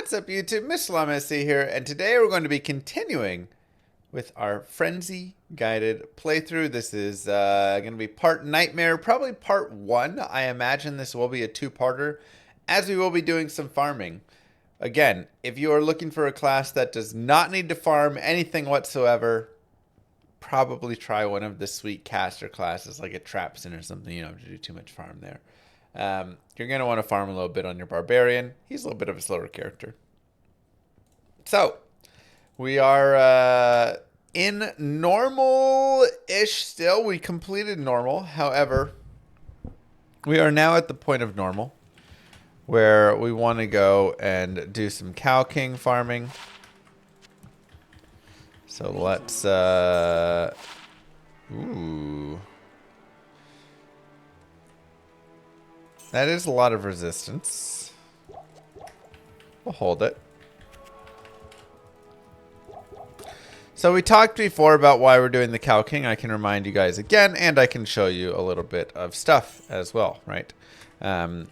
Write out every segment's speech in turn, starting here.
What's up YouTube, Mr. LawMSC here, and today we're going to be continuing with our Frenzy guided playthrough. This is going to be part Nightmare, probably part 1. I imagine this will be a 2-parter, as we will be doing some farming. Again, if you are looking for a class that does not need to farm anything whatsoever, probably try one of the sweet caster classes like a Trapson or something, you know, to do too much farm there. You're going to want to farm a little bit on your Barbarian. He's a little bit of a slower character. So, we are in normal-ish still. We completed normal. However, we are now at the point of normal where we want to go and do some Cow King farming. So let's... ooh... That is a lot of resistance. We'll hold it. So we talked before about why we're doing the Cow King. I can remind you guys again, and I can show you a little bit of stuff as well, right?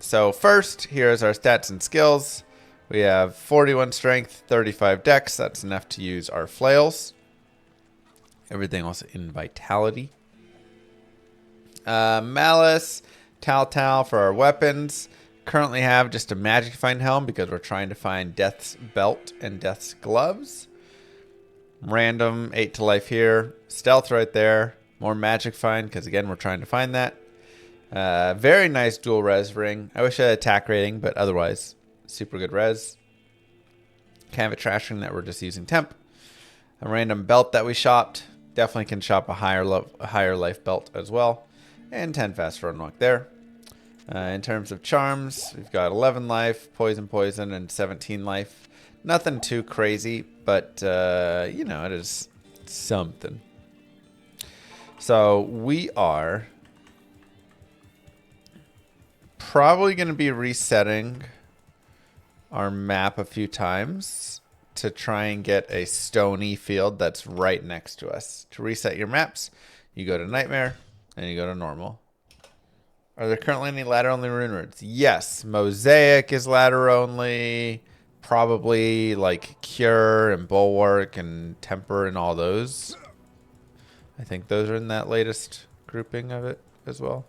So first, here's our stats and skills. We have 41 strength, 35 dex. That's enough to use our flails. Everything else in vitality. Malice. Tal for our weapons. Currently have just a magic find helm because we're trying to find Death's belt and Death's gloves. Random 8 to life here. Stealth right there. More magic find because again we're trying to find that. Very nice dual res ring. I wish I had attack rating, but otherwise super good res. Kind of a trash ring that we're just using temp. A random belt that we shopped. Definitely can shop a higher life belt as well. And 10 fast run walk there. In terms of charms, we've got 11 life, poison, and 17 life. Nothing too crazy, but, you know, it is something. So we are probably going to be resetting our map a few times to try and get a stony field that's right next to us. To reset your maps, you go to Nightmare. And you go to normal. Are there currently any ladder-only rune words? Yes. Mosaic is ladder-only. Probably like Cure and Bulwark and Temper and all those. I think those are in that latest grouping of it as well.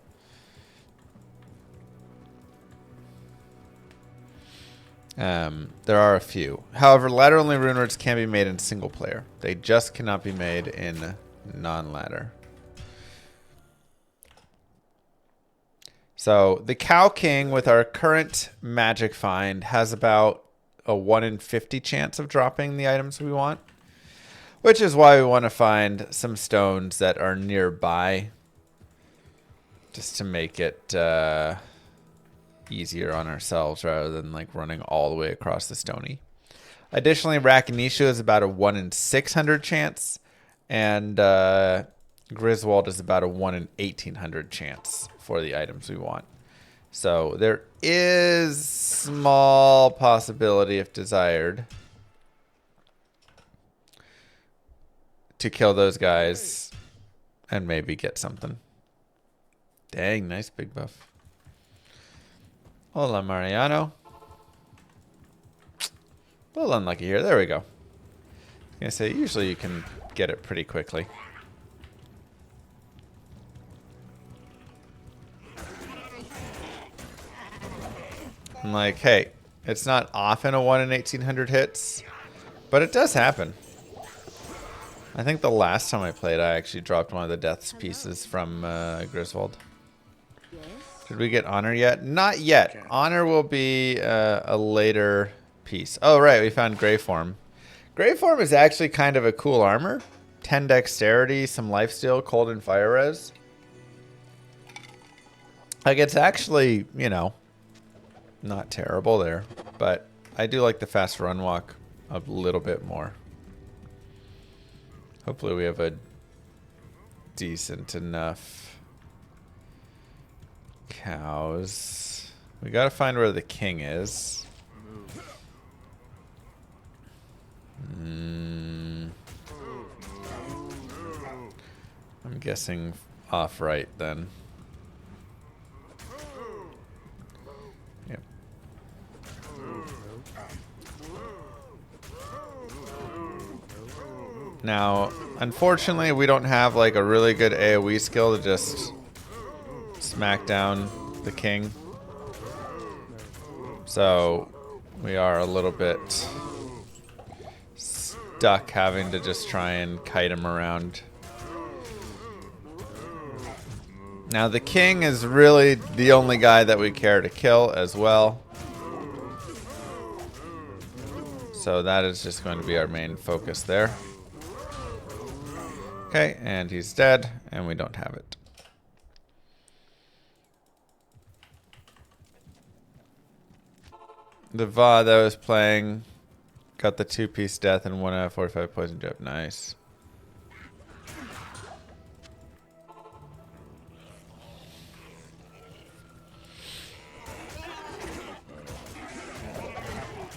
There are a few. However, ladder-only rune words can be made in single player. They just cannot be made in non-ladder. So the Cow King with our current magic find has about a 1 in 50 chance of dropping the items we want, which is why we want to find some stones that are nearby just to make it easier on ourselves rather than like running all the way across the stony. Additionally, Rakinishu is about a 1 in 600 chance, and Griswold is about a 1 in 1800 chance for the items we want. So there is small possibility, if desired, to kill those guys and maybe get something. Dang, nice big buff. Hola, Mariano. A little unlucky here. There we go. I was gonna say, usually you can get it pretty quickly. I'm like, hey, it's not often a 1 in 1800 hits, but it does happen. I think the last time I played, I actually dropped one of the death's pieces from Griswold. Did we get honor yet? Not yet. Honor will be a later piece. Oh, right, we found Grey Form. Grey Form is actually kind of a cool armor. 10 dexterity, some lifesteal, cold and fire res. Like, it's actually, you know, not terrible there, but I do like the fast run walk a little bit more. Hopefully we have a decent enough cows. We gotta find where the king is. I'm guessing off right then. Yep. Now, unfortunately, we don't have like a really good AoE skill to just smack down the king. So we are a little bit stuck having to just try and kite him around. Now the king is really the only guy that we care to kill as well. So that is just going to be our main focus there. Okay, and he's dead, and we don't have it. The VOD that I was playing got the 2-piece death and 1 out of 45 poison jab. Nice.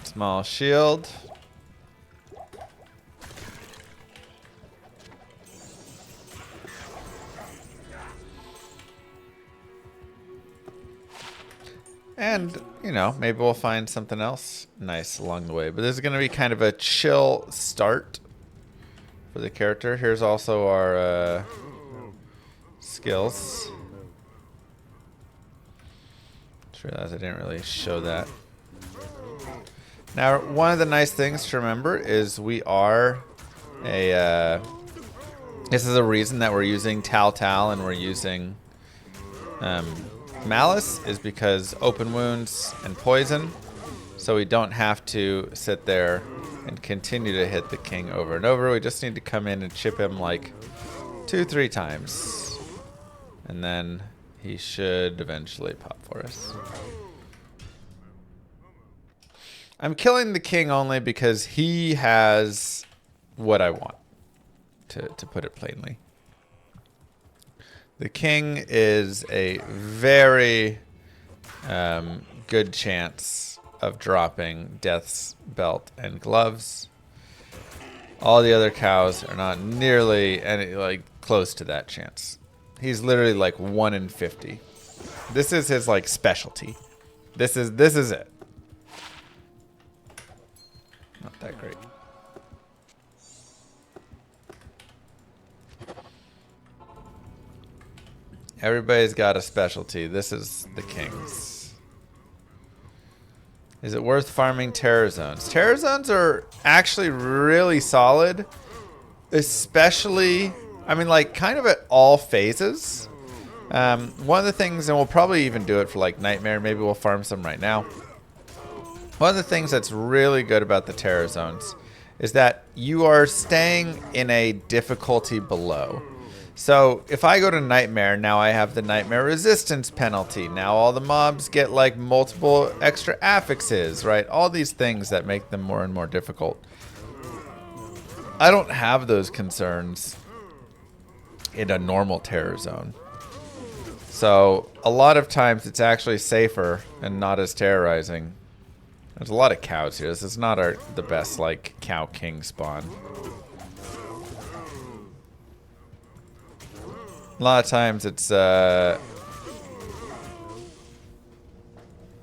Small shield. And, you know, maybe we'll find something else nice along the way. But this is going to be kind of a chill start for the character. Here's also our skills. Just realized I didn't really show that. Now, one of the nice things to remember is we are a... this is a reason that we're using Tal and we're using... Malice is because open wounds and poison, so we don't have to sit there and continue to hit the king over and over. We just need to come in and chip him like 2-3 times, and then he should eventually pop for us. I'm killing the king only because he has what I want, to put it plainly. The king is a very good chance of dropping Death's Belt and Gloves. All the other cows are not nearly like close to that chance. He's literally like 1 in 50. This is his like specialty. This is it. Not that great. Everybody's got a specialty. This is the king's. Is it worth farming Terror Zones? Terror Zones are actually really solid. Especially, I mean, like, kind of at all phases. One of the things, and we'll probably even do it for, like, Nightmare. Maybe we'll farm some right now. One of the things that's really good about the Terror Zones is that you are staying in a difficulty below. So if I go to Nightmare, now I have the Nightmare resistance penalty. Now all the mobs get like multiple extra affixes, right? All these things that make them more and more difficult. I don't have those concerns in a normal Terror Zone. So a lot of times it's actually safer and not as terrorizing. There's a lot of cows here. This is not the best like cow king spawn. A lot of times it's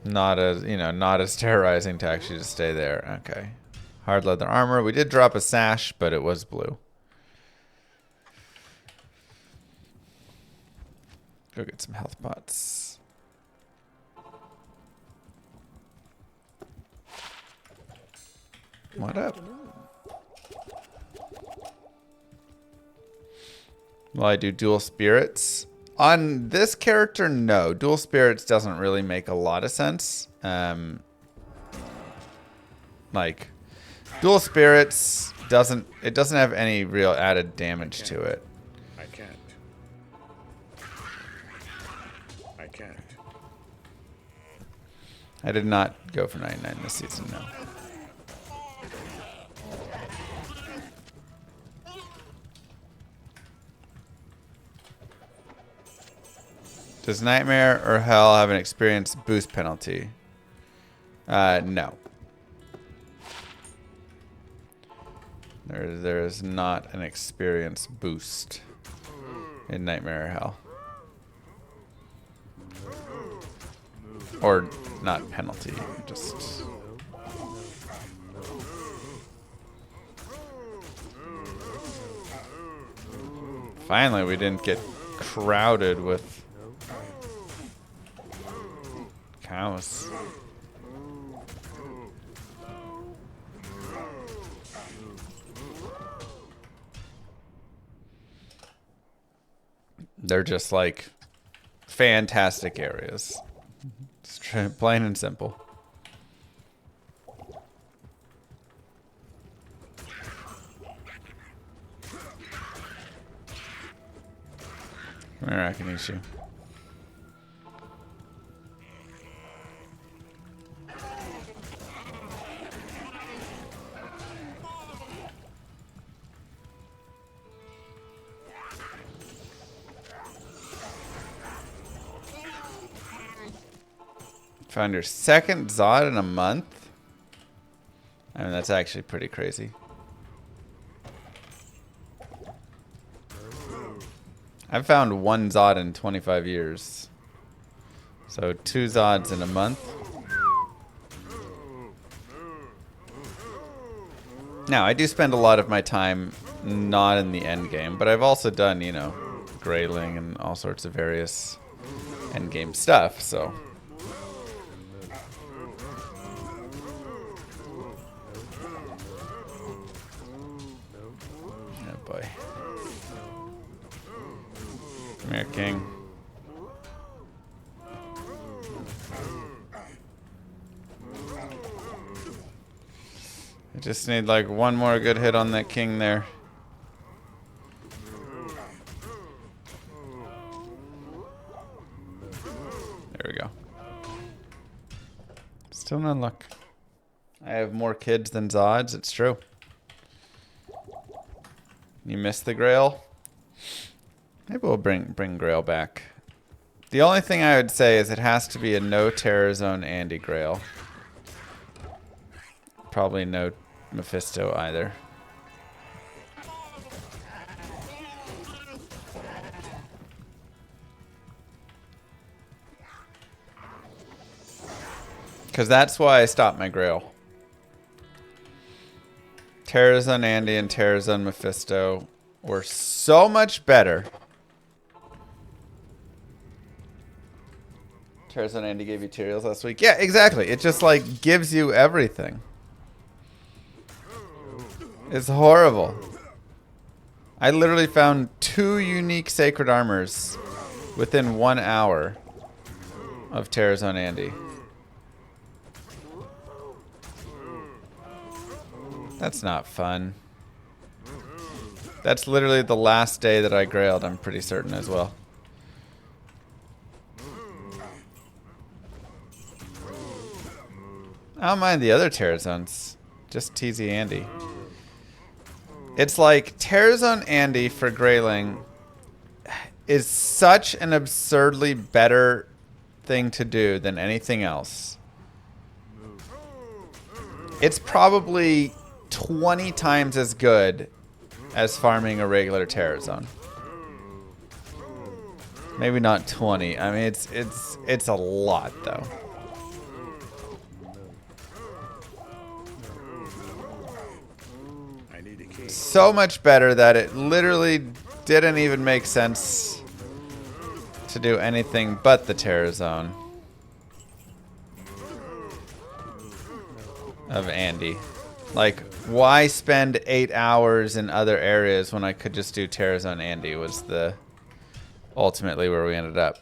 not as terrorizing to actually just stay there. Okay. Hard leather armor. We did drop a sash, but it was blue. Go get some health pots. What up? Will I do dual spirits? On this character, no. Dual spirits doesn't really make a lot of sense. Like, dual spirits doesn't have any real added damage to it. I can't. I did not go for 99 this season, no. Does Nightmare or Hell have an experience boost penalty? No. There is not an experience boost in Nightmare or Hell. Or not penalty, just... Finally, we didn't get crowded with cows. They're just like fantastic areas. It's plain and simple. Where I can eat you. Found your second Zod in a month? I mean, that's actually pretty crazy. I've found one Zod in 25 years. So 2 Zods in a month. Now, I do spend a lot of my time not in the end game, but I've also done, you know, grayling and all sorts of various end game stuff, so. Oh boy. Come here, King. I just need like one more good hit on that King there. There we go. Still no luck. I have more kids than Zods, it's true. You missed the Grail? Maybe we'll bring Grail back. The only thing I would say is it has to be a no Terror Zone Andy Grail. Probably no Mephisto either. Because that's why I stopped my Grail. Terror Zone Andy and Terror Zone Mephisto were so much better. Terror Zone Andy gave you Duriels last week. Yeah, exactly. It just like gives you everything. It's horrible. I literally found 2 unique sacred armors within 1 hour of Terror Zone Andy. That's not fun. That's literally the last day that I grailed, I'm pretty certain as well. I don't mind the other Terror Zones. Just TZ Andy. It's like Terror Zone Andy for grailing is such an absurdly better thing to do than anything else. It's probably 20 times as good as farming a regular Terror Zone. Maybe not 20. I mean, it's a lot though. So much better that it literally didn't even make sense to do anything but the Terror Zone of Andy. Like, why spend 8 hours in other areas when I could just do Terror Zone Andy was the ultimately where we ended up.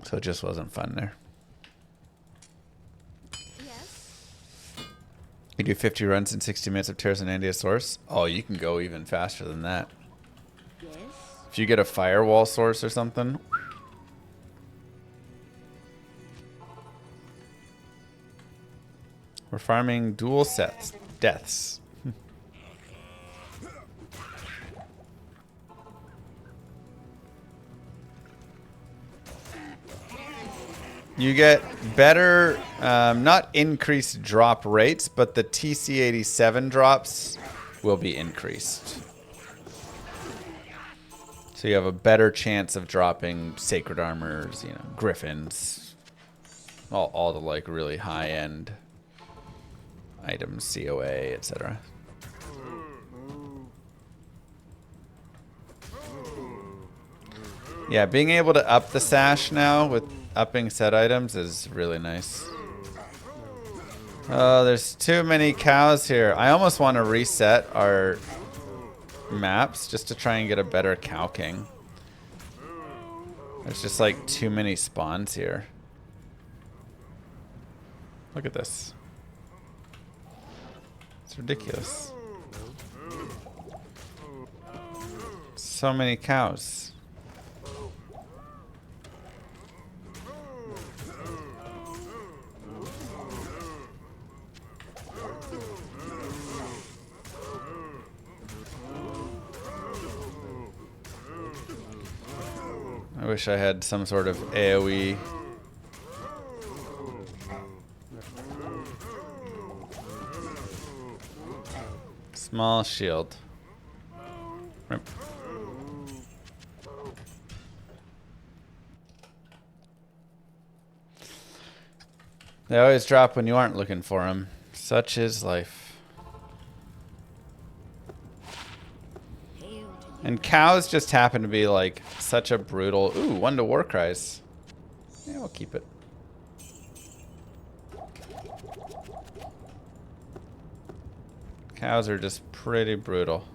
So it just wasn't fun there. You do 50 runs in 60 minutes of Terror Zone Andy as source? Oh, you can go even faster than that. Yes. If you get a firewall source or something. We're farming dual sets. Deaths. You get better, not increased drop rates, but the TC87 drops will be increased. So you have a better chance of dropping sacred armors, you know, griffins, all the like really high-end items, COA, etc. Yeah, being able to up the sash now with upping set items is really nice. Oh, there's too many cows here. I almost want to reset our maps just to try and get a better cow king. There's just like too many spawns here. Look at this. It's ridiculous. So many cows. I wish I had some sort of AoE. Small shield. Rip. They always drop when you aren't looking for them. Such is life. And cows just happen to be like such a brutal... Ooh, 1 to war cries. Yeah, we'll keep it. Cows are just pretty brutal.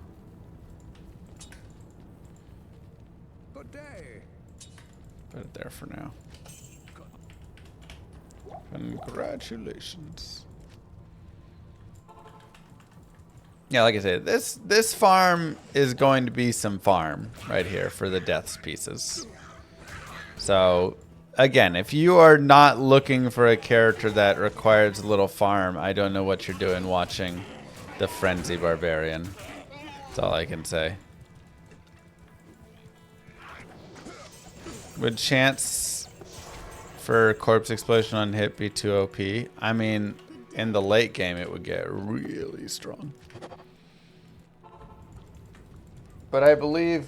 Good day. Put it there for now. Congratulations. Yeah, like I said, this farm is going to be some farm right here for the deaths pieces. So, again, if you are not looking for a character that requires a little farm, I don't know what you're doing watching the Frenzy Barbarian. That's all I can say. Would chance for Corpse Explosion on hit be too OP? I mean, in the late game it would get really strong. But I believe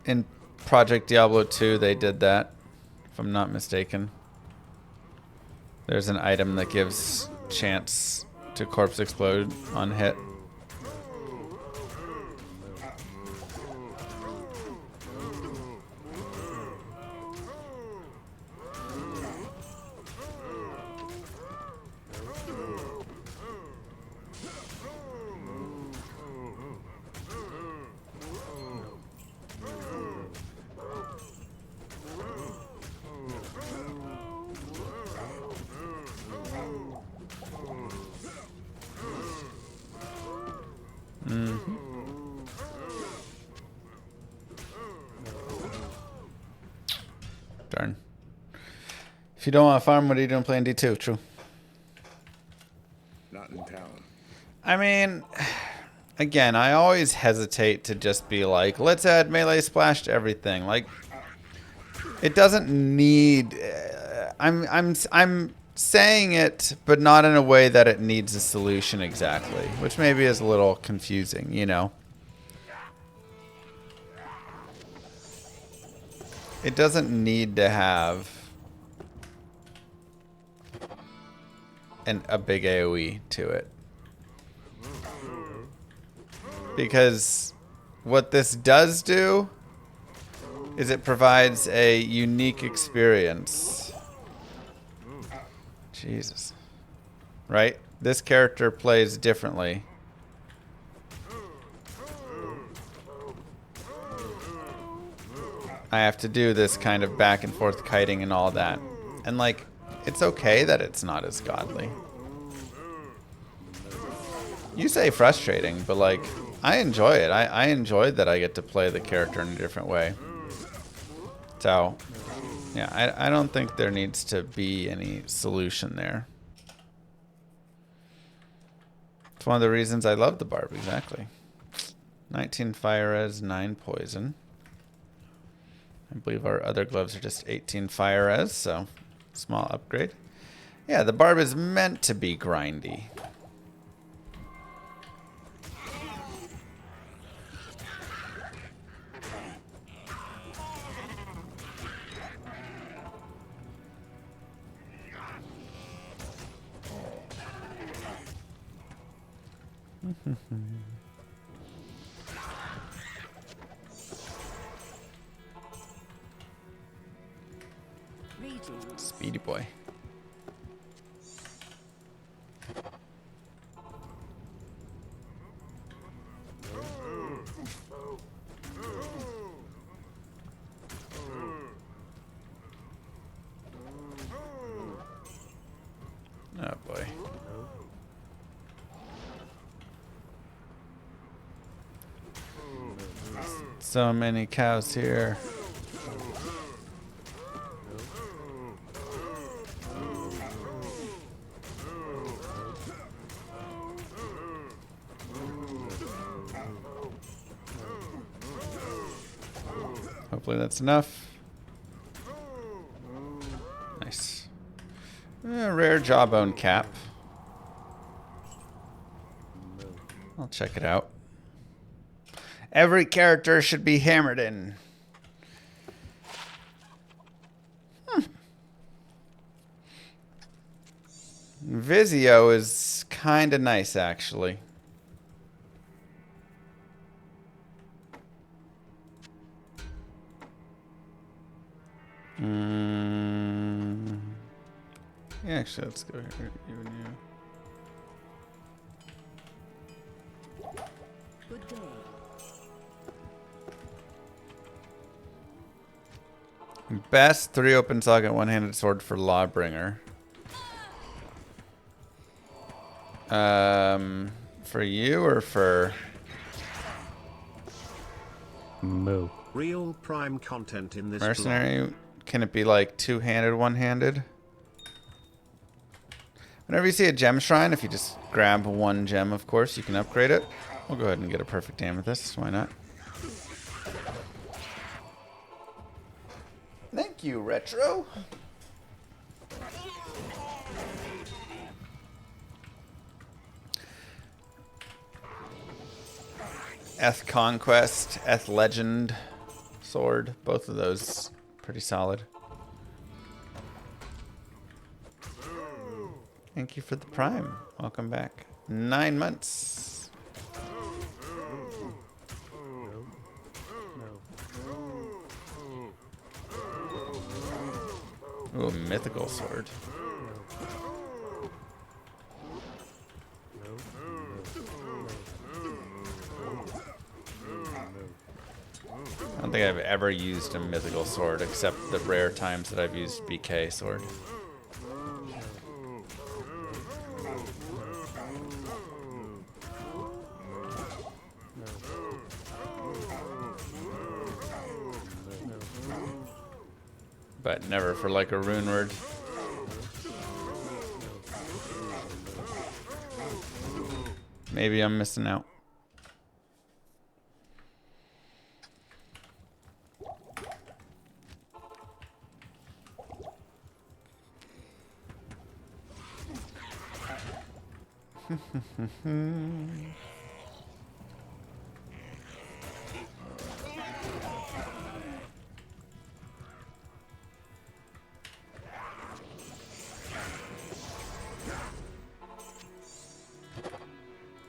in Project Diablo 2 they did that, if I'm not mistaken. There's an item that gives chance to Corpse Explode on hit. Darn. If you don't want to farm, what are you doing playing D2? True. Not in town. I mean, again, I always hesitate to just be like, let's add melee splash to everything. Like, it doesn't need... I'm saying it, but not in a way that it needs a solution exactly, which maybe is a little confusing, you know? It doesn't need to have a big AoE to it. Because what this does do is it provides a unique experience. Jesus. Right? This character plays differently. I have to do this kind of back and forth kiting and all that. And like, it's okay that it's not as godly. You say frustrating, but like, I enjoy it. I enjoy that I get to play the character in a different way. So, yeah, I don't think there needs to be any solution there. It's one of the reasons I love the barb, exactly. 19 fire res, 9 poison. I believe our other gloves are just 18 fire res, so small upgrade. Yeah, the barb is meant to be grindy. Speedy boy. Oh boy. So many cows here. Hopefully that's enough. Nice. Rare jawbone cap. I'll check it out. Every character should be hammered in. Vizio is kind of nice, actually. Yeah, actually, let's go here. You and you. Good day. Best 3 open socket one-handed sword for Lawbringer. For you or for Moo. Real prime content in this mercenary? blog. Can it be like two-handed, one-handed? Whenever you see a gem shrine, if you just grab one gem, of course, you can upgrade it. We'll go ahead and get a perfect amethyst. Why not? Thank you, Retro. Eth Conquest, Eth Legend sword. Both of those pretty solid. Thank you for the prime. Welcome back. 9 months. Ooh, a mythical sword. I don't think I've ever used a mythical sword except the rare times that I've used BK sword. But never for like a Runeword. Maybe I'm missing out.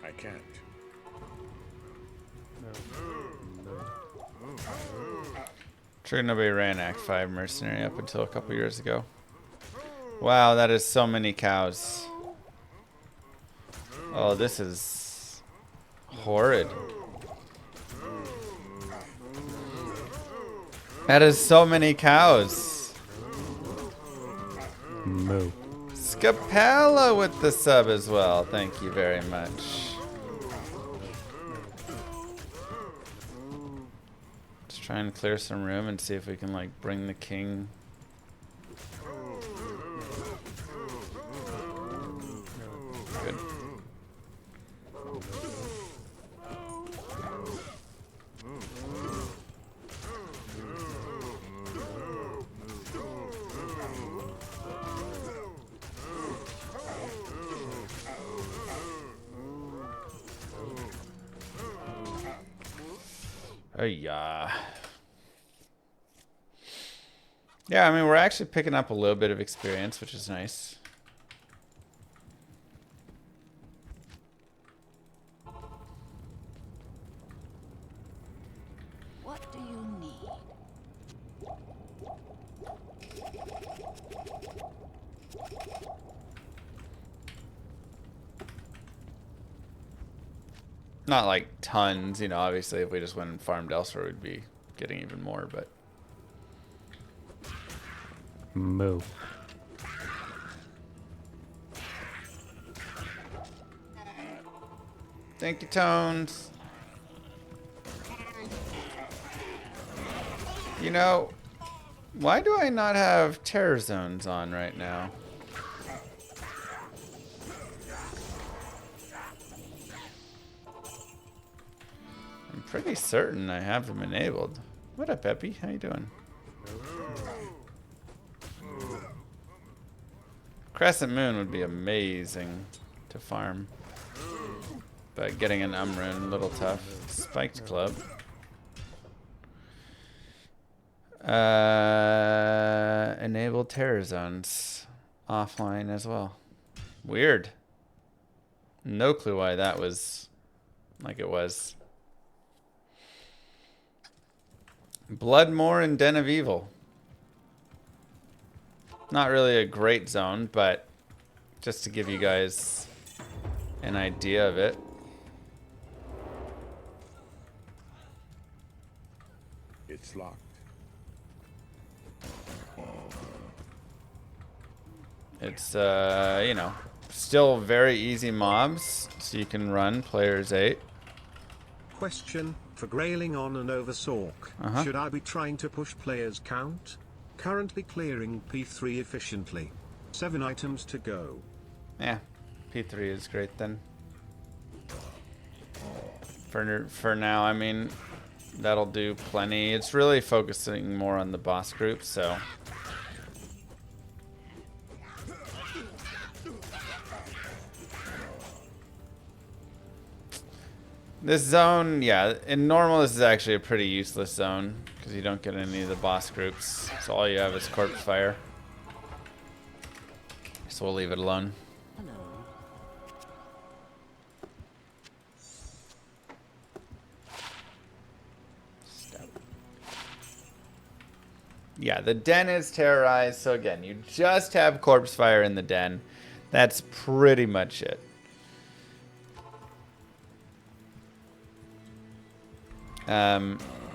I can't. Sure, nobody ran Act 5 mercenary up until a couple years ago. Wow, that is so many cows. Oh, this is horrid. That is so many cows. Moo. Scapella with the sub as well. Thank you very much. Let's try and clear some room and see if we can like bring the king. Good. Oh yeah. Yeah, I mean, we're actually picking up a little bit of experience, which is nice. What do you need? Not like tons, you know, obviously if we just went and farmed elsewhere, we'd be getting even more, but... Moo. Thank you, Tones. You know, why do I not have terror zones on right now? I'm pretty certain I have them enabled. What up, Epi? How you doing? Crescent Moon would be amazing to farm. But getting an Rune, a little tough. Spiked Club. Enable terror zones. Offline as well. Weird. No clue why that was like it was. Bloodmore and Den of Evil. Not really a great zone, but just to give you guys an idea of it. It's locked. It's, you know, still very easy mobs, so you can run players 8. Question, for grailing on an oversork, should I be trying to push players count? Currently clearing P3 efficiently. 7 items to go. Yeah, P3 is great then. For now, I mean, that'll do plenty. It's really focusing more on the boss group, so... This zone, yeah, in normal this is actually a pretty useless zone because you don't get any of the boss groups. So all you have is corpse fire. So we'll leave it alone. Yeah, the den is terrorized, so again, you just have corpse fire in the den. That's pretty much it.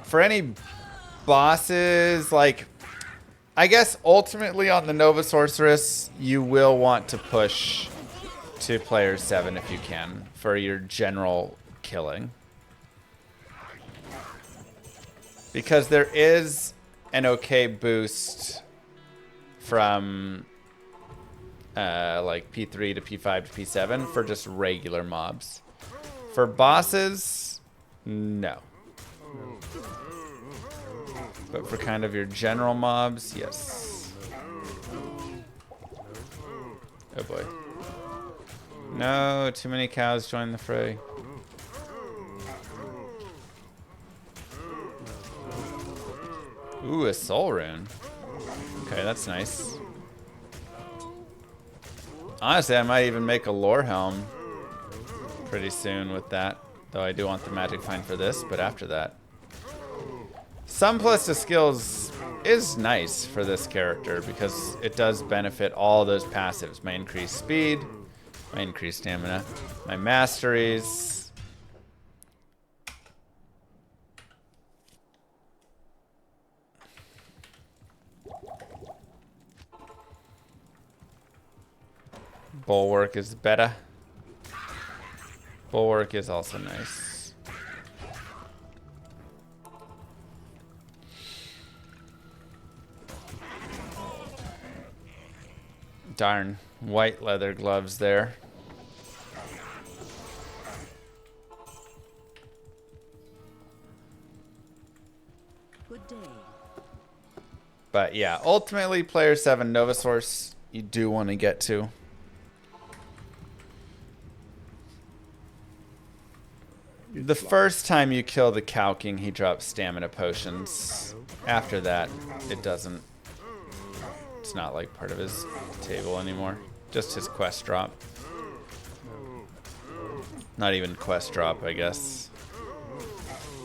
For any bosses, like, I guess ultimately on the Nova Sorceress, you will want to push to player 7 if you can for your general killing. Because there is an okay boost from like P3 to P5 to P7 for just regular mobs. For bosses, no. But for kind of your general mobs, yes. Oh boy. No, too many cows joined the fray. Ooh, a soul rune. Okay, that's nice. Honestly, I might even make a lore helm pretty soon with that. Though I do want the magic find for this, but after that. Some plus to skills is nice for this character because it does benefit all those passives. My increased speed, my increased stamina, my masteries. Bulwark is better. Bulwark is also nice. Darn, white leather gloves there. Good day. But yeah, ultimately player 7 Nova Source you do want to get to. The first time you kill the Cow King, he drops stamina potions. After that, it doesn't. It's not like part of his table anymore. Just his quest drop. Not even quest drop, I guess.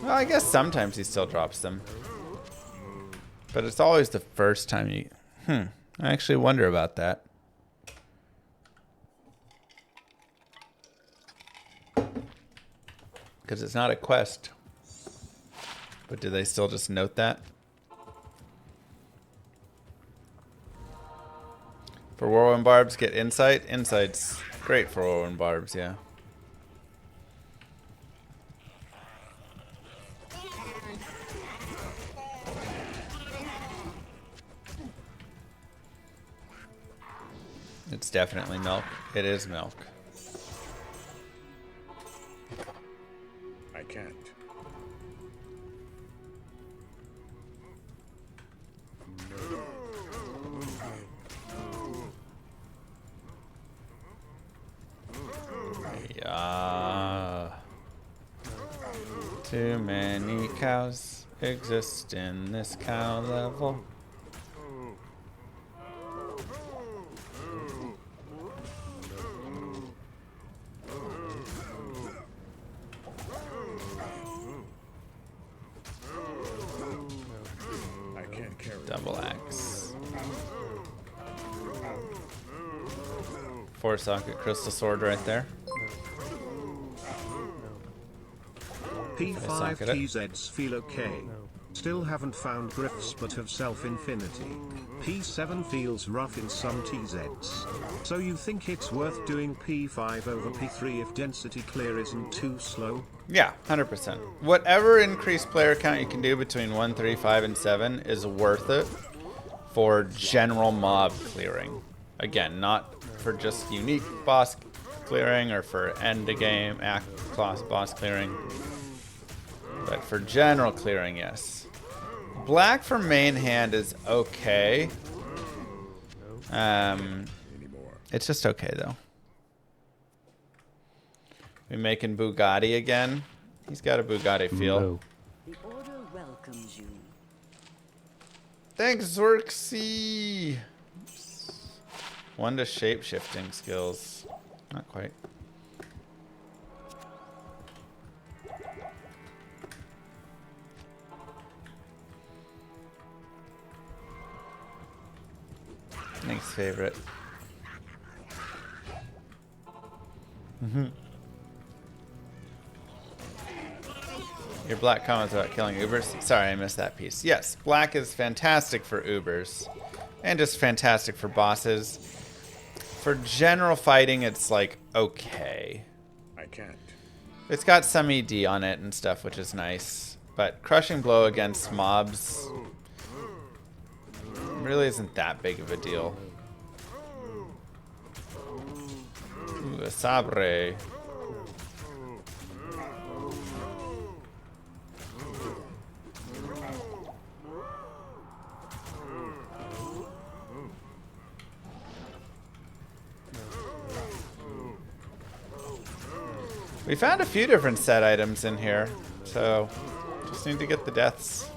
Well, I guess sometimes he still drops them. But it's always the first time you... I actually wonder about that. Because it's not a quest. But do they still just note that? For whirlwind barbs, get insight. Insight's great for whirlwind barbs, yeah. It's definitely milk. It is milk. I can't. Yeah. Too many cows exist in this cow level. Double axe. 4-socket crystal sword right there. P5 TZs feel okay. Still haven't found glyphs but have self-infinity. P7 feels rough in some TZs. So you think it's worth doing P5 over P3 if density clear isn't too slow? Yeah, 100%. Whatever increased player count you can do between 1, 3, 5, and 7 is worth it for general mob clearing. Again, not for just unique boss clearing or for end of game act class boss clearing, but for general clearing, yes. Black for main hand is okay. It's just okay though. We making Bugatti again? He's got a Bugatti feel. The order welcomes you. Thanks, Zorxie. 1 to shape-shifting skills. Not quite. Thanks, favorite. Your black comments about killing Ubers? Sorry, I missed that piece. Yes, black is fantastic for Ubers. And just fantastic for bosses. For general fighting, it's like, okay. I can't. It's got some ED on it and stuff, which is nice. But crushing blow against mobs really isn't that big of a deal. Ooh, a sabre. We found a few different set items in here, so just need to get the deaths.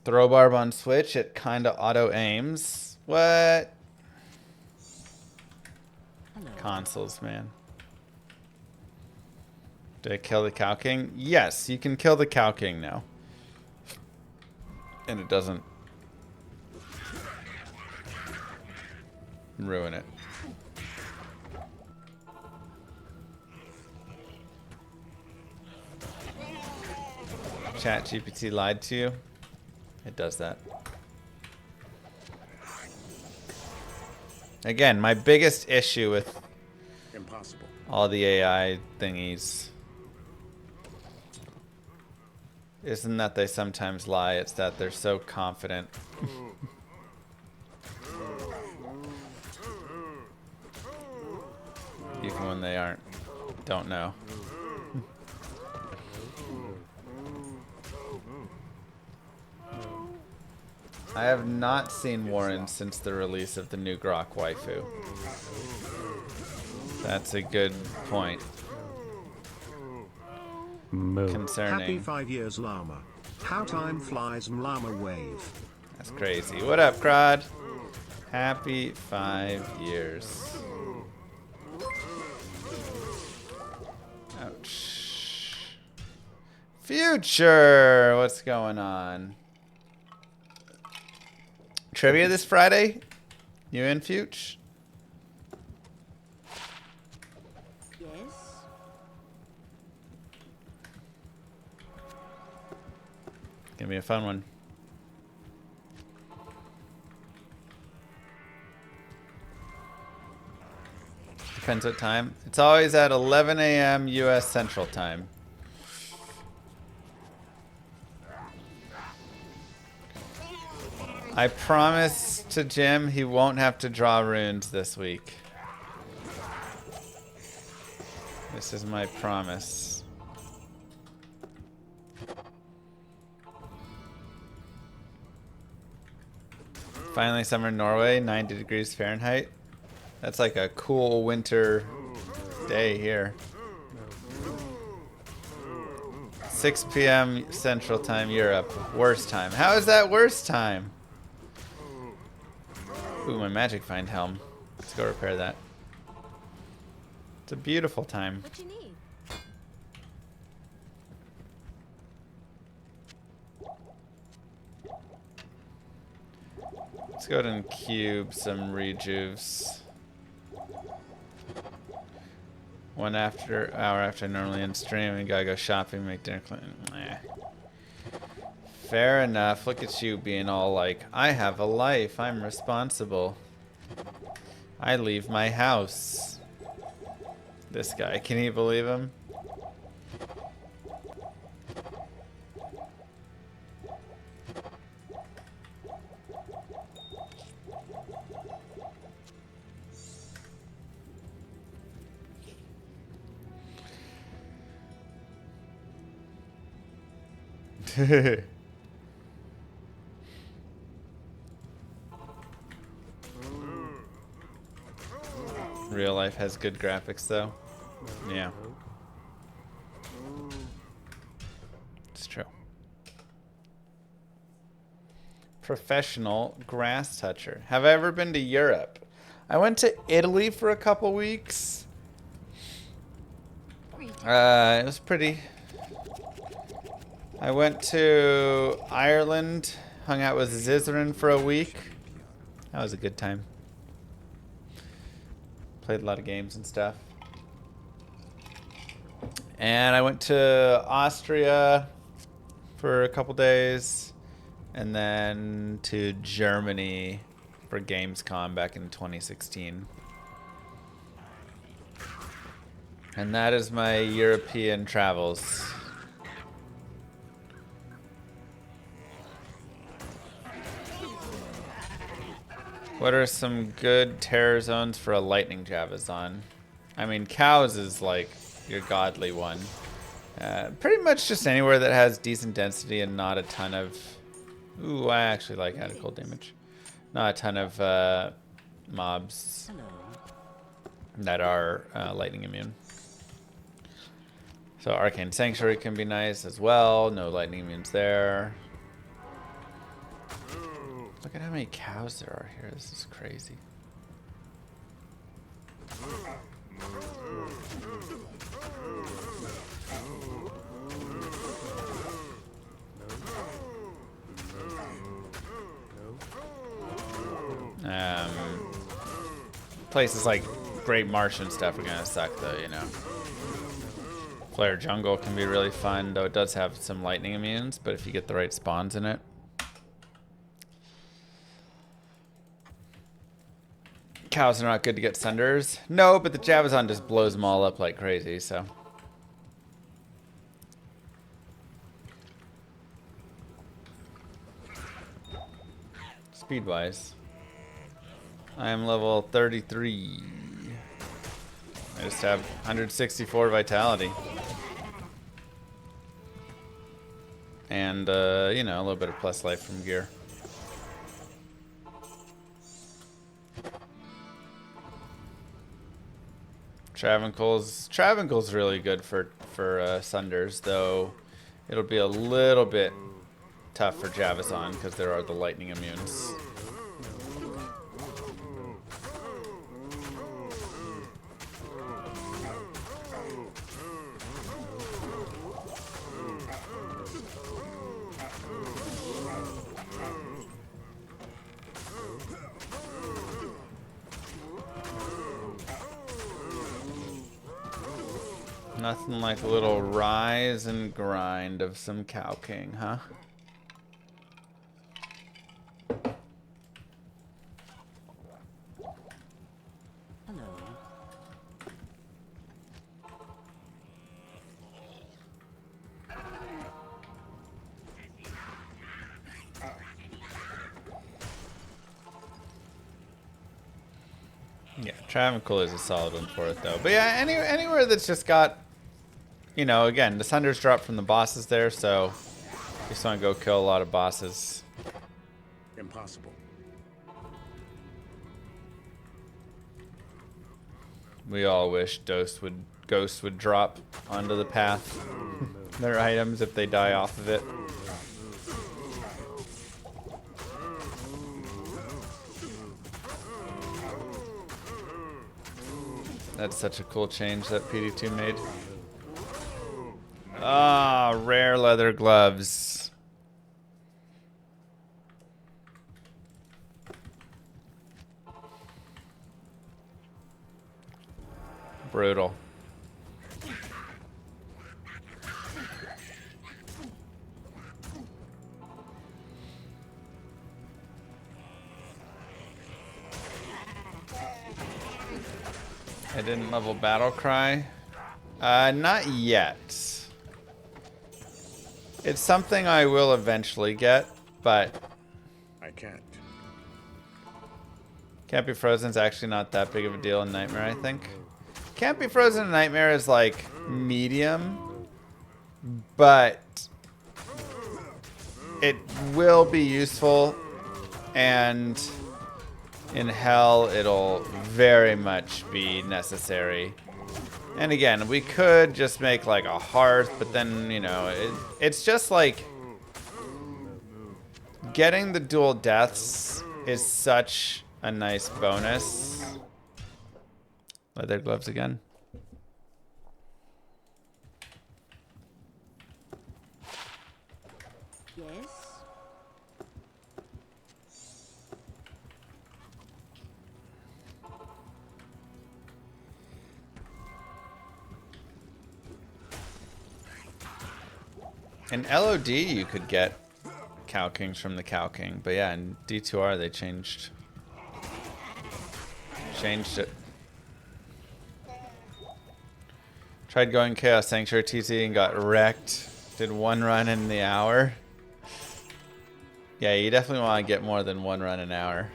Throw barb on switch, it kinda auto aims. What? Hello. Consoles, man. Did I kill the Cow King? Yes, you can kill the Cow King now. And it doesn't ruin it. ChatGPT lied to you? It does that. Again, my biggest issue with Impossible. all the AI thingies isn't that they sometimes lie, it's that they're so confident. Even when they don't know. I have not seen Warren since the release of the new Grok waifu. That's a good point. Concerning. Happy 5 years llama. How time flies llama wave. That's crazy. What up, Crod? Happy 5 years. Ouch. Future! What's going on? Trivia this Friday? You in, Future? Yes. Gonna be a fun one. Depends what time. It's always at 11 a.m. U.S. Central Time. I promise to Jim he won't have to draw runes this week. This is my promise. Finally summer in Norway, 90 degrees Fahrenheit. That's like a cool winter day here. 6 p.m. Central Time, Europe. Worst time. How is that worst time? Ooh, my magic find helm. Let's go repair that. It's a beautiful time. What you need? Let's go ahead and cube some rejuves. 1 hour after I normally end stream, and gotta go shopping, make dinner, clean. Fair enough. Look at you being all like, I have a life. I'm responsible. I leave my house. This guy, can you believe him? Real life has good graphics though. Yeah. It's true. Professional grass toucher. Have I ever been to Europe? I went to Italy for a couple weeks. It was pretty. I went to Ireland, hung out with Zizarin for a week. That was a good time. Played a lot of games and stuff. And I went to Austria for a couple days. And then to Germany for Gamescom back in 2016. And that is my European travels. What are some good terror zones for a lightning Javazon? I mean, cows is like your godly one. Pretty much just anywhere that has decent density and not a ton of... Ooh, I actually like added cold damage. Not a ton of mobs that are lightning immune. So Arcane Sanctuary can be nice as well. No lightning immunes there. Look at how many cows there are here. This is crazy. Places like Great Marsh and stuff are gonna suck though, you know. Flare Jungle can be really fun, though it does have some lightning immunes, but if you get the right spawns in it. Cows are not good to get Sunders. No, but the Javazon just blows them all up like crazy, so. Speed-wise. I am level 33. I just have 164 vitality. And, you know, a little bit of plus life from gear. Travancole's really good for Sunders, though it'll be a little bit tough for Javazon because there are the lightning immunes. Nothing like a little rise and grind of some Cow King, huh? Hello. Yeah, Travancore is a solid one for it, though. But yeah, anywhere that's just got, you know, again, the Sunder's dropped from the bosses there, so just want to go kill a lot of bosses. Impossible. We all wish ghosts would drop onto the path their items if they die off of it. That's such a cool change that PD2 made. Ah, rare leather gloves. Brutal. I didn't level Battle Cry. Not yet. It's something I will eventually get, but I can't. Can't Be Frozen is actually not that big of a deal in Nightmare, I think. Can't Be Frozen in Nightmare is like medium, but it will be useful, and in Hell it'll very much be necessary. And again, we could just make like a hearth, but then, you know, it's just like getting the dual deaths is such a nice bonus. Leather gloves again. Yes. In LOD, you could get Cow Kings from the Cow King, but yeah, in D2R they changed it. Tried going Chaos Sanctuary TZ and got wrecked. Did one run in the hour. Yeah, you definitely want to get more than one run an hour.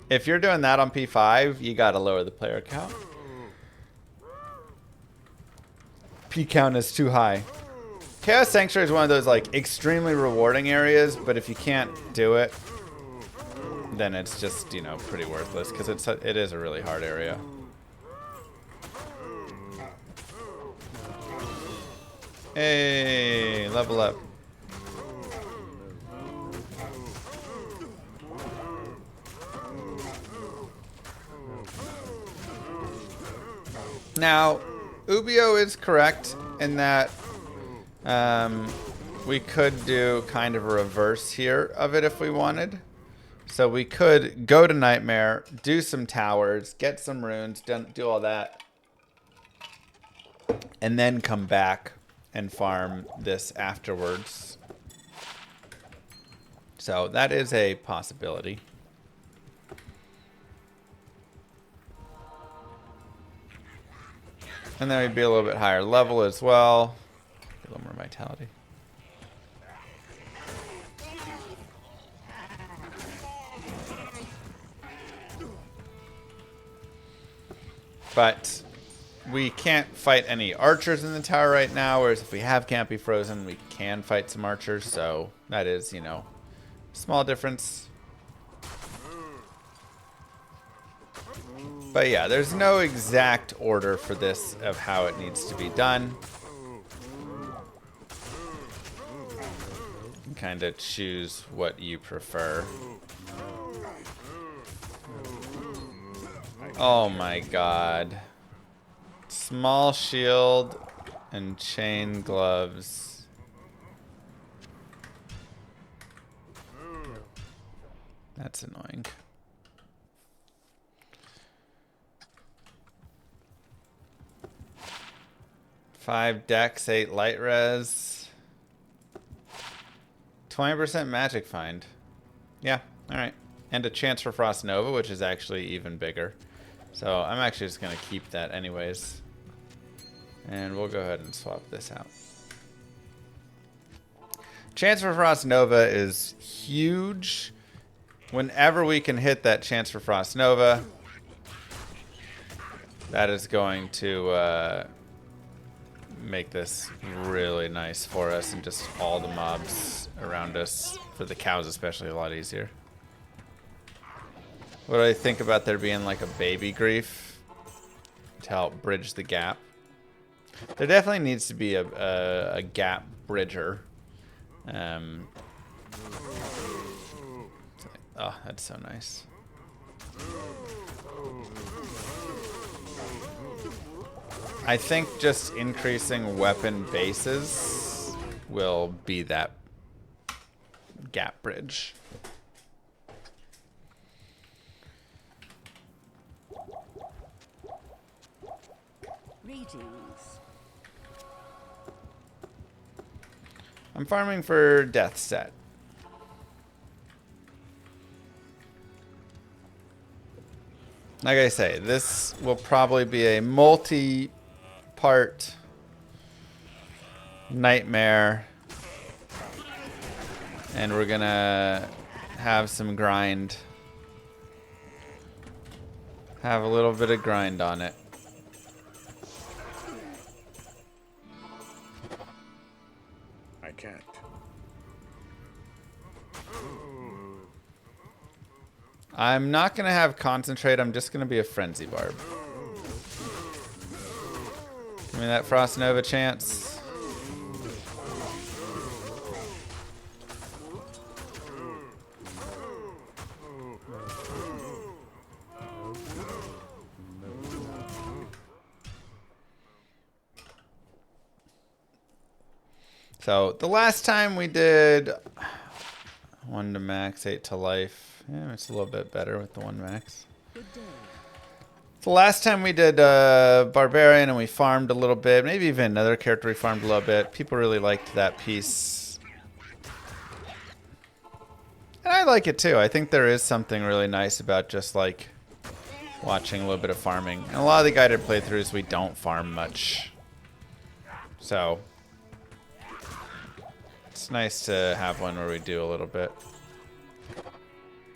If you're doing that on P5, you gotta lower the player count. P count is too high. Chaos Sanctuary is one of those like extremely rewarding areas, but if you can't do it, then it's just, you know, pretty worthless because it is a really hard area. Hey, level up. Now, Ubio is correct in that we could do kind of a reverse here of it if we wanted. So we could go to Nightmare, do some towers, get some runes, do all that, and then come back and farm this afterwards. So that is a possibility. And then we'd be a little bit higher level as well. A little more vitality. But we can't fight any archers in the tower right now, whereas if we have Can't Be Frozen, we can fight some archers. So that is, you know, small difference. But yeah, there's no exact order for this of how it needs to be done. You can kind of choose what you prefer. Oh my god. Small shield and chain gloves. That's annoying. 5 dex, 8 light res. 20% magic find. Yeah, alright. And a chance for Frost Nova, which is actually even bigger. So I'm actually just going to keep that anyways. And we'll go ahead and swap this out. Chance for Frost Nova is huge. Whenever we can hit that chance for Frost Nova, that is going to make this really nice for us, and just all the mobs around us, for the cows especially, a lot easier. What do I think about there being like a baby grief to help bridge the gap? There definitely needs to be a gap bridger. Oh, that's so nice. I think just increasing weapon bases will be that gap bridge. Greetings. I'm farming for death set. Like I say, this will probably be a multi-part nightmare. And we're gonna have some grind. Have a little bit of grind on it. I can't. I'm not gonna have concentrate, I'm just gonna be a frenzy barb. Give me that Frost Nova chance. So the last time we did 1 to max, 8 to life. Yeah, it's a little bit better with the 1 max. Good day. The last time we did Barbarian and we farmed a little bit, maybe even another character we farmed a little bit. People really liked that piece. And I like it too. I think there is something really nice about just like watching a little bit of farming. And a lot of the guided playthroughs we don't farm much. So it's nice to have one where we do a little bit.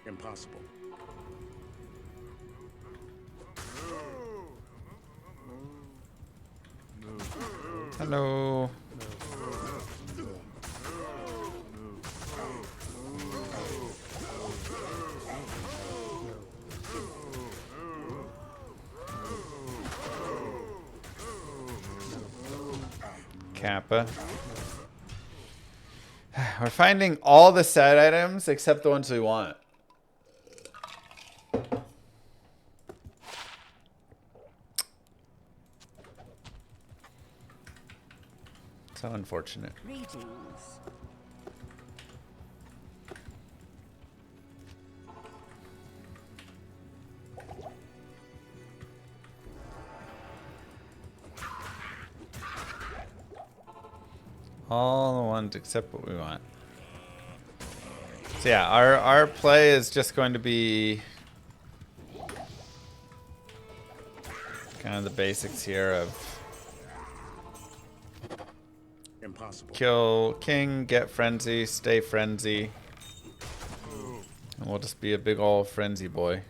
Impossible. Hello. Kappa. We're finding all the side items except the ones we want. So unfortunate. Greetings. All the ones except what we want. So yeah, our play is just going to be kind of the basics here of Impossible. kill king, get frenzy, stay frenzy. And we'll just be a big old frenzy boy.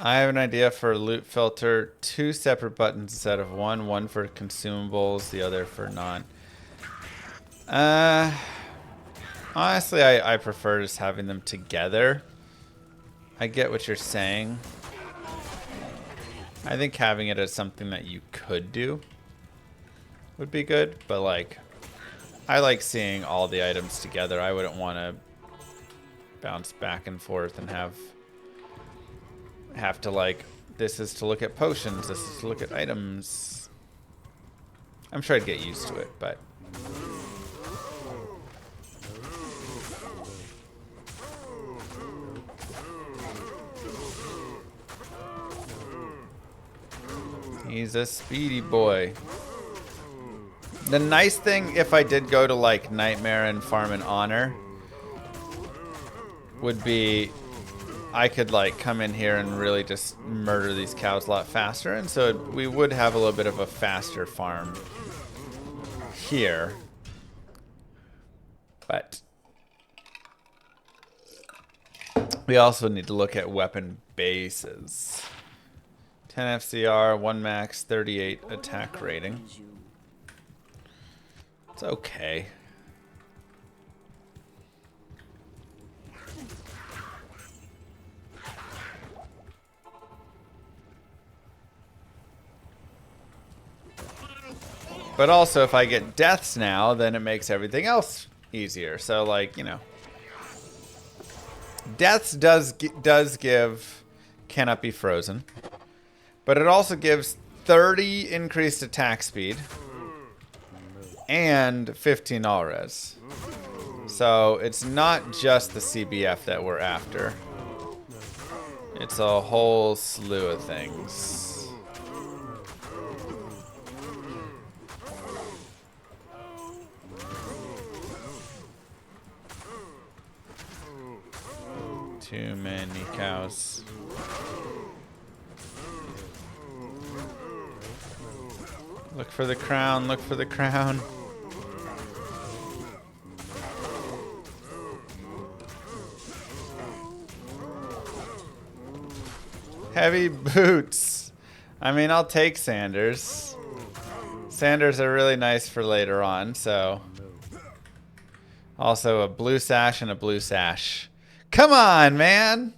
I have an idea for a loot filter. 2 separate buttons instead of one. One for consumables, the other for non. Honestly, I prefer just having them together. I get what you're saying. I think having it as something that you could do would be good, but like, I like seeing all the items together. I wouldn't want to bounce back and forth and have to like, this is to look at potions, this is to look at items. I'm sure I'd get used to it, but He's a speedy boy. The nice thing, if I did go to like Nightmare and Farm and Honor, would be I could like come in here and really just murder these cows a lot faster, and so we would have a little bit of a faster farm here. But we also need to look at weapon bases. 10 FCR, 1 max, 38 attack rating. It's okay. But also, if I get deaths now, then it makes everything else easier. So, like, you know, deaths does give cannot be frozen, but it also gives 30 increased attack speed and 15 all res. So it's not just the CBF that we're after. It's a whole slew of things. Too many cows. Look for the crown, look for the crown. Heavy boots. I mean, I'll take Sanders. Sanders are really nice for later on, so. Also a blue sash and a blue sash. Come on, man.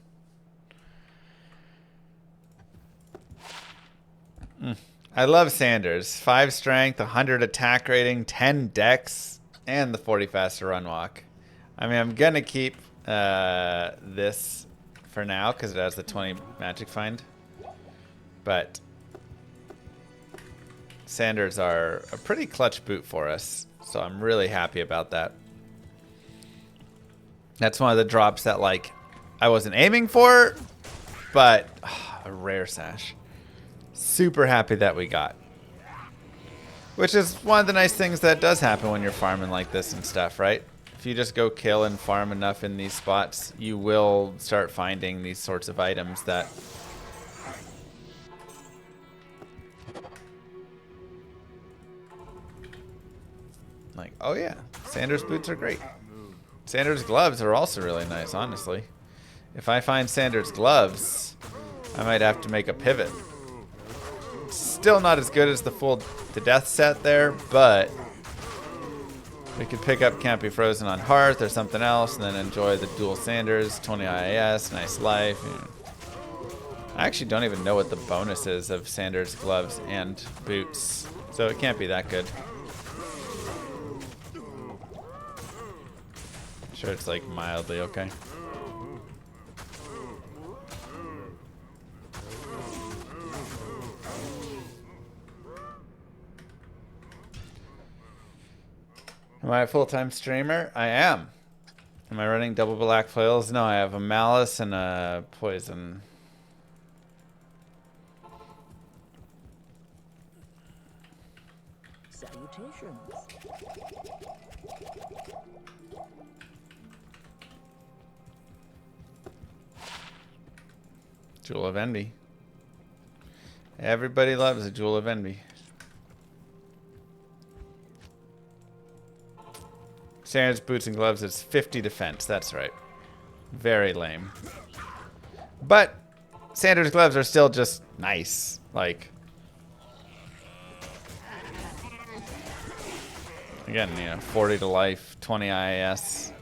I love Sanders. 5 strength, 100 attack rating, 10 dex, and the 40 faster run walk. I mean, I'm going to keep this for now because it has the 20 magic find. But Sanders are a pretty clutch boot for us. So I'm really happy about that. That's one of the drops that, like, I wasn't aiming for, but a rare sash. Super happy that we got. Which is one of the nice things that does happen when you're farming like this and stuff, right? If you just go kill and farm enough in these spots, you will start finding these sorts of items that... Like, oh yeah, Sanders boots are great. Sanders gloves are also really nice, honestly. If I find Sanders gloves, I might have to make a pivot. Still not as good as the full to death set there, but we could pick up Can't Be Frozen on Hearth or something else and then enjoy the dual Sanders, 20 IAS, nice life. I actually don't even know what the bonus is of Sanders gloves and boots, so it can't be that good. Sure, it's like mildly okay. Am I a full-time streamer? I am. Am I running double black flails? No, I have a malice and a poison. Salutations. Jewel of Envy. Everybody loves a Jewel of Envy. Sanders boots and gloves is 50 defense. That's right. Very lame. But Sanders gloves are still just nice. Like, again, you know, 40 to life, 20 IAS.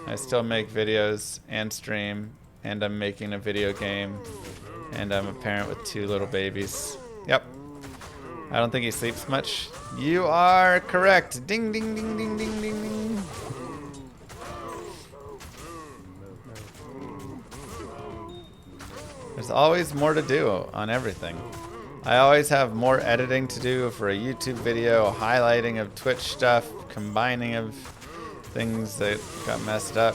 I still make videos and stream, and I'm making a video game, and I'm a parent with 2 little babies. Yep. I don't think he sleeps much. You are correct. Ding, ding, ding, ding, ding, ding, ding. There's always more to do on everything. I always have more editing to do for a YouTube video, highlighting of Twitch stuff, combining of things that got messed up.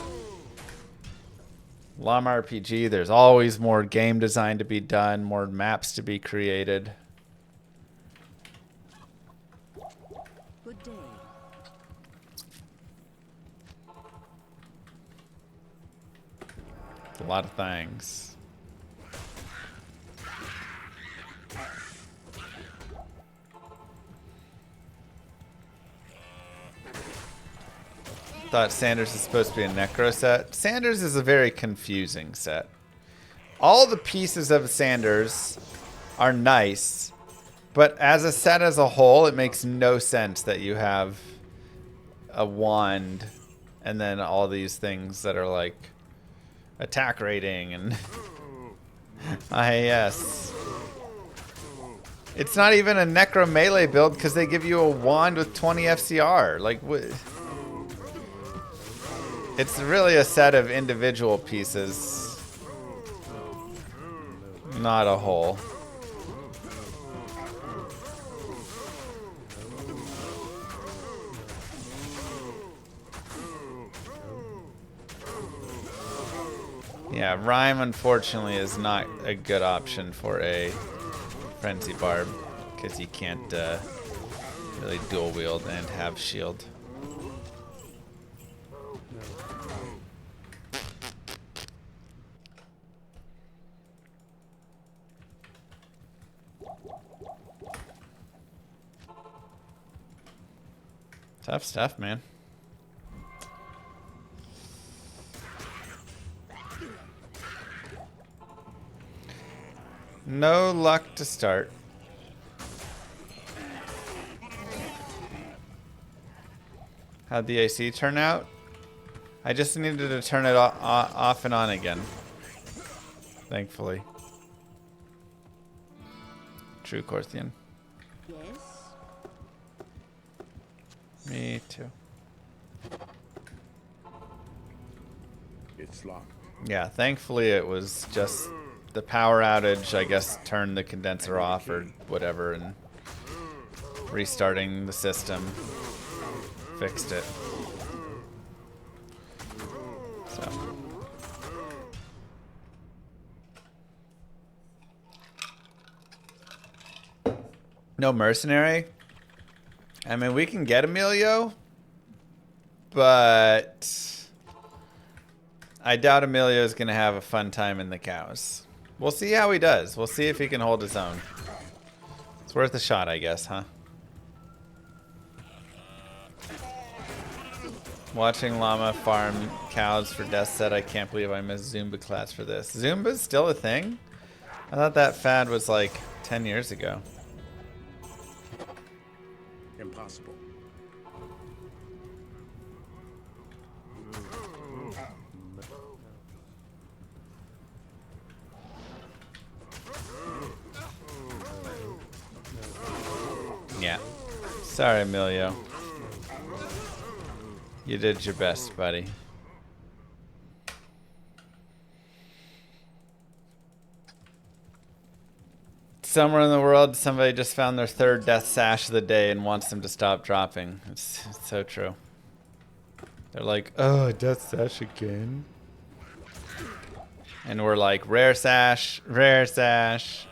Llama RPG, there's always more game design to be done, more maps to be created. Good day. A lot of things. Thought Sanders is supposed to be a Necro set. Sanders is a very confusing set. All the pieces of Sanders are nice, but as a set as a whole, it makes no sense that you have a wand and then all these things that are like attack rating and IAS. It's not even a Necro melee build because they give you a wand with 20 FCR. Like, what? It's really a set of individual pieces, not a whole. Yeah, Rhyme unfortunately is not a good option for a Frenzy Barb because you can't really dual wield and have shield. Tough stuff, man. No luck to start. How'd the AC turn out? I just needed to turn it off and on again. Thankfully. True, Corthian. Yes. Me too. It's locked. Yeah, thankfully it was just the power outage, I guess, turned the condenser off or whatever, and restarting the system fixed it. So. No mercenary? I mean, we can get Emilio, but I doubt Emilio's going to have a fun time in the cows. We'll see how he does. We'll see if he can hold his own. It's worth a shot, I guess, huh? Watching Llama farm cows for death set. I can't believe I missed Zumba class for this. Zumba's still a thing? I thought that fad was like 10 years ago. Impossible. Yeah. Sorry, Emilio. You did your best, buddy. Somewhere in the world, somebody just found their third death sash of the day and wants them to stop dropping. It's so true. They're like, oh, death sash again? And we're like, rare sash, blue sash,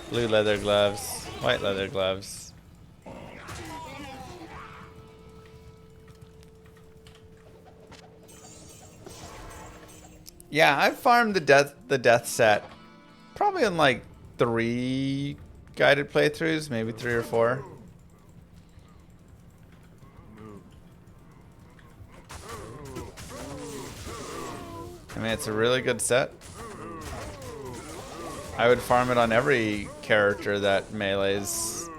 blue leather gloves, white leather gloves. Yeah, I've farmed the death set probably in like 3 guided playthroughs, maybe 3 or 4. I mean, it's a really good set. I would farm it on every character that melees.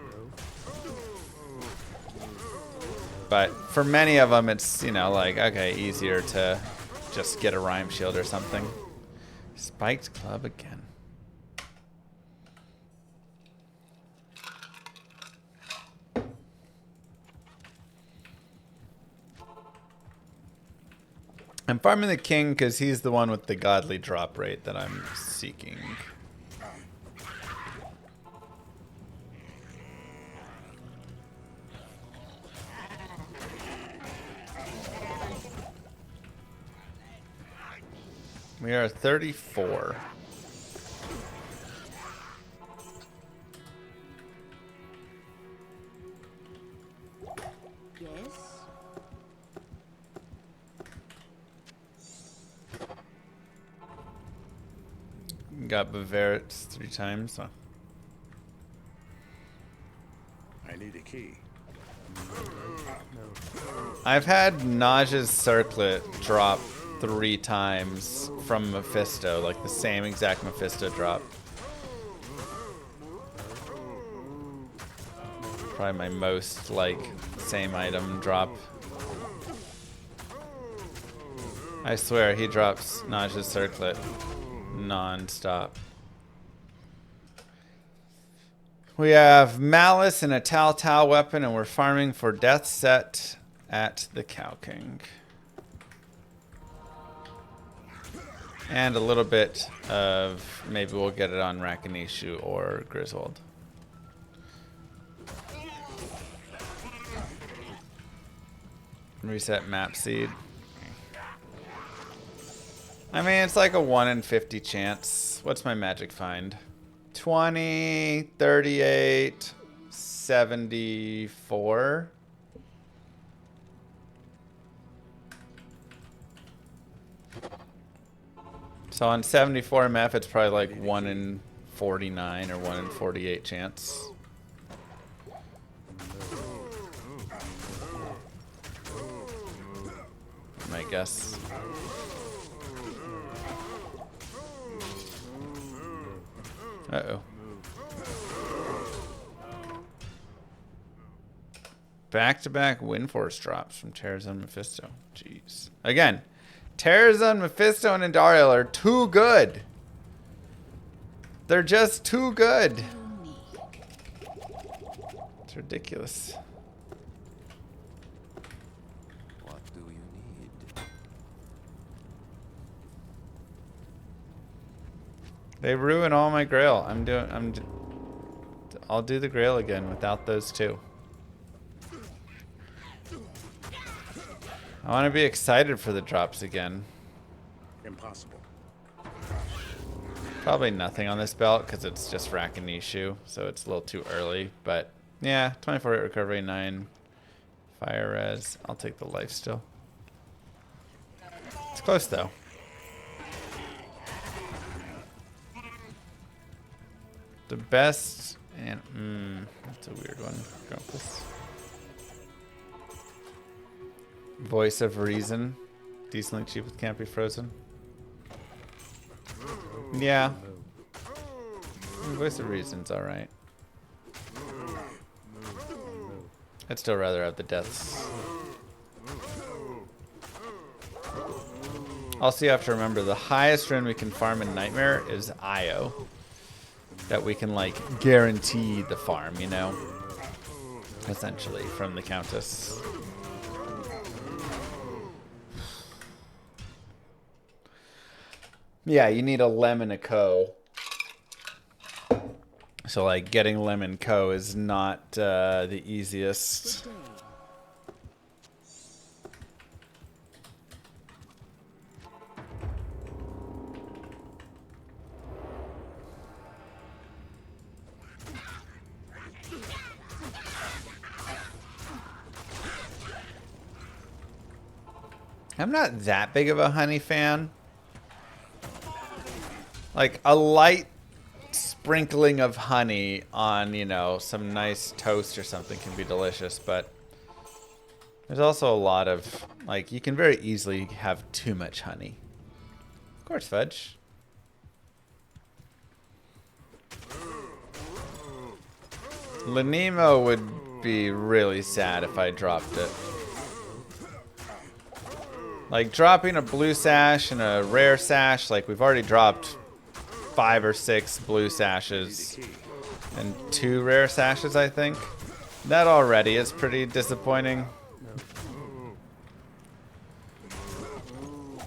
But for many of them, it's, you know, like, okay, easier to just get a rhyme shield or something. Spiked club again. I'm farming the king because he's the one with the godly drop rate that I'm seeking. We are 34. Yes. Got Bavarit's 3 times. Huh? I need a key. I've had Naj's circlet drop 3 times from Mephisto, like the same exact Mephisto drop. Probably my most, like, same item drop. I swear, he drops Naj's circlet non-stop. We have Malice and a Tal weapon, and we're farming for Death Set at the Cow King. And a little bit of, maybe we'll get it on Rakanishu or Griswold. Reset map seed. I mean, it's like a 1 in 50 chance. What's my magic find? 20, 38, 74. So on 74 MF, it's probably like 1 in 49 or 1 in 48 chance. My guess. Uh-oh. Back-to-back Windforce drops from Terrazon Mephisto. Jeez. Again, Terrazon Mephisto and Duriel are too good. They're just too good. It's ridiculous. What do you need? They ruin all my grail. I'll do the grail again without those two. I want to be excited for the drops again. Impossible. Probably nothing on this belt because it's just Rakanishu, so it's a little too early. But yeah, 24 hit recovery, 9 fire res. I'll take the life still. It's close though. The best and that's a weird one. Countess. Voice of Reason. Decently cheap with Can't Be Frozen. Yeah. Voice of Reason's alright. I'd still rather have the deaths. Also, you have to remember the highest rune we can farm in Nightmare is Io. That we can, like, guarantee the farm, you know? Essentially, from the Countess. Yeah, you need a lemon co. So, like, getting lemon co is not the easiest. I'm not that big of a honey fan. Like, a light sprinkling of honey on, you know, some nice toast or something can be delicious, but there's also a lot of, like, you can very easily have too much honey. Of course, Fudge. Lanimo would be really sad if I dropped it. Like, dropping a blue sash and a rare sash, like, we've already dropped 5 or 6 blue sashes and 2 rare sashes, I think. That already is pretty disappointing.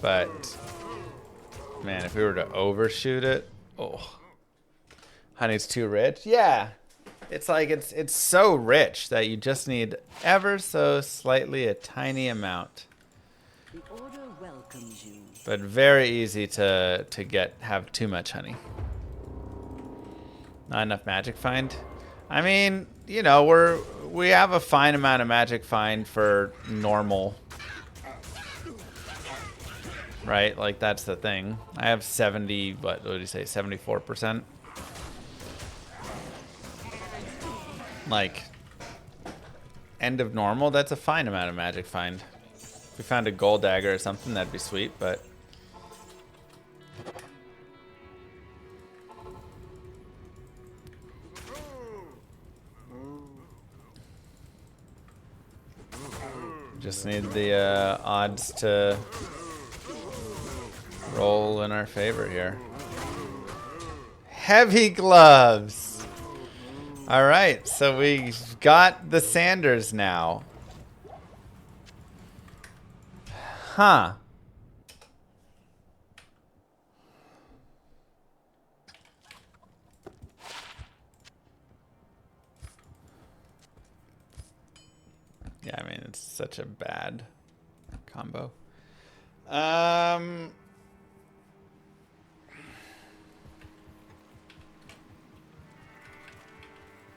But man, if we were to overshoot it, oh, honey's too rich. Yeah, it's like it's so rich that you just need ever so slightly a tiny amount. The order welcomes you. But very easy to have too much honey. Not enough magic find. I mean, you know, we have a fine amount of magic find for normal. Right? Like that's the thing. I have 70, what did you say? 74%. Like end of normal, that's a fine amount of magic find. If we found a gold dagger or something, that'd be sweet, but just need the odds to roll in our favor here. Heavy gloves. All right, so we've got the Sanders now. Huh. Yeah, I mean, it's such a bad combo.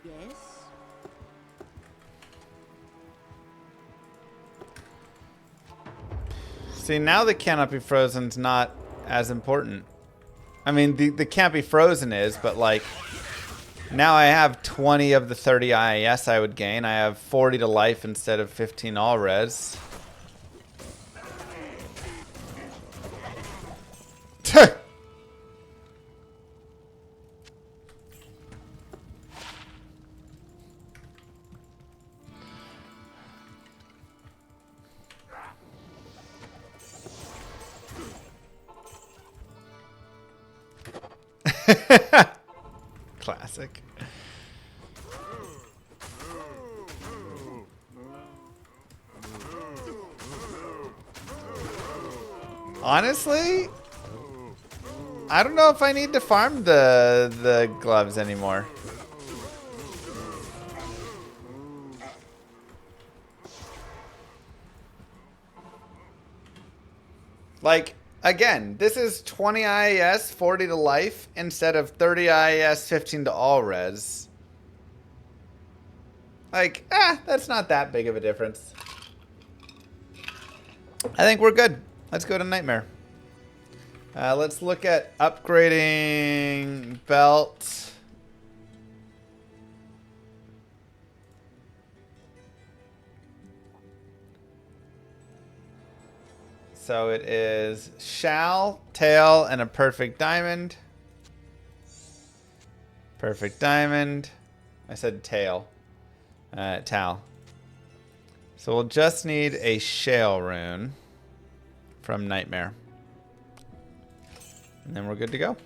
Yes. See, now the can't be frozen's not as important. I mean, the can't be frozen is, but like, now I have 20 of the 30 IAS I would gain. I have 40 to life instead of 15 all res. Classic. Honestly, I don't know if I need to farm the gloves anymore. Like, again, this is 20 IAS, 40 to life, instead of 30 IAS, 15 to all res. Like, that's not that big of a difference. I think we're good. Let's go to Nightmare. Let's look at upgrading belt. So it is shell, tail, and a perfect diamond. Perfect diamond. I said tail. Tal. So we'll just need a shale rune from Nightmare. And then we're good to go.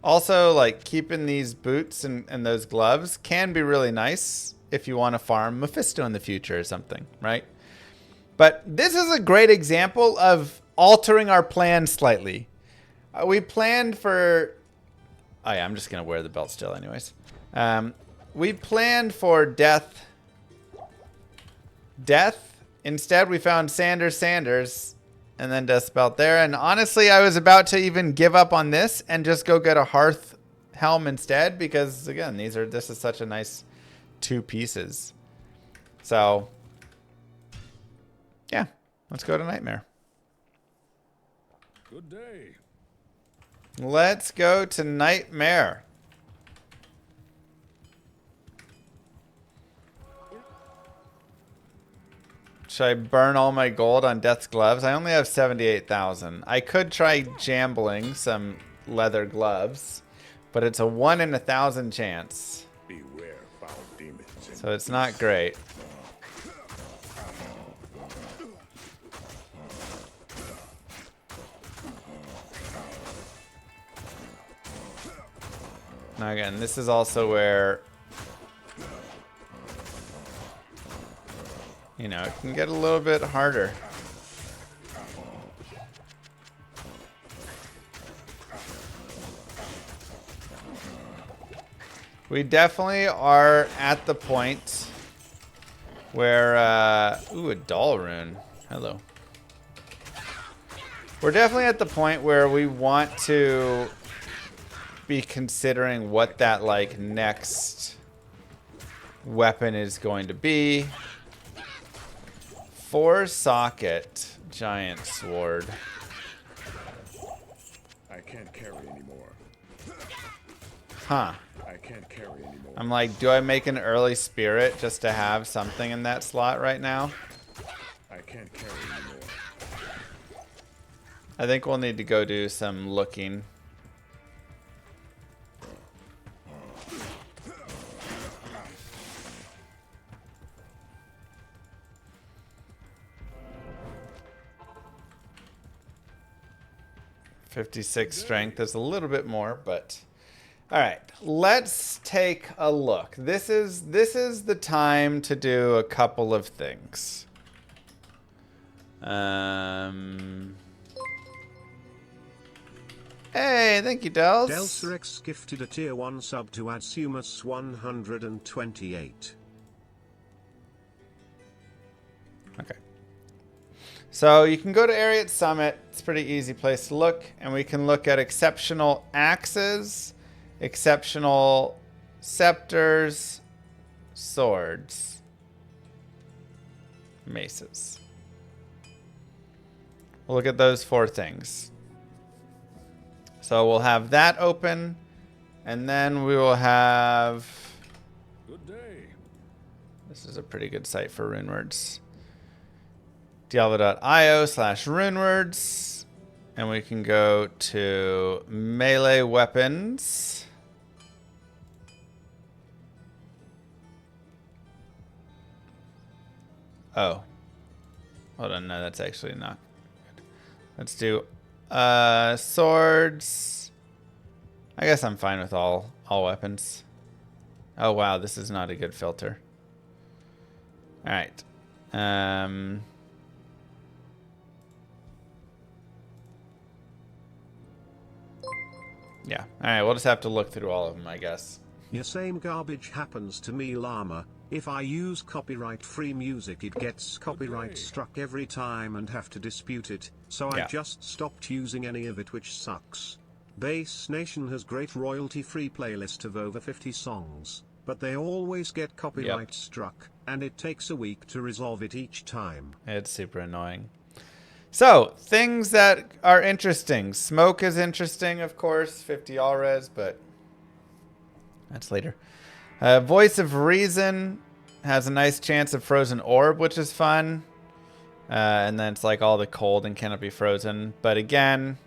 Also, like, keeping these boots and those gloves can be really nice if you want to farm Mephisto in the future or something, right? But this is a great example of altering our plan slightly. We planned for... Oh yeah, I'm just going to wear the belt still anyways. We planned for death. Instead, we found Sanders, and then Death's belt there. And honestly, I was about to even give up on this and just go get a Hearth helm instead. Because, again, this is such a nice 2 pieces. So, yeah. Let's go to Nightmare. Good day. Let's go to Nightmare. Should I burn all my gold on Death's gloves? I only have 78,000. I could try jambling some leather gloves, but it's a 1 in 1,000 chance. Beware foul demons. So it's not great. Now again, this is also where, you know, it can get a little bit harder. We definitely are at the point where, ooh, a doll rune. Hello. We're definitely at the point where we want to be considering what that, like, next weapon is going to be. 4-socket giant sword. I can't carry anymore. Huh. I can't carry anymore. I'm like, do I make an early spirit just to have something in that slot right now? I can't carry anymore. I think we'll need to go do some looking. .56 strength is a little bit more, but all right, let's take a look. This is the time to do a couple of things. Hey, thank you, Dels. Delsarex gifted a tier 1 sub to Adsumus 128. Okay. So you can go to Ariat Summit. It's a pretty easy place to look. And we can look at exceptional axes, exceptional scepters, swords, maces. We'll look at those 4 things. So we'll have that open. And then we will have... Good day. This is a pretty good site for runewords. Diablo.io/runewords, and we can go to melee weapons. Oh, hold on, no, that's actually not good. Let's do swords. I guess I'm fine with all weapons. Oh wow, this is not a good filter. All right. Yeah. Alright, we'll just have to look through all of them, I guess. Yeah, same garbage happens to me, llama. If I use copyright-free music, it gets copyright struck every time and have to dispute it, so I just stopped using any of it, which sucks. Bass Nation has great royalty-free playlist of over 50 songs, but they always get copyright struck, and it takes a week to resolve it each time. It's super annoying. So, things that are interesting. Smoke is interesting, of course. 50 all res, but that's later. Voice of Reason has a nice chance of frozen orb, which is fun. And then it's like all the cold and cannot be frozen. But again,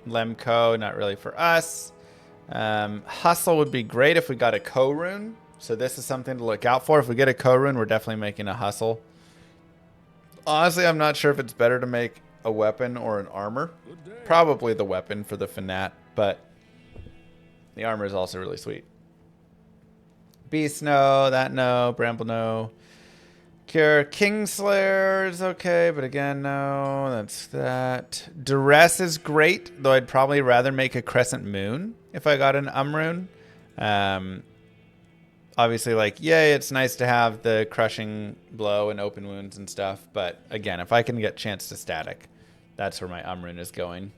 Lemko, not really for us. Hustle would be great if we got a co-rune. So this is something to look out for. If we get a co-rune, we're definitely making a hustle. Honestly, I'm not sure if it's better to make a weapon or an armor. Probably the weapon for the Fanat, but the armor is also really sweet. Beast, no. That, no. Bramble, no. Cure. Kingslayer is okay, but again, no. That's that. Duress is great, though I'd probably rather make a Crescent Moon if I got an rune. Obviously, like, yay, it's nice to have the crushing blow and open wounds and stuff. But again, if I can get chance to static, that's where my rune is going.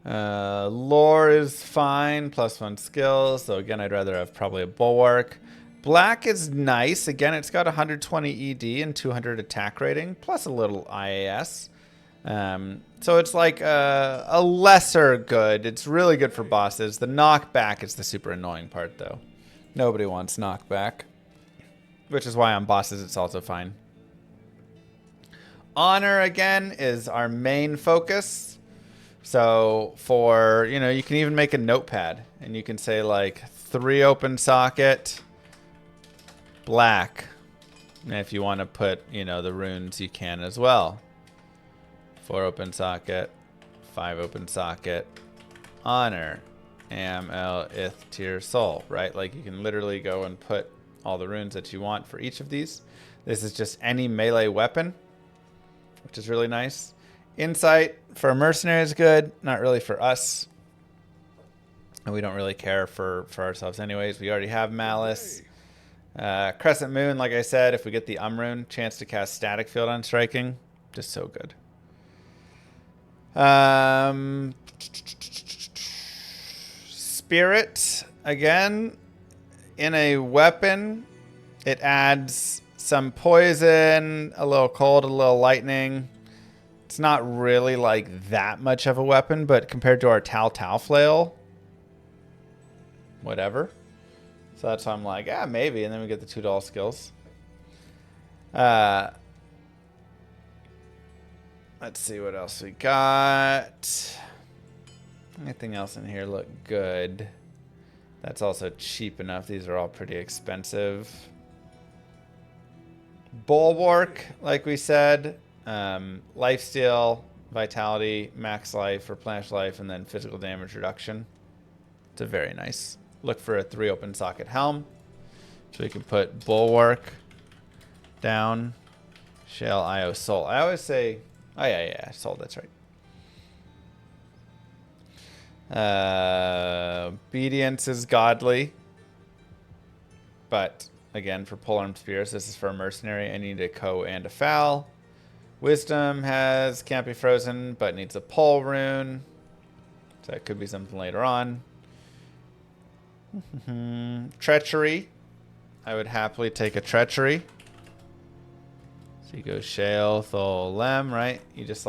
Lore is fine, +1 skills. So again, I'd rather have probably a bulwark. Black is nice. Again, it's got 120 ED and 200 attack rating, plus a little IAS. So it's like a lesser good. It's really good for bosses. The knockback is the super annoying part, though. Nobody wants knockback, which is why on bosses it's also fine. Honor, again, is our main focus. So for, you know, you can even make a notepad, and you can say, like, 3 open socket, black. And if you want to put, you know, the runes, you can as well. 4 open socket, 5 open socket, honor, Am El Ith Tier Soul, right? Like you can literally go and put all the runes that you want for each of these. This is just any melee weapon, which is really nice. Insight for a mercenary is good, not really for us. And we don't really care for ourselves anyways. We already have Malice. Crescent Moon, like I said, if we get the rune, chance to cast Static Field on striking. Just so good. Spirit, again, in a weapon, it adds some poison, a little cold, a little lightning. It's not really like that much of a weapon, but compared to our Tau Flail, whatever. So that's why I'm like, yeah, maybe. And then we get the $2 skills. Let's see what else we got. Anything else in here look good? That's also cheap enough. These are all pretty expensive. Bulwark, like we said. Lifesteal, Vitality, Max Life, Replenish Life, and then Physical Damage Reduction. It's a very nice. Look for a 3 open socket helm. So we can put Bulwark down. Shale, IO, Soul. I always say... Oh, yeah, Soul, that's right. Obedience is godly. But, again, for Polearm Spears, this is for a mercenary. I need a Ko and a Foul. Wisdom can't be frozen, but needs a Pole Rune. So that could be something later on. Treachery. I would happily take a Treachery. So you go Shale, Thol, Lem, right? You just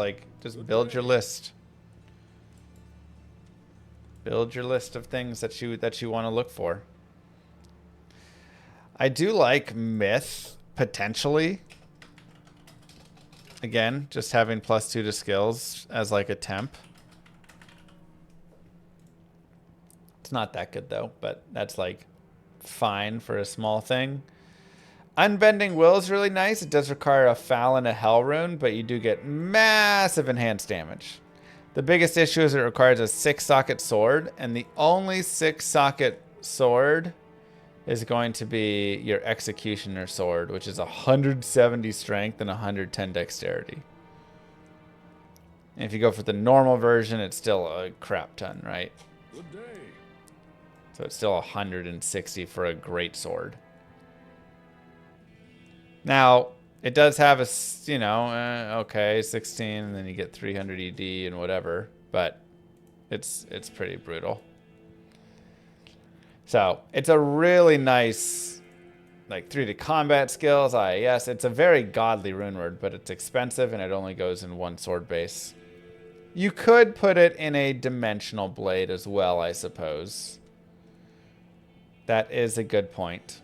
build your list. Build your list of things that you want to look for. I do like Myth, potentially. Again, just having +2 to skills as like a temp. It's not that good though, but that's like fine for a small thing. Unbending Will is really nice. It does require a Foul and a Hell Rune, but you do get massive enhanced damage. The biggest issue is it requires a 6-socket sword, and the only 6-socket sword is going to be your Executioner sword, which is 170 strength and 110 dexterity. And if you go for the normal version, it's still a crap ton, right? Good day. So it's still 160 for a great sword. Now, it does have a, okay, 16, and then you get 300 ED and whatever, but it's pretty brutal. So, it's a really nice, 3D combat skills, IAS. It's a very godly Runeword, but it's expensive, and it only goes in 1 sword base. You could put it in a Dimensional Blade as well, I suppose. That is a good point.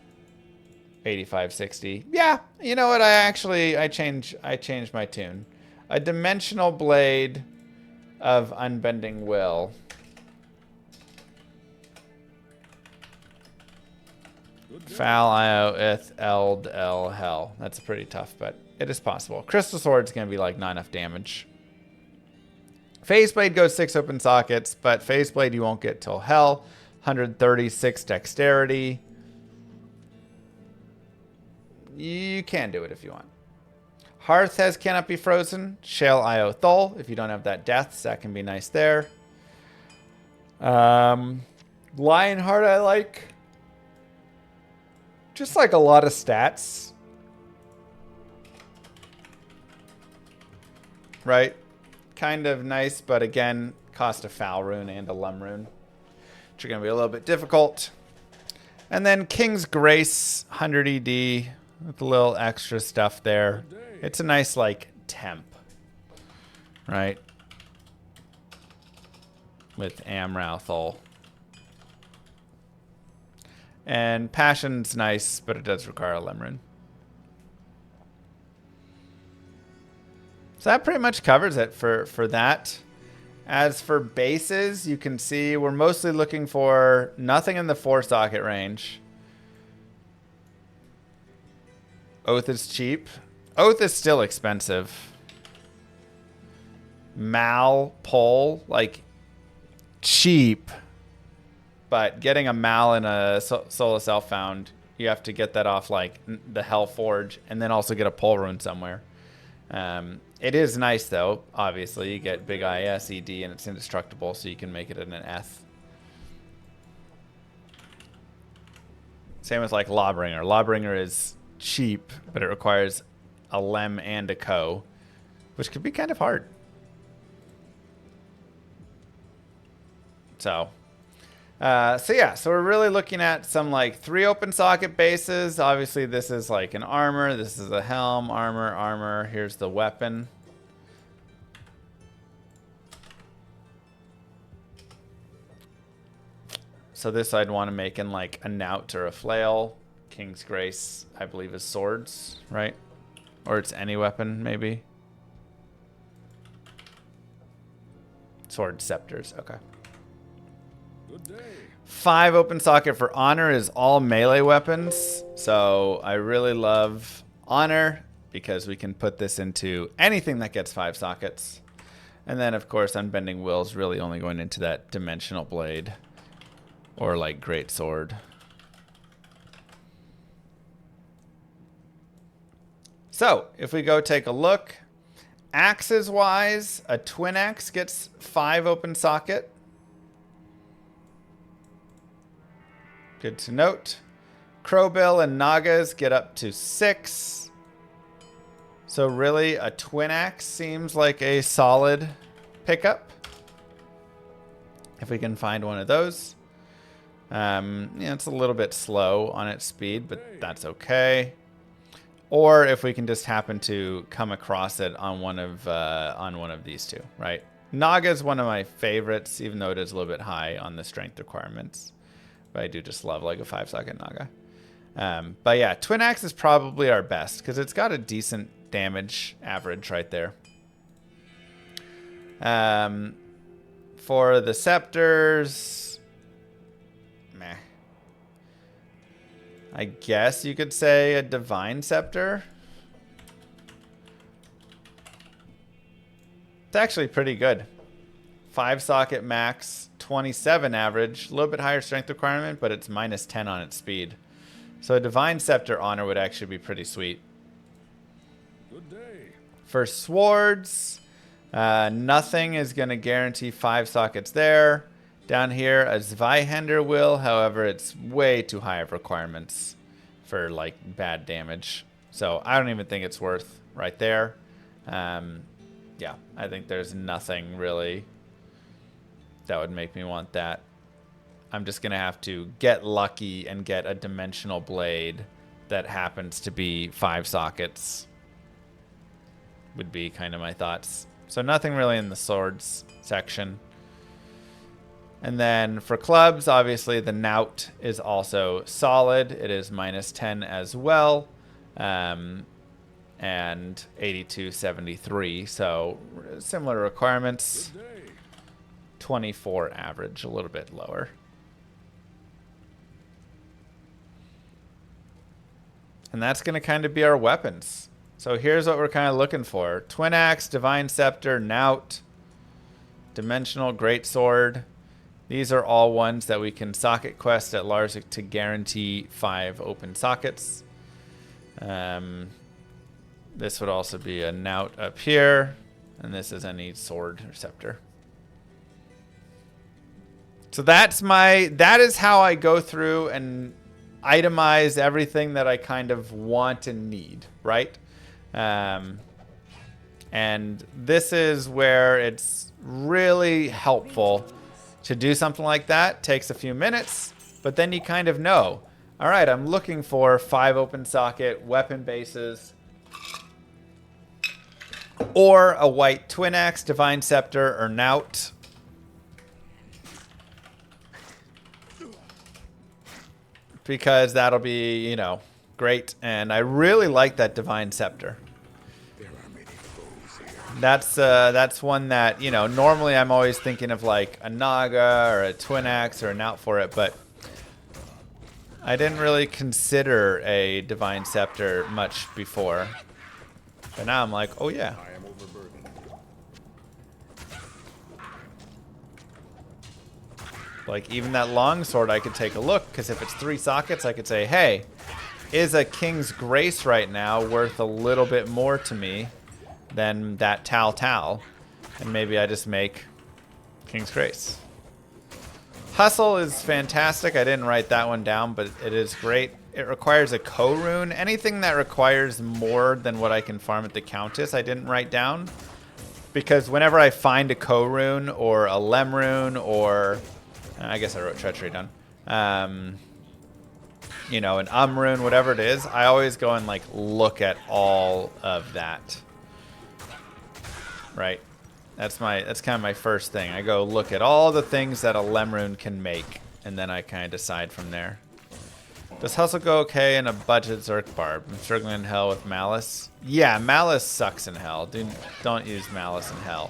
85-60. Yeah, you know what? I changed my tune. A Dimensional Blade of Unbending Will. Foul, IO, Ith, Eld, L, Hell. That's pretty tough, but it is possible. Crystal Sword's going to be like not enough damage. Phase Blade goes 6 open sockets, but Phase Blade you won't get till Hell. 136 dexterity. You can do it if you want. Hearth cannot be frozen. Shale, IO, Thol. If you don't have that deaths, that can be nice there. Lionheart I like. Just like a lot of stats. Right? Kind of nice, but again, cost a Foul Rune and a Lum Rune, which are going to be a little bit difficult. And then King's Grace, 100 ED, with a little extra stuff there. It's a nice, temp. Right? With Amrathol. And Passion's nice, but it does require a Lemrune. So that pretty much covers it for that. As for bases, you can see we're mostly looking for nothing in the 4-socket range. Oath is cheap. Oath is still expensive. Mal, Pole, cheap. But getting a Mal and a Soulless Elf Found You have to get that off like the Hell Forge, and then also get a pull rune somewhere. It is nice though. Obviously, you get big IS, ED, and it's indestructible, so you can make it in an Eth. Same with like Lawbringer. Lawbringer is cheap, but it requires a Lem and a Co, which could be kind of hard. So yeah, so we're really looking at some like 3 open socket bases. Obviously, this is like an armor. This is a helm, armor. Here's the weapon. So this I'd want to make in like a knout or a flail. King's Grace, I believe, is swords, right? Or it's any weapon, maybe. Sword scepters, okay. Good day. 5 open socket for honor is all melee weapons. So I really love honor because we can put this into anything that gets 5 sockets. And then, of course, Unbending Will's really only going into that dimensional blade or like great sword. So if we go take a look, axes wise, a twin axe gets 5 open socket. Good to note. Crowbill and Nagas get up to 6. So really, a twin axe seems like a solid pickup. If we can find one of those. Yeah, it's a little bit slow on its speed, but that's okay. Or if we can just happen to come across it on one of these two, right? Naga is one of my favorites, even though it is a little bit high on the strength requirements. But I do just love like a 5-socket Naga. But yeah, Twin Axe is probably our best because it's got a decent damage average right there. For the scepters, meh. I guess you could say a Divine Scepter. It's actually pretty good. 5-socket max, 27 average, a little bit higher strength requirement, but it's -10 on its speed. So a Divine Scepter honor would actually be pretty sweet. Good day. For swords, nothing is going to guarantee 5 sockets there. Down here, a Zweihänder will, however, it's way too high of requirements for like bad damage. So I don't even think it's worth right there. Yeah, I think there's nothing really that would make me want that. I'm just going to have to get lucky and get a dimensional blade that happens to be 5 sockets. Would be kind of my thoughts. So nothing really in the swords section. And then for clubs, obviously the knout is also solid. It is -10 as well. And 8273. So similar requirements. 24 average, a little bit lower. And that's going to kind of be our weapons. So here's what we're kind of looking for. Twin Axe, Divine Scepter, Knout, Dimensional Greatsword. These are all ones that we can socket quest at Larzik to guarantee 5 open sockets. This would also be a Knout up here. And this is any sword or scepter. So that is how I go through and itemize everything that I kind of want and need, right? And this is where it's really helpful to do something like that. Takes a few minutes, but then you kind of know, all right, I'm looking for 5 open socket weapon bases or a white Twin Axe, Divine Scepter, or Knout. Because that'll be, you know, great. And I really like that Divine Scepter. That's one that, you know, normally I'm always thinking of like a Naga or a Twin Axe or a Knout for it, but I didn't really consider a Divine Scepter much before. But now I'm like, oh yeah. I am overburdened. Like, even that longsword, I could take a look, because if it's 3 sockets, I could say, hey, is a King's Grace right now worth a little bit more to me than that Tal? And maybe I just make King's Grace. Hustle is fantastic. I didn't write that one down, but it is great. It requires a co-rune. Anything that requires more than what I can farm at the Countess, I didn't write down. Because whenever I find a co-rune or a lem rune or... I guess I wrote treachery down. You know, an rune, whatever it is, I always go and like look at all of that. Right? That's kind of my first thing. I go look at all the things that a lem rune can make, and then I kind of decide from there. Does Hustle go okay in a budget Zerk Barb? I'm struggling in Hell with Malice. Yeah, Malice sucks in Hell. Don't use Malice in Hell.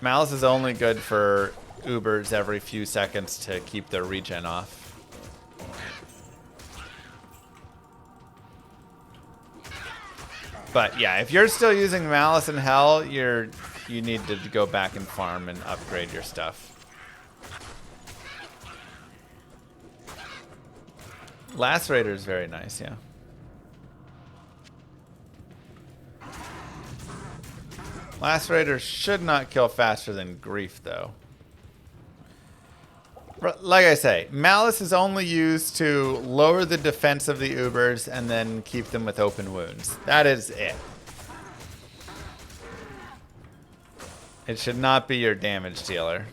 Malice is only good for Ubers every few seconds to keep their regen off. But yeah, if you're still using Malice in Hell, you need to go back and farm and upgrade your stuff. Lacerator is very nice, yeah. Lacerator should not kill faster than Grief, though. Like I say, Malice is only used to lower the defense of the Ubers and then keep them with open wounds. That is it. It should not be your damage dealer.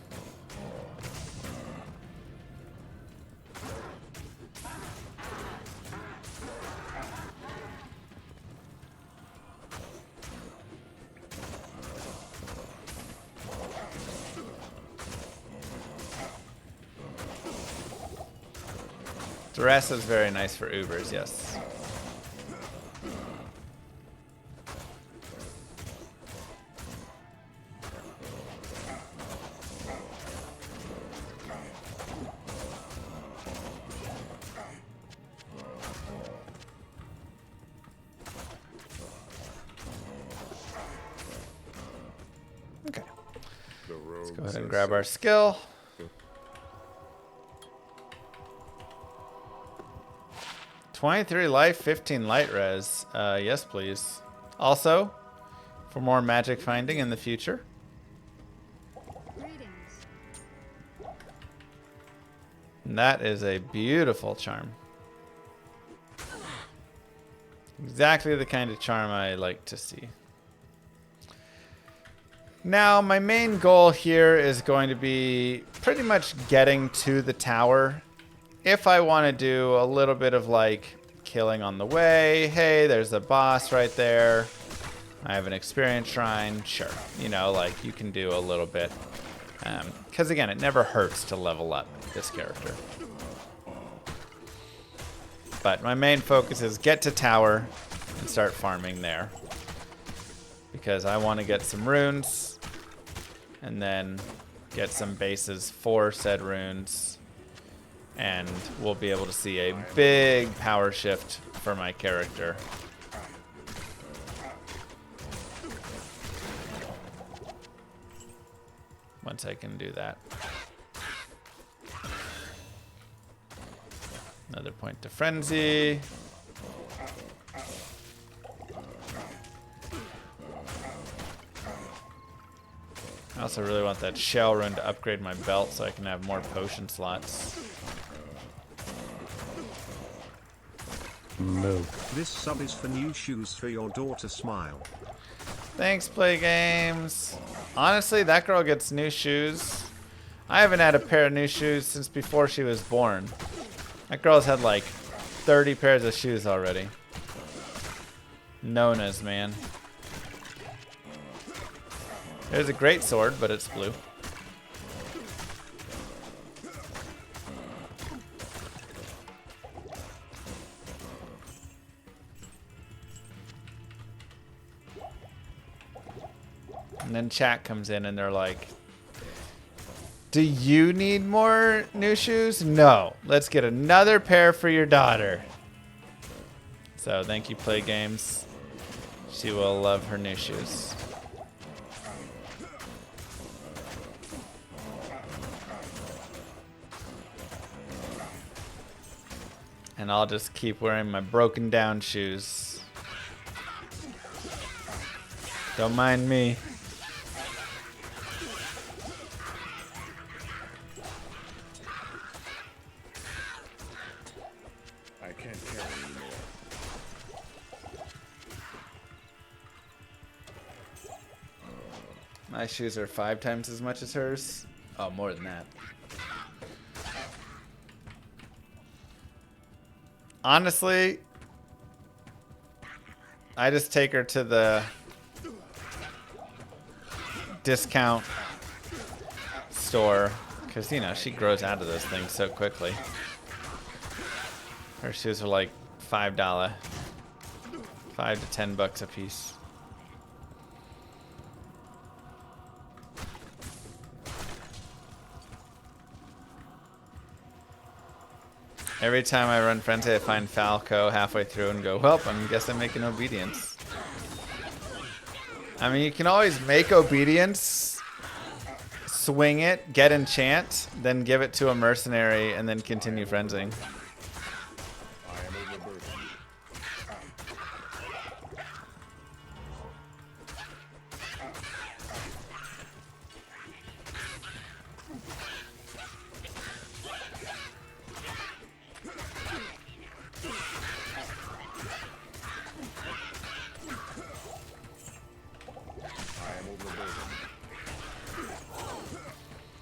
Duress is very nice for Ubers, yes. Okay. Let's go ahead and grab our skill. $23 life, 15 light res. Yes, please. Also, for more magic finding in the future. And that is a beautiful charm. Exactly the kind of charm I like to see. Now, my main goal here is going to be pretty much getting to the tower. If I want to do a little bit of like killing on the way, hey, there's a boss right there. I have an experience shrine. Sure. You know, like you can do a little bit. Because again, it never hurts to level up this character. But my main focus is get to tower and start farming there. Because I want to get some runes and then get some bases for said runes. And we'll be able to see a big power shift for my character. Once I can do that. Another point to frenzy. I also really want that shell rune to upgrade my belt so I can have more potion slots. Move. This sub is for new shoes for your daughter. Smile. Thanks, Play Games. Honestly, that girl gets new shoes. I haven't had a pair of new shoes since before she was born. That girl's had like 30 pairs of shoes already. Nonas, man. There's a great sword, but it's blue. And then chat comes in and they're like, do you need more new shoes? No. Let's get another pair for your daughter. So thank you, Play Games. She will love her new shoes. And I'll just keep wearing my broken down shoes. Don't mind me. I can't carry anymore. My shoes are 5 times as much as hers. Oh, more than that. Honestly, I just take her to the discount store because, you know, she grows out of those things so quickly. Her shoes are like $5, $5 to $10 a piece. Every time I run Frenzy, I find Falco halfway through and go, well, I guess I'm making obedience. I mean, you can always make obedience, swing it, get enchant, then give it to a mercenary, and then continue frenzying.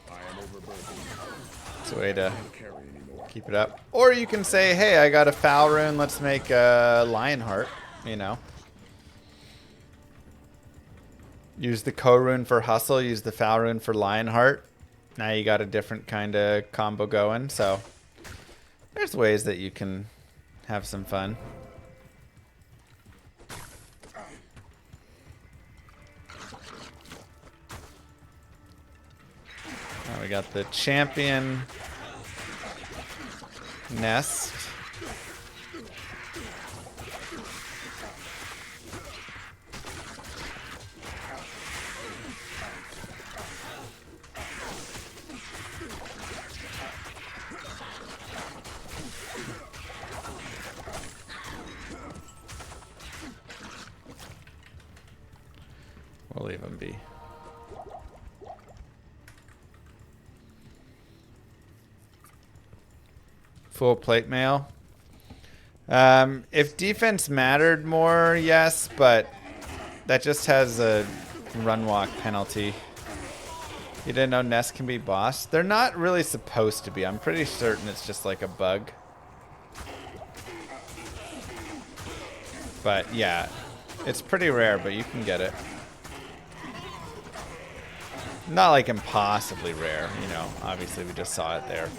I am overburdened. It's a way to Carry anymore. keep it up. Or you can say, hey, I got a foul rune, let's make a Lionheart, you know. Use the Ko rune for hustle, use the foul rune for Lionheart. Now you got a different kind of combo going, so there's ways that you can have some fun. Now we got the champion nest. We'll leave him be. Full plate mail. If defense mattered more, yes, but that just has a run walk penalty. You didn't know nests can be bossed? They're not really supposed to be. I'm pretty certain it's just like a bug. But yeah, it's pretty rare, but you can get it. Not like impossibly rare, you know. Obviously, we just saw it there.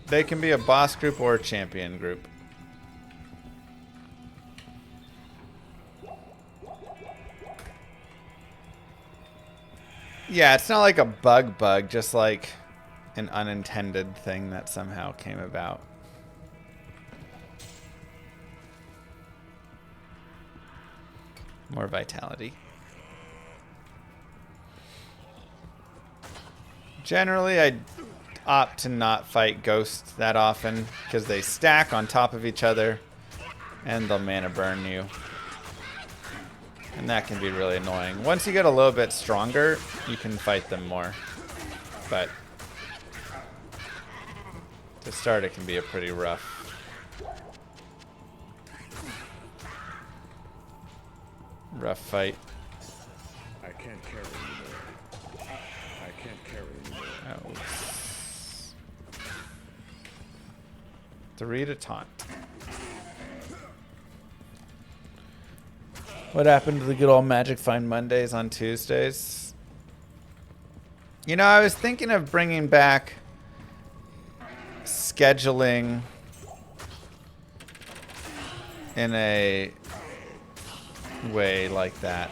They can be a boss group or a champion group. Yeah, it's not like a bug, just like an unintended thing that somehow came about. More vitality. Generally, I opt to not fight ghosts that often because they stack on top of each other and they'll mana burn you. And that can be really annoying. Once you get a little bit stronger, you can fight them more. But to start, it can be a pretty rough. Rough fight. I can't carry anymore. I can't carry anymore. Oh. 3 to taunt. What happened to the good old Magic Find Mondays on Tuesdays? You know, I was thinking of bringing back scheduling in a way like that.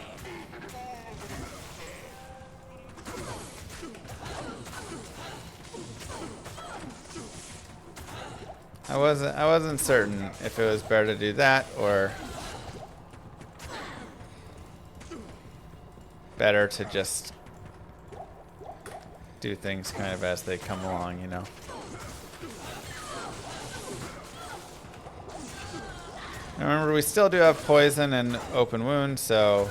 I wasn't certain if it was better to do that or better to just do things kind of as they come along, you know. Now remember, we still do have poison and open wound, so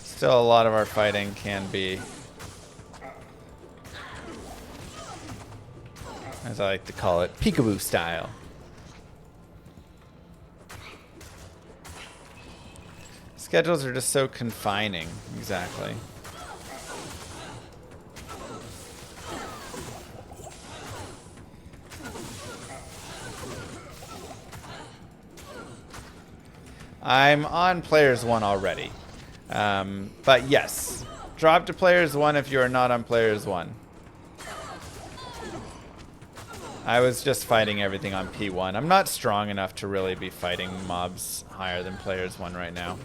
still a lot of our fighting can be, as I like to call it, peekaboo style. Schedules are just so confining. Exactly. I'm on Players 1 already. But yes, drop to Players 1 if you are not on Players 1. I was just fighting everything on P1. I'm not strong enough to really be fighting mobs higher than Players 1 right now.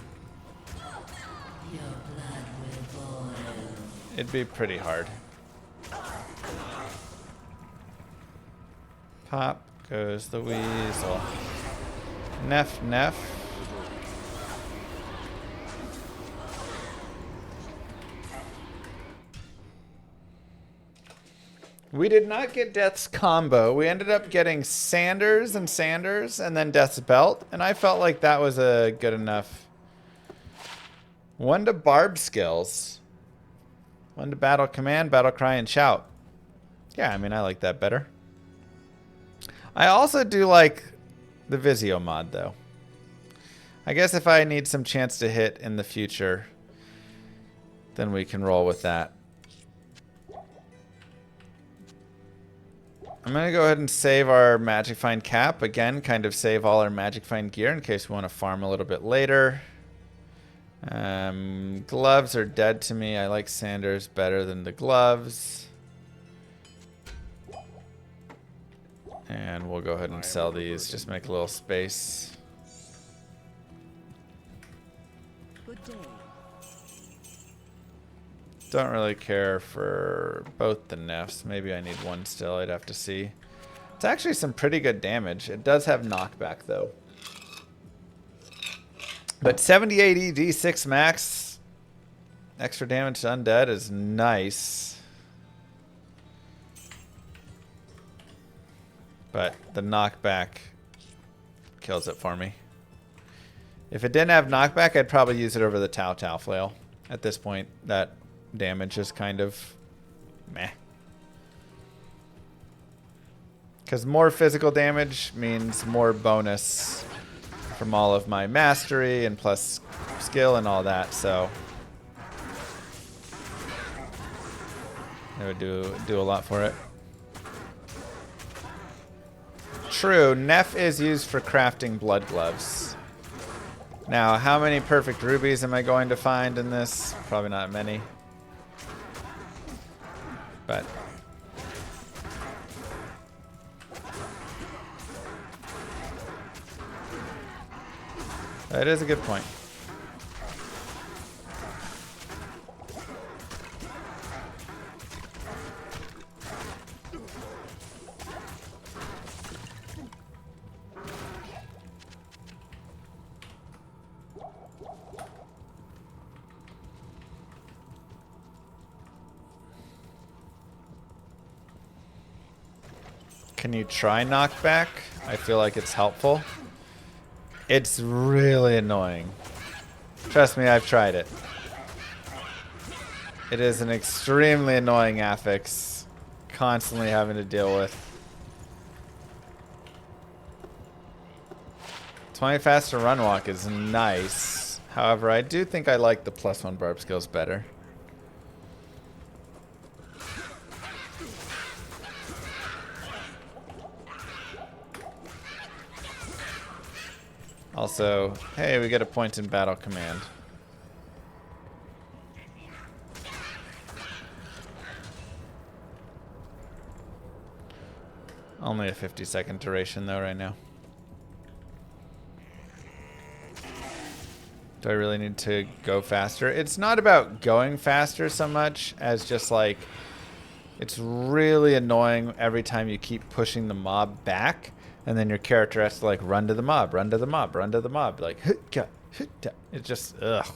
It'd be pretty hard. Pop goes the weasel. Neff, neff. We did not get Death's combo. We ended up getting Sanders and then Death's belt, and I felt like that was a good enough. 1 to barb skills. 1 to battle command, battle cry, and shout. Yeah, I mean, I like that better. I also do like the Vizio mod, though. I guess if I need some chance to hit in the future, then we can roll with that. I'm going to go ahead and save our Magic Find cap. Again, kind of save all our Magic Find gear in case we want to farm a little bit later. Gloves are dead to me. I like Sanders better than the gloves. And we'll go ahead and sell these. Just make a little space. Good day. Don't really care for both the Neffs. Maybe I need one still. I'd have to see. It's actually some pretty good damage. It does have knockback, though. But 78 D6 max. Extra damage to undead is nice. But the knockback kills it for me. If it didn't have knockback, I'd probably use it over the Tau Tau flail. At this point, that damage is kind of meh. Because more physical damage means more bonus from all of my mastery and plus skill and all that, so it would do a lot for it. True, Neff is used for crafting blood gloves. Now, how many perfect rubies am I going to find in this? Probably not many. But that is a good point. Can you try knockback? I feel like it's helpful. It's really annoying. Trust me, I've tried it. It is an extremely annoying affix. Constantly having to deal with. 20 faster run walk is nice. However, I do think I like the +1 barb skills better. Also, hey, we get a point in battle command. Only a 50-second duration though right now. Do I really need to go faster? It's not about going faster so much as just like, it's really annoying every time you keep pushing the mob back and then your character has to like run to the mob, run to the mob, run to the mob. Like, it's just, ugh.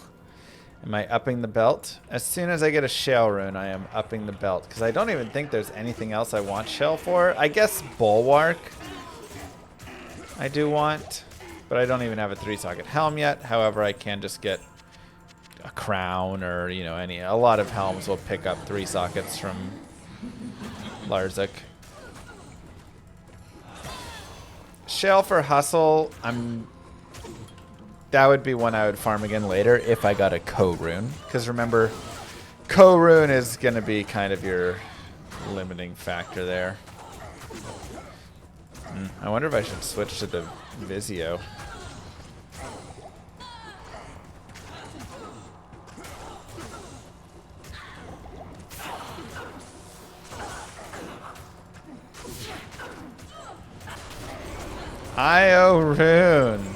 Am I upping the belt? As soon as I get a shell rune, I am upping the belt because I don't even think there's anything else I want shell for. I guess bulwark I do want. But I don't even have a 3-socket helm yet. However, I can just get a crown or, you know, a lot of helms will pick up 3 sockets from Larzik. Shell for hustle, that would be one I would farm again later if I got a co-rune. Because remember, co-rune is going to be kind of your limiting factor there. I wonder if I should switch to the Vizio. IO rune.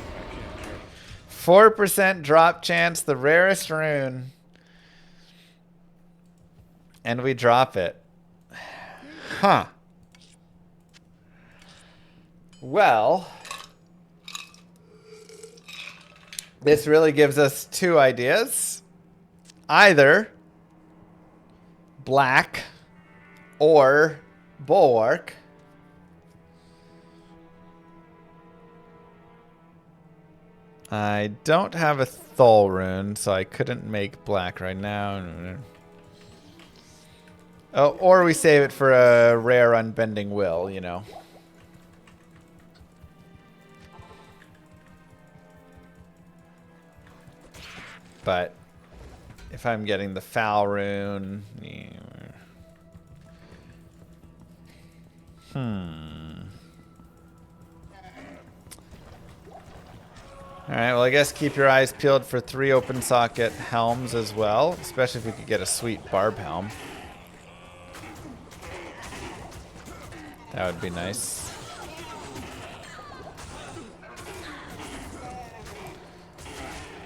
4% drop chance, the rarest rune. And we drop it. Huh. Well, this really gives us 2 ideas. Either black or bulwark. I don't have a Thol rune, so I couldn't make black right now. Oh, or we save it for a rare unbending will, you know. But if I'm getting the foul rune, Alright, well I guess keep your eyes peeled for 3 open socket helms as well, especially if we could get a sweet barb helm. That would be nice.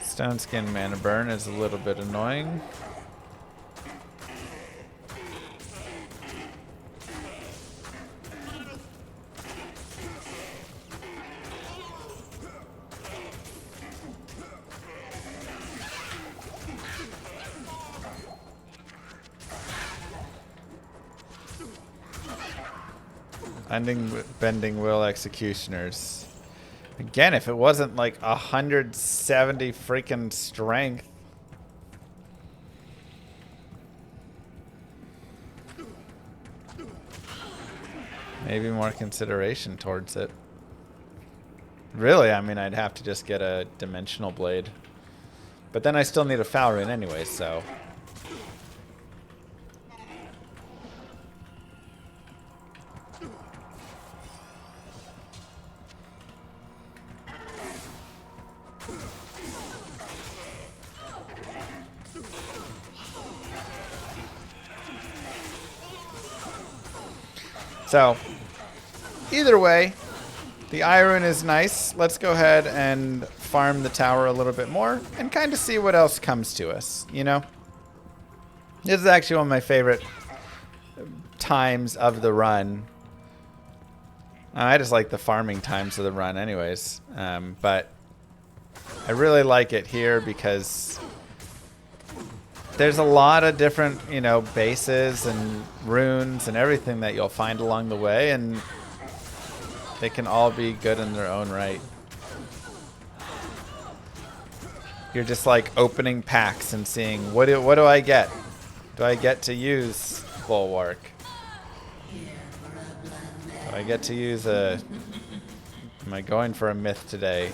Stone skin mana burn is a little bit annoying. Bending will executioners. Again, if it wasn't like 170 freaking strength. Maybe more consideration towards it. Really, I mean, I'd have to just get a dimensional blade. But then I still need a foul rune anyway, so. So, either way, the iron is nice. Let's go ahead and farm the tower a little bit more and kind of see what else comes to us, you know? This is actually one of my favorite times of the run. I just like the farming times of the run anyways. But I really like it here because there's a lot of different, you know, bases and runes and everything that you'll find along the way, and they can all be good in their own right. You're just like opening packs and seeing what do I get? Do I get to use bulwark? Do I get to use am I going for a myth today?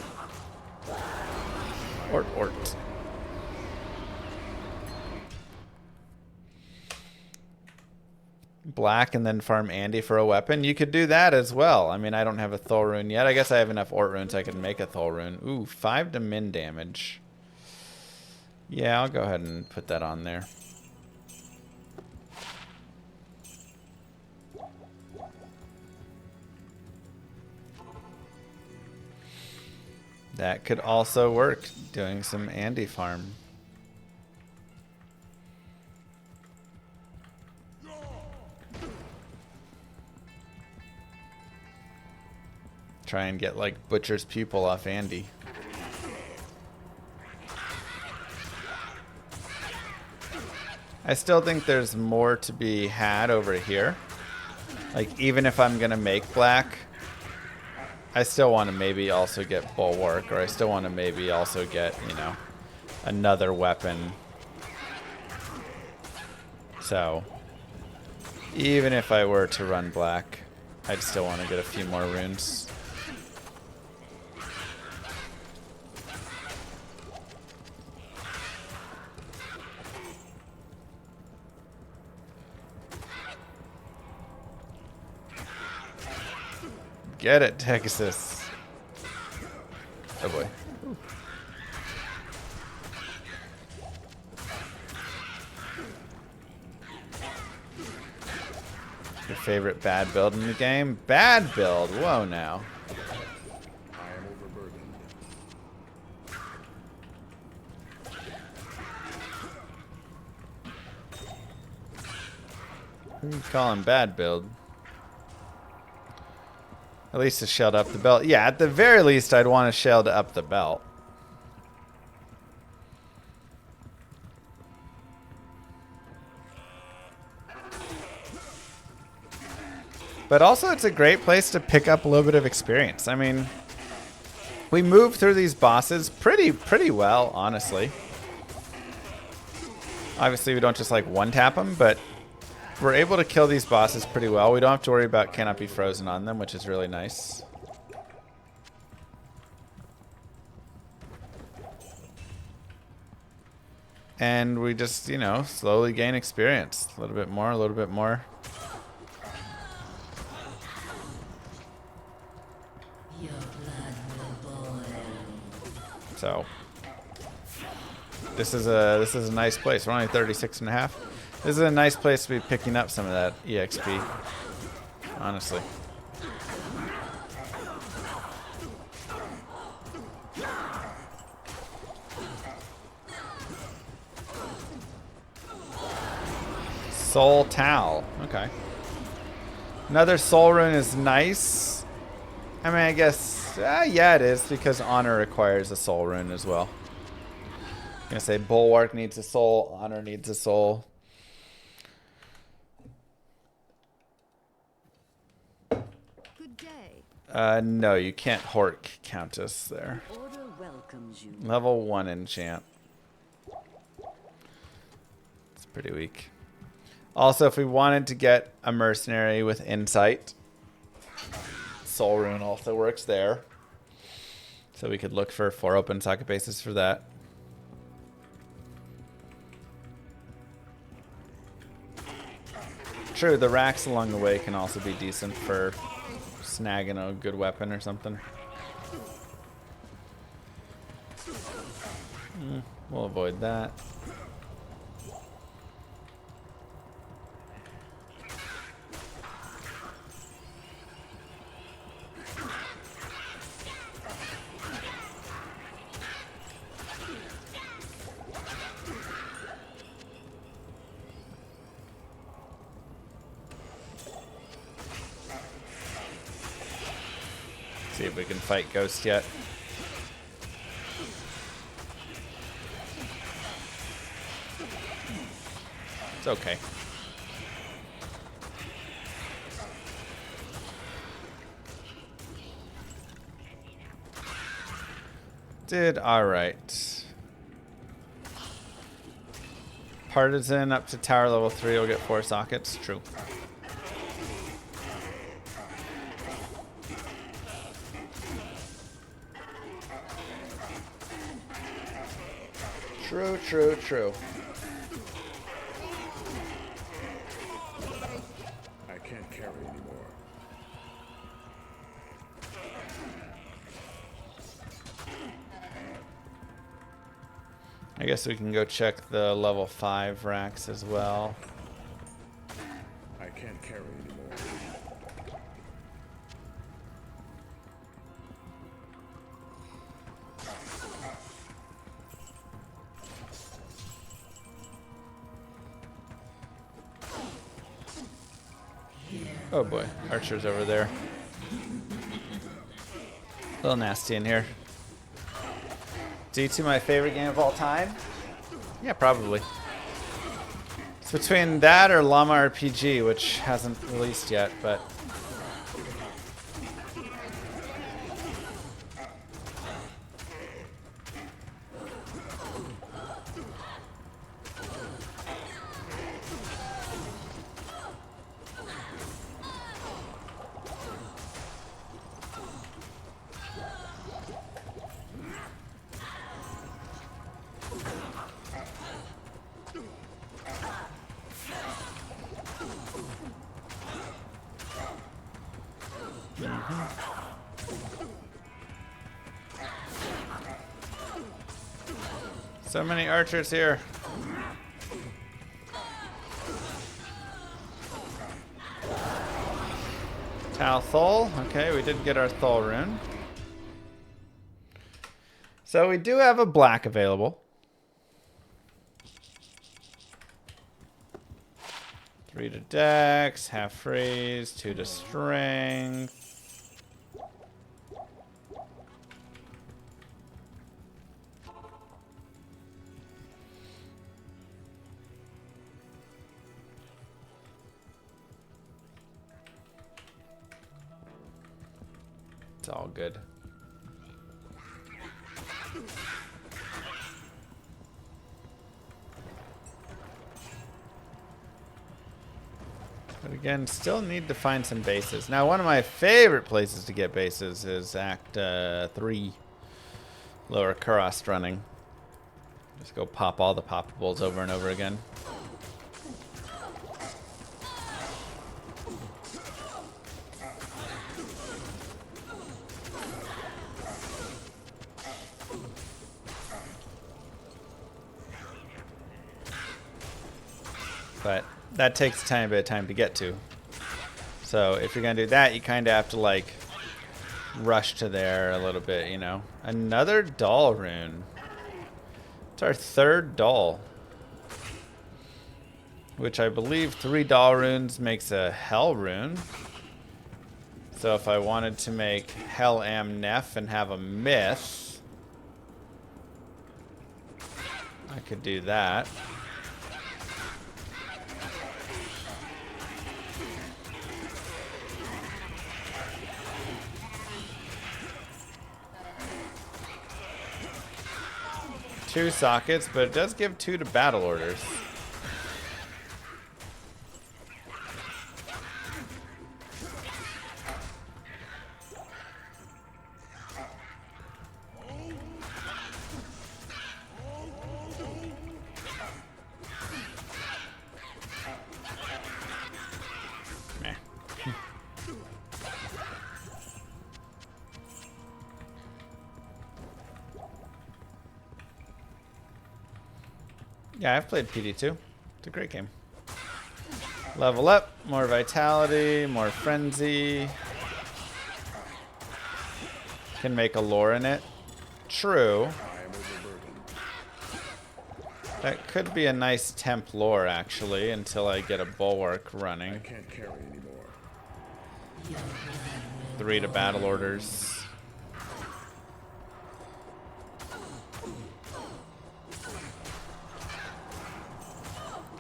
Ort. Black and then farm Andy for a weapon. You could do that as well. I mean, I don't have a Thol rune yet. I guess I have enough Ort runes I can make a Thol rune. Ooh, 5 to min damage. Yeah, I'll go ahead and put that on there. That could also work, doing some Andy farm. Try and get like Butcher's Pupil off Andy. I still think there's more to be had over here. Like, even if I'm gonna make black, I still want to maybe also get Bulwark, or I still want to maybe also get, you know, another weapon. So, even if I were to run black, I'd still want to get a few more runes. Get it, Texas. Oh boy. Your favorite bad build in the game? Bad build? Whoa now. I am overburdened. Who you calling bad build? At least to shield up the belt. Yeah, at the very least, I'd want to shield up the belt. But also, it's a great place to pick up a little bit of experience. I mean, we move through these bosses pretty well, honestly. Obviously, we don't just like one-tap them, but we're able to kill these bosses pretty well. We don't have to worry about cannot be frozen on them, which is really nice. And we just, you know, slowly gain experience. A little bit more, a little bit more. So this is a nice place. We're only 36.5. This is a nice place to be picking up some of that EXP. Honestly. Soul Towel. Okay. Another soul rune is nice. I mean, I guess, yeah, it is, because honor requires a soul rune as well. I'm gonna say Bulwark needs a soul, honor needs a soul. Good day. No, you can't Hork Countess there. Order welcomes you. Level 1 enchant. It's pretty weak. Also, if we wanted to get a mercenary with insight, soul rune also works there. So we could look for 4 open socket bases for that. True, the racks along the way can also be decent for snagging a good weapon or something. We'll avoid that. See if we can fight Ghost yet. It's okay. Did alright. Partisan up to tower level 3 will get 4 sockets. True. True, true, true. I can't carry anymore. I guess we can go check the level 5 racks as well. I can't carry anymore. Oh boy, archers over there. A little nasty in here. D2 my favorite game of all time? Yeah, probably. It's between that or Llama RPG, which hasn't released yet, but... So many archers here. Tal Thol. Okay, we did get our Thol rune. So we do have a black available. 3 to dex, half freeze, 2 to strength. It's all good. But again, still need to find some bases. Now, one of my favorite places to get bases is Act 3. Lower Kurast running. Just go pop all the poppables over and over again. But that takes a tiny bit of time to get to. So if you're going to do that, you kind of have to, like, rush to there a little bit, you know. Another doll rune. It's our 3rd doll. Which I believe 3 doll runes makes a hell rune. So if I wanted to make Hell Am Nef and have a myth, I could do that. Two sockets, but it does give 2 to battle orders. Meh. Yeah, I've played PD2. It's a great game. Level up, more vitality, more frenzy. Can make a lore in it. True. That could be a nice temp lore, actually, until I get a bulwark running. I can't carry anymore. 3 to battle orders.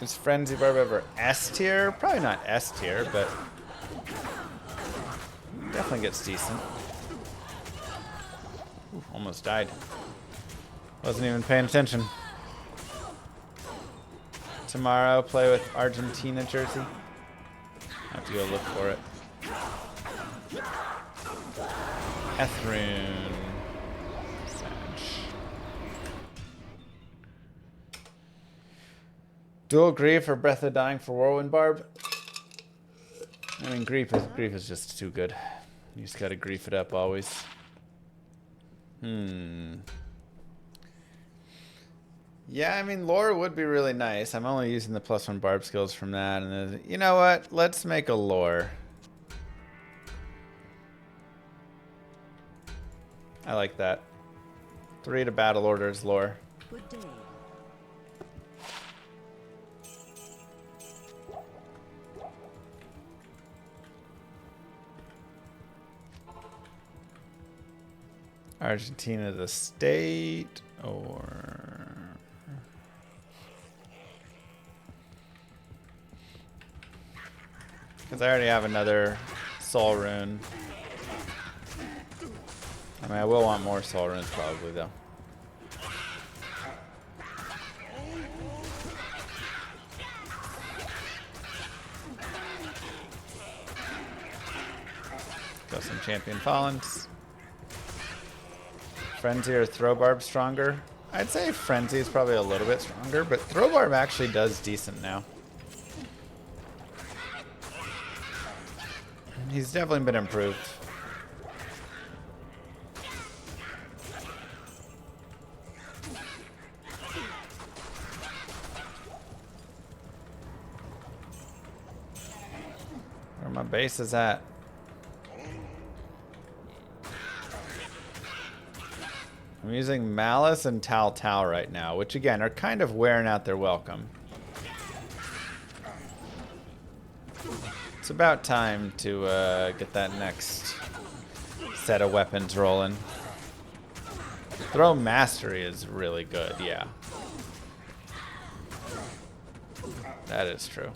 Is Frenzy Barb ever S tier? Probably not S tier, but definitely gets decent. Ooh, almost died. Wasn't even paying attention. Tomorrow, play with Argentina jersey. I have to go look for it. Ethrune. Dual Grief or Breath of Dying for Whirlwind Barb? I mean, Grief is just too good. You just gotta grief it up always. Yeah, I mean, lore would be really nice. I'm only using the +1 barb skills from that. And then, you know what? Let's make a lore. I like that. 3 to battle orders lore. Good day. Argentina the state, or because I already have another soul rune. I mean, I will want more soul runes probably though. Got some champion Fallens. Frenzy or throw barb stronger? I'd say Frenzy is probably a little bit stronger, but throw barb actually does decent now. He's definitely been improved. Where my base is at? I'm using Malice and Tal Tal right now, which again are kind of wearing out their welcome. It's about time to get that next set of weapons rolling. Throw Mastery is really good, yeah. That is true.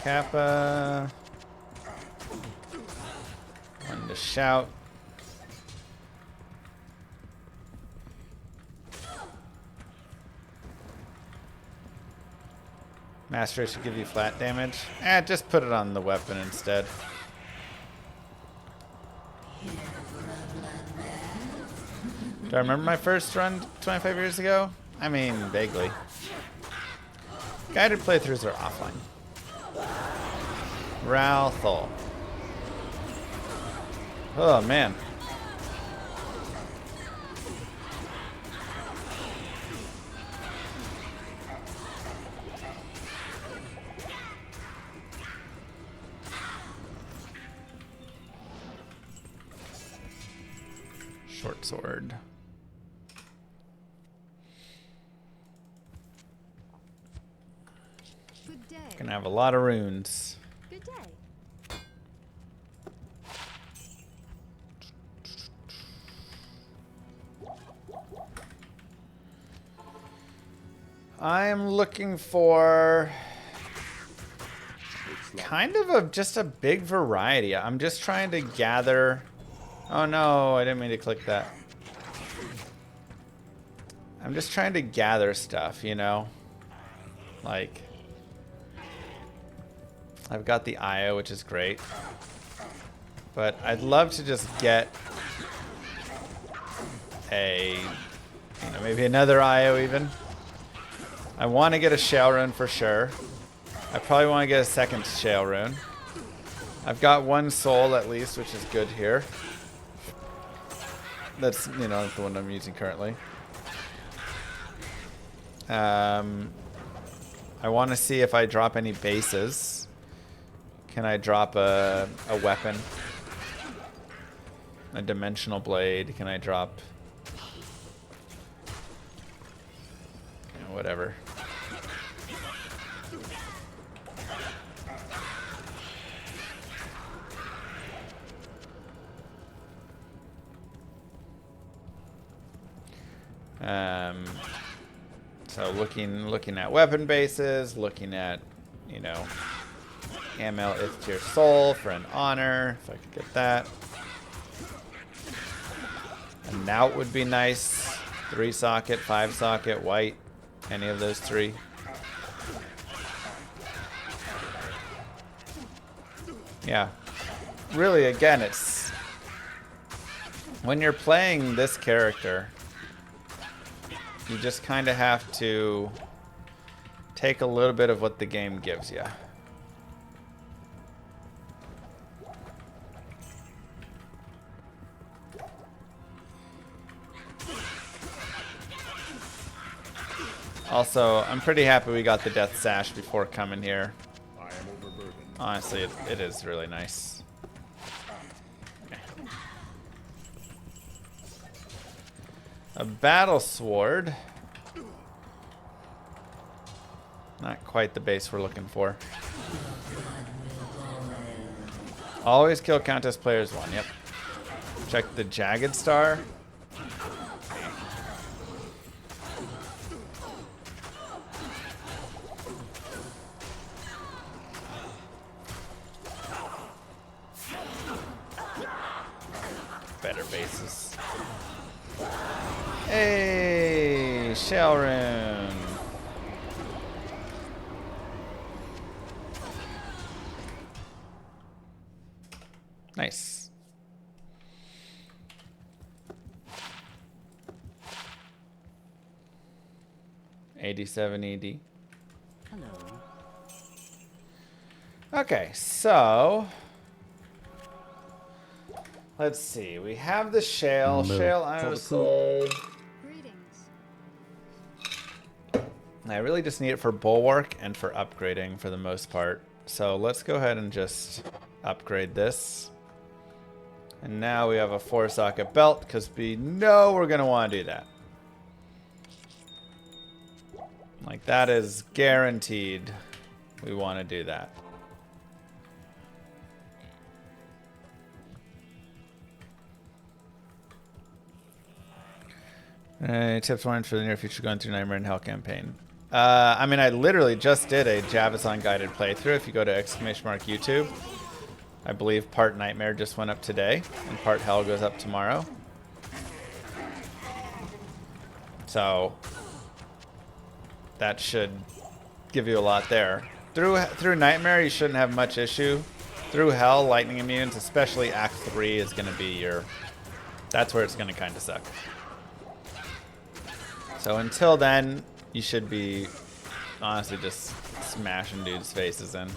Kappa. One to shout. Mastery should give you flat damage. Just put it on the weapon instead. Do I remember my first run 25 years ago? I mean, vaguely. Guided playthroughs are offline. Ralthol. Oh, man. Short sword. Good day. Gonna have a lot of runes. Good day. I'm looking for kind of just a big variety. I'm just trying to gather. Oh no, I didn't mean to click that. I'm just trying to gather stuff, you know? Like, I've got the IO, which is great. But I'd love to just get a, maybe another IO even. I want to get a Shale Rune for sure. I probably want to get a second Shale Rune. I've got one soul at least, which is good here. That's, the one I'm using currently. I want to see if I drop any bases. Can I drop a weapon? A dimensional blade? Can I drop... whatever. So looking at weapon bases, looking at, AML if tier soul for an honor, if I could get that. A Nout would be nice. 3 socket, 5 socket, white, any of those 3. Yeah. Really, again, it's when you're playing this character, you just kind of have to take a little bit of what the game gives you. Also, I'm pretty happy we got the Death Sash before coming here. I am overburdened. Honestly, it is really nice. Okay. A battle sword. Not quite the base we're looking for. Always kill Countess players 1. Yep. Check the Jagged Star. Better bases. Hey, Shell Rune. Nice. $87 ED. Hello. Okay, so let's see. We have the shale. Shale, I would say. Greetings. I really just need it for bulwark and for upgrading for the most part. So let's go ahead and just upgrade this. And now we have a 4-socket belt because we know we're going to want to do that. Like, that is guaranteed we want to do that. Tips warned for the near future going through Nightmare in Hell campaign. I mean, I literally just did a Javison guided playthrough. If you go to !YouTube, I believe part Nightmare just went up today, and part Hell goes up tomorrow. So that should give you a lot there. Through Nightmare, you shouldn't have much issue. Through Hell, Lightning Immunes, especially Act 3, is going to be your... That's where it's going to kind of suck. So until then, you should be honestly just smashing dudes' faces in.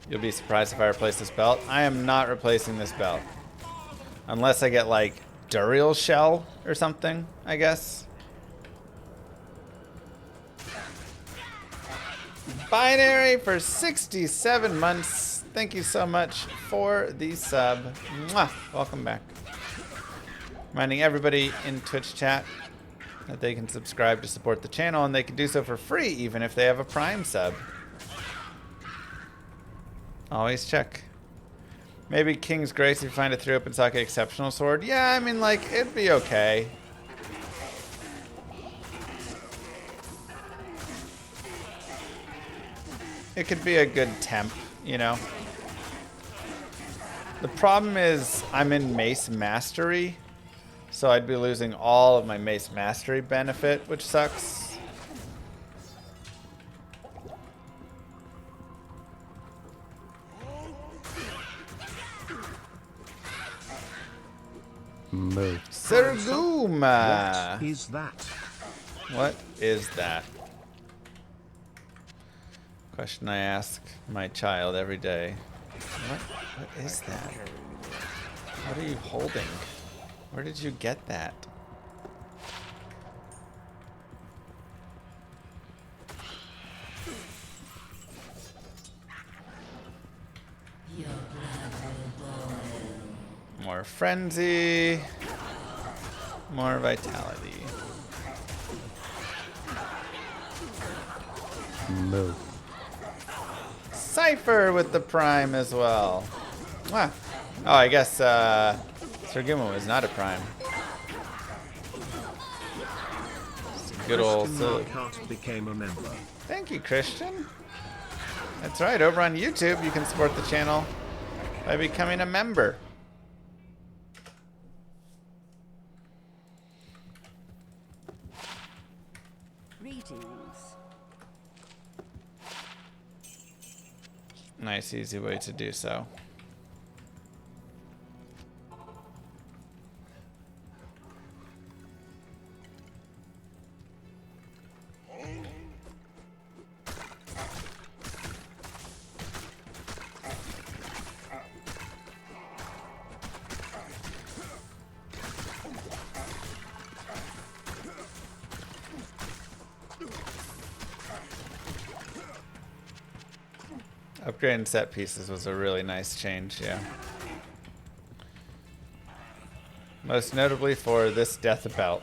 You'll be surprised if I replace this belt. I am not replacing this belt. Unless I get like Duriel shell or something, I guess. Binary for 67 months. Thank you so much for the sub. Mwah. Welcome back. Reminding everybody in Twitch chat that they can subscribe to support the channel, and they can do so for free even if they have a Prime sub. Always check. Maybe King's Grace if you find a 3-open socket exceptional sword. Yeah, I mean, like, it'd be okay. It could be a good temp, you know? The problem is I'm in Mace Mastery, so I'd be losing all of my Mace Mastery benefit, which sucks. Move. Serguma! What is that? What is that? Question I ask my child every day. What is that? What are you holding? Where did you get that? More frenzy. More vitality. Move. Cypher with the prime as well. Ah. Oh, I guess Serguma was not a prime. It's a good old silly. Became a member. Thank you, Christian. That's right. Over on YouTube, you can support the channel by becoming a member. Greetings. Nice, easy way to do so. Upgrading set pieces was a really nice change, yeah. Most notably for this death belt.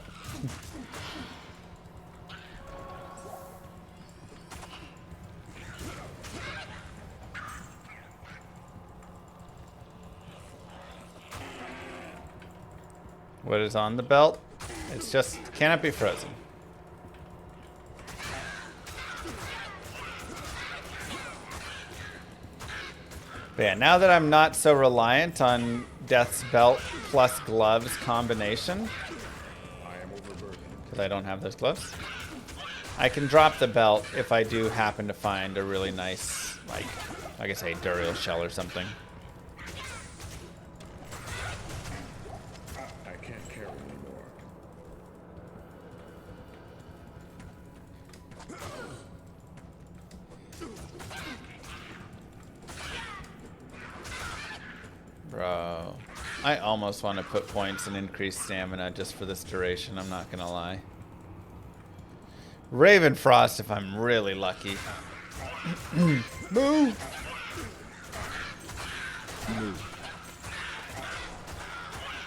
What is on the belt? It's just, cannot be frozen. But yeah, now that I'm not so reliant on Death's Belt plus gloves combination, because I don't have those gloves, I can drop the belt if I do happen to find a really nice, like I say, Duriel shell or something. I can't carry anymore. Bro, I almost want to put points and increase stamina just for this duration, I'm not gonna lie. Raven Frost if I'm really lucky. Move! Move.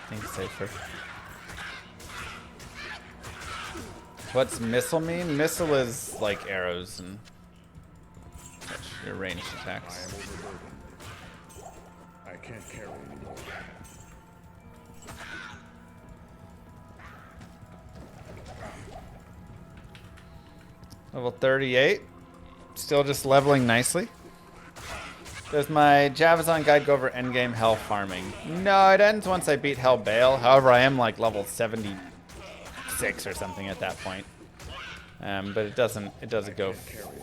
Think safer. What's missile mean? Missile is like arrows and your ranged attacks. I can't carry anymore. Level 38. Still just leveling nicely. Does my Javazon guide go over endgame hell farming? No, it ends once I beat Hell Baal. However, I am like level 76 or something at that point. But it doesn't go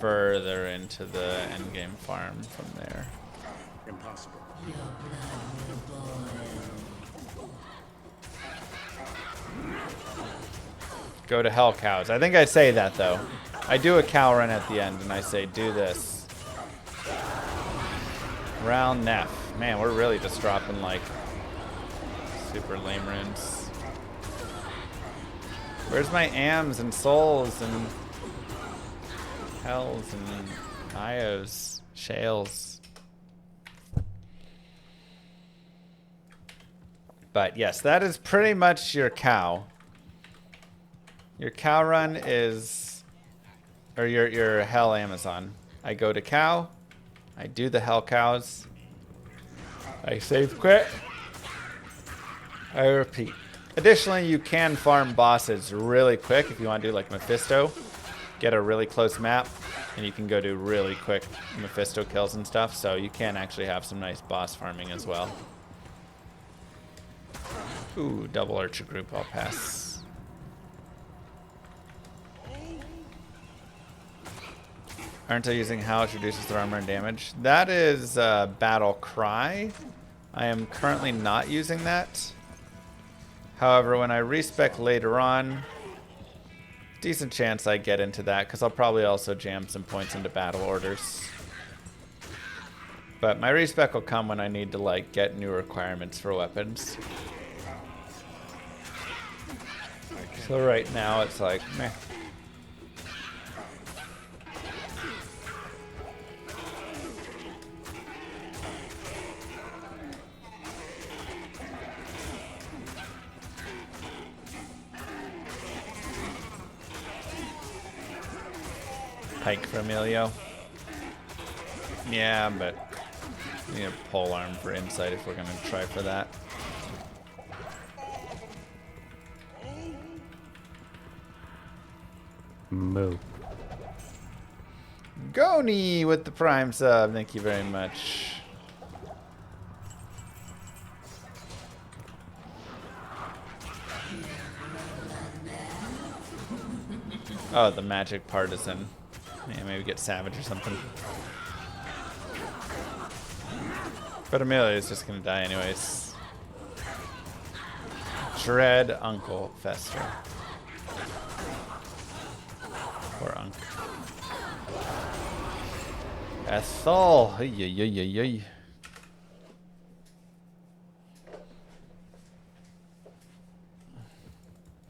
further into the endgame farm from there. Impossible. Go to hell cows. I think I say that though. I do a cow run at the end and I say do this. Round Neff. Man, we're really just dropping like super lame runes. Where's my Ams and Souls and Hells and Ios, Shales? But yes, that is pretty much your cow. Your cow run is, or your hell Amazon. I go to cow, I do the hell cows, I save quit, I repeat. Additionally, you can farm bosses really quick if you want to do like Mephisto. Get a really close map, and you can go do really quick Mephisto kills and stuff, so you can actually have some nice boss farming as well. Ooh, double archer group, I'll pass. Aren't I using how it reduces their armor and damage? That is Battle Cry. I am currently not using that. However, when I respec later on, decent chance I get into that, because I'll probably also jam some points into battle orders. But my respec will come when I need to like get new requirements for weapons. So right now it's like, meh. Pike for Emilio. Yeah, but we need a pole arm for insight if we're gonna try for that. Moo. Goni with the prime sub. Thank you very much. Oh, the magic partisan. Yeah, maybe get savage or something. But Amelia is just gonna die anyways. Dread Uncle Fester. Poor Unc. Ethel. Ay.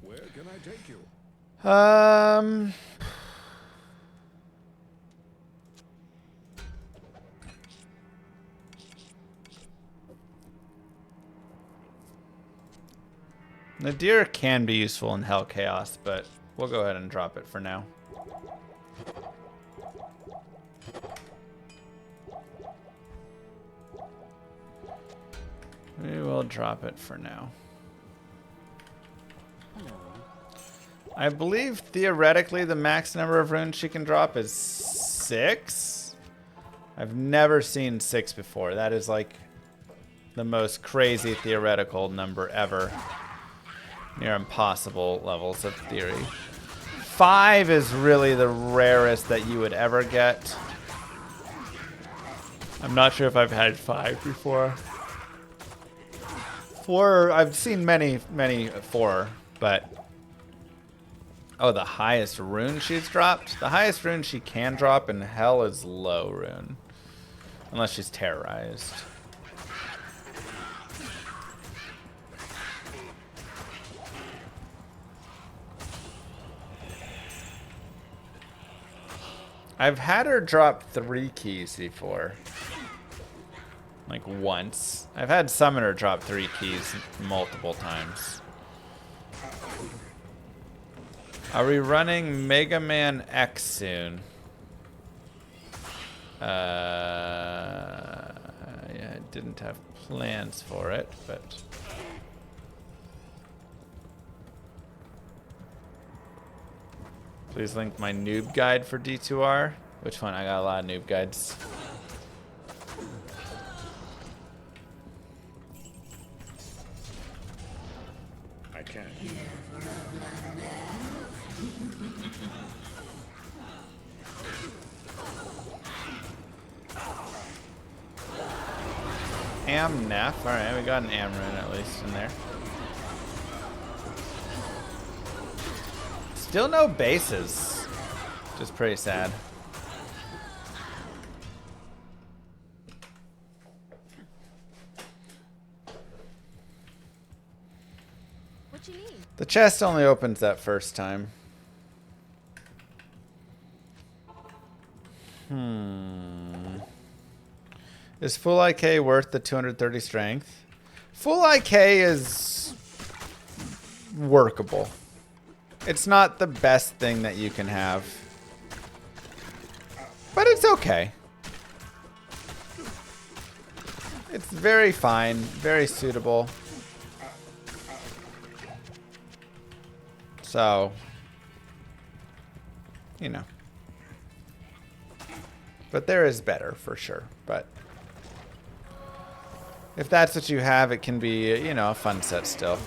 Where can I take you? Nadir can be useful in Hell Chaos, but we'll go ahead and drop it for now. We will drop it for now. Hello. I believe theoretically the max number of runes she can drop is 6. I've never seen 6 before. That is like the most crazy theoretical number ever. Near impossible levels of theory. 5 is really the rarest that you would ever get. I'm not sure if I've had 5 before. 4, I've seen many 4, but... Oh, the highest rune she's dropped? The highest rune she can drop in Hell is low rune. Unless she's terrorized. I've had her drop 3 keys before. Like once. I've had Summoner drop 3 keys multiple times. Are we running Mega Man X soon? Yeah, I didn't have plans for it, but... Please link my noob guide for D2R. Which one? I got a lot of noob guides. I can't. Amnef. Alright, we got an Amrune at least in there. Still no bases. Which is pretty sad. What you need? The chest only opens that first time. Is full IK worth the 230 strength? Full IK is workable. It's not the best thing that you can have. But it's okay. It's very fine, very suitable. So, you know. But there is better for sure. But if that's what you have, it can be, you know, a fun set still.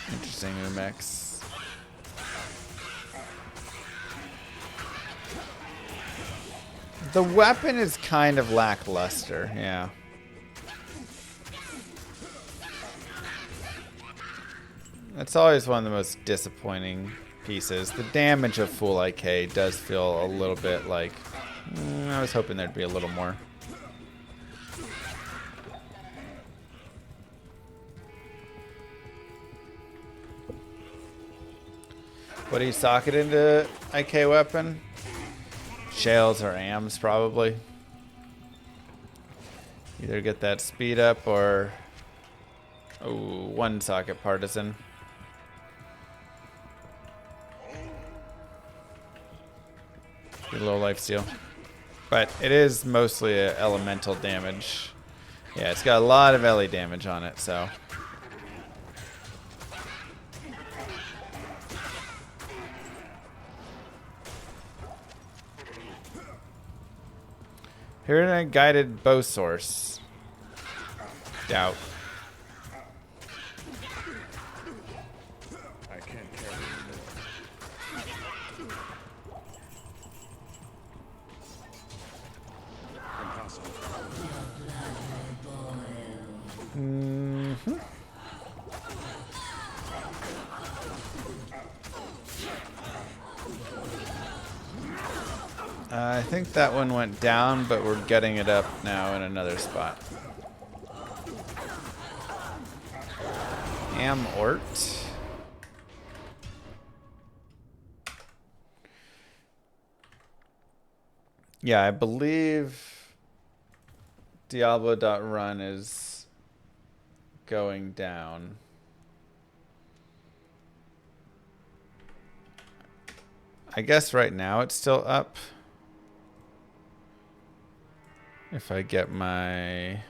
Interesting Umex. The weapon is kind of lackluster, yeah. It's always one of the most disappointing pieces. The damage of full IK does feel a little bit like... I was hoping there'd be a little more. What do you socket into IK weapon? Shales or AMs, probably. Either get that speed up or... Oh, one socket partisan. Get a low life steal. But it is mostly a elemental damage. Yeah, it's got a lot of LE damage on it, so... Here in a guided bow source. Doubt. I can't carry anymore. Impossible. Mm-hmm. I think that one went down, but we're getting it up now in another spot. Ort. Yeah, I believe Diablo.run is going down. I guess right now it's still up. If I get my...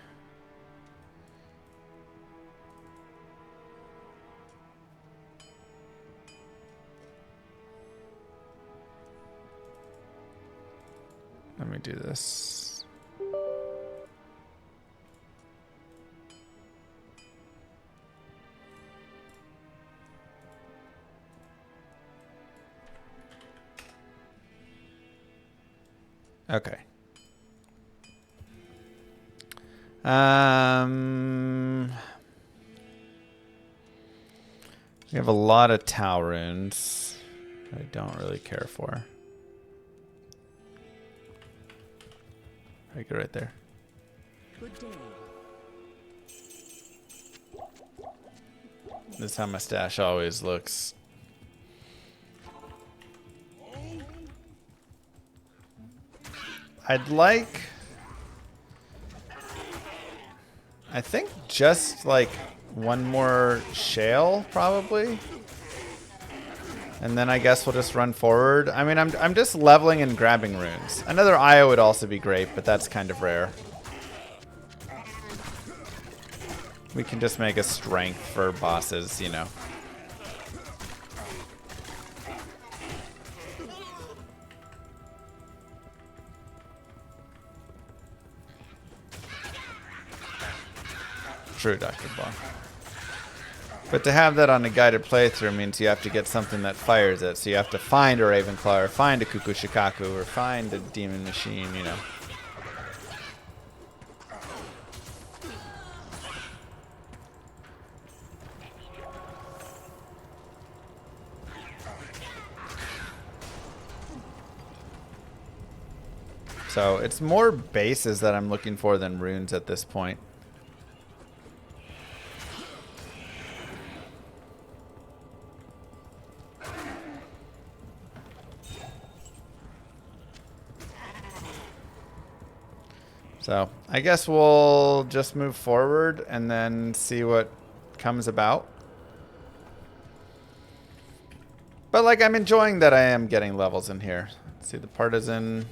Let me do this. Okay. We have a lot of Tau runes I don't really care for. I go right there. Good day. This is how my stash always looks. I'd like... I think just like one more shale, probably. And then I guess we'll just run forward. I mean, I'm just leveling and grabbing runes. Another IO would also be great, but that's kind of rare. We can just make a strength for bosses, you know. True, Dr. Ball. But to have that on a guided playthrough means you have to get something that fires it. So you have to find a Ravenclaw, or find a Kukushikaku, or find a Demon Machine, you know. So it's more bases that I'm looking for than runes at this point. So I guess we'll just move forward and then see what comes about. But like, I'm enjoying that I am getting levels in here. Let's see the partisan.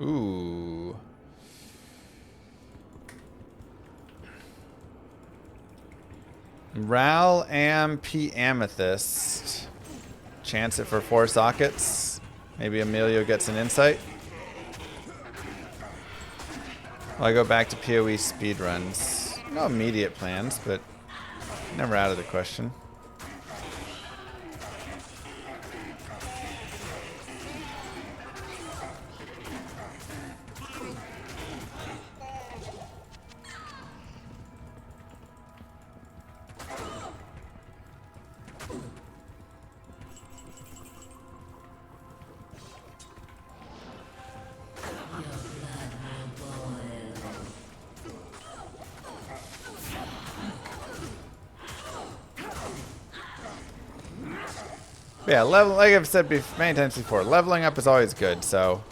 Ooh. Ral Am P Amethyst. Chance it for 4 sockets. Maybe Emilio gets an insight. Well, I go back to PoE speedruns. No immediate plans, but never out of the question. Yeah, like I've said many times before, leveling up is always good, so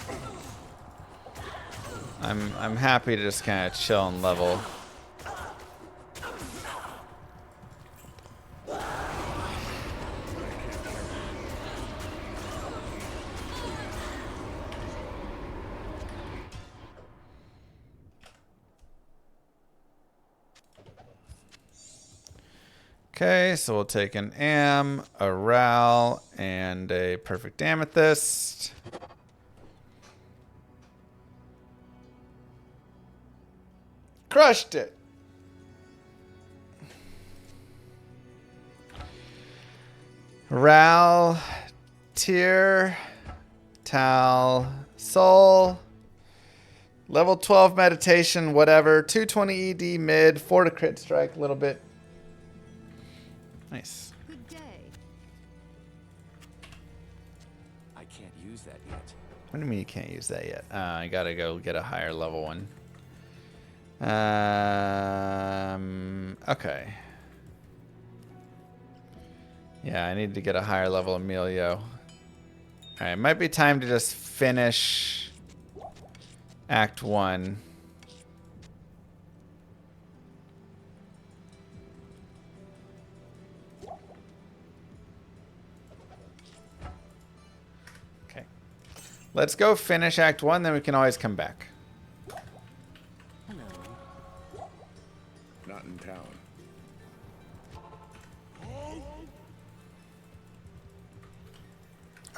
I'm happy to just kind of chill and level. Okay, so we'll take an Am, a Ral, and a Perfect Amethyst. Crushed it. Ral, Tier, Tal, Soul, level 12 meditation, whatever. 220 ED mid, 4 to crit strike, a little bit. Nice. Good day. I can't use that yet. What do you mean you can't use that yet? I gotta go get a higher level one. Okay. Yeah, I need to get a higher level Emilio. Alright, it might be time to just finish Act 1. Okay. Let's go finish Act 1, then we can always come back. Not in town.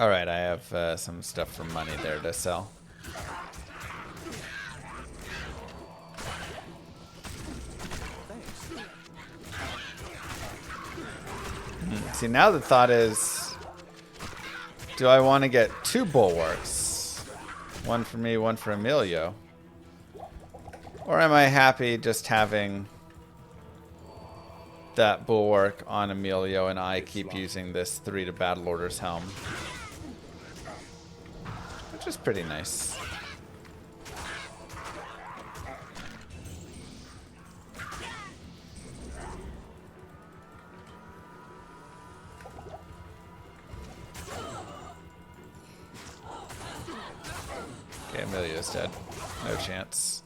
Alright, I have some stuff for money there to sell. See, now the thought is, do I want to get 2 bulwarks? One for me, one for Emilio. Or am I happy just having that bulwark on Emilio and I keep using this 3 to Battle Order's helm? Which is pretty nice. Okay, Emilio's dead. No chance.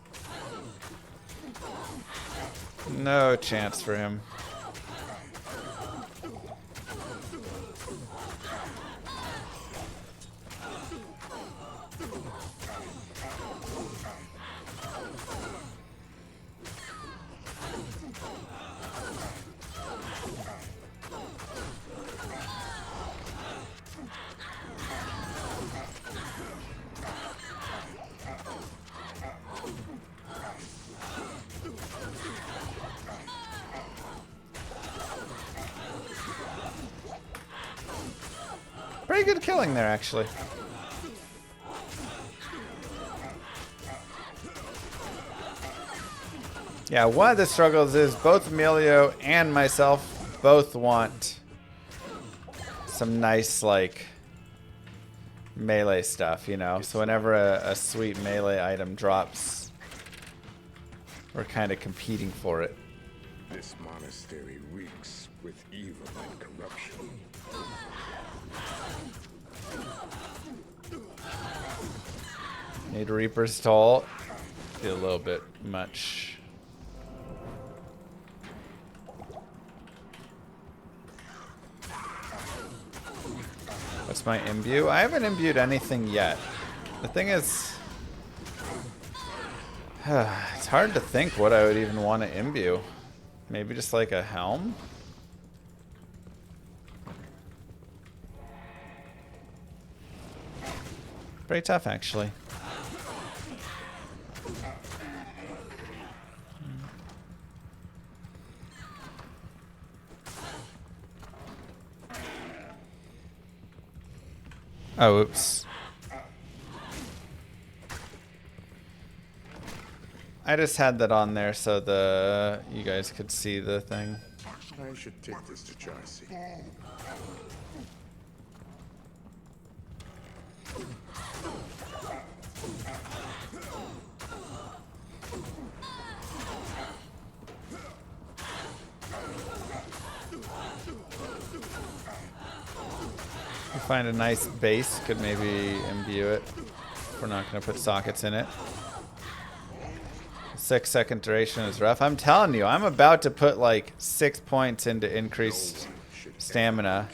No chance for him. Pretty good killing there, actually. Yeah, one of the struggles is both Emilio and myself both want some nice, like, melee stuff, you know? So whenever a sweet melee item drops, we're kind of competing for it. This monastery reeks with evil and corruption. Need Reaper's Toll. Feel a little bit much. What's my imbue? I haven't imbued anything yet. The thing is, it's hard to think what I would even want to imbue. Maybe just like a helm? Pretty tough, actually. Oh, oops. I just had that on there so you guys could see the thing. I should take this to Charcy. Find a nice base, could maybe imbue it. We're not going to put sockets in it. 6-second duration is rough. I'm telling you, I'm about to put like 6 points into increased stamina.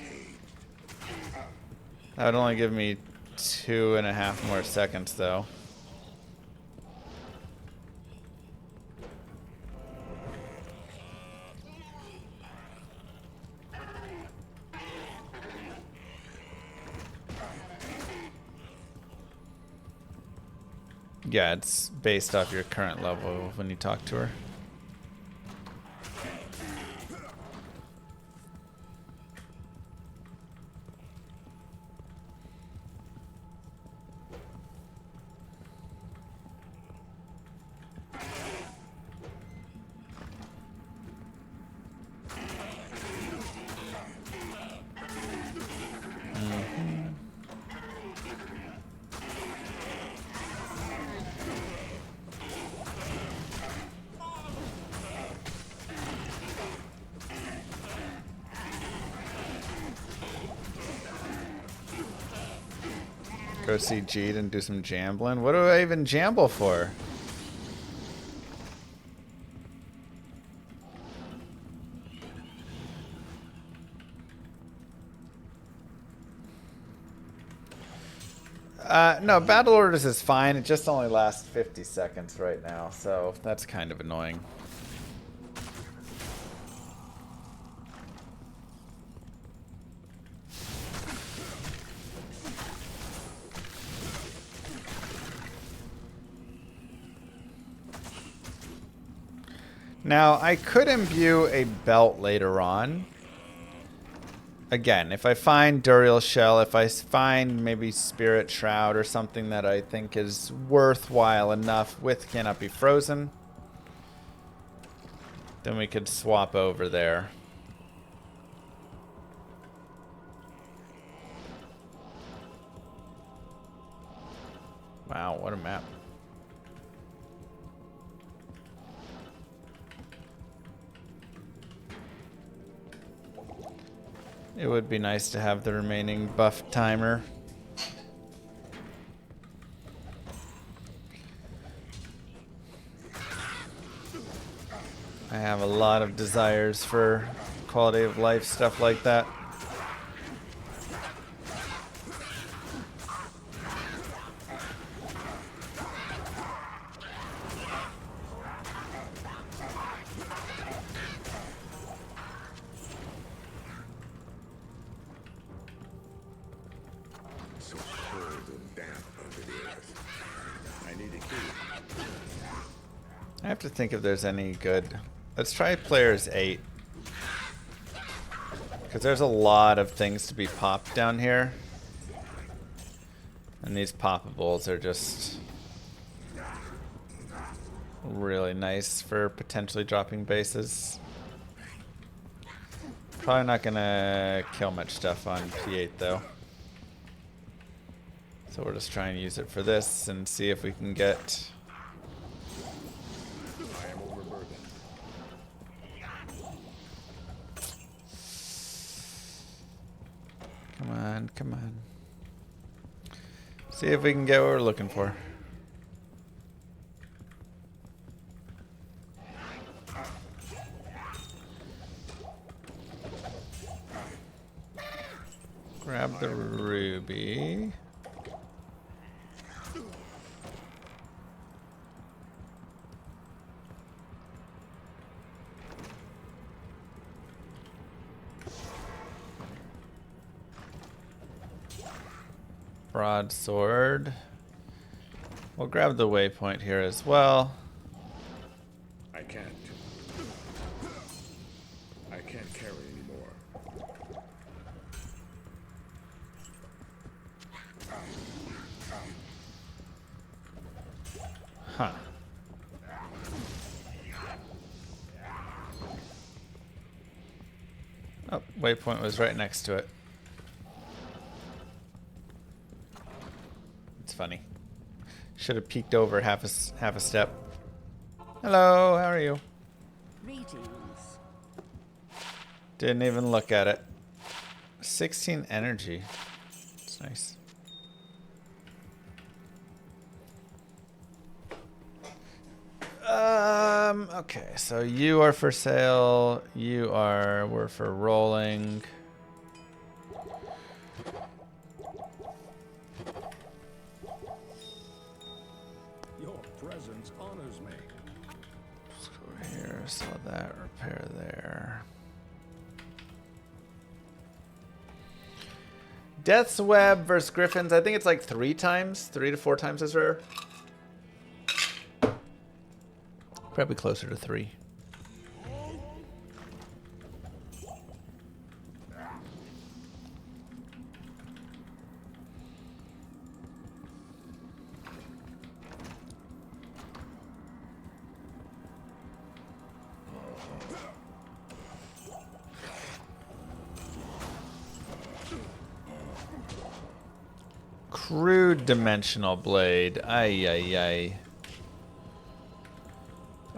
That would only give me 2.5 more seconds though. Yeah, it's based off your current level when you talk to her. Go see Jeet and do some jambling. What do I even jamble for? No, battle orders is fine. It just only lasts 50 seconds right now, so that's kind of annoying. Now, I could imbue a belt later on. Again, if I find Duriel Shell, if I find maybe Spirit Shroud or something that I think is worthwhile enough with Cannot Be Frozen, then we could swap over there. Wow, what a map. It would be nice to have the remaining buff timer. I have a lot of desires for quality of life stuff like that. I have to think if there's any good. Let's try players 8. Because there's a lot of things to be popped down here. And these poppables are just really nice for potentially dropping bases. Probably not gonna kill much stuff on P8 though. So we'll just try and use it for this and see if we can get... Come on, come on. See if we can get what we're looking for. Grab the ruby. Broadsword. We'll grab the waypoint here as well. I can't carry anymore. Huh. Oh, waypoint was right next to it. It's funny. Should have peeked over half a step. Hello, how are you? Greetings. Didn't even look at it. 16 energy. It's nice. Okay, so you are for sale. We're for rolling. Your presence honors me. Let's go here, sell that, repair there. Death's Web versus Griffins. I think it's like 3 to 4 times as rare. Probably closer to 3. Crude dimensional blade. Ay, ay, ay.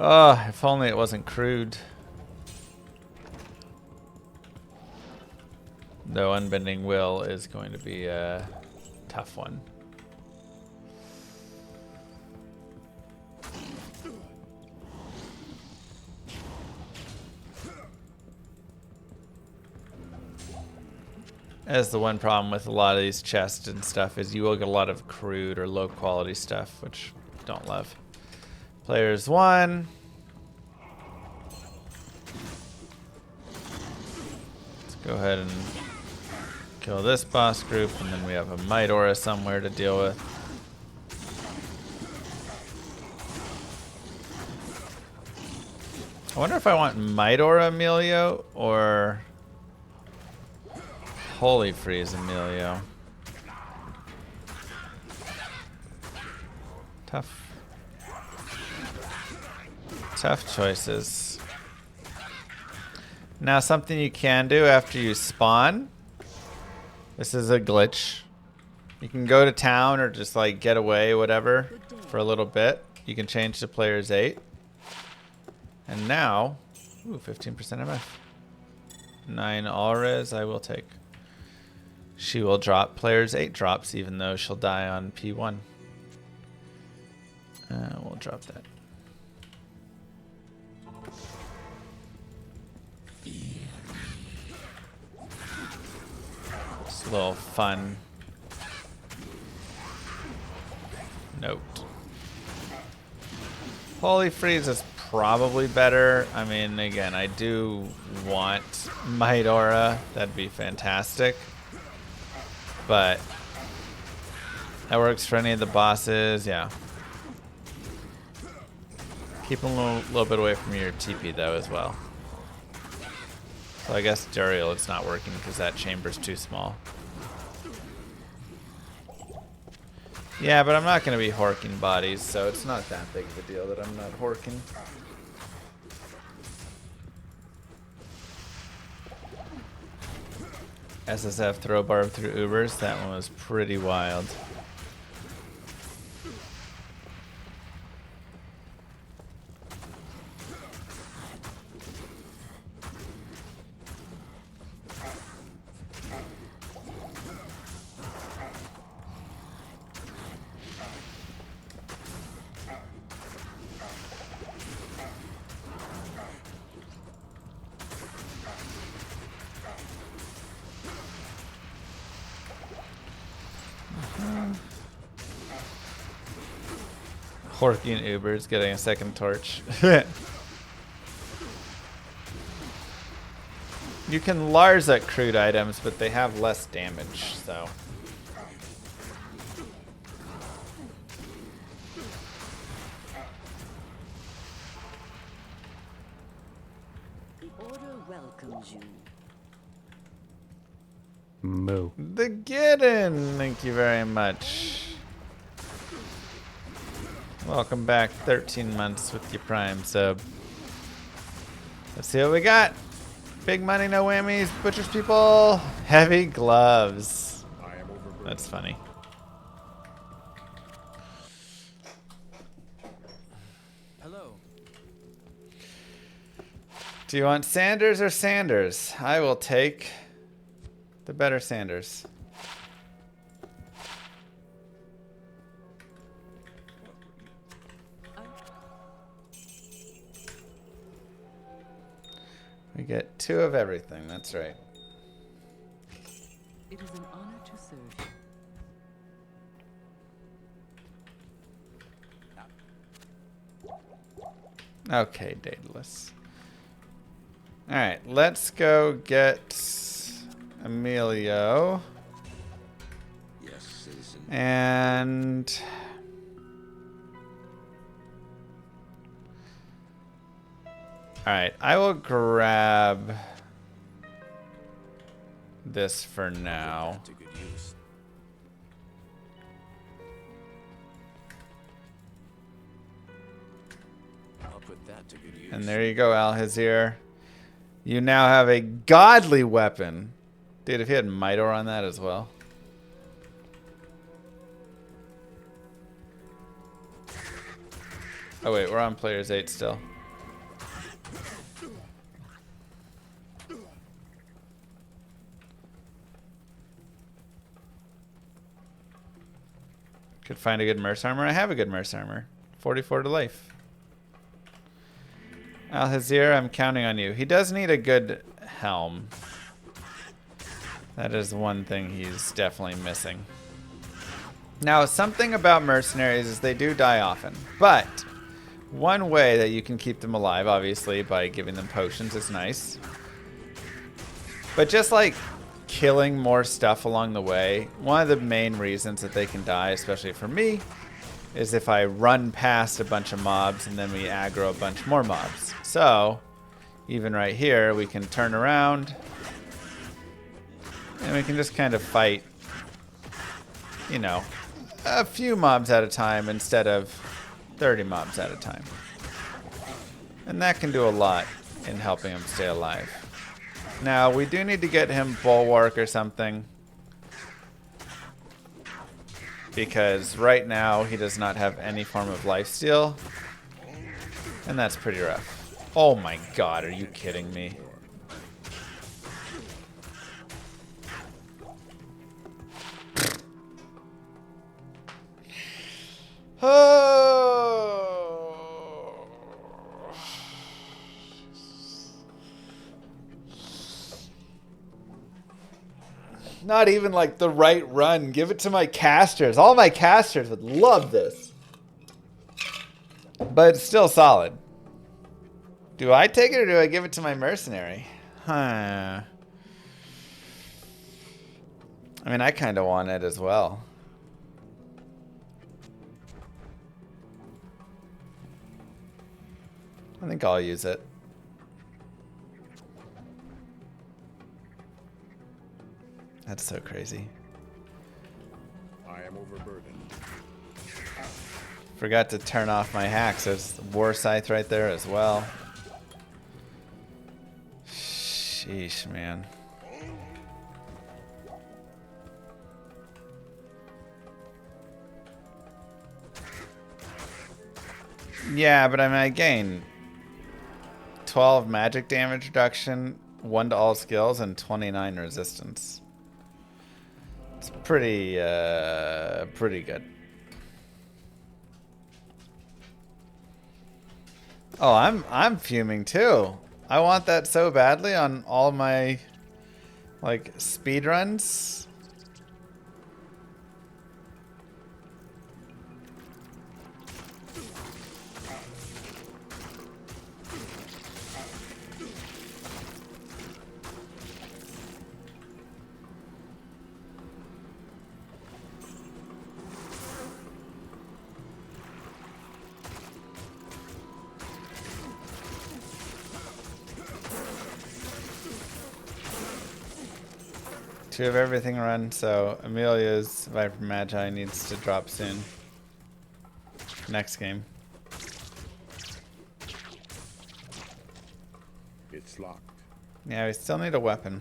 Oh, if only it wasn't crude. Though Unbending Will is going to be a tough one. As the one problem with a lot of these chests and stuff is you will get a lot of crude or low quality stuff, which I don't love. Players 1. Let's go ahead and kill this boss group, and then we have a Might Aura somewhere to deal with. I wonder if I want Might Aura Emilio or Holy Freeze Emilio. Tough choices. Now something you can do after you spawn. This is a glitch. You can go to town or just like get away, whatever, for a little bit. You can change to players 8. And now, ooh, 15% MF. 9 Alres I will take. She will drop players 8 drops even though she'll die on P1. We'll drop that. It's a little fun note. Holy Freeze is probably better. I mean, again, I do want Might Aura. That'd be fantastic. But that works for any of the bosses, yeah. Keep them a little bit away from your TP though as well. So I guess Duriel, it's not working because that chamber's too small. Yeah, but I'm not going to be horking bodies, so it's not that big of a deal that I'm not horking. SSF throw barb through Ubers, that one was pretty wild. Horky and Uber's getting a second torch. You can Larza crude items, but they have less damage, so. The order welcomes you. Moo. The Giddin, thank you very much. Welcome back, 13 months with your Prime sub. Let's see what we got. Big money, no whammies, butchers people, heavy gloves. That's funny. Hello. Do you want Sanders or Sanders? I will take the better Sanders. We get 2 of everything, that's right. It is an honor to serve you. Okay, Daedalus. Alright, let's go get Emilio. Yes, citizen. And alright, I will grab this for now. To good use. I'll put that to good use. And there you go, Alhazir. You now have a godly weapon. Dude, if you had Might Aura on that as well. Oh wait, we're on players 8 still. Could find a good merc armor. I have a good merc armor. 44 to life. Alhazir, I'm counting on you. He does need a good helm. That is one thing he's definitely missing. Now, something about mercenaries is they do die often, but one way that you can keep them alive, obviously, by giving them potions is nice. But just like killing more stuff along the way, one of the main reasons that they can die, especially for me, is if I run past a bunch of mobs and then we aggro a bunch more mobs. So, even right here, we can turn around and we can just kind of fight, you know, a few mobs at a time instead of 30 mobs at a time. And that can do a lot in helping him stay alive. Now, we do need to get him Bulwark or something, because right now he does not have any form of lifesteal, and that's pretty rough. Oh my god, are you kidding me? Oh. Not even like the right run. Give it to my casters. All my casters would love this. But it's still solid. Do I take it or do I give it to my mercenary? Huh. I mean, I kind of want it as well. I think I'll use it. That's so crazy. I am overburdened. Forgot to turn off my hacks. There's the War Scythe right there as well. Sheesh, man. Yeah, but I mean, I gain 12 magic damage reduction, 1 to all skills, and 29 resistance. It's pretty good. Oh, I'm fuming too. I want that so badly on all my like speed runs. Two of everything run, so Amelia's Viper Magi needs to drop soon. Next game. It's locked. Yeah, we still need a weapon.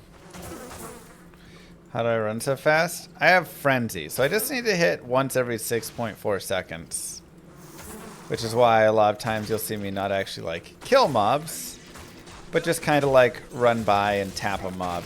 How do I run so fast? I have Frenzy, so I just need to hit once every 6.4 seconds. Which is why a lot of times you'll see me not actually like kill mobs, but just kind of like run by and tap a mob.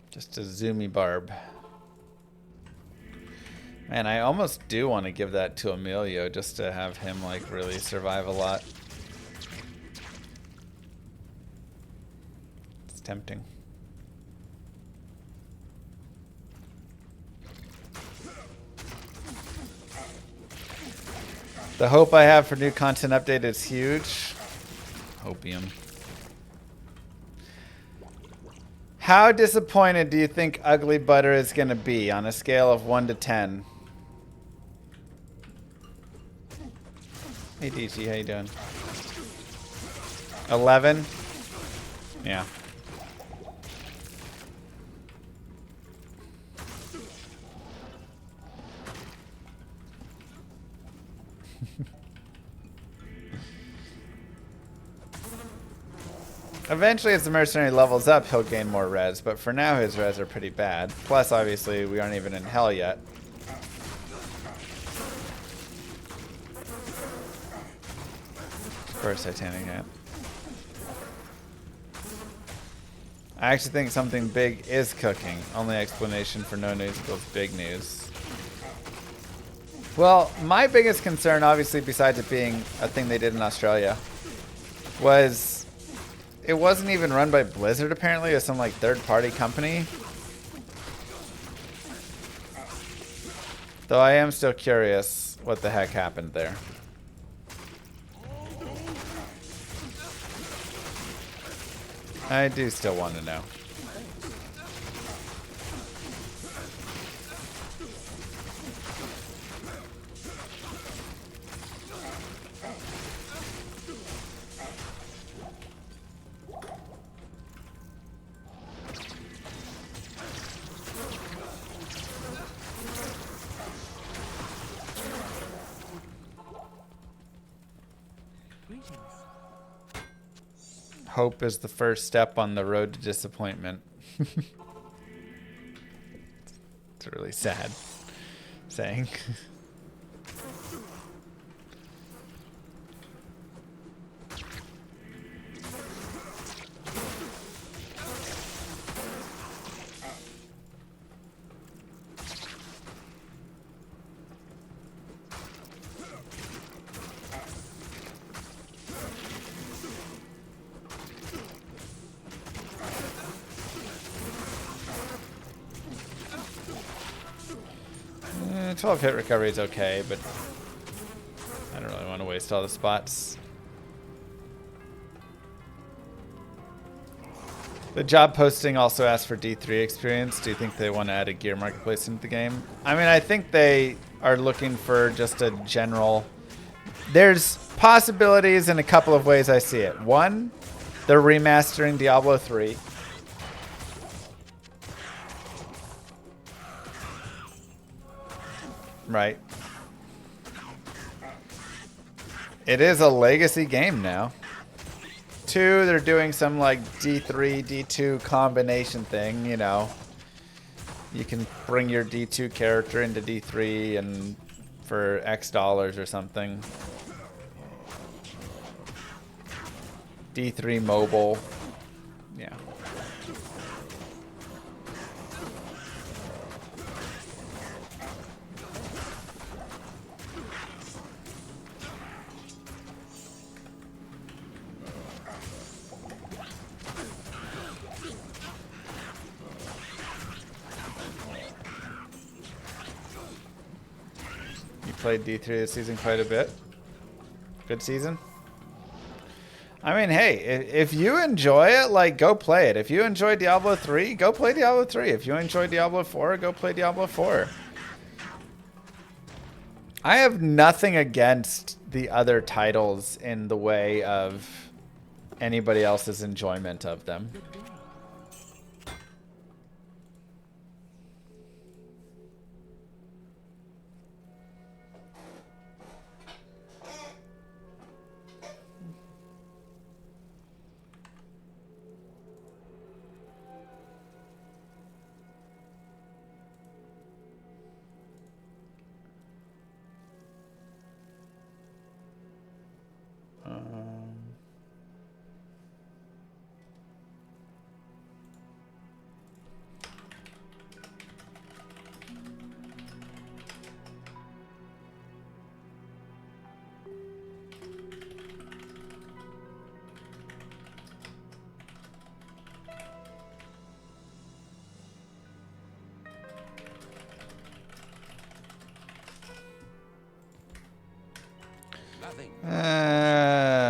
Just a zoomy barb. Man, I almost do want to give that to Emilio just to have him like really survive a lot. It's tempting. The hope I have for new content update is huge. Hopium. How disappointed do you think Ugly Butter is going to be on a scale of 1 to 10? Hey DG, how you doing? 11? Yeah. Eventually, as the mercenary levels up, he'll gain more res, but for now his res are pretty bad. Plus, obviously, we aren't even in hell yet. Of course, Titanic, yeah. I actually think something big is cooking. Only explanation for no news equals big news. Well, my biggest concern, obviously, besides it being a thing they did in Australia, was it wasn't even run by Blizzard, apparently. It was some, like, third-party company. Though I am still curious what the heck happened there. I do still want to know. Hope is the first step on the road to disappointment. It's a really sad saying. Eh, 12 hit recovery is okay, but I don't really want to waste all the spots. The job posting also asked for D3 experience. Do you think they want to add a gear marketplace into the game? I mean, I think they are looking for just a general... There's possibilities in a couple of ways I see it. One, they're remastering Diablo 3. Right. It is a legacy game now. Two, they're doing some like D3, D2 combination thing, you know. You can bring your D2 character into D3 and for X dollars or something. D3 mobile. Yeah. Played D3 this season quite a bit. Good season. I mean, hey, if you enjoy it, like, go play it. If you enjoy Diablo 3, go play Diablo 3. If you enjoy Diablo 4, go play Diablo 4. I have nothing against the other titles in the way of anybody else's enjoyment of them.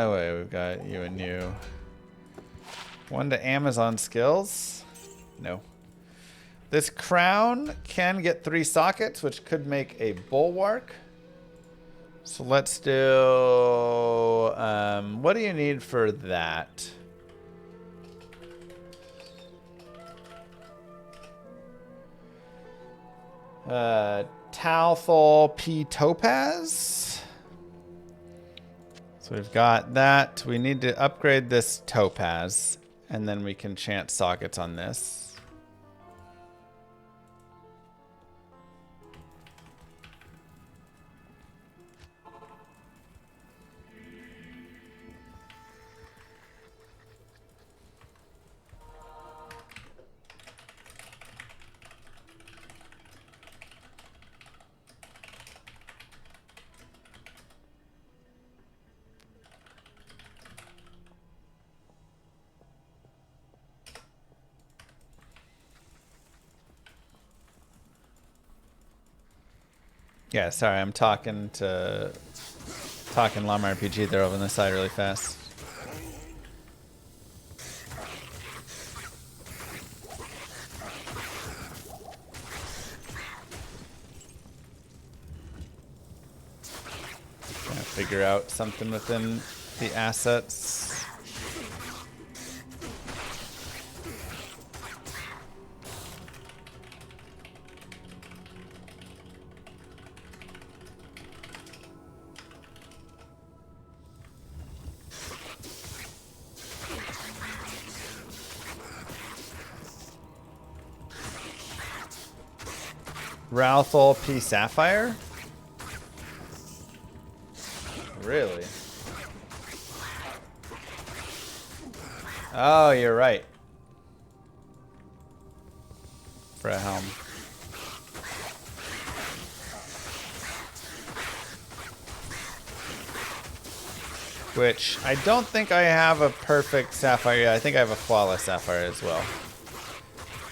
Wait, we've got you and you. One to Amazon skills. No. This crown can get 3 sockets, which could make a bulwark. So let's do... what do you need for that? Talthol P Topaz. So we've got that. We need to upgrade this topaz, and then we can chant sockets on this. Yeah, sorry, I'm talking Llama RPG there over on the side really fast. Trying to figure out something within the assets. Ralthol P. Sapphire? Really? Oh, you're right. For a helm. Which, I don't think I have a perfect sapphire. Yeah, I think I have a flawless sapphire as well.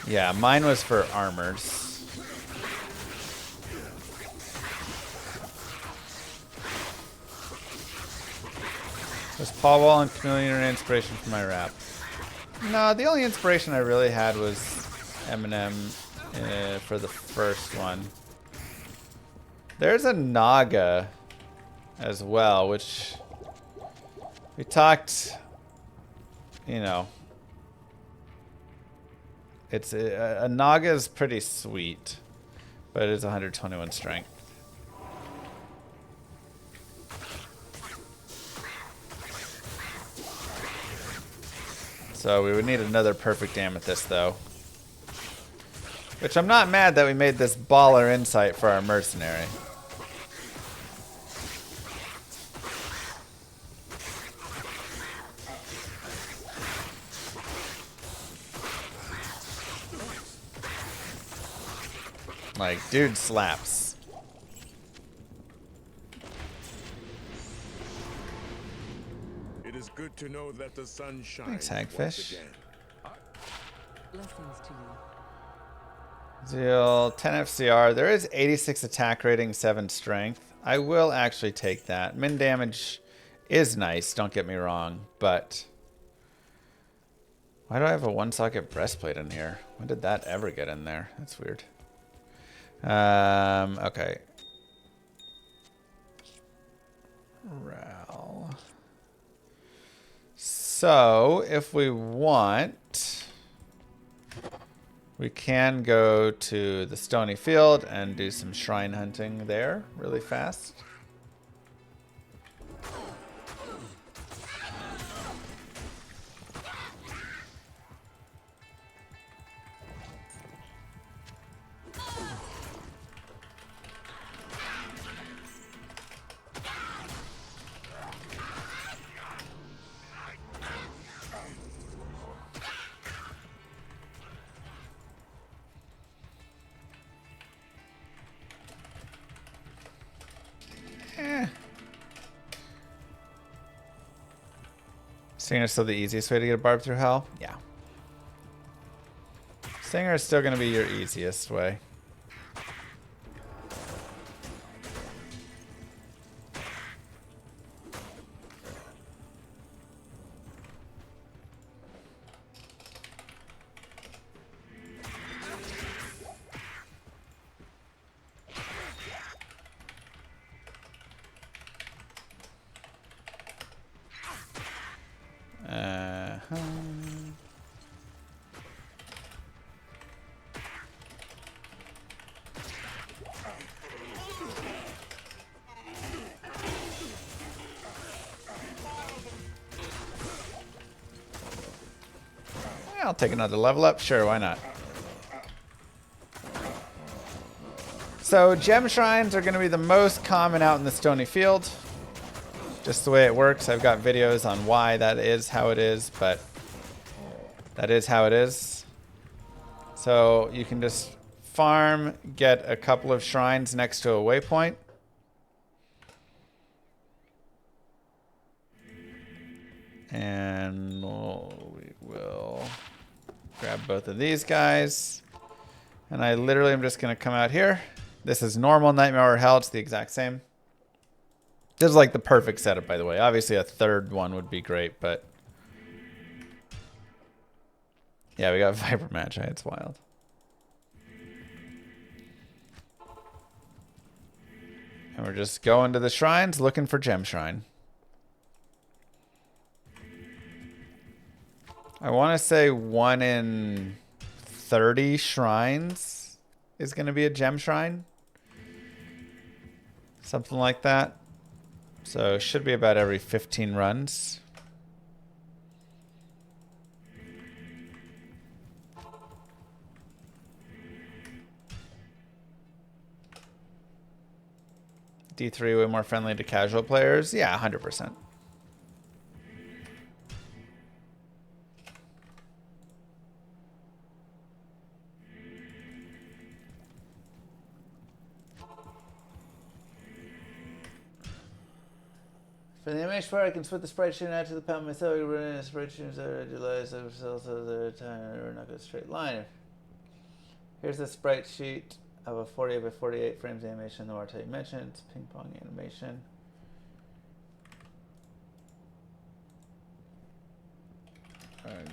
Yeah, mine was for armors. Was Paul Wall and Chameleon an inspiration for my rap? No, the only inspiration I really had was Eminem for the first one. There's a Naga as well, which we talked, you know, it's a Naga is pretty sweet, but it is 121 strength. So we would need another perfect amethyst, though. Which I'm not mad that we made this baller insight for our mercenary. Like, dude slaps. It is good to know that the sun Thanks, shines Hagfish. once again. Blessings to you. Zeal, 10 FCR. There is 86 attack rating, 7 strength. I will actually take that. Min damage is nice, don't get me wrong, but why do I have a one-socket breastplate in here? When did that ever get in there? That's weird. Okay. Ral. So, if we want, we can go to the Stony Field and do some shrine hunting there really fast. Singer is still the easiest way to get a barb through hell? Yeah. Singer is still going to be your easiest way. I'll take another level up. Sure, why not? So gem shrines are going to be the most common out in the Stony Field. Just the way it works. I've got videos on why that is how it is, but that is how it is. So you can just farm, get a couple of shrines next to a waypoint. And we will grab both of these guys. And I literally am just going to come out here This is normal, nightmare, or hell. It's the exact same. This is like the perfect setup, by the way. Obviously, a third one would be great, but yeah, we got Viper Magi. It's wild. And we're just going to the shrines, looking for Gem Shrine. I want to say 1 in 30 shrines is going to be a Gem Shrine. Something like that. So it should be about every 15 runs. D3 way more friendly to casual players? Yeah, 100%. For the image part, I can split the sprite sheet out to the pound myself. You run in a sprite sheet, so July, so the time, we're not going to straight line. Here's the sprite sheet of a 48 by 48 frames animation, the Marte mentioned. It's ping pong animation.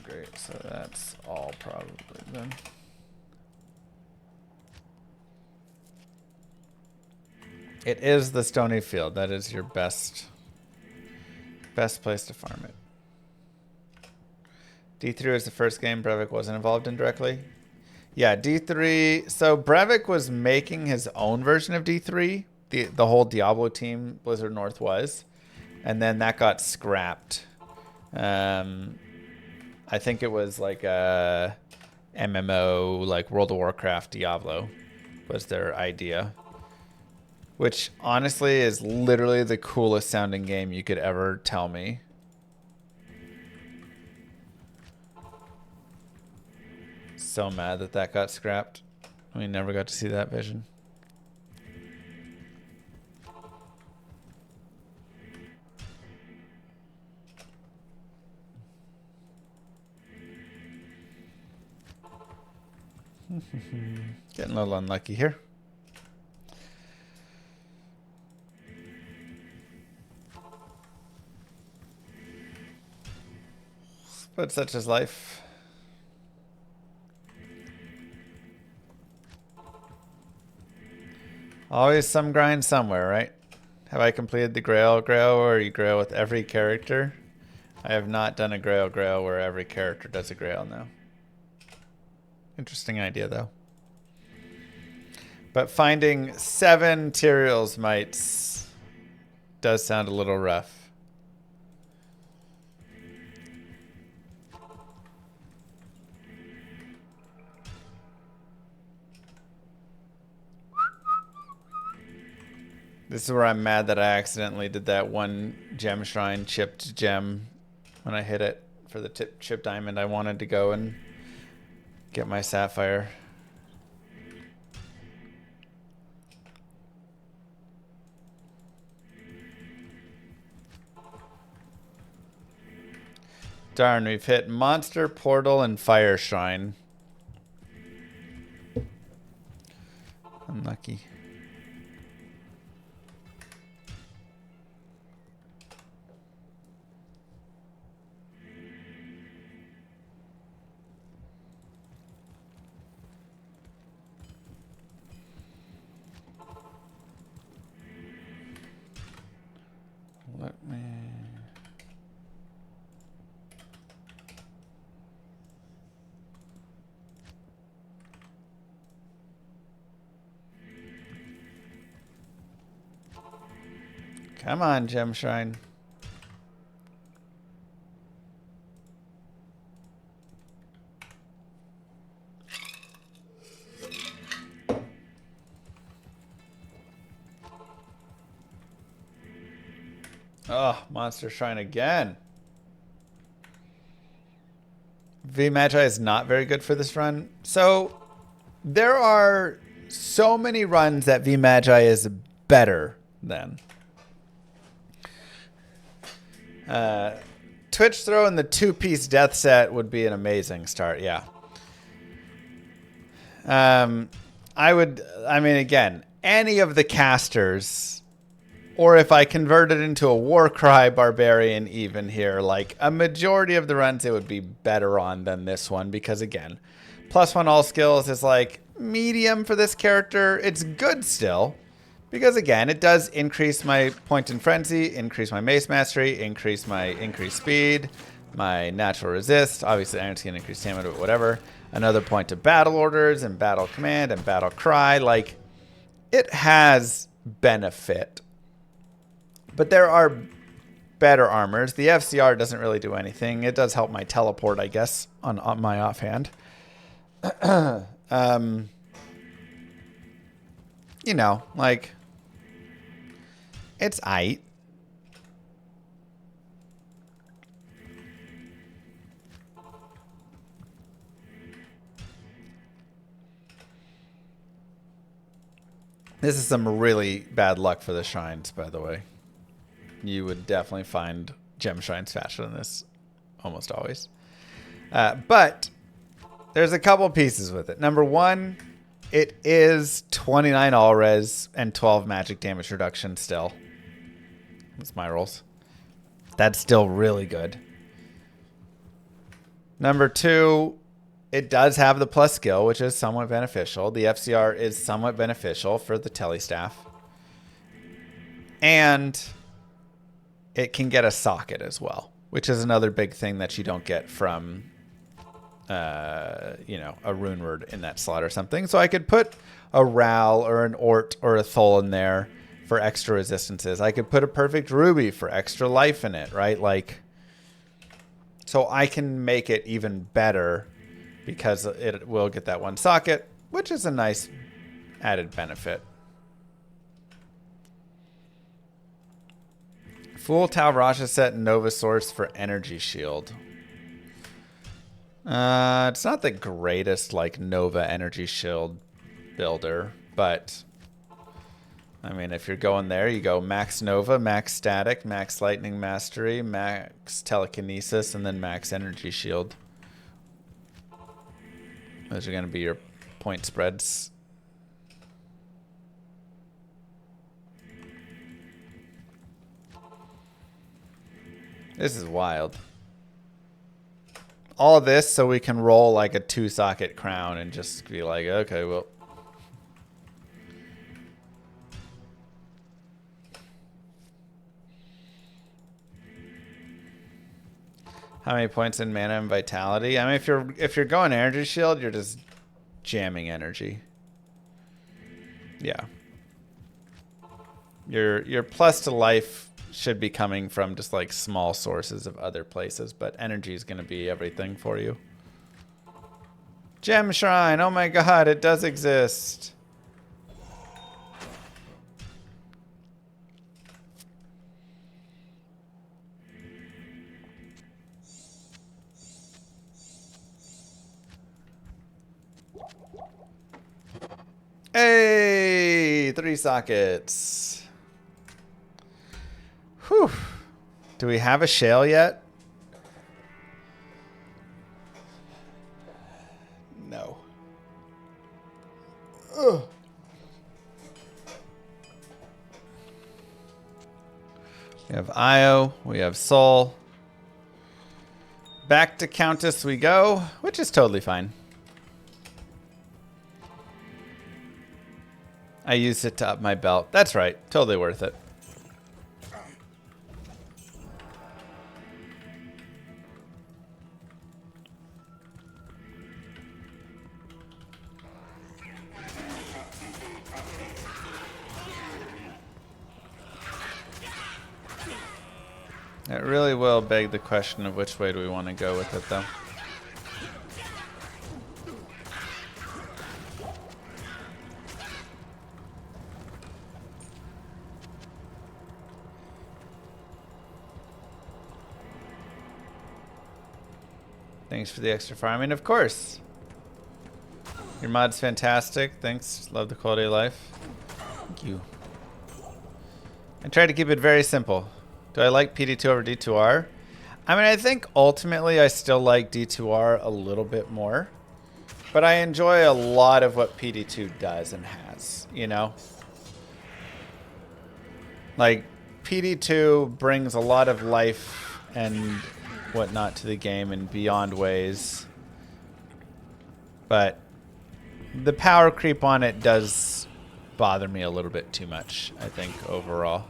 Great, so that's all probably then. It is the Stony Field. That is your best place to farm it. D3 was the first game Brevik wasn't involved in directly. Yeah, D3. So Brevik was making his own version of D3. The whole Diablo team, Blizzard North was. And then that got scrapped. I think it was like a MMO, like World of Warcraft Diablo was their idea. Which, honestly, is literally the coolest sounding game you could ever tell me. So mad that that got scrapped. We never got to see that vision. Getting a little unlucky here. But such is life. Always some grind somewhere, right? Have I completed the Grail or you Grail with every character? I have not done a Grail where every character does a Grail now. Interesting idea, though. But finding 7 Duriel's mites does sound a little rough. This is where I'm mad that I accidentally did that one gem shrine chipped gem when I hit it for the chip diamond. I wanted to go and get my sapphire. Darn, we've hit monster, portal, and fire shrine. Unlucky. Let me... Come on, Gem Shrine. Oh, Monster Shrine again. V Magi is not very good for this run. So there are so many runs that V Magi is better than. Twitch throw in the 2-piece death set would be an amazing start. Yeah. I mean, again, any of the casters, or if I convert it into a Warcry Barbarian even here, like a majority of the runs it would be better on than this one, because again, +1 all skills is like medium for this character. It's good still, because again, it does increase my point in frenzy, increase my mace mastery, increase my increased speed, my natural resist. Obviously, Iron Skin increase stamina, but whatever. Another point to battle orders and battle command and battle cry. Like, it has benefit. But there are better armors. The FCR doesn't really do anything. It does help my teleport, I guess, on my offhand. You know, like, it's aight. This is some really bad luck for the shrines, by the way. You would definitely find gem shrines faster than this, almost always. But there's a couple pieces with it. Number one, it is 29 all res and 12 magic damage reduction still. That's my rolls. That's still really good. Number two, it does have the plus skill, which is somewhat beneficial. The FCR is somewhat beneficial for the telestaff. And it can get a socket as well, which is another big thing that you don't get from, you know, a Runeword in that slot or something. So I could put a Ral or an Ort or a Thol in there for extra resistances. I could put a perfect Ruby for extra life in it, right? Like, so I can make it even better because it will get that one socket, which is a nice added benefit. Full Tal Rasha set Nova Source for Energy Shield. It's not the greatest like Nova Energy Shield builder, but I mean, if you're going there, you go max Nova, max Static, max Lightning Mastery, max Telekinesis, and then max Energy Shield. Those are going to be your point spreads. This is wild. All this so we can roll like a 2-socket crown and just be like, okay, well. How many points in mana and vitality? I mean, if you're going energy shield, you're just jamming energy. Yeah. Your plus to life should be coming from just like small sources of other places, but energy is going to be everything for you. Gem Shrine. Oh my god, it does exist. Hey, 3 sockets. Whew. Do we have a shale yet? No. Ugh. We have Io. We have Soul. Back to Countess we go, which is totally fine. I used it to up my belt. That's right. Totally worth it. It really will beg the question of which way do we want to go with it, though. Thanks for the extra farming, of course. Your mod's fantastic. Thanks. Love the quality of life. Thank you. I try to keep it very simple. Do I like PD2 over D2R? I mean, I think ultimately I still like D2R a little bit more. But I enjoy a lot of what PD2 does and has, you know? Like, PD2 brings a lot of life and whatnot to the game in beyond ways. But the power creep on it does bother me a little bit too much, I think, overall.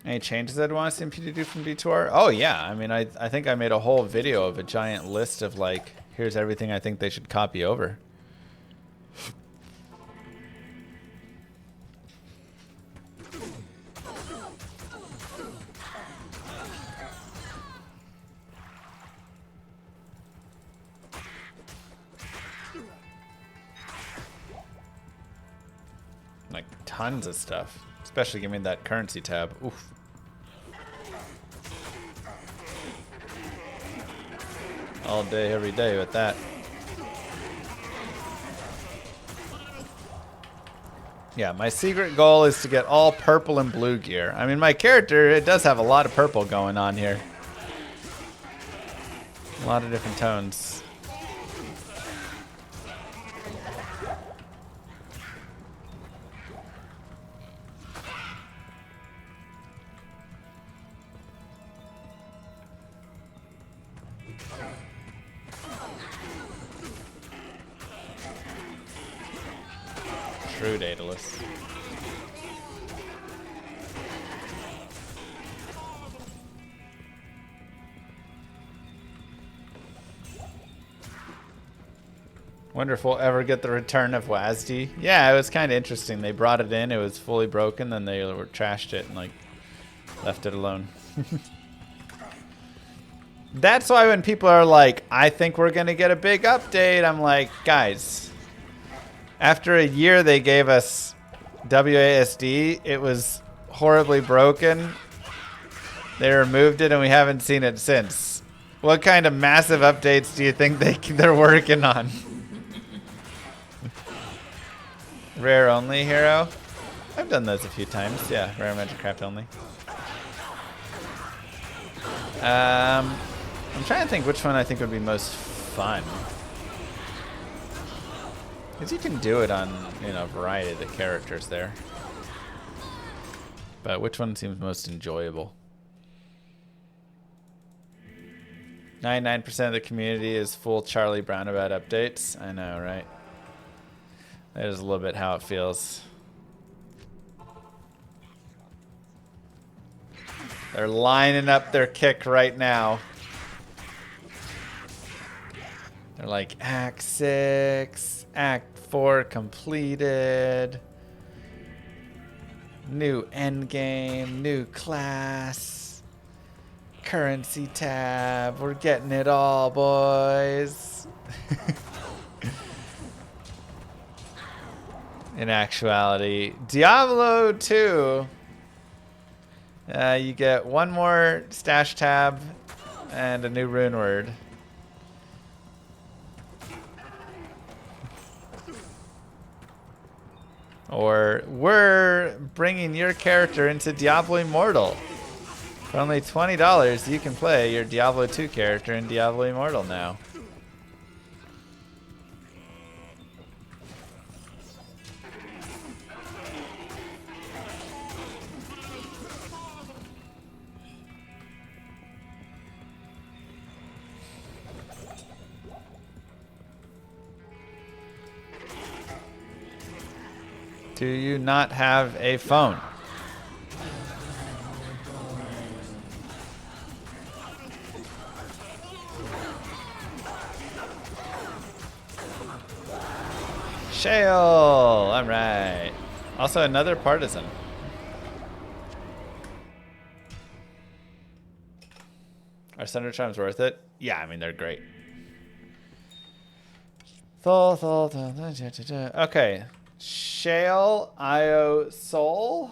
Any changes I'd want to see in PD2 from D2R? Oh, yeah. I mean, I think I made a whole video of a giant list of, like, here's everything I think they should copy over. Like, tons of stuff. Especially give me that currency tab. Oof. All day, every day with that. Yeah, my secret goal is to get all purple and blue gear. I mean, my character, it does have a lot of purple going on here. A lot of different tones. True, Daedalus. Wonder if we'll ever get the return of WASD. Yeah, it was kind of interesting. They brought it in, it was fully broken, then they trashed it and like left it alone. That's why when people are like, I think we're gonna get a big update, I'm like, guys. After a year they gave us WASD, it was horribly broken. They removed it and we haven't seen it since. What kind of massive updates do you think they're working on? Rare only hero? I've done those a few times. Yeah, rare magic craft only. I'm trying to think which one I think would be most fun. Because you can do it on, you know, a variety of the characters there. But which one seems most enjoyable? 99% of the community is full Charlie Brown about updates. I know, right? That is a little bit how it feels. They're lining up their kick right now. They're like, Act 6, Act 4 completed. New endgame, new class. Currency tab. We're getting it all, boys. In actuality, Diablo 2. You get one more stash tab and a new Runeword. Or we're bringing your character into Diablo Immortal. For only $20, you can play your Diablo 2 character in Diablo Immortal now. Do you not have a phone? Shale! Alright. Also another partisan. Are Thunder Charms worth it? Yeah, I mean, they're great. Okay. Shale, Io, Soul.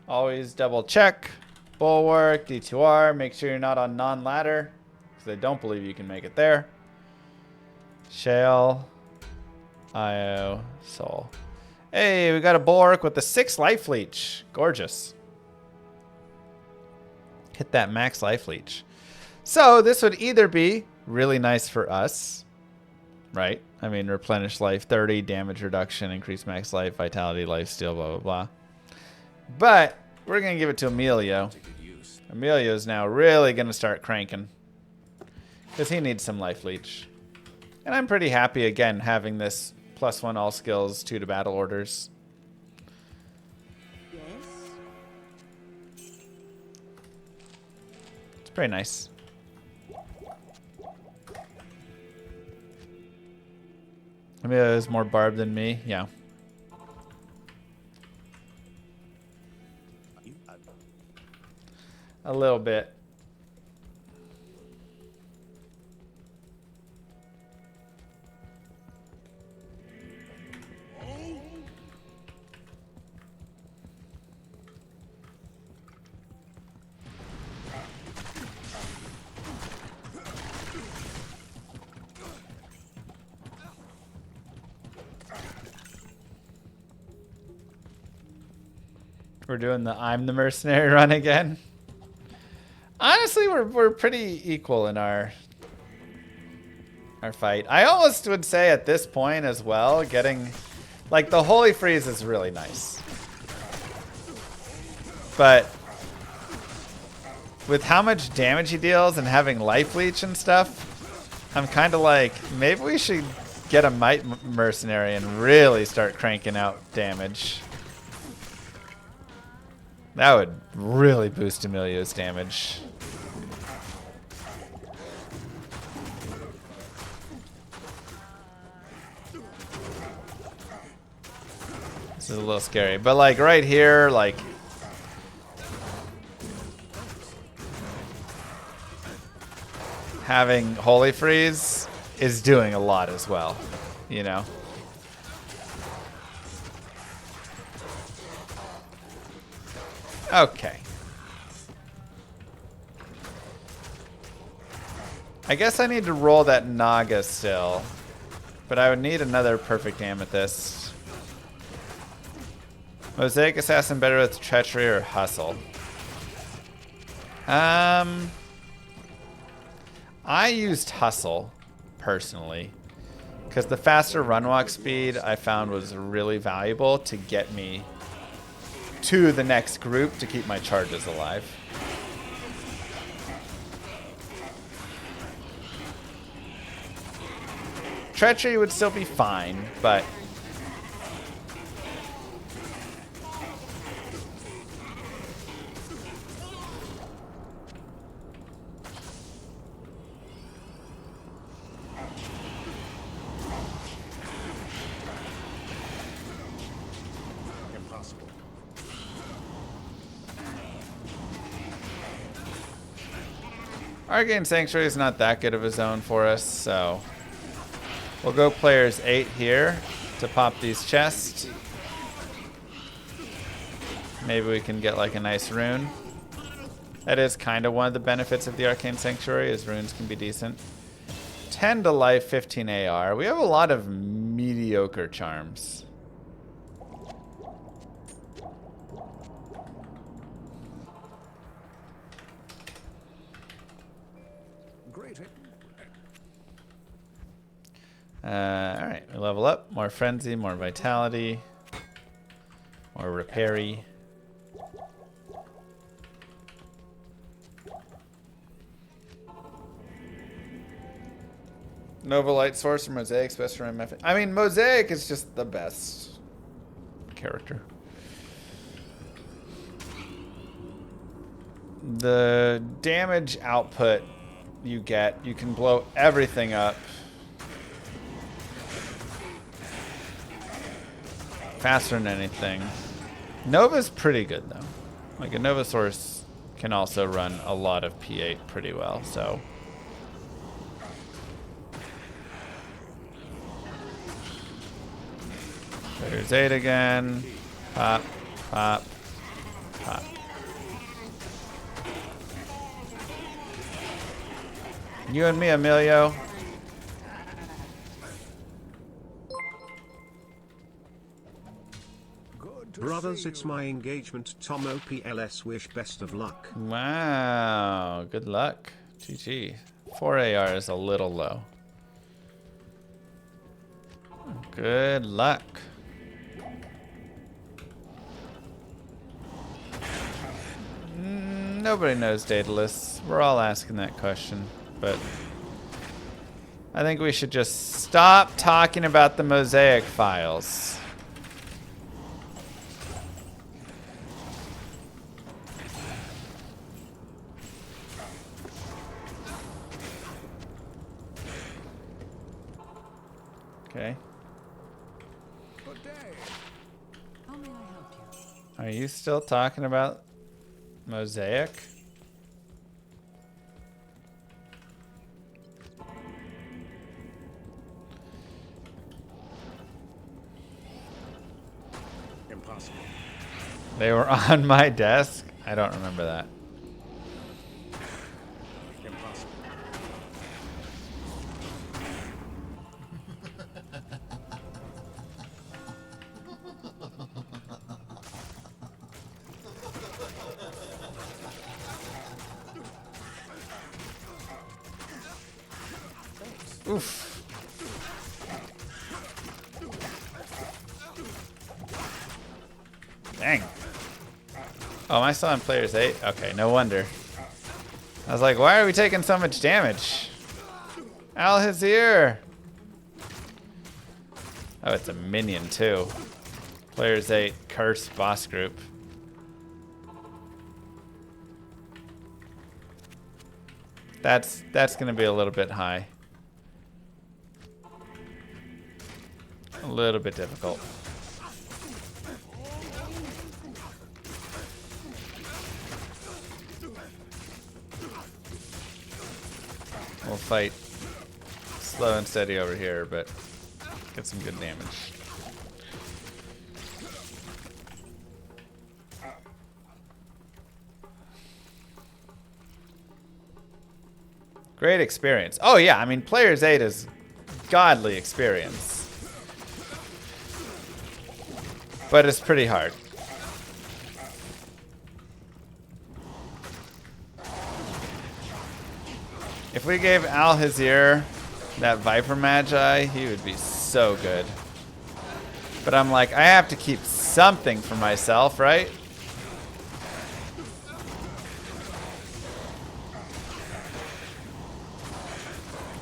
Always double check. Bulwark, D2R. Make sure you're not on non-ladder, because I don't believe you can make it there. Shale, Io, Soul. Hey, we got a bulwark with the 6 life leech. Gorgeous. Hit that max life leech. So this would either be really nice for us, right? I mean, replenish life 30, damage reduction, increase max life, vitality, life steal, blah, blah, blah. But we're going to give it to Emilio. Emilio's now really going to start cranking because he needs some life leech. And I'm pretty happy, again, having this +1 all skills, 2 to battle orders. Yes. It's pretty nice. Emilio is more barb than me. Yeah. A little bit. We're doing the I'm the mercenary run again. Honestly, we're pretty equal in our fight. I almost would say at this point as well, getting like the holy freeze is really nice. But with how much damage he deals and having life leech and stuff, I'm kind of like, maybe we should get a might mercenary and really start cranking out damage. That would really boost Emilio's damage. This is a little scary. But like right here, like having Holy Freeze is doing a lot as well, you know? Okay. I guess I need to roll that Naga still, but I would need another perfect amethyst. Mosaic Assassin better with treachery or hustle? I used hustle personally because the faster run walk speed I found was really valuable to get me to the next group to keep my charges alive. Treachery would still be fine, but Impossible. Arcane Sanctuary is not that good of a zone for us, so we'll go players 8 here to pop these chests. Maybe we can get like a nice rune. That is kind of one of the benefits of the Arcane Sanctuary, is runes can be decent. 10 to life, 15 AR. We have a lot of mediocre charms. Great. Alright, we level up. More frenzy, more vitality, more repairy. Nova Light Source or Mosaic, best for MF. I mean, Mosaic is just the best character. The damage output you get, you can blow everything up faster than anything. Nova's pretty good though. Like a Nova Source can also run a lot of P8 pretty well, so. There's 8 again. Pop, pop, pop. You and me, Emilio. Brothers, it's my engagement. Tom OPLS wish best of luck. Wow. Good luck. GG. 4 AR is a little low. Good luck. Nobody knows Daedalus. We're all asking that question, but I think we should just stop talking about the Mosaic files. Okay. Good day. How may I help you? Are you still talking about Mosaic? Impossible. They were on my desk? I don't remember that. Impossible. Oof. Dang. Oh, am I still on players 8? Okay, no wonder. I was like, why are we taking so much damage? Al-Hazir! Oh, it's a minion too. Players 8, cursed boss group. That's gonna be a little bit high. A little bit difficult. We'll fight slow and steady over here, but get some good damage. Great experience. Oh yeah, I mean, Players 8 is godly experience. But it's pretty hard. If we gave Al-Hazir that Viper Magi, he would be so good. But I'm like, I have to keep something for myself, right?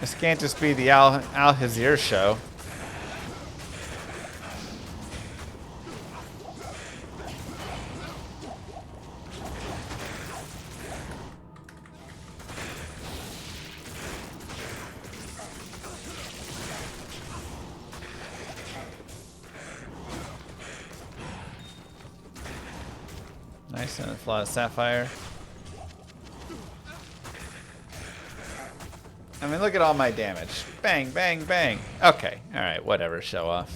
This can't just be the Al-Hazir show. Nice, and a flawless sapphire. I mean, look at all my damage. Bang, bang, bang. Okay, alright, whatever, show off.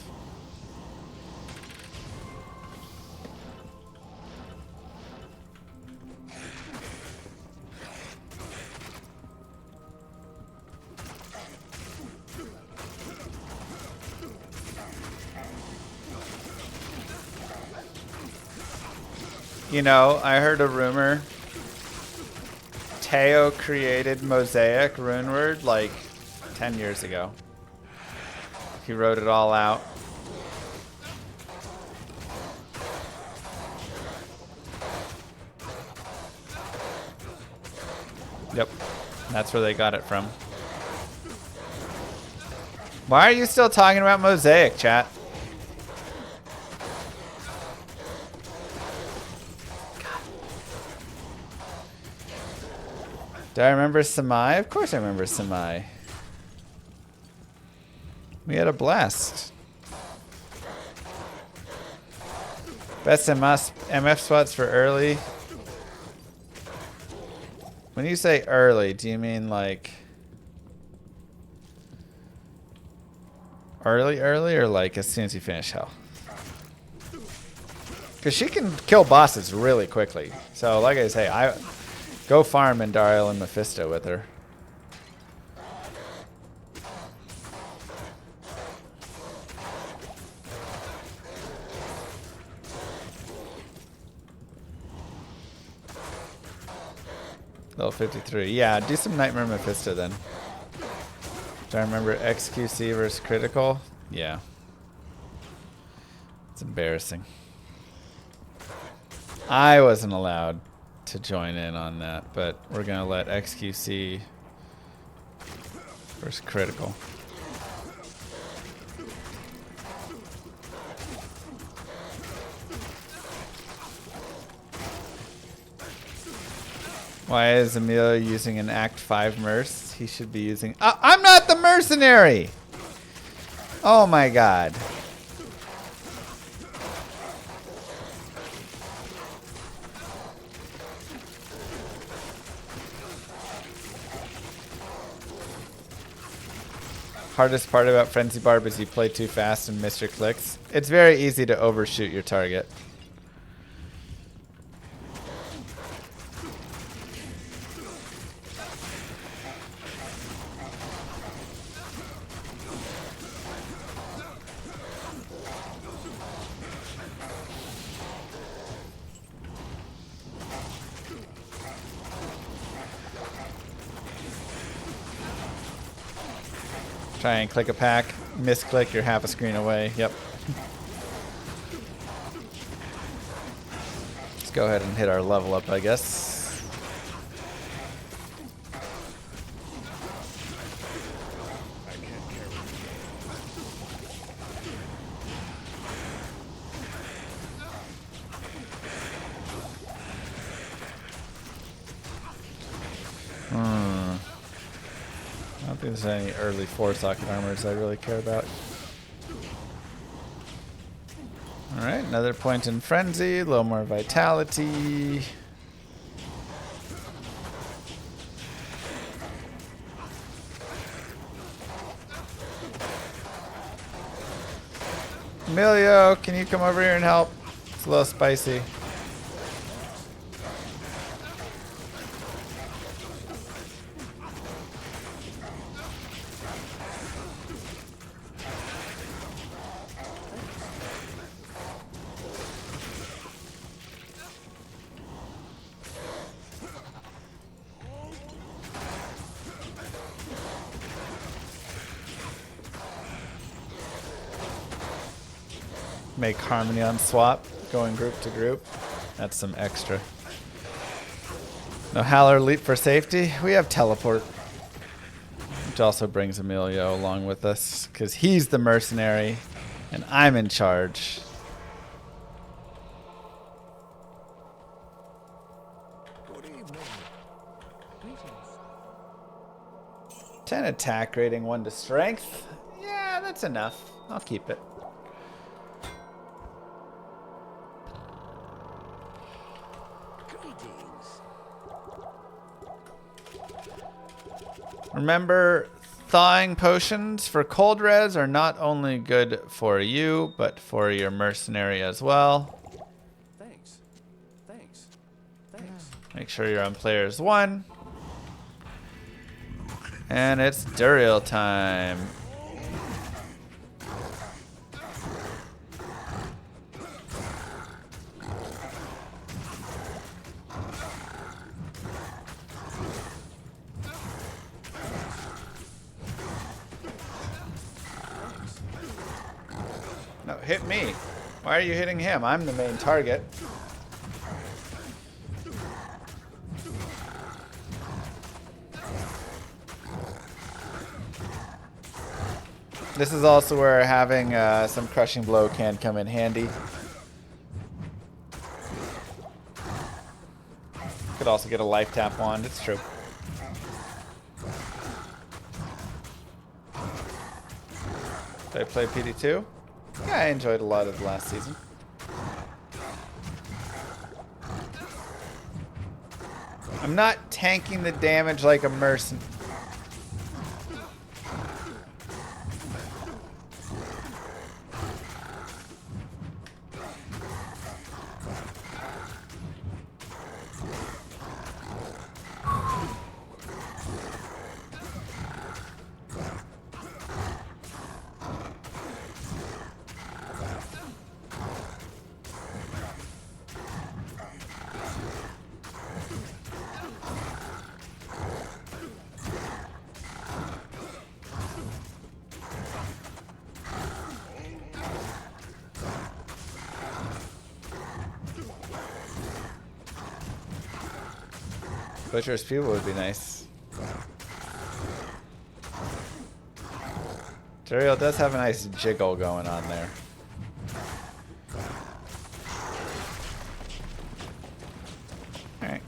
You know, I heard a rumor. Teo created Mosaic Runeword like 10 years ago. He wrote it all out. Yep, that's where they got it from. Why are you still talking about Mosaic, chat? Do I remember Samai? Of course I remember Samai. We had a blast. Best MF spots for early. When you say early, do you mean like early or like as soon as you finish hell? Because she can kill bosses really quickly. So like I say, I go farm in Duriel and Mephisto with her. Level 53. Yeah, do some Nightmare Mephisto then. Do I remember XQC versus critical? Yeah. It's embarrassing. I wasn't allowed to join in on that, but we're going to let XQC versus critical. Why is Emilio using an Act 5 merc? He should be using... I'm not the mercenary! Oh my god. Hardest part about Frenzy Barb is you play too fast and miss your clicks. It's very easy to overshoot your target. Try and click a pack. Misclick, you're half a screen away. Yep. Let's go ahead and hit our level up, I guess. I don't think there's any early 4-socket armors I really care about. Alright, another point in Frenzy, a little more vitality. Emilio, can you come over here and help? It's a little spicy. Make Harmony on swap, going group to group. That's some extra. No Howler Leap for safety. We have Teleport. Which also brings Emilio along with us, because he's the mercenary, and I'm in charge. Good evening. 10 attack rating, 1 to strength. Yeah, that's enough. I'll keep it. Remember, thawing potions for cold res are not only good for you, but for your mercenary as well. Thanks. Thanks. Thanks. Make sure you're on players 1. And it's Duriel time. No, hit me. Why are you hitting him? I'm the main target. This is also where having some crushing blow can come in handy. Could also get a life tap wand, it's true. Did I play PD2? Yeah, I enjoyed a lot of the last season. I'm not tanking the damage like a mercenary. Butcher's People would be nice. Duriel does have a nice jiggle going on there. Alright.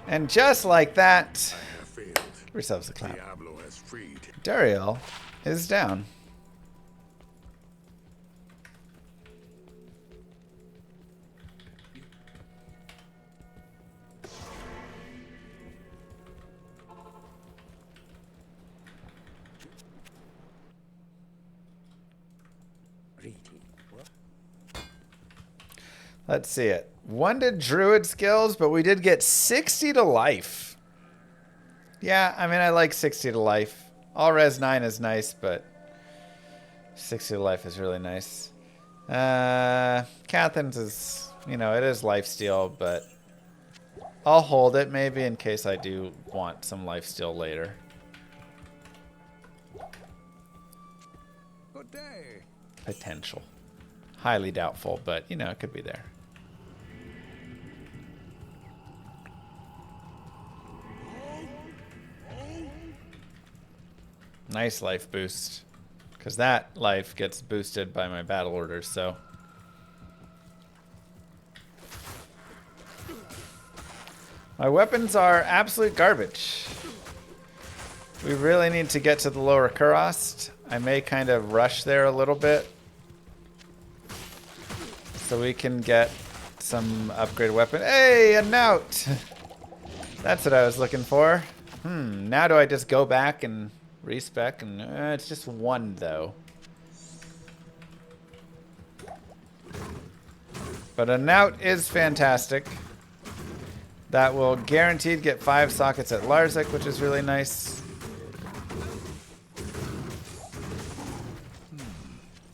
And just like that, I have failed. give yourselves a clap. Diablo has freed. Duriel is down. Let's see it. 1 to druid skills, but we did get 60 to life. Yeah, I mean, I like 60 to life. All res 9 is nice, but 60 to life is really nice. Catherine's is, you know, it is lifesteal, but I'll hold it maybe in case I do want some lifesteal later. Good day. Potential. Highly doubtful, but, you know, it could be there. Nice life boost. Because that life gets boosted by my battle orders, so. My weapons are absolute garbage. We really need to get to the lower Kurost. I may kind of rush there a little bit. So we can get some upgrade weapon. Hey, a note! That's what I was looking for. Now do I just go back and respec? And it's just 1 though. But a note is fantastic. That will guaranteed get 5 sockets at Larzik, which is really nice.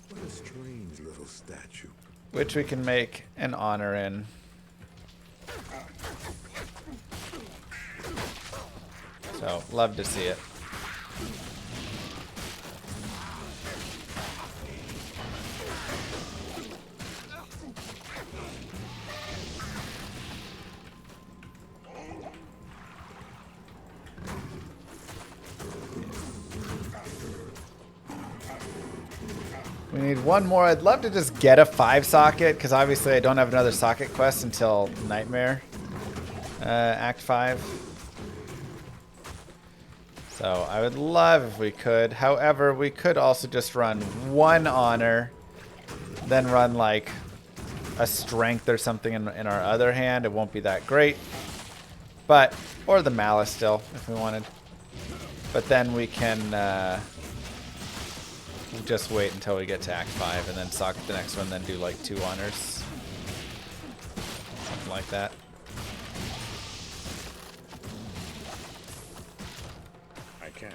What a strange little statue. Which we can make an honor in. So, love to see it. We need 1 more. I'd love to just get a 5 socket, because obviously I don't have another socket quest until Nightmare Act 5. So I would love if we could. However, we could also just run 1 honor, then run like a strength or something in our other hand. It won't be that great. But, or the malice still, if we wanted. But then we can just wait until we get to Act 5 and then socket the next one, then do like 2 honors. Something like that. I can't.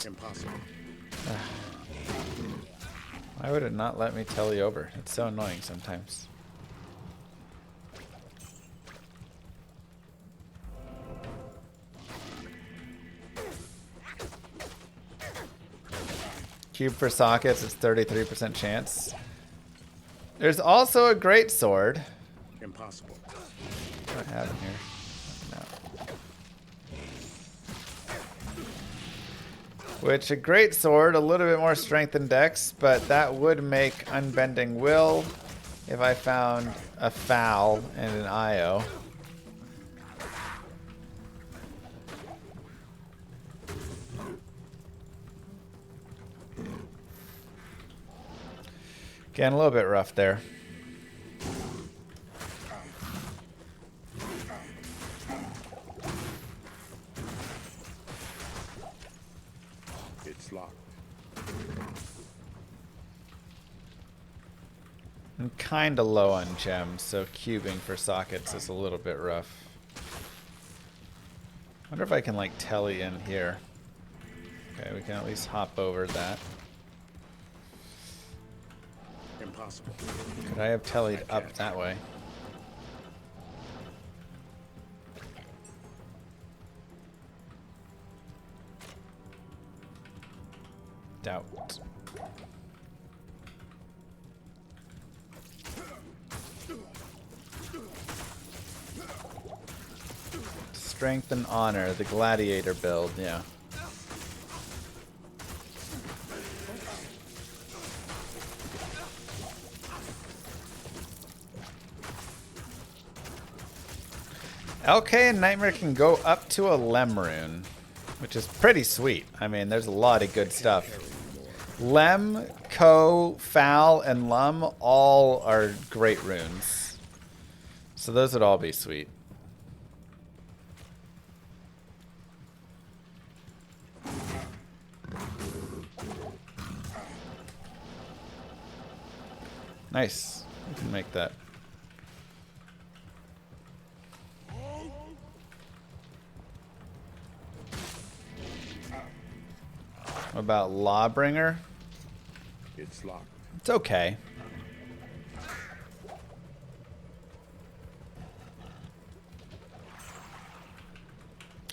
Impossible. Why would it not let me tele over? It's so annoying sometimes. Cube for sockets, it's 33% chance. There's also a great sword. Impossible. What do I have in here? No. Which, a great sword, a little bit more strength and dex, but that would make Unbending Will if I found a foul and an IO. Again, a little bit rough there. It's locked. I'm kind of low on gems, so cubing for sockets is a little bit rough. Wonder if I can like telly in here. Okay, we can at least hop over that. Impossible. Could I have tellied up that way? Strength and honor, the gladiator build, yeah. LK and Nightmare can go up to a Lem rune, which is pretty sweet. I mean, there's a lot of good stuff. Lem, Ko, Foul, and Lum all are great runes. So those would all be sweet. Nice. We can make that. What about Lawbringer? It's locked. It's okay.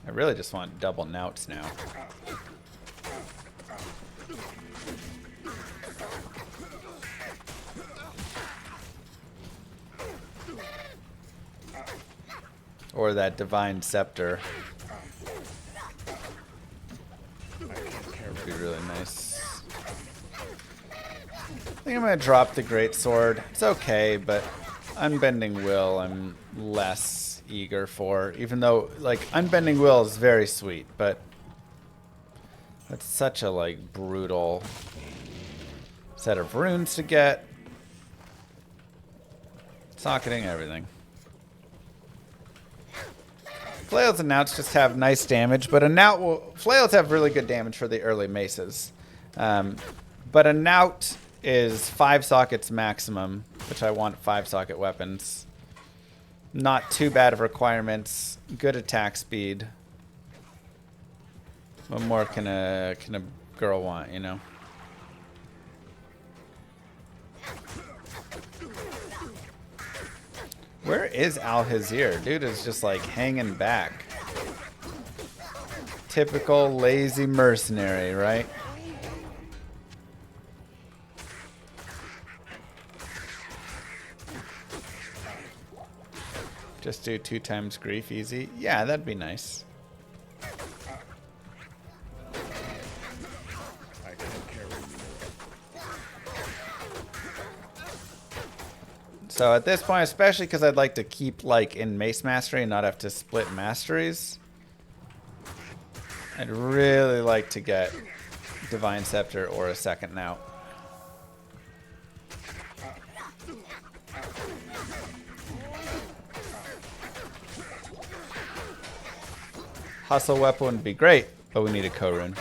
I really just want double nouts now. Or that Divine Scepter. Would be really nice. I think I'm going to drop the Greatsword. It's okay, but Unbending Will I'm less eager for. Even though, like, Unbending Will is very sweet, but that's such a, like, brutal set of runes to get. Socketing everything. Flails and Nouts just have nice damage, but a Knout will... Flails have really good damage for the early maces. But a Knout is 5 sockets maximum, which I want 5 socket weapons. Not too bad of requirements. Good attack speed. What more can a girl want, you know? Where is Alhazir? Dude is just like hanging back. Typical lazy mercenary, right? Just do 2 times grief easy. Yeah, that'd be nice. So at this point, especially because I'd like to keep like in Mace Mastery and not have to split masteries, I'd really like to get Divine Scepter or a second Knout. Hustle Weapon would be great, but we need a Ko-Rune.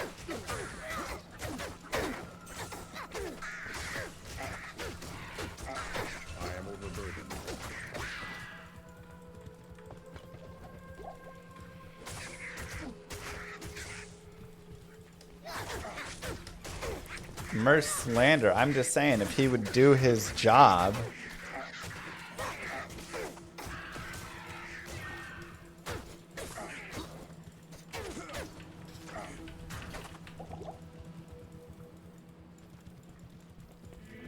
Mercelander, I'm just saying, if he would do his job.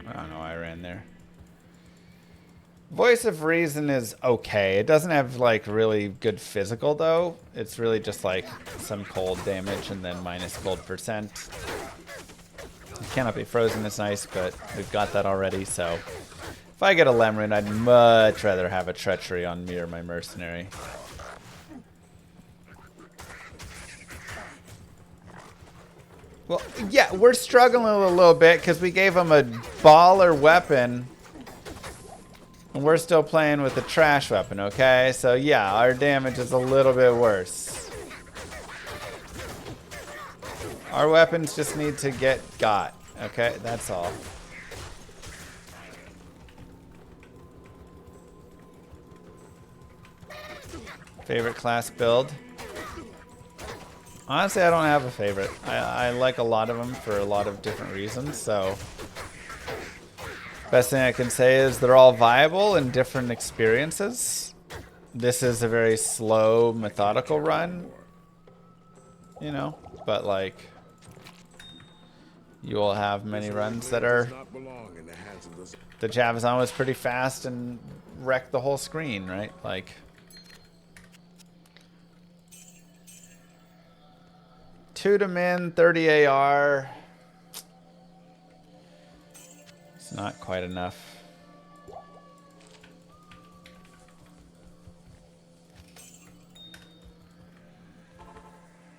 I don't know why I ran there. Voice of Reason is okay. It doesn't have like really good physical though. It's really just like some cold damage and then minus cold percent. Cannot be frozen is nice, but we've got that already, so if I get a Lemrune, I'd much rather have a Treachery on me or my Mercenary. Well, yeah, we're struggling a little bit because we gave him a baller weapon and we're still playing with a trash weapon, okay? So yeah, our damage is a little bit worse. Our weapons just need to get got. Okay, that's all. Favorite class build? Honestly, I don't have a favorite. I like a lot of them for a lot of different reasons, so... Best thing I can say is they're all viable in different experiences. This is a very slow, methodical run. You know, but like... You will have many runs that are... The Javazan was pretty fast and wrecked the whole screen, right? Like... 2 to min, 30 AR. It's not quite enough.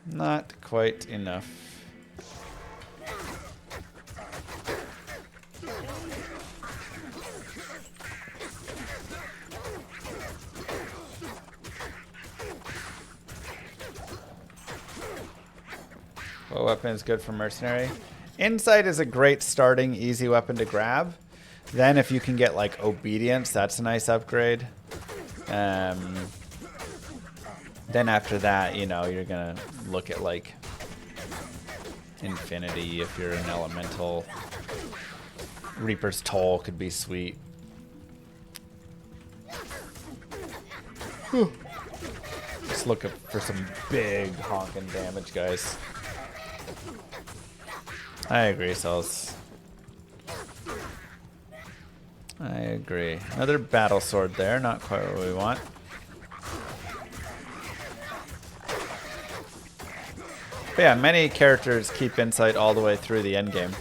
Not quite enough. What weapon is good for mercenary? Insight is a great starting easy weapon to grab. Then if you can get like obedience, that's a nice upgrade. Then after that, you know, you're gonna look at like infinity if you're an elemental. Reaper's Toll could be sweet. Whew. Just looking for some big honking damage, guys. I agree, Cells. I agree. Another battle sword there, not quite what we want. But yeah, many characters keep insight all the way through the end game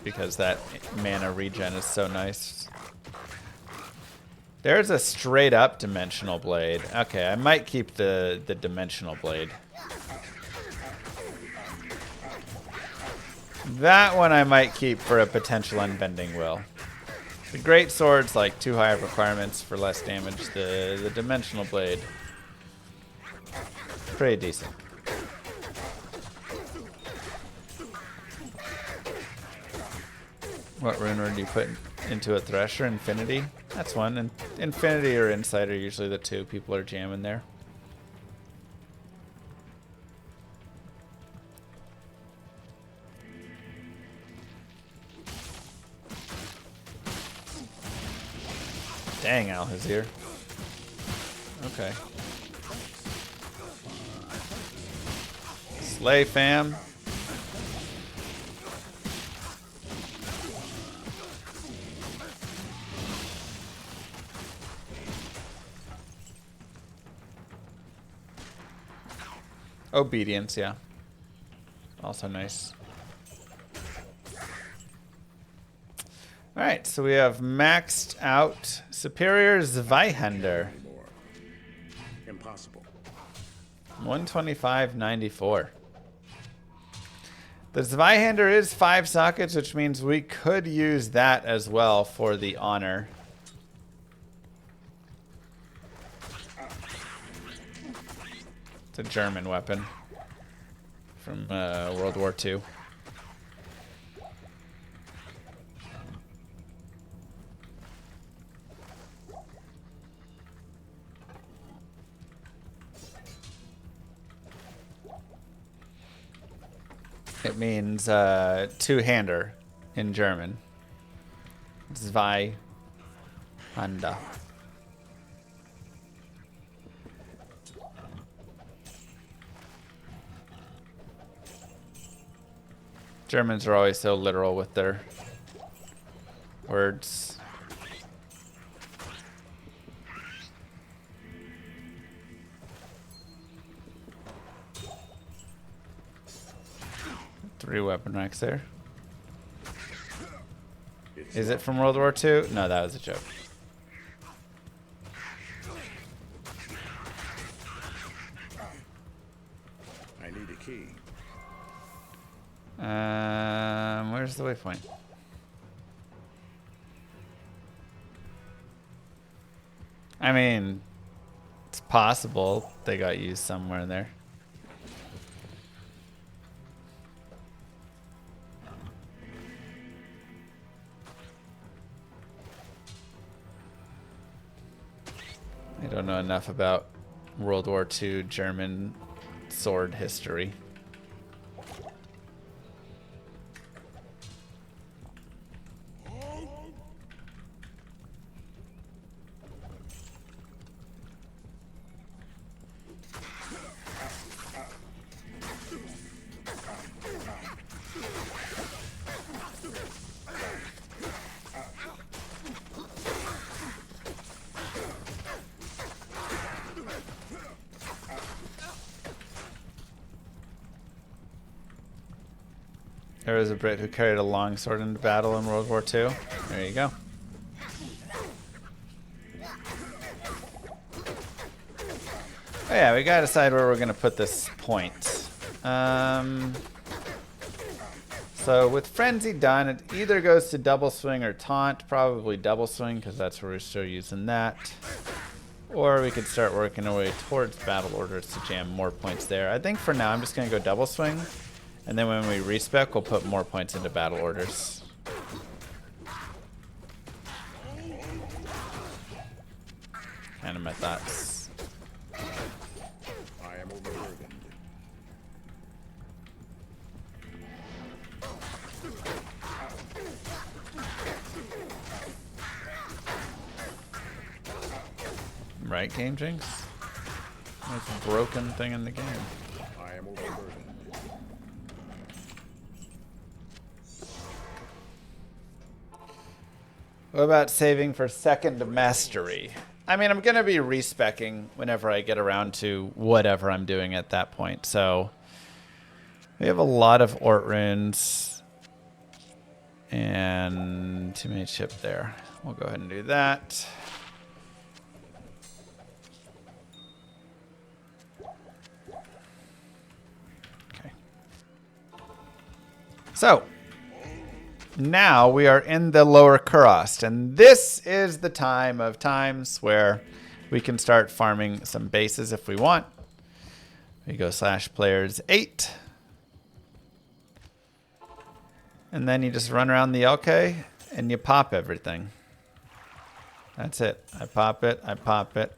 because that mana regen is so nice. There's a straight up dimensional blade. Okay, I might keep the dimensional blade. That one I might keep for a potential unbending will. The great sword's like too high of requirements for less damage. The dimensional blade, pretty decent. What Runeword do you put into a Thresher? Infinity? That's one. And Infinity or Insight are usually the two people are jamming there. Dang, Al-Hazir. Okay. Slay, fam. Obedience, yeah. Also nice. Alright, so we have maxed out Superior Zweihander. Impossible. 125.94. The Zweihander is 5 sockets, which means we could use that as well for the honor. It's a German weapon from World War II. It means two-hander in German. Zweihander. Germans are always so literal with their words. Three weapon racks there. Is it from World War II? No, that was a joke. I need a key. Where's the waypoint? I mean, it's possible they got used somewhere in there. I don't know enough about World War II German sword history. There was a Brit who carried a longsword into battle in World War II. There you go. Oh yeah, we gotta decide where we're gonna put this point. So with Frenzy done, it either goes to double swing or taunt. Probably double swing, because that's where we're still using that. Or we could start working our way towards battle orders to jam more points there. I think for now I'm just gonna go double swing. And then when we respec, we'll put more points into battle orders. Kind of my thoughts. I am overburdened. Right, Game Jinx? Most broken thing in the game. I am overburdened. What about saving for second mastery? I mean, I'm going to be respecking whenever I get around to whatever I'm doing at that point. So we have a lot of Ort runes and too many chip there. We'll go ahead and do that. Okay. So now we are in the lower Kurost, and this is the time of times where we can start farming some bases if we want. We go /players 8. And then you just run around the LK and you pop everything. That's it. I pop it, I pop it,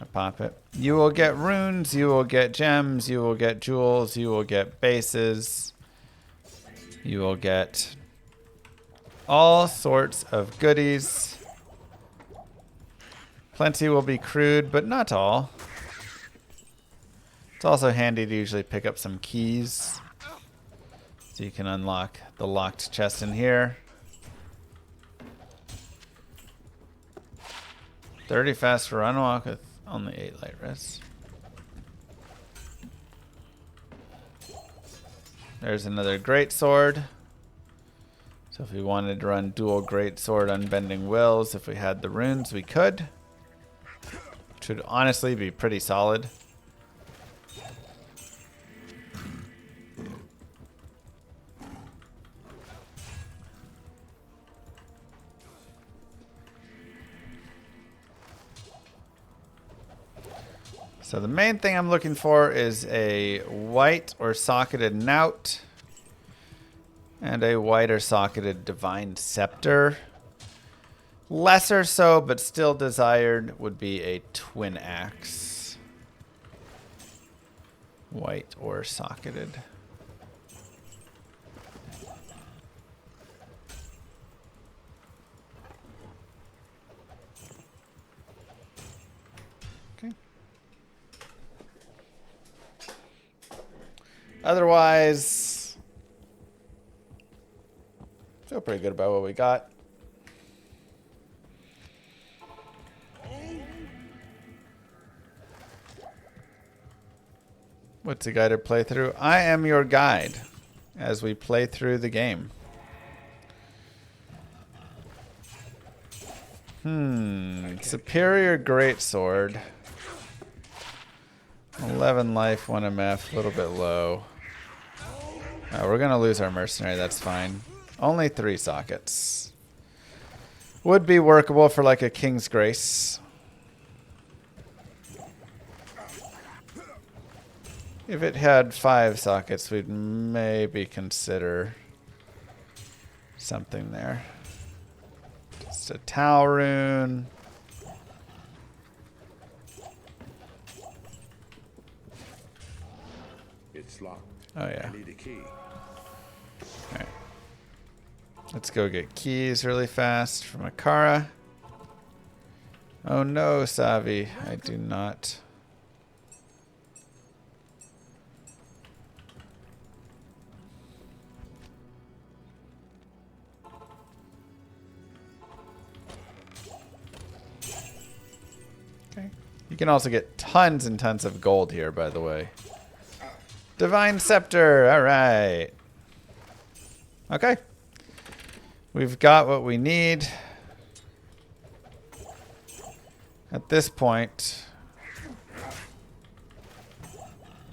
I pop it. You will get runes, you will get gems, you will get jewels, you will get bases. You will get all sorts of goodies. Plenty will be crude, but not all. It's also handy to usually pick up some keys, so you can unlock the locked chest in here. 30 fast run walk with only 8 light rests. There's another great sword. So if we wanted to run dual greatsword unbending wills, if we had the runes, we could. Which would honestly be pretty solid. So the main thing I'm looking for is a white or socketed knout. And a white or socketed divine scepter. Lesser so, but still desired, would be a twin axe. White or socketed. Okay. Otherwise, feel pretty good about what we got. What's a guided playthrough? I am your guide as we play through the game. Superior greatsword. 11 life, 1 MF, a little bit low. We're gonna lose our mercenary, that's fine. Only 3 sockets. Would be workable for like a King's Grace. If it had 5 sockets, we'd maybe consider something there. Just a Tau rune. It's locked. Oh yeah. I need a key. Alright. Let's go get keys really fast from Akara. Oh no, Savi. I do not. Okay. You can also get tons and tons of gold here, by the way. Divine Scepter. Alright. Okay. We've got what we need. At this point,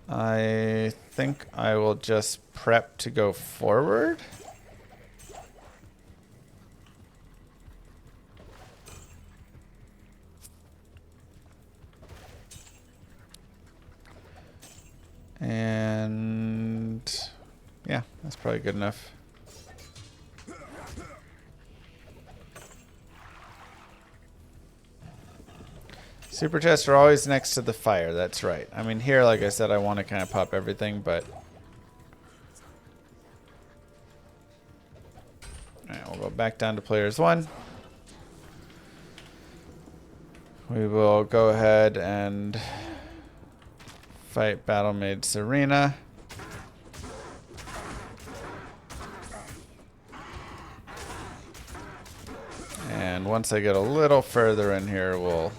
I think I will just prep to go forward. And yeah, that's probably good enough. Super chests are always next to the fire. That's right. I mean, here, like I said, I want to kind of pop everything, but... Alright, we'll go back down to players 1. We will go ahead and fight Battle Maid Serena. And once I get a little further in here, we'll...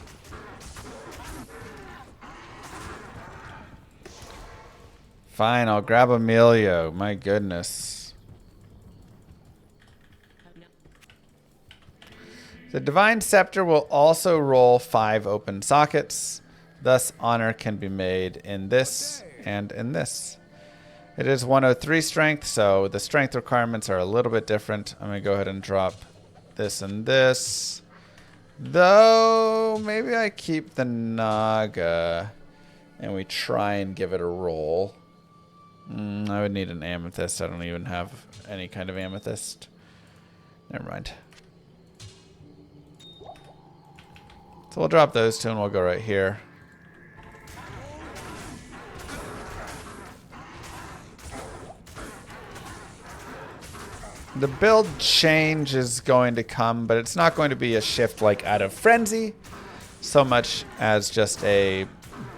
Fine, I'll grab Emilio. My goodness. The Divine Scepter will also roll 5 open sockets. Thus, honor can be made in this and in this. It is 103 strength, so the strength requirements are a little bit different. I'm going to go ahead and drop this and this. Though, maybe I keep the Naga and we try and give it a roll. I would need an amethyst. I don't even have any kind of amethyst. Never mind. So we'll drop those two and we'll go right here. The build change is going to come, but it's not going to be a shift like out of Frenzy so much as just a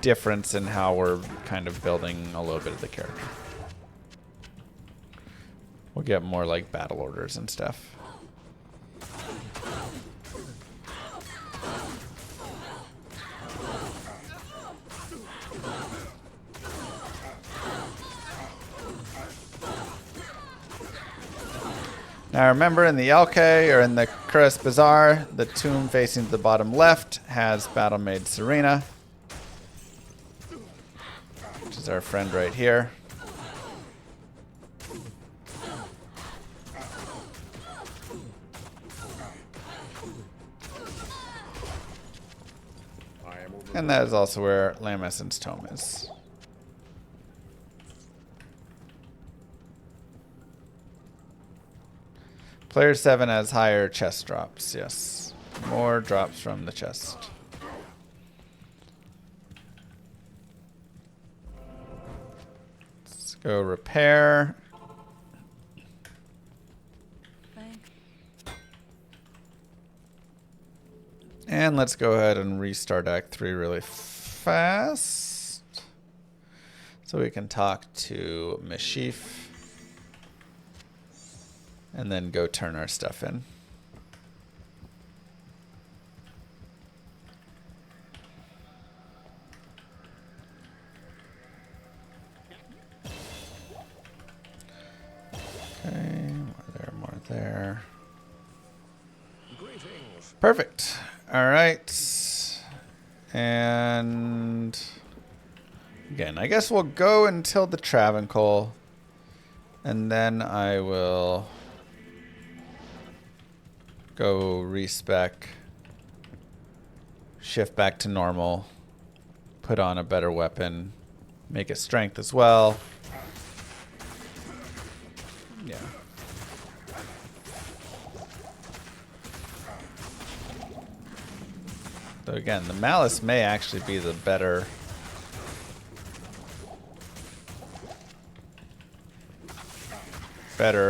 difference in how we're kind of building a little bit of the character. We'll get more like battle orders and stuff. Now remember, in the LK or in the Curse Bazaar, the tomb facing to the bottom left has Battle Maid Serena, which is our friend right here. And that is also where Lamesson's tome is. Player 7 has higher chest drops, yes. More drops from the chest. Let's go repair. And let's go ahead and restart Act 3 really fast. So we can talk to Mashif. And then go turn our stuff in. Okay, more there. Perfect. All right. And again, I guess we'll go until the Travancore. And then I will go respec, shift back to normal, put on a better weapon, make it strength as well. Yeah. So again, the Malice may actually be the better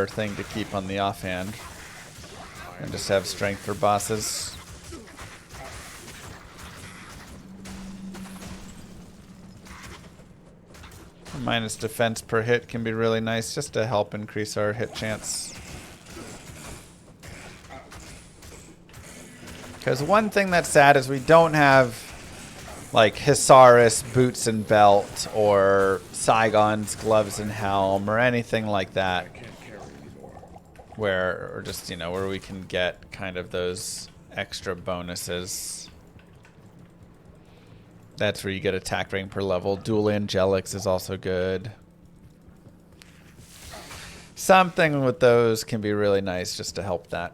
thing to keep on the offhand. And just have strength for bosses. Minus defense per hit can be really nice just to help increase our hit chance. Because one thing that's sad is we don't have like Hisaris boots and belt or Saigon's gloves and helm or anything like that. where, or just, you know, where we can get kind of those extra bonuses. That's where you get attack rating per level. Dual Angelics is also good. Something with those can be really nice just to help that.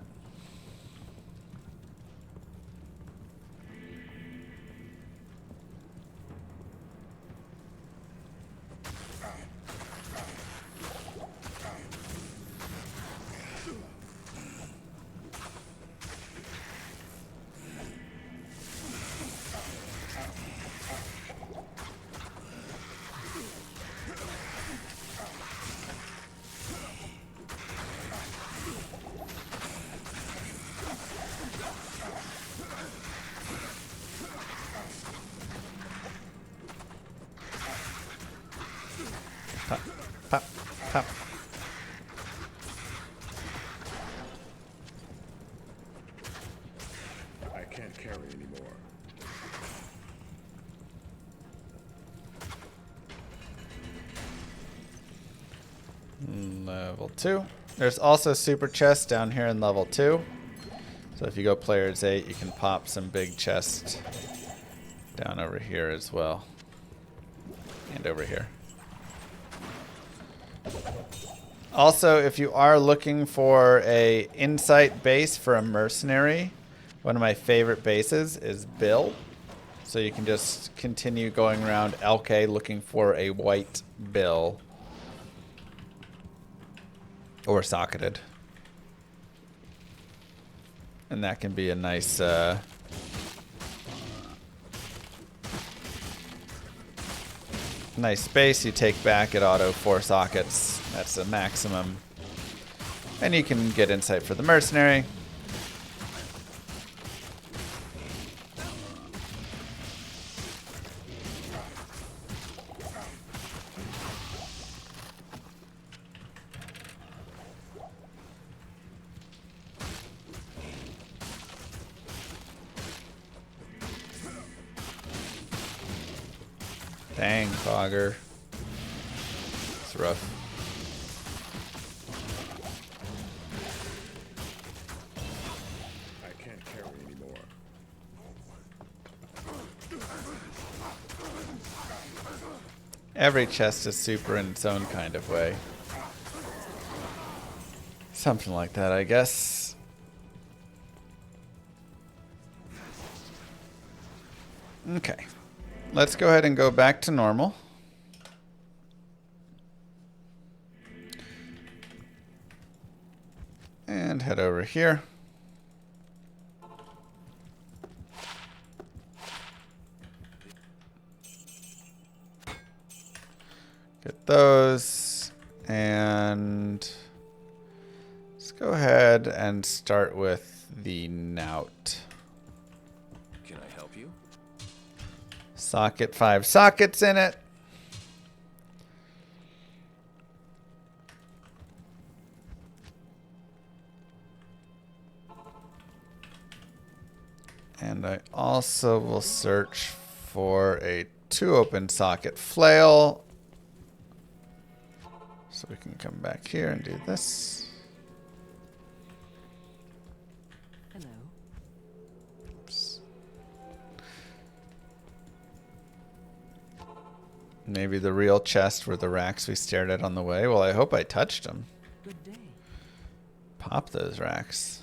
Pop, pop. I can't carry anymore. Level 2. There's also super chests down here in level 2. So if you go players 8, you can pop some big chests down over here as well. And over here. Also, if you are looking for a insight base for a mercenary, one of my favorite bases is Baal. So you can just continue going around LK looking for a white Baal. Or socketed. And that can be a nice nice space. You take back at auto 4 sockets. That's the maximum. And you can get insight for the mercenary. Dang, Fogger. It's rough. I can't carry anymore. Every chest is super in its own kind of way. Something like that, I guess. Okay. Let's go ahead and go back to normal. And head over here. Get those. And let's go ahead and start with the knout. Can I help you? Socket, 5 sockets in it. And I also will search for a 2 open socket flail. So we can come back here and do this. Hello. Oops. Maybe the real chest were the racks we stared at on the way. Well, I hope I touched them. Good day. Pop those racks.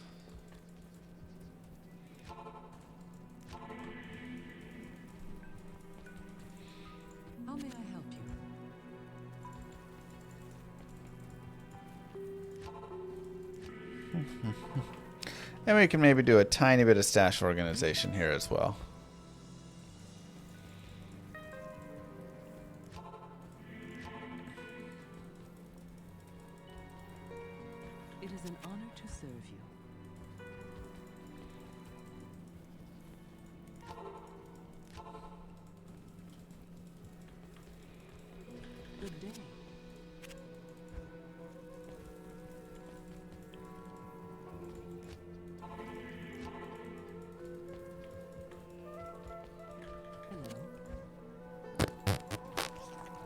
How may I help you? And we can maybe do a tiny bit of stash organization here as well. It is an honor to serve you. Good day. Hello.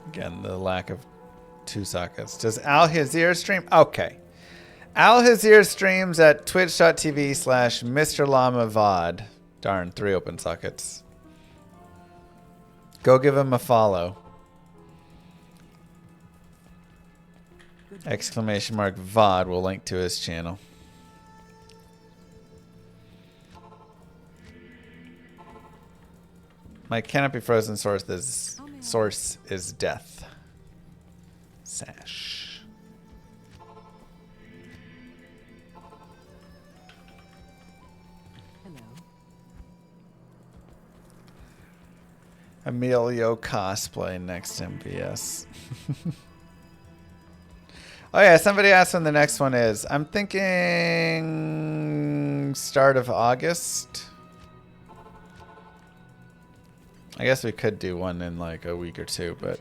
Again, the lack of 2 sockets. Does Al Hazir stream? Okay. Al Hazir streams at twitch.tv/Mr. Llama VOD. Darn, 3 open sockets. Go give him a follow. Exclamation mark VOD will link to his channel. My cannot be frozen source is death. Sash. Hello. Emilio cosplay next MVS. Oh yeah, somebody asked when the next one is. I'm thinking start of August. I guess we could do one in like a week or two, but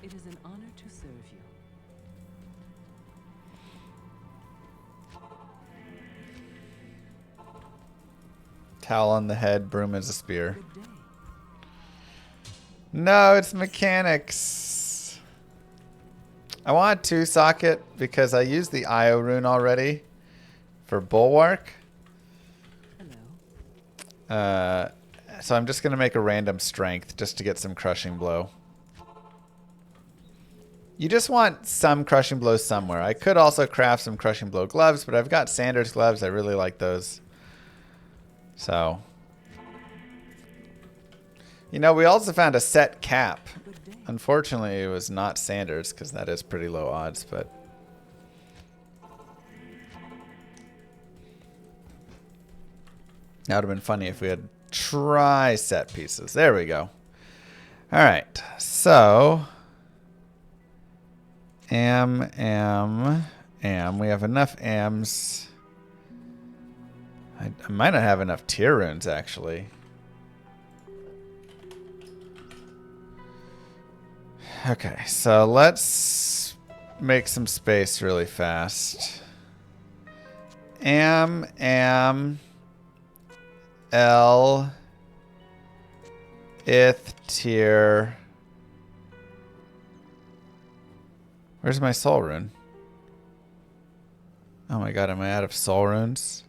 It is an honor to serve you. towel on the head, broom as a spear. Good day. No, it's mechanics. I want 2-socket because I used the IO rune already for bulwark. Hello. So I'm just going to make a random strength just to get some crushing blow. You just want some crushing blow somewhere. I could also craft some crushing blow gloves, but I've got Sanders gloves. I really like those. So, you know, we also found a set cap. Good day. Unfortunately, it was not Sanders because that is pretty low odds, but that would have been funny if we had tri-set pieces. There we go. All right, so am. We have enough ams. I might not have enough tier runes, actually. Okay, so let's make some space really fast. L, ith tier. Where's my soul rune? Oh my god, am I out of soul runes?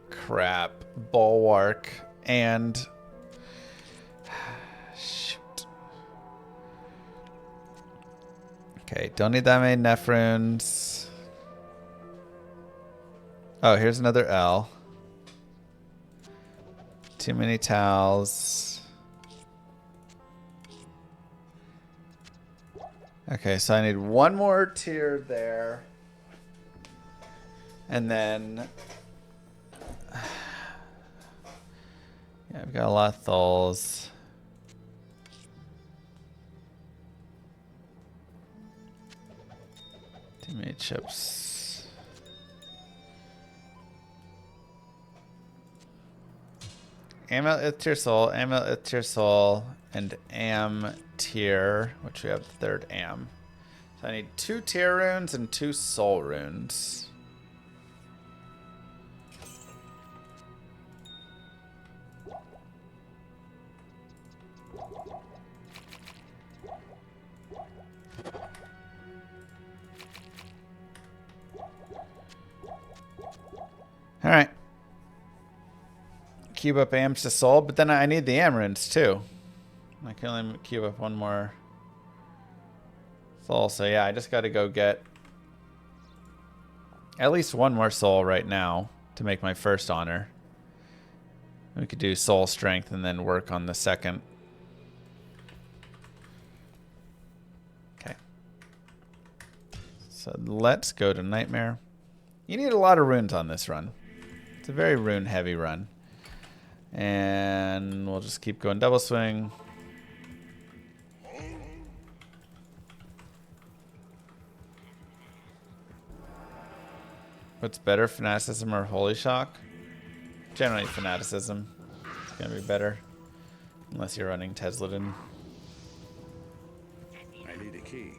Crap. Bulwark and shoot. Okay, don't need that many Neph runes. Oh, here's another L. Too many towels. Okay, so I need one more tier there. And then yeah, I've got a lot of thulls. Too many chips. Amel ith tier soul, Amel ith tier soul, and am tier, which we have the third am. So I need 2 tier runes and 2 soul runes. All right. Cube up ams to soul, but then I need the am runes too. I can only cube up one more soul, so yeah, I just got to go get at least one more soul right now to make my first honor. We could do soul strength and then work on the second. Okay. So let's go to Nightmare. You need a lot of runes on this run. It's a very rune heavy run. And we'll just keep going double swing. What's better, fanaticism or holy shock? Generally fanaticism. It's gonna be better. Unless you're running Tesliden. I need a key. key.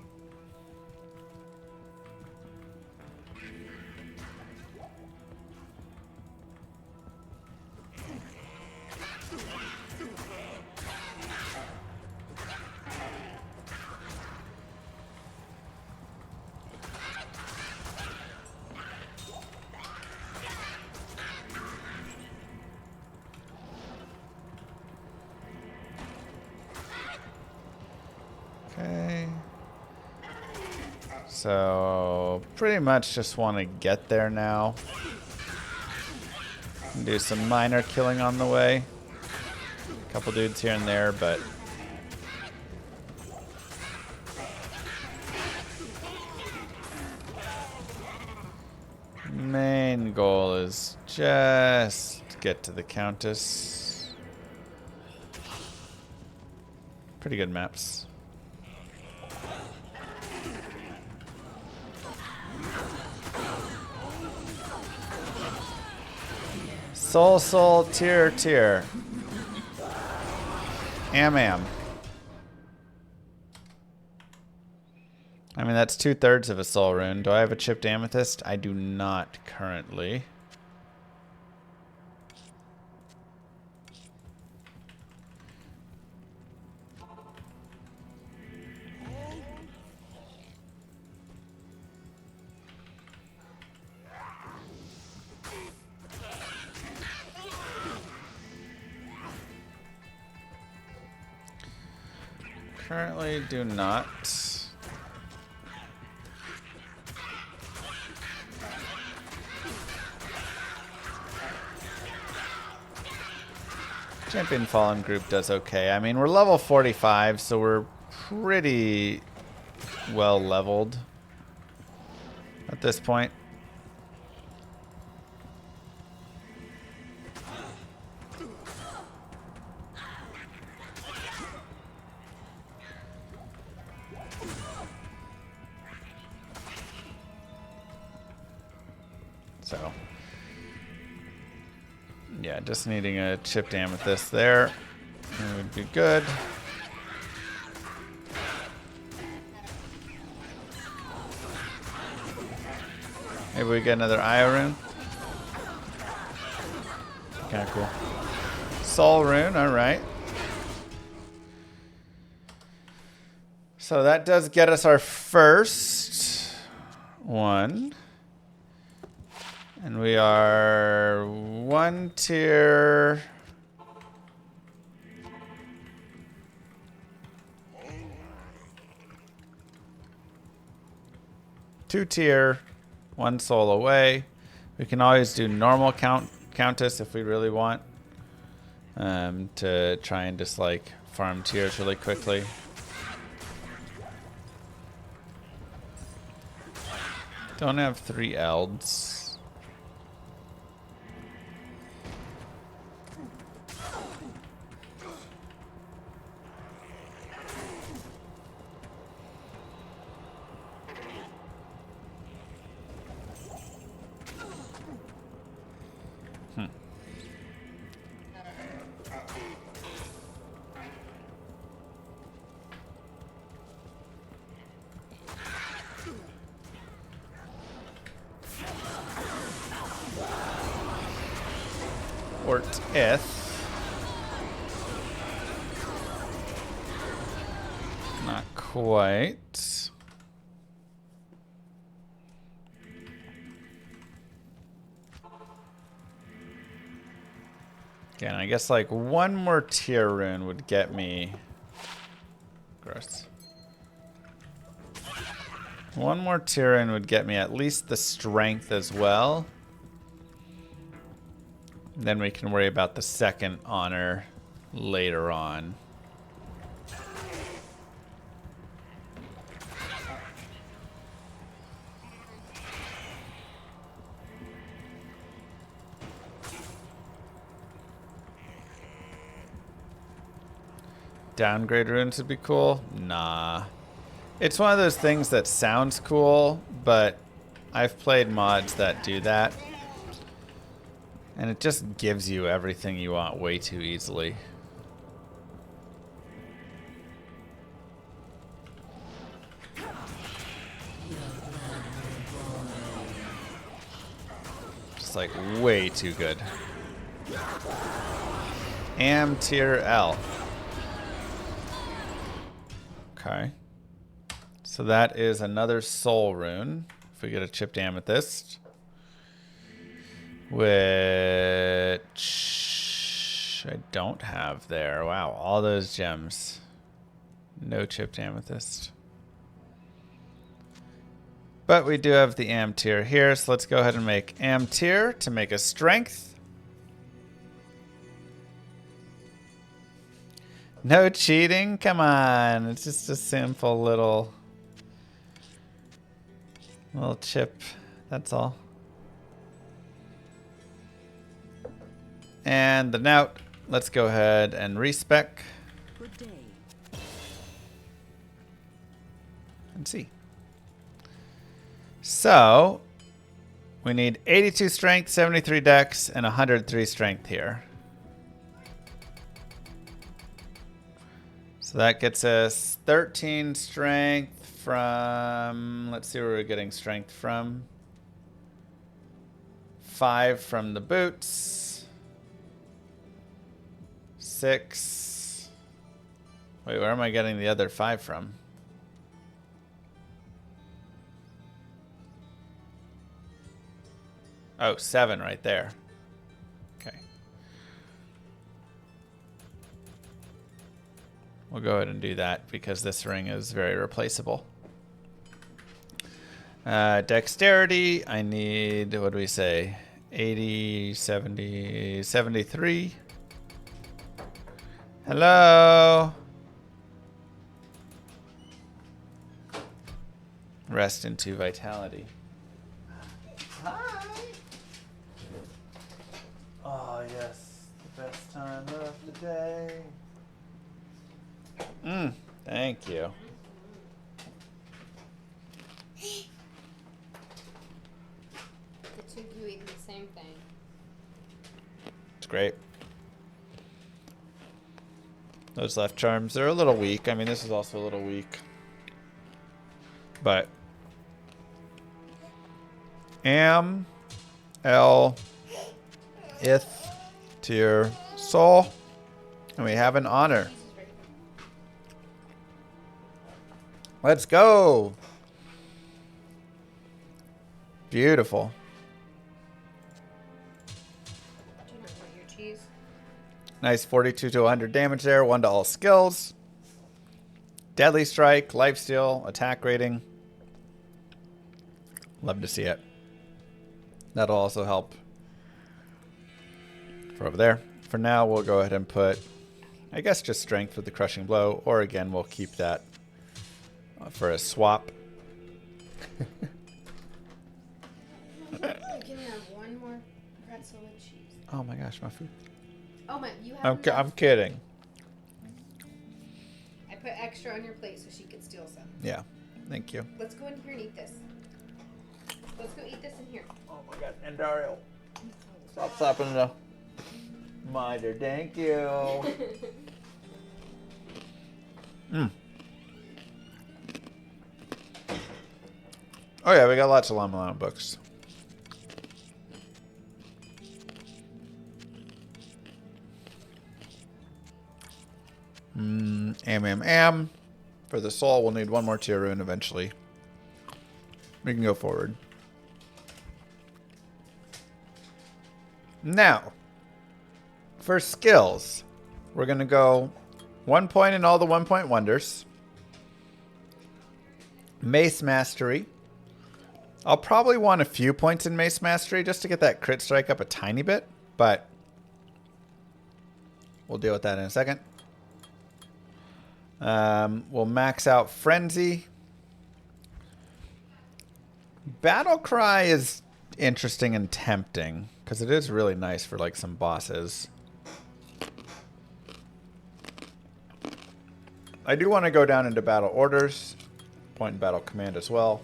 Okay. So, pretty much just want to get there now. Do some minor killing on the way. A couple dudes here and there, but... main goal is just get to the Countess. Pretty good maps. Soul, tier. Am. I mean, that's 2/3 of a soul rune. Do I have a chipped amethyst? I do not currently. Currently do not. Champion Fallen group does okay. I mean, we're level 45, so we're pretty well leveled at this point. So, yeah, just needing a chipped amethyst there would be good. Maybe we get another Io rune. Kind of cool. Soul rune, all right. So that does get us our first one. And we are 1 tier. Two tier, 1 soul away. We can always do normal Countess if we really want. To try and just like farm tiers really quickly. Don't have 3 elds. Not quite. Again, I guess like 1 more tier rune would get me. Gross. 1 more tier rune would get me at least the strength as well. Then we can worry about the second honor later on. Downgrade runes would be cool? Nah. It's one of those things that sounds cool, but I've played mods that do that. And it just gives you everything you want way too easily. just like way too good. Am tier L. Okay. So that is another soul rune. If we get a chipped amethyst. Which I don't have there. Wow, all those gems. No chipped amethyst. But we do have the Am tier here, so let's go ahead and make Am tier to make a strength. No cheating? Come on. It's just a simple little chip. That's all. And the note, let's go ahead and respec. Good day. And see. So, we need 82 strength, 73 dex, and 103 strength here. So that gets us 13 strength from, let's see where we're getting strength from. 5 from the boots. 6. Wait, where am I getting the other 5 from? Oh, 7 right there. Okay. We'll go ahead and do that because this ring is very replaceable. Dexterity, I need, what do we say? 80, 70, 73. Hello. Rest into vitality. Hi. Oh, yes. The best time of the day. Thank you. The two of you eating the same thing. It's great. Those left charms, they're a little weak. I mean, this is also a little weak. But Am, L, Ith, tier, soul. And we have an honor. Let's go. Beautiful. Do you not want your cheese? Nice 42 to 100 damage there. 1 to all skills. Deadly strike, lifesteal, attack rating. Love to see it. That'll also help for over there. For now, we'll go ahead and put, I guess, just strength with the crushing blow. Or again, we'll keep that for a swap. You can have one more pretzel with cheese. Oh my gosh, my food. Oh my, you have I'm kidding. I put extra on your plate so she could steal some. Yeah, thank you. Let's go in here and eat this. Let's go eat this in here. Oh my god, and Duriel. Stop slapping the miter, thank you. Oh yeah, we got lots of Llama Llama books. Am. For the soul, we'll need one more tier rune eventually. We can go forward. Now, for skills, we're going to go 1 point in all the 1 point wonders. Mace Mastery. I'll probably want a few points in Mace Mastery just to get that crit strike up a tiny bit, but we'll deal with that in a second. We'll max out Frenzy. Battle Cry is interesting and tempting because it is really nice for like some bosses. I do want to go down into battle orders, point in battle command as well.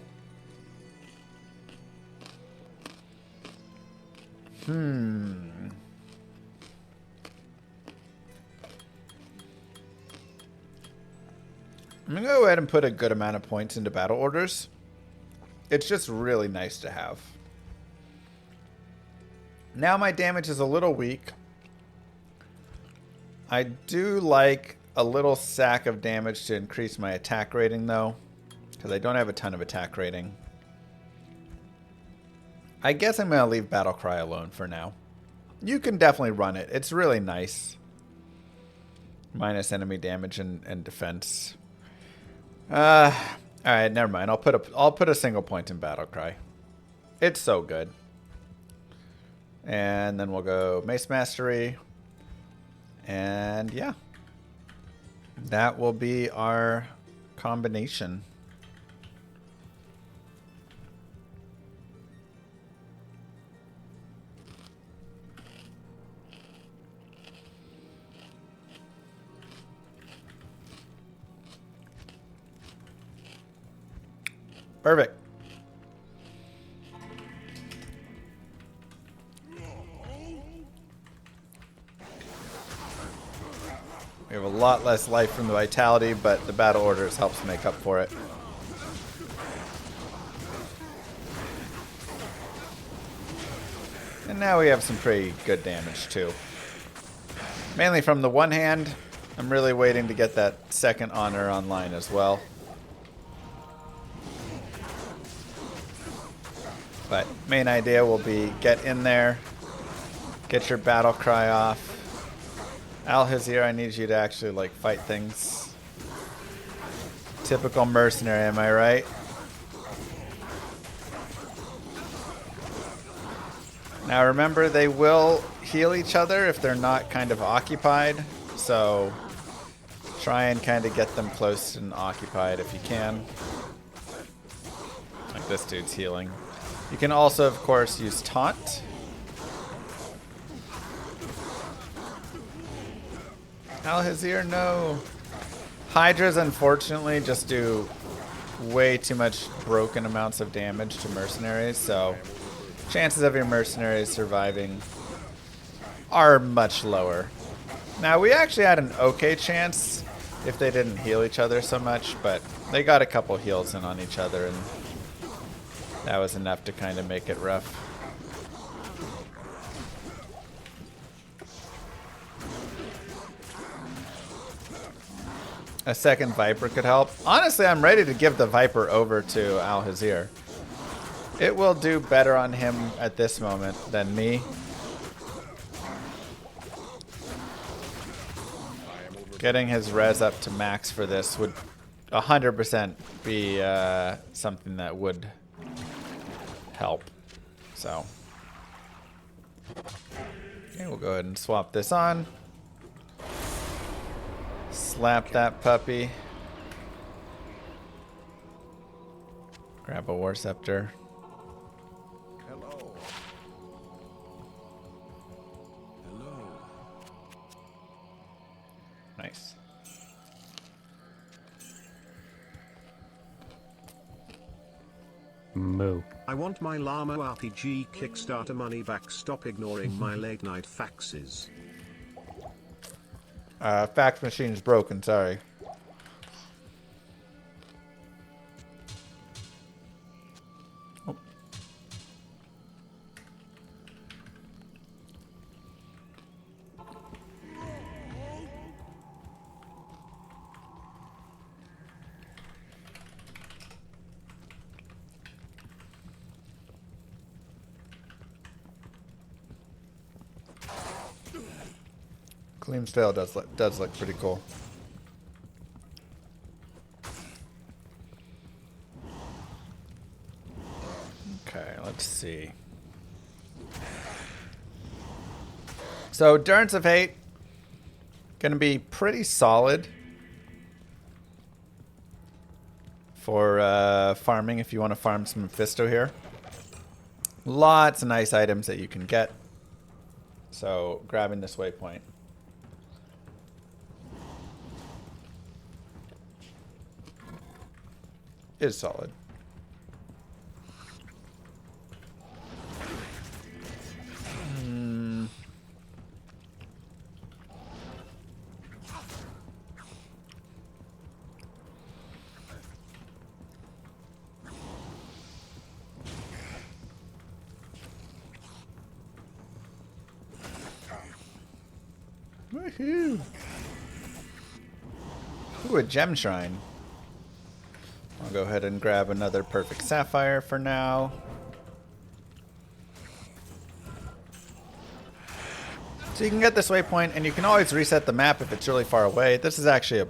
I'm going to go ahead and put a good amount of points into battle orders. It's just really nice to have. Now my damage is a little weak. I do like a little sack of damage to increase my attack rating, though, because I don't have a ton of attack rating. I guess I'm going to leave Battlecry alone for now. You can definitely run it. It's really nice. Minus enemy damage and defense. Alright, never mind. I'll put a single point in Battlecry. It's so good. And then we'll go Mace Mastery. And yeah. That will be our combination. Perfect. We have a lot less life from the vitality, but the battle orders helps make up for it. And now we have some pretty good damage too. Mainly from the one hand. I'm really waiting to get that second honor online as well. But main idea will be get in there, get your battle cry off. Alhazir, I need you to actually like fight things. Typical mercenary, am I right? Now remember, they will heal each other if they're not kind of occupied. So try and kind of get them close and occupied if you can. Like this dude's healing. You can also, of course, use taunt. Alhazir, no. Hydras, unfortunately, just do way too much broken amounts of damage to mercenaries, so chances of your mercenaries surviving are much lower. Now, we actually had an okay chance if they didn't heal each other so much, but they got a couple heals in on each other, and that was enough to kind of make it rough. A second Viper could help. Honestly, I'm ready to give the Viper over to Alhazir. It will do better on him at this moment than me. Getting his res up to max for this would 100% be something that would help. So, okay, we'll go ahead and swap this on. Slap that puppy. Grab a War Scepter. Hello. Hello. Nice. Moo. I want my Llama RPG Kickstarter money back. Stop ignoring my late night faxes. Fax machine's broken, sorry. Oh. Gleam's tail does look pretty cool. Okay, let's see. So, Durance of Hate, gonna be pretty solid for farming if you want to farm some Mephisto here. Lots of nice items that you can get. So, grabbing this waypoint is solid. Woohoo! Ooh, a gem shrine. I'll go ahead and grab another perfect sapphire for now. So you can get this waypoint, and you can always reset the map if it's really far away. This is actually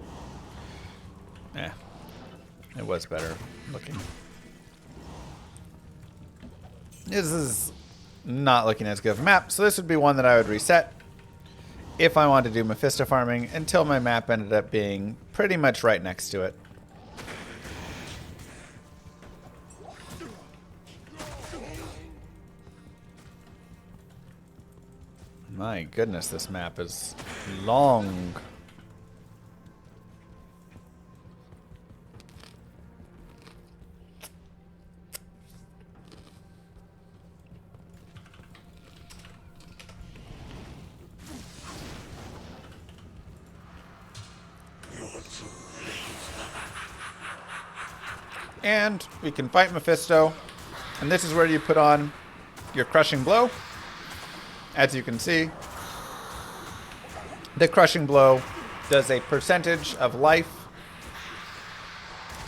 a... it was better looking. This is not looking as good of a map, so this would be one that I would reset if I wanted to do Mephisto farming until my map ended up being pretty much right next to it. My goodness, this map is long. And we can fight Mephisto. And this is where you put on your crushing blow. As you can see, the crushing blow does a percentage of life.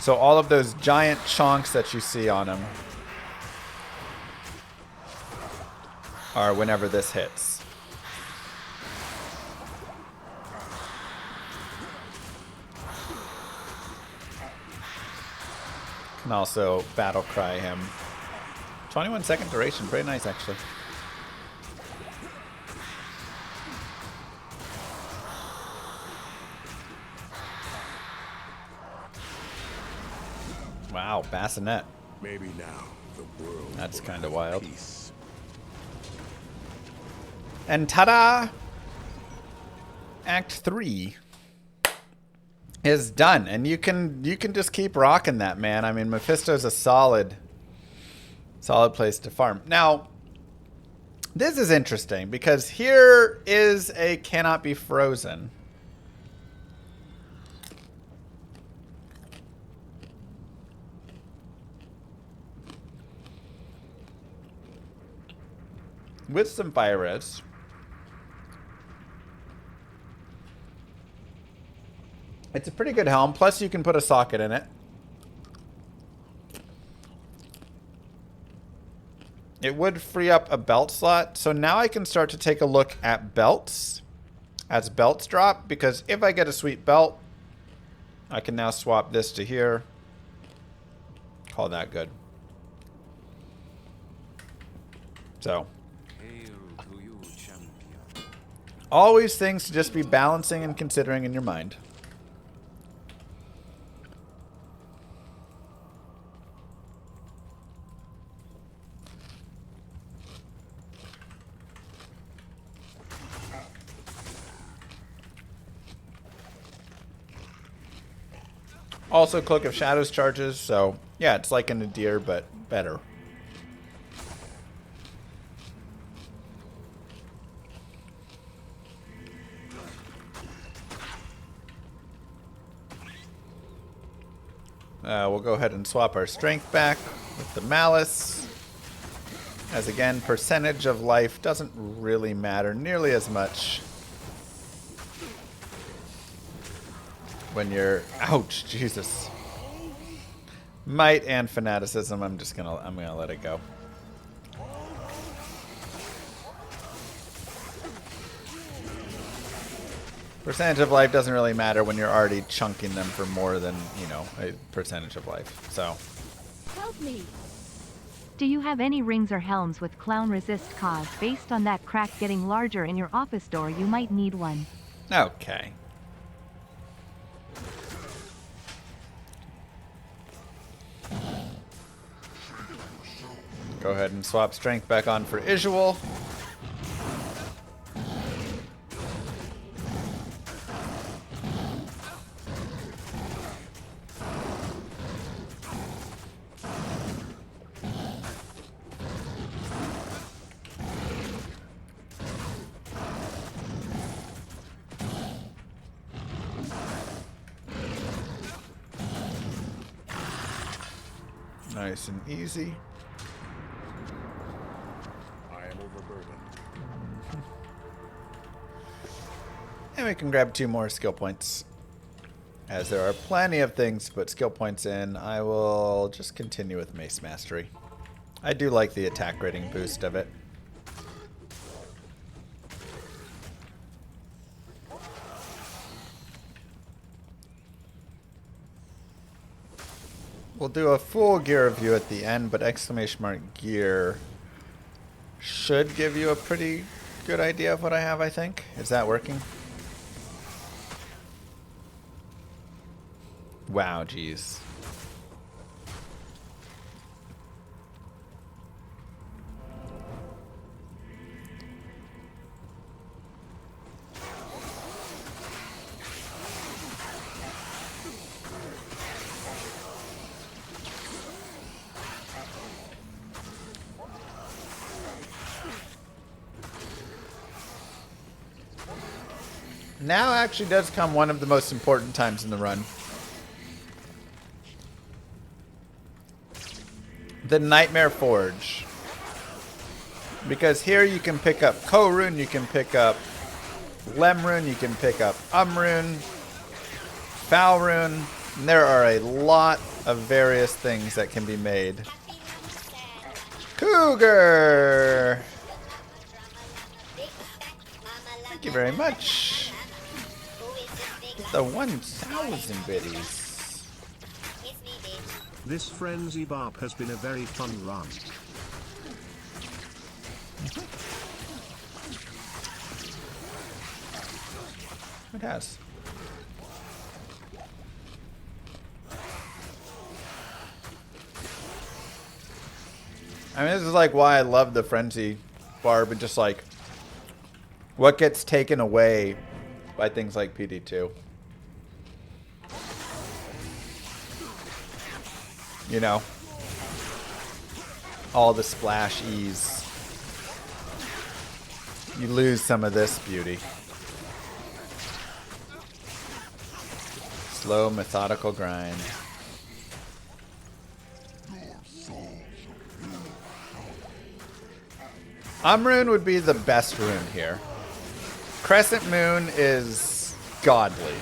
So all of those giant chunks that you see on him are whenever this hits. Can also battle cry him. 21-second duration, pretty nice actually. Wow, bassinet. Maybe now the world. That's will kind have of wild. peace. And ta-da! Act 3 is done, and you can just keep rocking that, man. I mean, Mephisto's a solid place to farm. Now, this is interesting because here is a cannot be frozen. With some fire res. It's a pretty good helm, plus you can put a socket in it. It would free up a belt slot, so now I can start to take a look at belts as belts drop, because if I get a sweet belt, I can now swap this to here. Call that good. So, always things to just be balancing and considering in your mind. Also, Cloak of Shadows charges, so yeah, it's like in a deer, but better. We'll go ahead and swap our strength back with the malice. As again, percentage of life doesn't really matter nearly as much when you're... Ouch, Jesus. Might and fanaticism, I'm gonna let it go. Percentage of life doesn't really matter when you're already chunking them for more than, you know, a percentage of life. So. Help me. Do you have any rings or helms with clown resist cause? Based on that crack getting larger in your office door, you might need one. Okay. Go ahead and swap strength back on for Isual. Nice and easy. I am overburdened. And we can grab 2 more skill points. As there are plenty of things to put skill points in, I will just continue with Mace Mastery. I do like the attack rating boost of it. We'll do a full gear review at the end, but exclamation mark gear should give you a pretty good idea of what I have, I think. Is that working? Wow, geez. Now actually does come one of the most important times in the run. The Nightmare Forge. Because here you can pick up Rune, you can pick up Rune, you can pick up Rune, Rune, and there are a lot of various things that can be made. Cougar! Thank you very much. The 1,000 biddies. This frenzy barb has been a very fun run. It has. I mean, this is like why I love the frenzy barb and just like what gets taken away by things like PD2. You know, all the splash ease. You lose some of this beauty. Slow, methodical grind. Rune would be the best rune here. Crescent Moon is godly.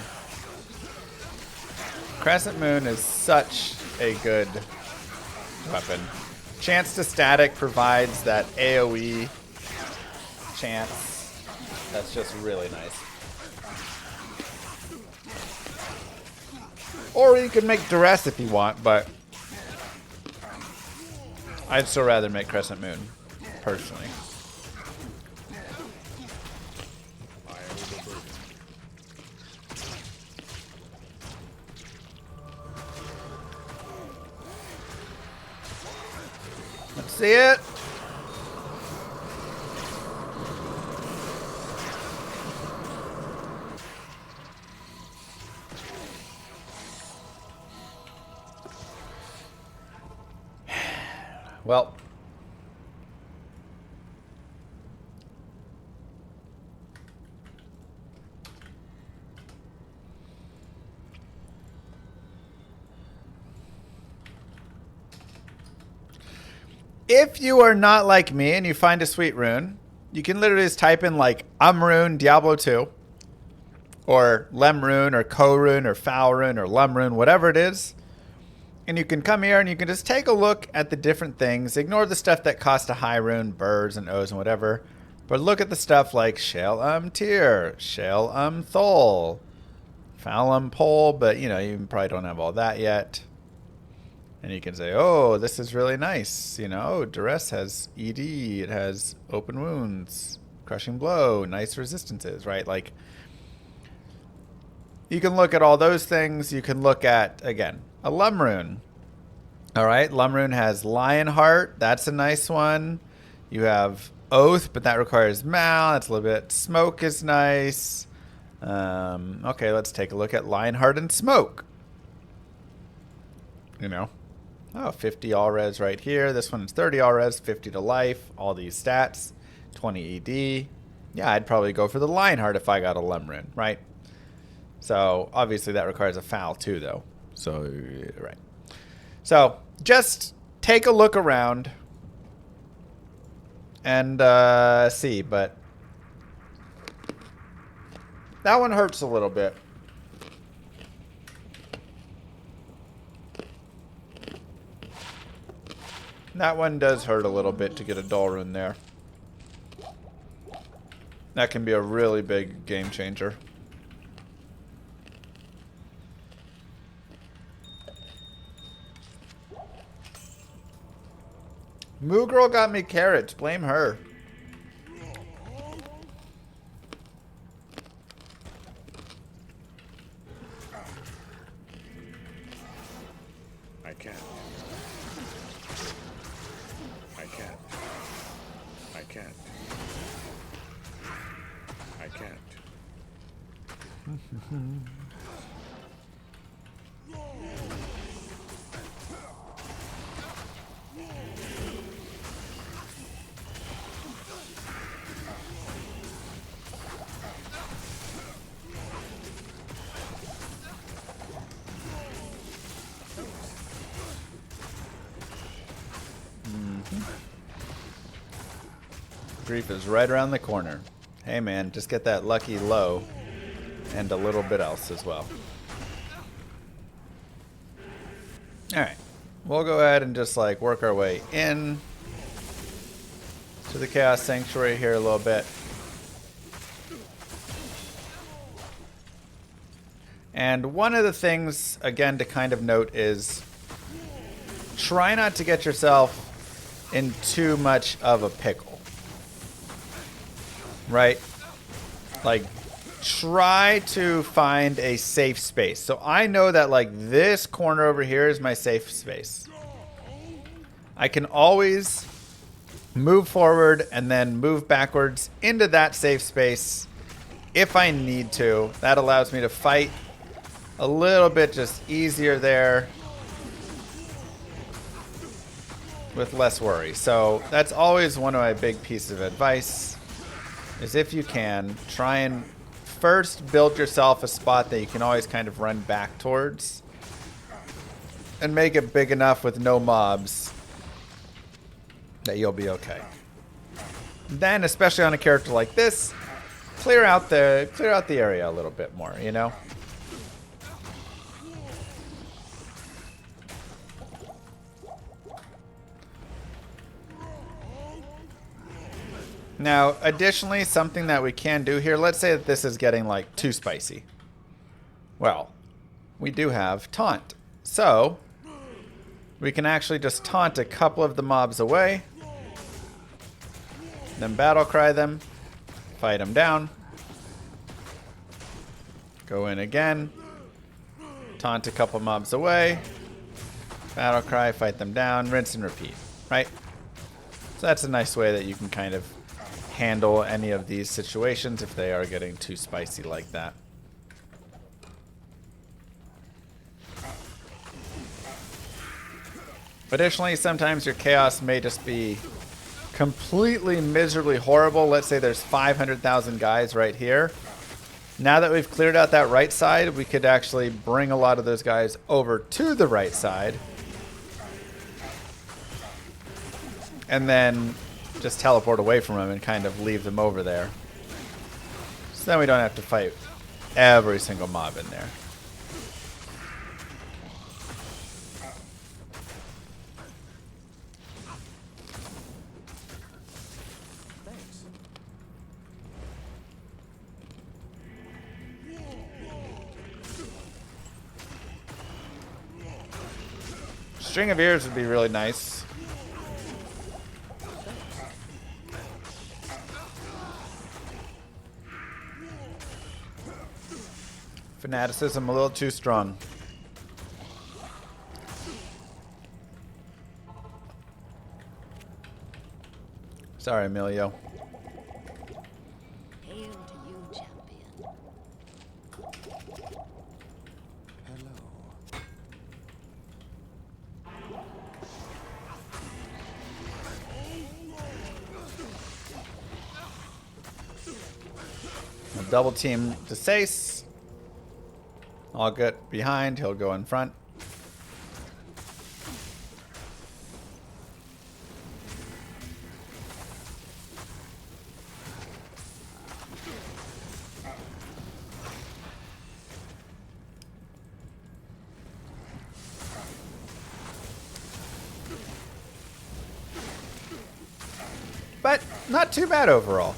Crescent Moon is such a good weapon. Chance to static provides that AoE chance. That's just really nice. Or you can make Duress if you want, but I'd still rather make Crescent Moon, personally. Let's see it. Well, if you are not like me and you find a sweet rune, you can literally just type in like Rune Diablo 2 or Rune or Rune or Rune or Rune, whatever it is. And you can come here and you can just take a look at the different things. Ignore the stuff that cost a high rune, birds and O's and whatever. But look at the stuff like Shale Tyr, Shale Thol, Foul Pole, but you know, you probably don't have all that yet. And you can say, oh, this is really nice. You know, Duress has ED, it has open wounds, crushing blow, nice resistances, right? Like, you can look at all those things. You can look at, again, a Rune. All right, Rune has Lionheart. That's a nice one. You have Oath, but that requires Mal. That's a little bit. Smoke is nice. Okay, let's take a look at Lionheart and Smoke. You know. Oh, 50 all res right here. This one's 30 all res, 50 to life. All these stats. 20 ED. Yeah, I'd probably go for the Lionheart if I got a Rune, right? So, obviously that requires a Foul too, though. So, right. So, just take a look around and see, but That one hurts a little bit. That one does hurt a little bit to get a dull rune there. That can be a really big game changer. Moo Girl got me carrots. Blame her. I can't. I can't. I can't. I can't. Grief is right around the corner. Hey man, just get that lucky low and a little bit else as well. Alright. We'll go ahead and just like work our way in to the Chaos Sanctuary here a little bit. And one of the things, again, to kind of note is try not to get yourself in too much of a pickle. Right? Like, try to find a safe space. So I know that, like, this corner over here is my safe space. I can always move forward and then move backwards into that safe space if I need to. That allows me to fight a little bit just easier there with less worry. So that's always one of my big pieces of advice. Is if you can, try and first build yourself a spot that you can always kind of run back towards. And make it big enough with no mobs that you'll be okay. Then, especially on a character like this, clear out the area a little bit more, you know? Now, additionally, something that we can do here, let's say that this is getting like too spicy. Well, we do have taunt. So, we can actually just taunt a couple of the mobs away. Then battle cry them. Fight them down. Go in again. Taunt a couple mobs away. Battle cry, fight them down, rinse and repeat. Right? So that's a nice way that you can kind of handle any of these situations if they are getting too spicy like that. Additionally, sometimes your chaos may just be completely miserably horrible. Let's say there's 500,000 guys right here. Now that we've cleared out that right side, we could actually bring a lot of those guys over to the right side. And then just teleport away from them and kind of leave them over there. So then we don't have to fight every single mob in there. String of ears would be really nice. Fanaticism a little too strong. Sorry, Emilio. Hail to you, champion. I'll double team to Sace. I'll get behind, he'll go in front. but not too bad overall.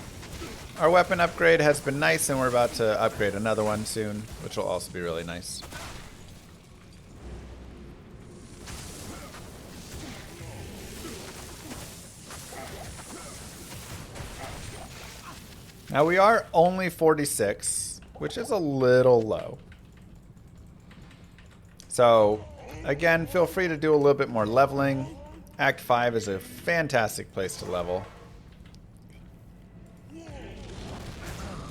Our weapon upgrade has been nice, and we're about to upgrade another one soon, which will also be really nice. Now we are only 46, which is a little low. So, again, feel free to do a little bit more leveling. Act 5 is a fantastic place to level.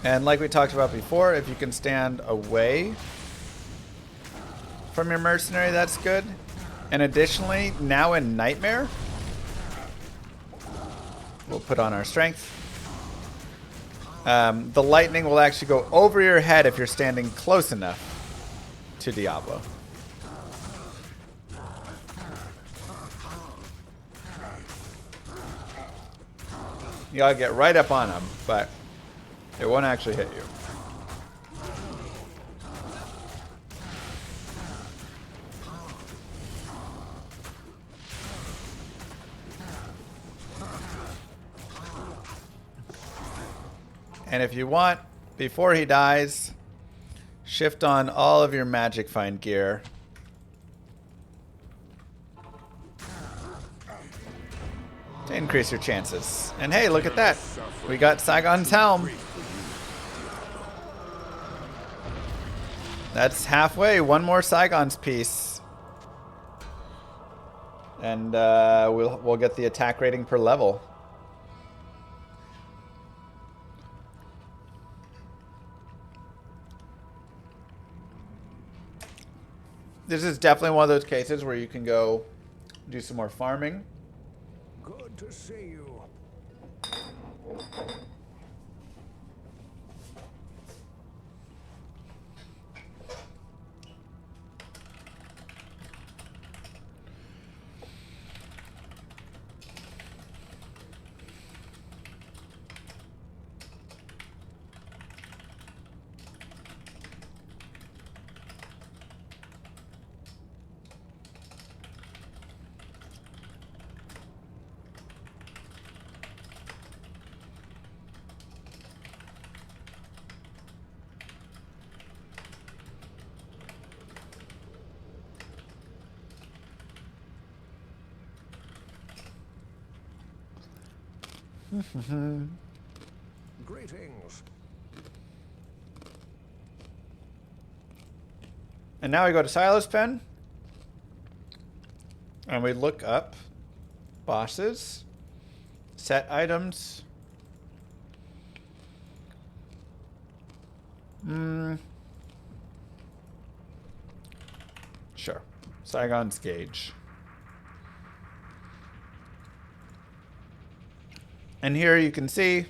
And like we talked about before, if you can stand away from your mercenary, that's good. And additionally, now in Nightmare, we'll put on our strength. The lightning will actually go over your head if you're standing close enough to Diablo. You gotta get right up on him, but it won't actually hit you. And if you want, before he dies, shift on all of your magic find gear. To increase your chances. And hey, look at that. We got Saigon's helm. That's halfway. One more Saigon's piece. And we'll get the attack rating per level. This is definitely one of those cases where you can go do some more farming. Good to see you. Greetings. And now we go to Silas Pen. And we look up bosses, set items. Sure. Saigon's Gauge. And here you can see.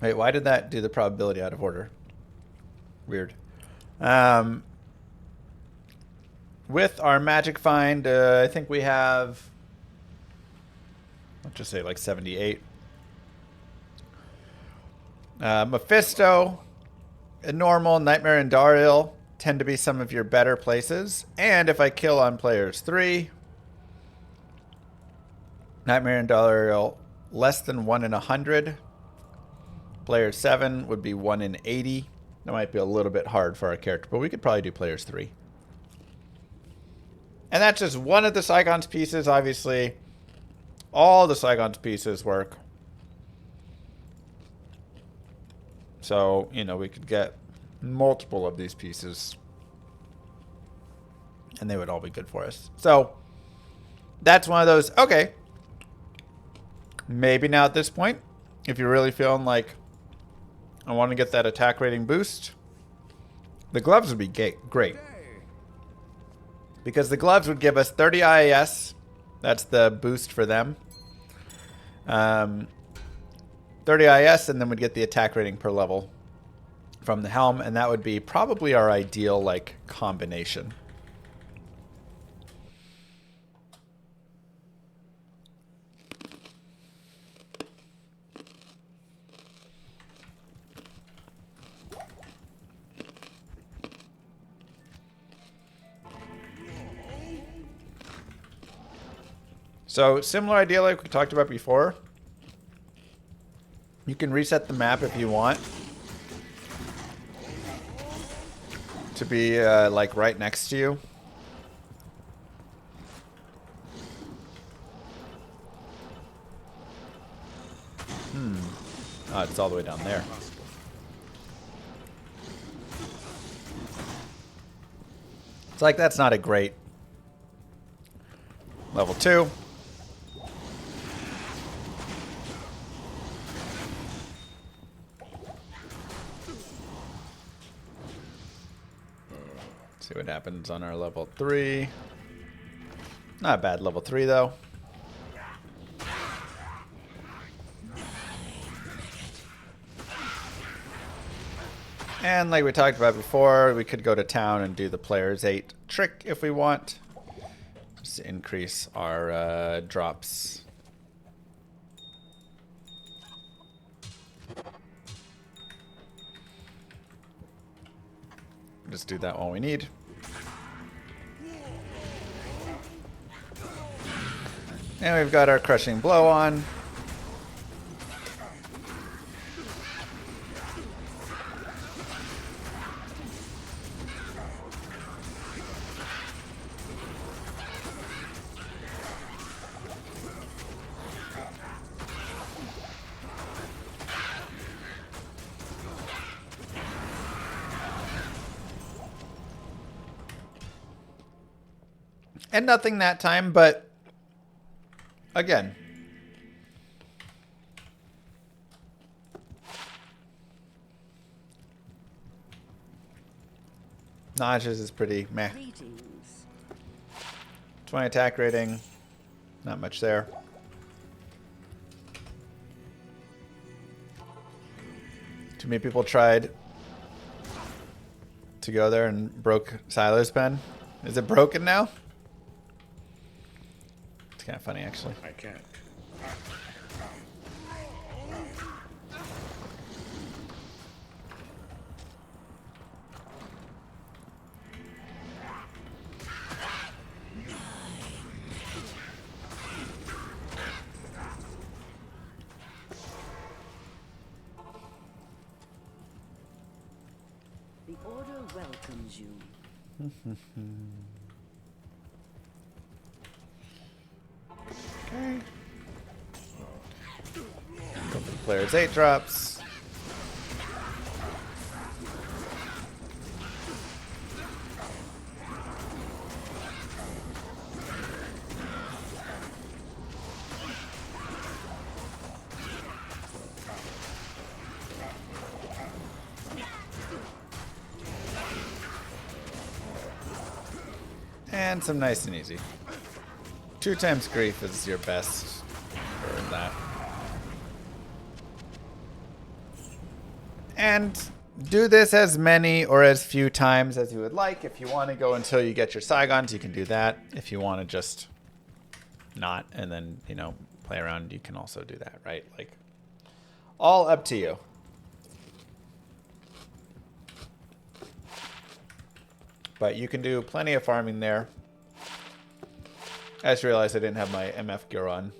Wait, why did that do the probability out of order? Weird. With our magic find, I think we have, let's just say like 78. Mephisto, Normal, Nightmare, and Duriel tend to be some of your better places. And if I kill on players 3, Nightmare and Duriel less than 1 in 100. Player 7 would be 1 in 80. That might be a little bit hard for our character, but we could probably do players 3. And that's just one of the Saigon's pieces, obviously. All the Saigon's pieces work. So, you know, we could get multiple of these pieces. And they would all be good for us. So, that's one of those, okay. Maybe now at this point, if you're really feeling like I want to get that attack rating boost, the gloves would be great. Because the gloves would give us 30 IAS. That's the boost for them. 30 IAS, and then we'd get the attack rating per level from the helm. And that would be probably our ideal, like, combination. So similar idea like we talked about before. You can reset the map if you want to be like right next to you. Oh, it's all the way down there. It's like that's not a great level 2. See what happens on our level 3. Not bad level 3 though. And like we talked about before, we could go to town and do the player's 8 trick if we want. Just to increase our drops. Just do that one we need. And we've got our crushing blow on. And nothing that time, but again. Notches is pretty meh. 20 attack rating. Not much there. Too many people tried to go there and broke Silo's pen. Is it broken now? It's kind of funny, actually. I can't. The order welcomes you. Okay. Go for the player's 8 drops. And some nice and easy. 2 times grief is your best for that. And do this as many or as few times as you would like. If you want to go until you get your Saigons, you can do that. If you want to just not and then, you know, play around, you can also do that, right? Like, all up to you. But you can do plenty of farming there. I just realized I didn't have my MF gear on.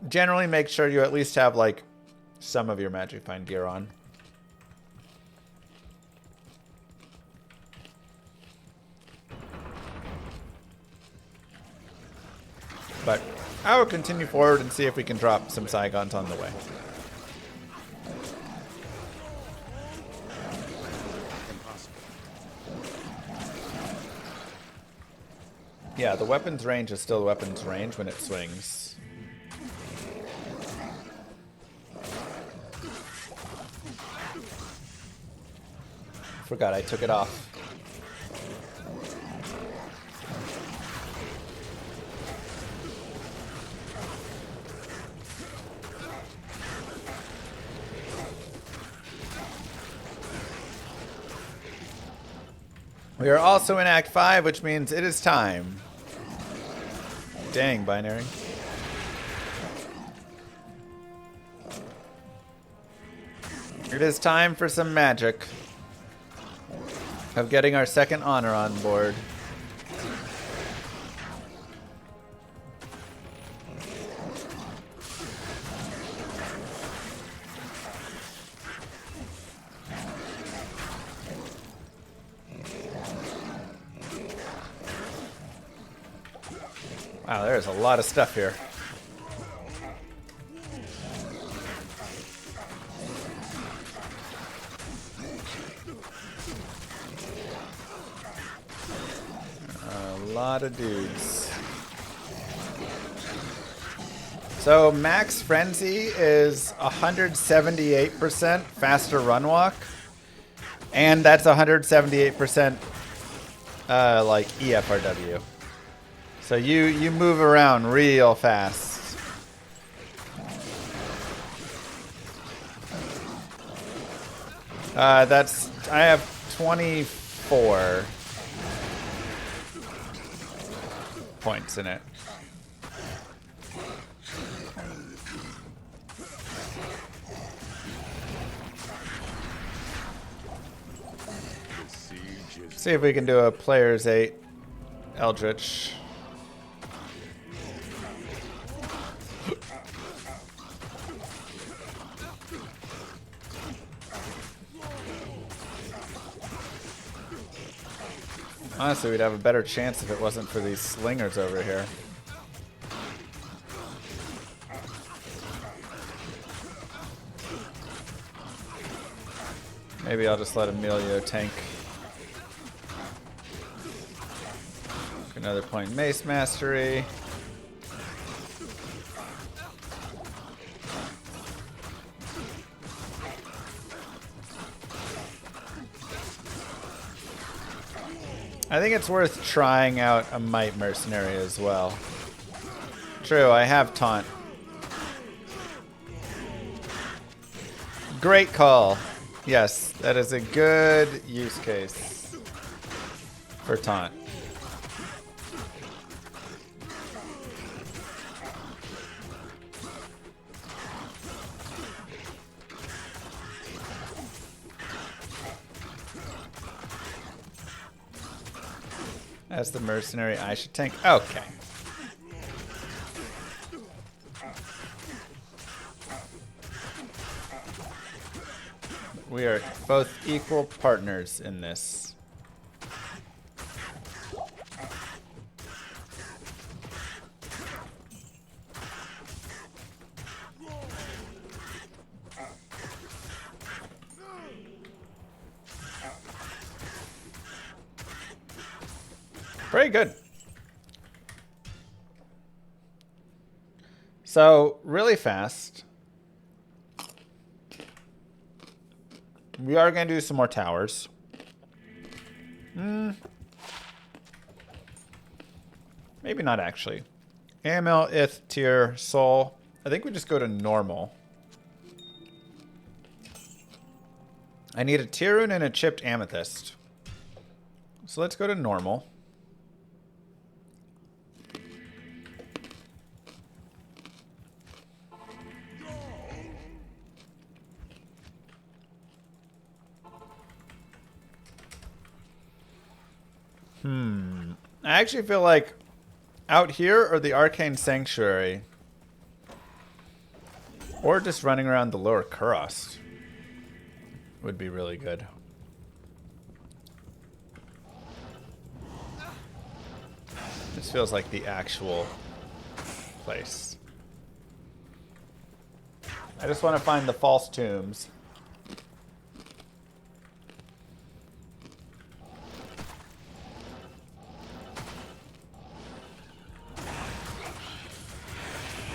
Generally, make sure you at least have, like, some of your Magic Find gear on. But I will continue forward and see if we can drop some Saigons on the way. Yeah, the weapon's range is still the weapon's range when it swings. Forgot I took it off. We are also in Act 5, which means it is time. Dang, Binary. It is time for some magic. of getting our second honor on board. Wow, there's a lot of stuff here. A lot of dudes. So max frenzy is 178% faster run walk, and that's 178% like EFRW. So you move around real fast. I have 24 points in it. See if we can do a player's 8 Eldritch. Honestly, we'd have a better chance if it wasn't for these slingers over here. Maybe I'll just let Emilio tank. Another point in Mace Mastery. I think it's worth trying out a Might Mercenary as well. True, I have Taunt. Great call. Yes, that is a good use case for Taunt. As the mercenary, I should tank. Okay. We are both equal partners in this. Very good. So, really fast. We are going to do some more towers. Maybe not actually. AML, Ith, Tier, Soul. I think we just go to normal. I need a Tier Rune and a chipped amethyst. So let's go to normal. I actually feel like out here or the Arcane Sanctuary, or just running around the Lower Kuros would be really good. This feels like the actual place. I just want to find the false tombs.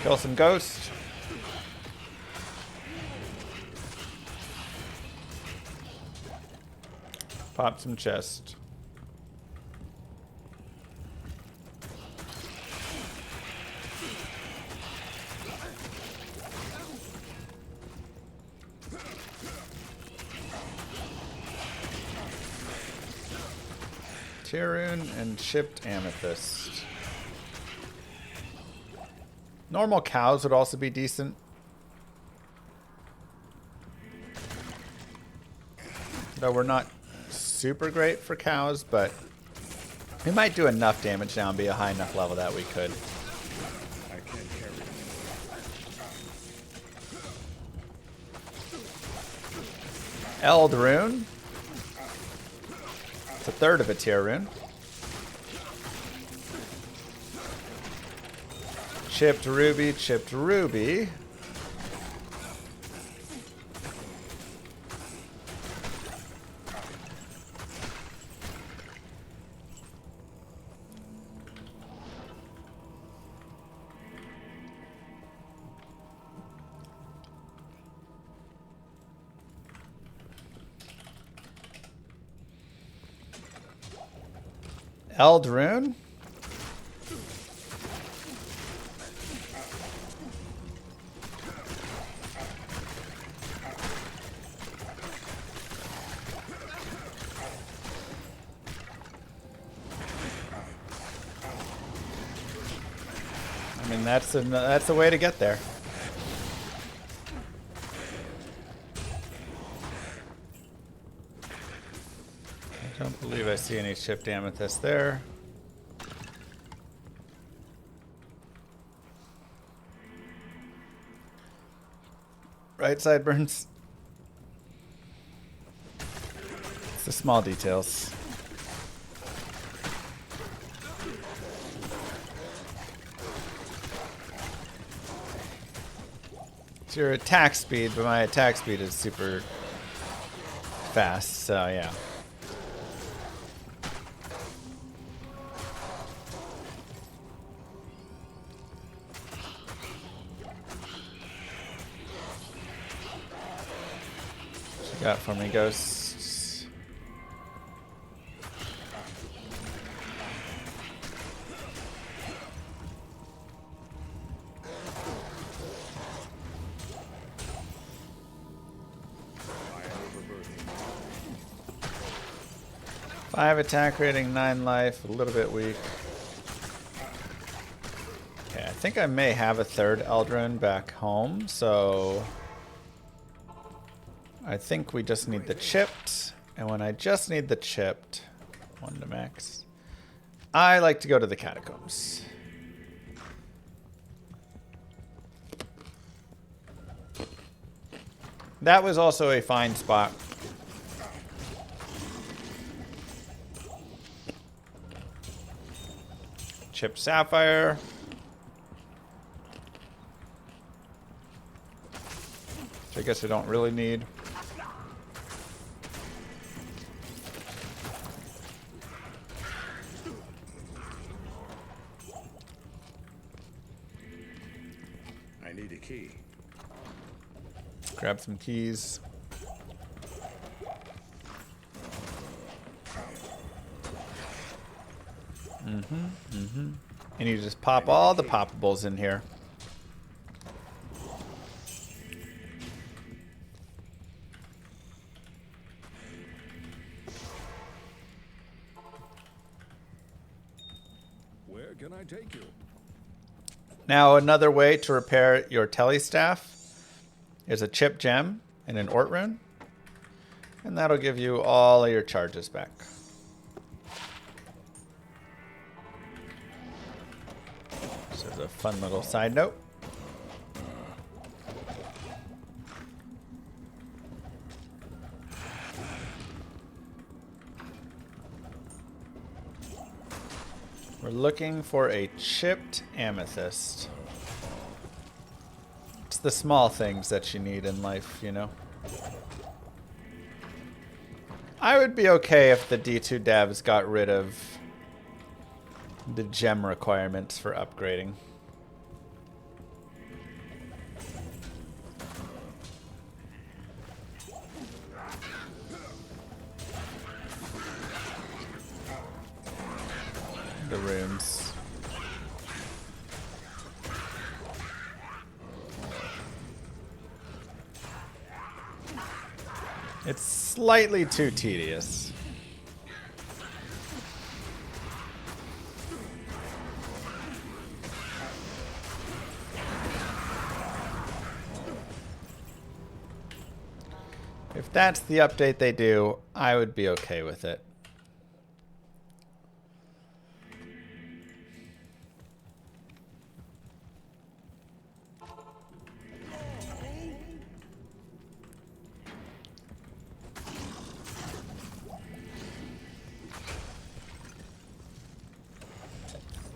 Kill some ghosts. Pop some chest. Rune and chipped amethyst. Normal cows would also be decent. Though we're not super great for cows, but we might do enough damage now and be a high enough level that we could. I can't carry it. Eld Rune. It's a third of a tier rune. Chipped ruby, chipped ruby. Eld Rune. I mean, that's the way to get there. I don't believe I see any chipped amethyst there. Right, sideburns. It's the small details. It's your attack speed, but my attack speed is super fast, so yeah. What you got for me, ghosts? Five attack rating, 9 life, a little bit weak. Okay, I think I may have a third Eldrune back home, so I think we just need the chipped. And when I just need the chipped, 1 to max, I like to go to the catacombs. That was also a fine spot. Chip sapphire. Which I guess I don't really need. I need a key. Grab some keys. And you just pop all the poppables in here. Where can I take you? Now another way to repair your telestaff is a chip gem and an ort rune. And that'll give you all of your charges back. This is a fun little side note. We're looking for a chipped amethyst. It's the small things that you need in life, you know. I would be okay if the D2 devs got rid of the gem requirements for upgrading. The runes. It's slightly too tedious. If that's the update they do, I would be okay with it.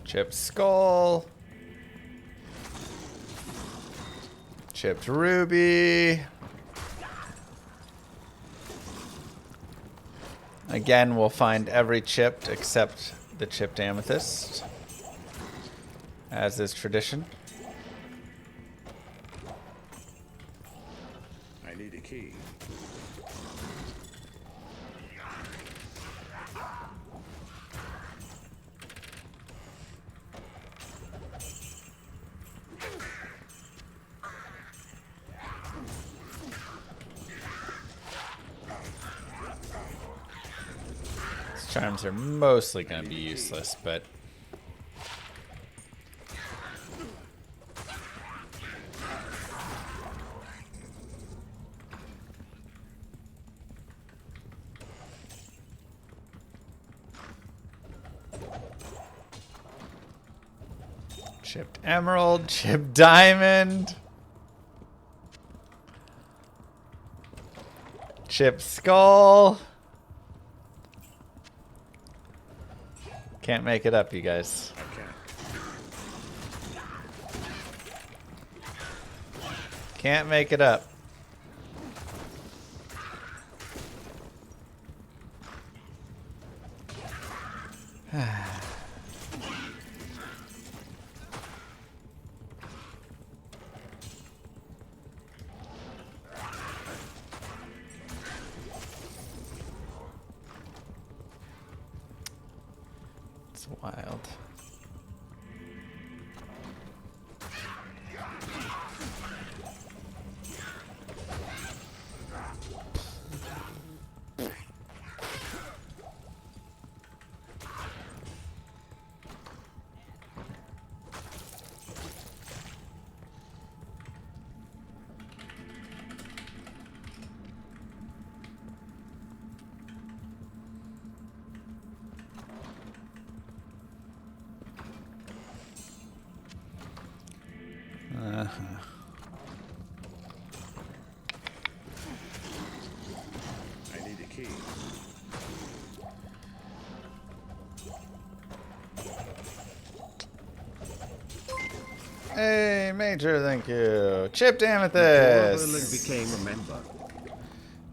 Chipped skull. Chipped ruby. Again, we'll find every chipped except the chipped amethyst, as is tradition. I need a key. Charms are mostly going to be useless, but chipped emerald, chipped diamond, chipped skull. Can't make it up, you guys. I can't. Can't make it up. It's wild. I need a key. Hey, Major, thank you. Chipped Merlin amethyst. became a member.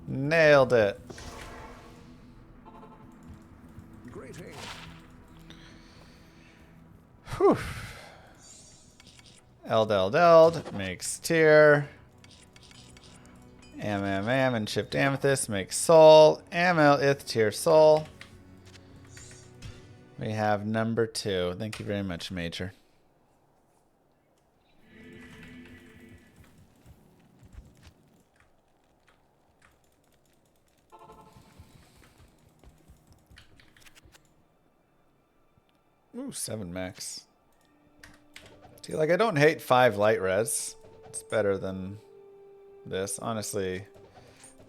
Nailed it. Greeting. Whew. Eld makes tier. Am and chipped amethyst makes soul. Ith tier soul. We have number 2. Thank you very much, Major. Ooh, 7 max. See, like, I don't hate 5 light res. It's better than this. Honestly,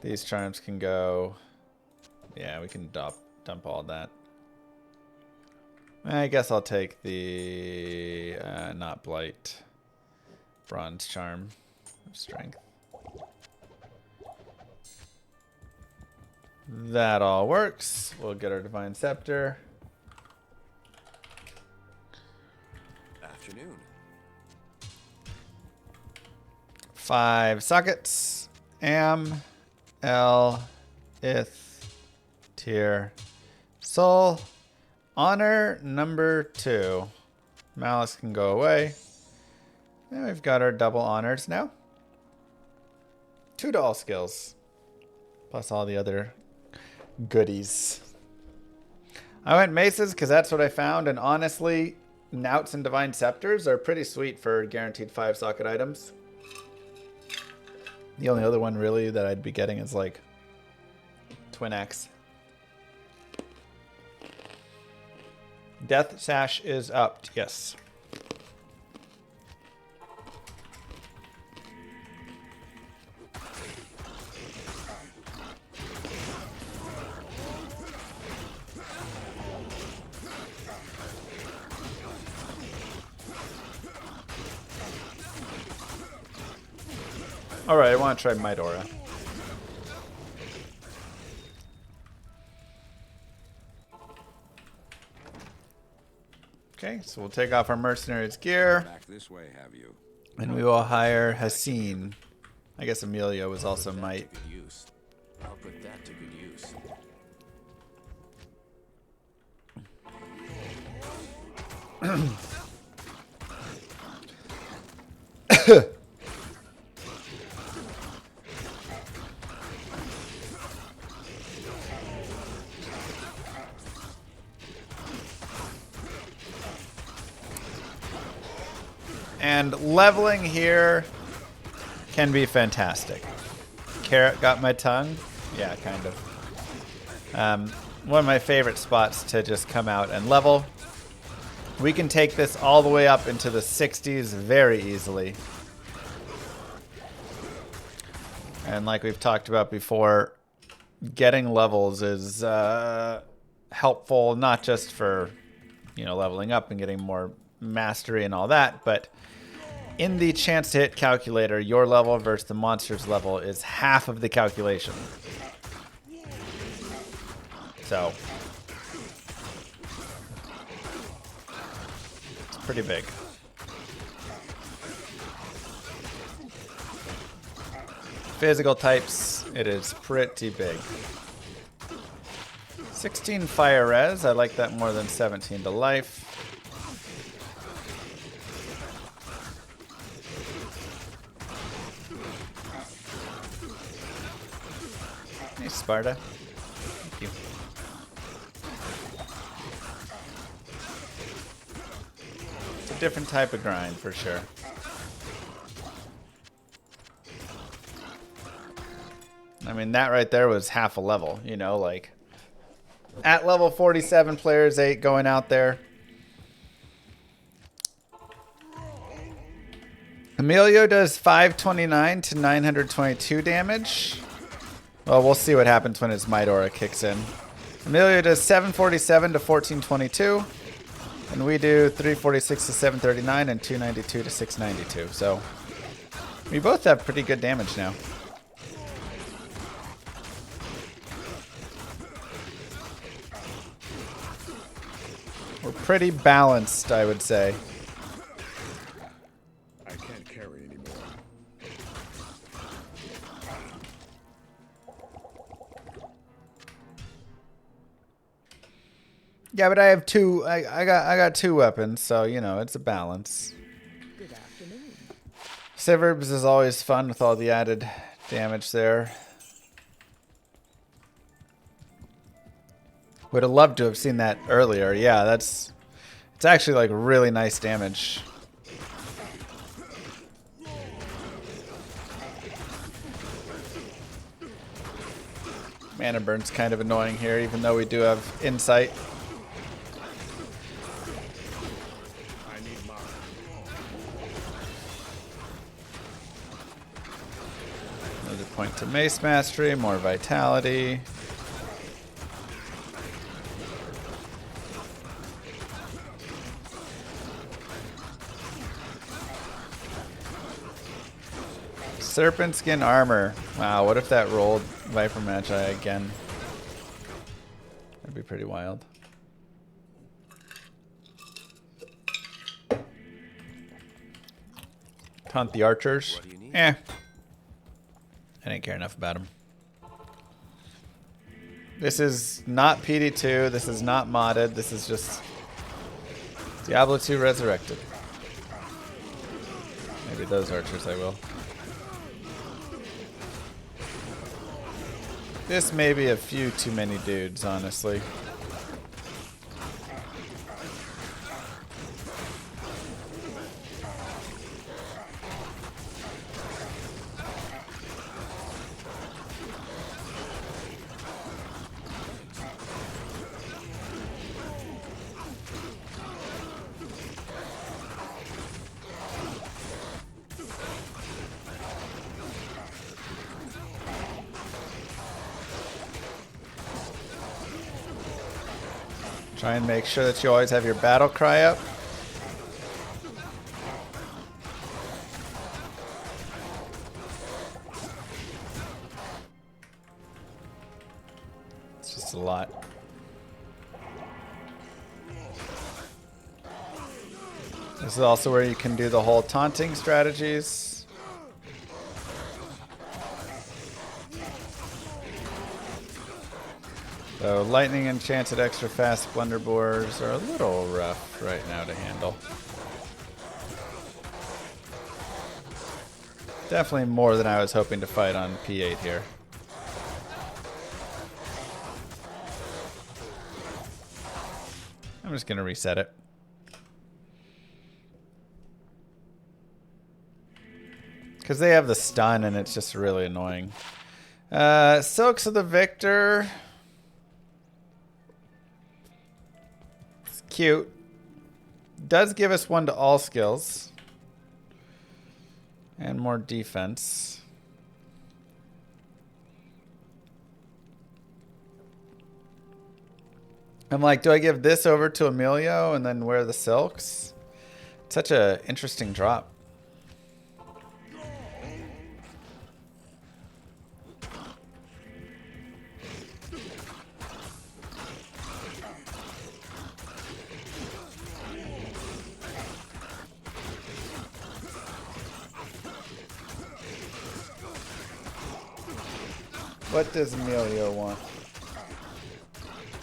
these charms can go... Yeah, we can dump all that. I guess I'll take the... not blight. Bronze charm of strength. That all works. We'll get our divine scepter. Afternoon. 5 sockets. Ith, tier, soul. Honor number 2. Malice can go away. And we've got our double honors now. 2 to all skills. Plus all the other goodies. I went maces because that's what I found, and honestly, Nauts and Divine Scepters are pretty sweet for guaranteed 5 socket items. The only other one really that I'd be getting is like Twin Axe. Death Sash is up, yes. Alright, I want to try Midora. Okay, so we'll take off our mercenary's gear. Back this way, have you? And we will hire Hassin. I guess Amelia was also might. To good use. I'll put that to good use. And leveling here can be fantastic. Carrot got my tongue? Yeah, kind of. One of my favorite spots to just come out and level. We can take this all the way up into the 60s very easily. And like we've talked about before, getting levels is helpful, not just for, you know, leveling up and getting more mastery and all that, but in the chance to hit calculator, your level versus the monster's level is half of the calculation. So it's pretty big. Physical types, it is pretty big. 16 fire res, I like that more than 17 to life. Hey, Sparta. Thank you. It's a different type of grind for sure. I mean, that right there was half a level, you know, like at level 47 players 8 going out there. Emilio does 529 to 922 damage. Well, we'll see what happens when his Midora kicks in. Emilio does 747 to 1422. And we do 346 to 739 and 292 to 692. So we both have pretty good damage now. We're pretty balanced, I would say. I can't carry anymore. Yeah, but I have two. I got two weapons, so you know it's a balance. Good afternoon. Sivers is always fun with all the added damage there. Would have loved to have seen that earlier. Yeah, it's actually like really nice damage. Mana burn's kind of annoying here, even though we do have insight. I need mine. Another point to mace mastery, more vitality. Serpent skin armor. Wow, what if that rolled Viper Magi again? That'd be pretty wild. Taunt the archers. I didn't care enough about them. This is not PD2. This is not modded. This is just Diablo 2 Resurrected. Maybe those archers I will. This may be a few too many dudes, honestly. Try and make sure that you always have your battle cry up. This is also where you can do the whole taunting strategies. So lightning enchanted extra fast blunderbores are a little rough right now to handle. Definitely more than I was hoping to fight on P8 here. I'm just going to reset it. Because they have the stun and it's just really annoying. Silks of the Victor. It's cute. Does give us 1 to all skills. And more defense. I'm like, do I give this over to Emilio and then wear the silks? Such a interesting drop. What does Emilio want?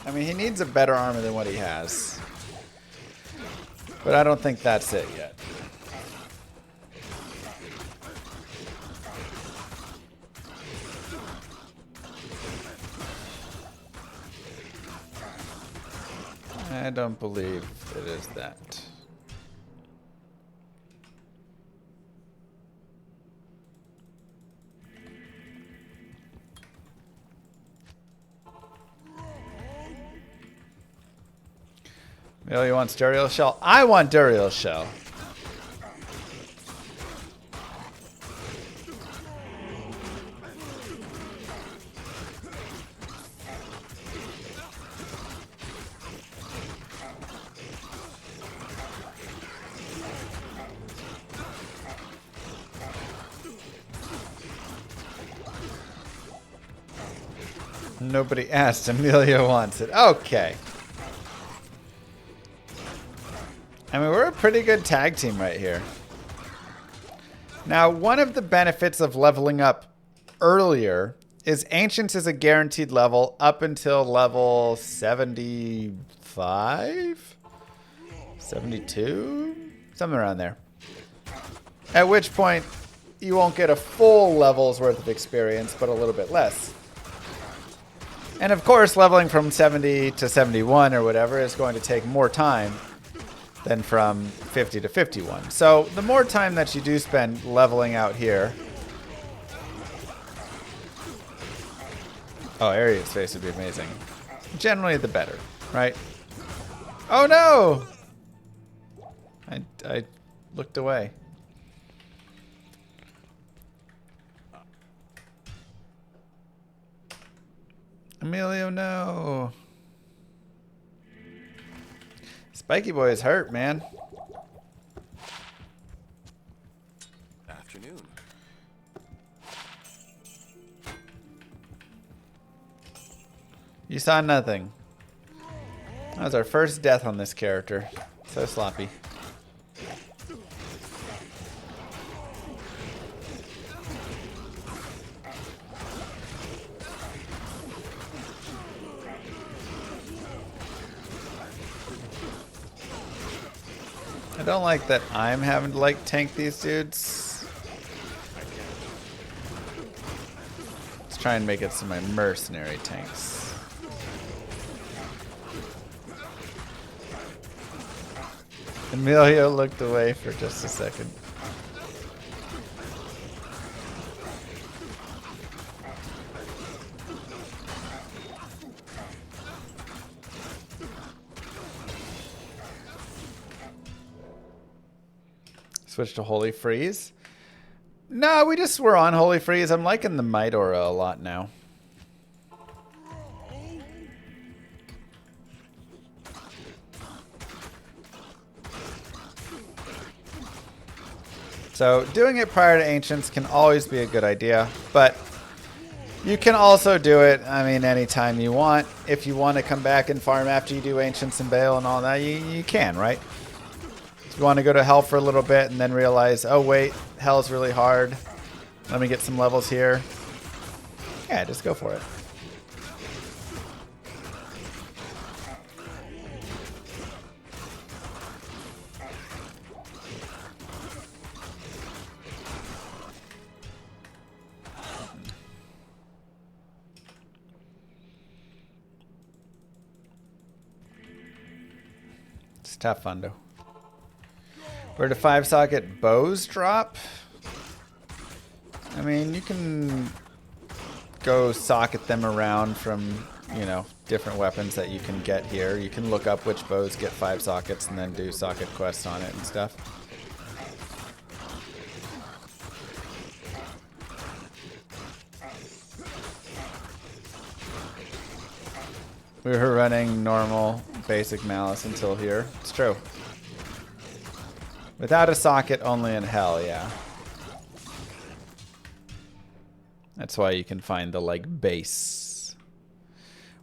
I mean, he needs a better armor than what he has. But I don't think that's it yet. I don't believe it is that. Emilio wants Duriel shell. I want Duriel shell. Nobody asked. Emilio wants it. Okay. I mean, we're a pretty good tag team right here. Now, one of the benefits of leveling up earlier is Ancients is a guaranteed level up until level 75? 72? Something around there. At which point, you won't get a full level's worth of experience, but a little bit less. And of course, leveling from 70 to 71 or whatever is going to take more time than from 50 to 51. So the more time that you do spend leveling out here. Oh, Area's face would be amazing. Generally the better, right? Oh no! I looked away. Emilio, no. Spiky boy is hurt, man. Afternoon. You saw nothing. That was our first death on this character. So sloppy. I don't like that I'm having to like tank these dudes. Let's try and make it so my mercenary tanks. Emilio looked away for just a second. Switch to Holy Freeze. No, we just were on Holy Freeze. I'm liking the Might Aura a lot now. So doing it prior to Ancients can always be a good idea, but you can also do it, I mean, anytime you want. If you want to come back and farm after you do Ancients and Baal and all that, you can, right? So you want to go to hell for a little bit and then realize, oh wait, hell's really hard. Let me get some levels here. Yeah, just go for it. It's tough, Fundo. Where do 5-socket bows drop? I mean, you can go socket them around from, you know, different weapons that you can get here. You can look up which bows get 5 sockets and then do socket quests on it and stuff. We were running normal basic malice until here. It's true. Without a socket, only in hell, yeah. That's why you can find the, like, base.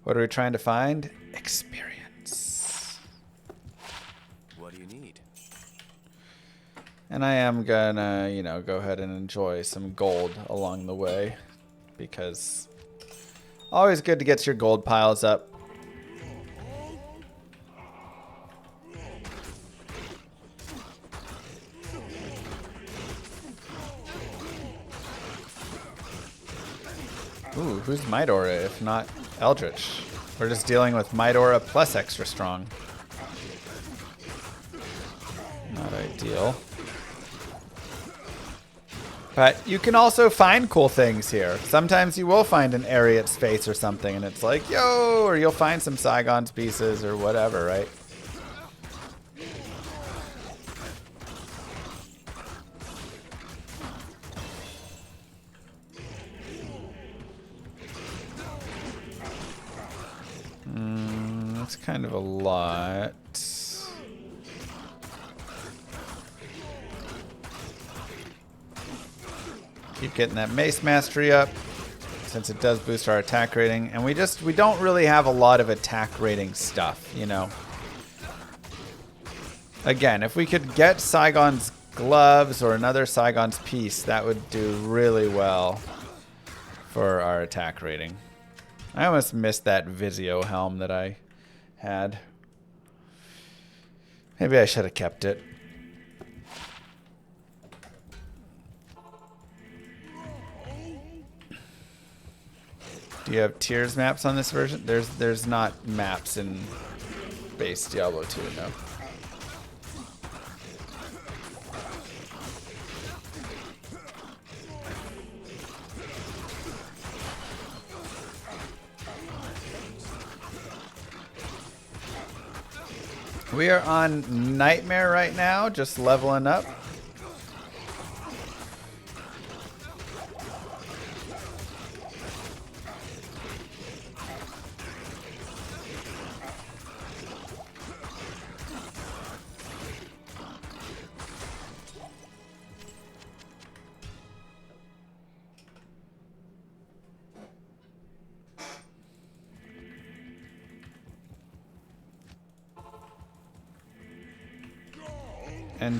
What are we trying to find? Experience. What do you need? And I am gonna, you know, go ahead and enjoy some gold along the way. Because always good to get your gold piles up. Ooh, who's Might Aura if not Eldritch? We're just dealing with Might Aura plus extra strong. Not ideal. But you can also find cool things here. Sometimes you will find an Ariat's face or something and it's like, yo, or you'll find some Saigon's pieces or whatever, right? That's kind of a lot. Keep getting that mace mastery up since it does boost our attack rating, and we don't really have a lot of attack rating stuff, you know. Again, if we could get Saigon's gloves or another Saigon's piece, that would do really well for our attack rating. I almost missed that Vizio helm that I had. Maybe I should have kept it. Do you have tiers maps on this version? There's not maps in base Diablo 2, no. We are on Nightmare right now, just leveling up.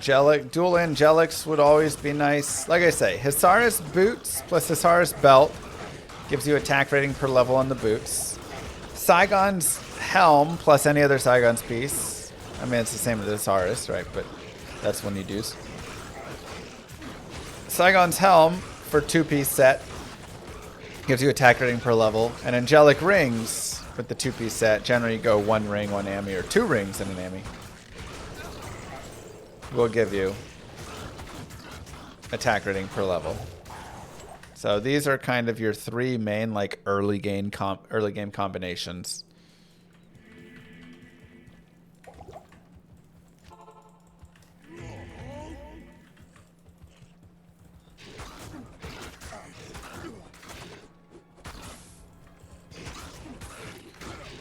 Dual Angelics would always be nice. Like I say, Hisaris boots plus Hisaris belt gives you attack rating per level on the boots. Saigon's helm plus any other Saigon's piece. I mean, it's the same as Hisaris, right? But that's one you'd use. Saigon's helm for 2-piece set gives you attack rating per level. And Angelic rings with the 2-piece set. Generally, you go 1 ring, 1 AMI, or 2 rings and an AMI. Will give you attack rating per level. So these are kind of your 3 main like early game combinations.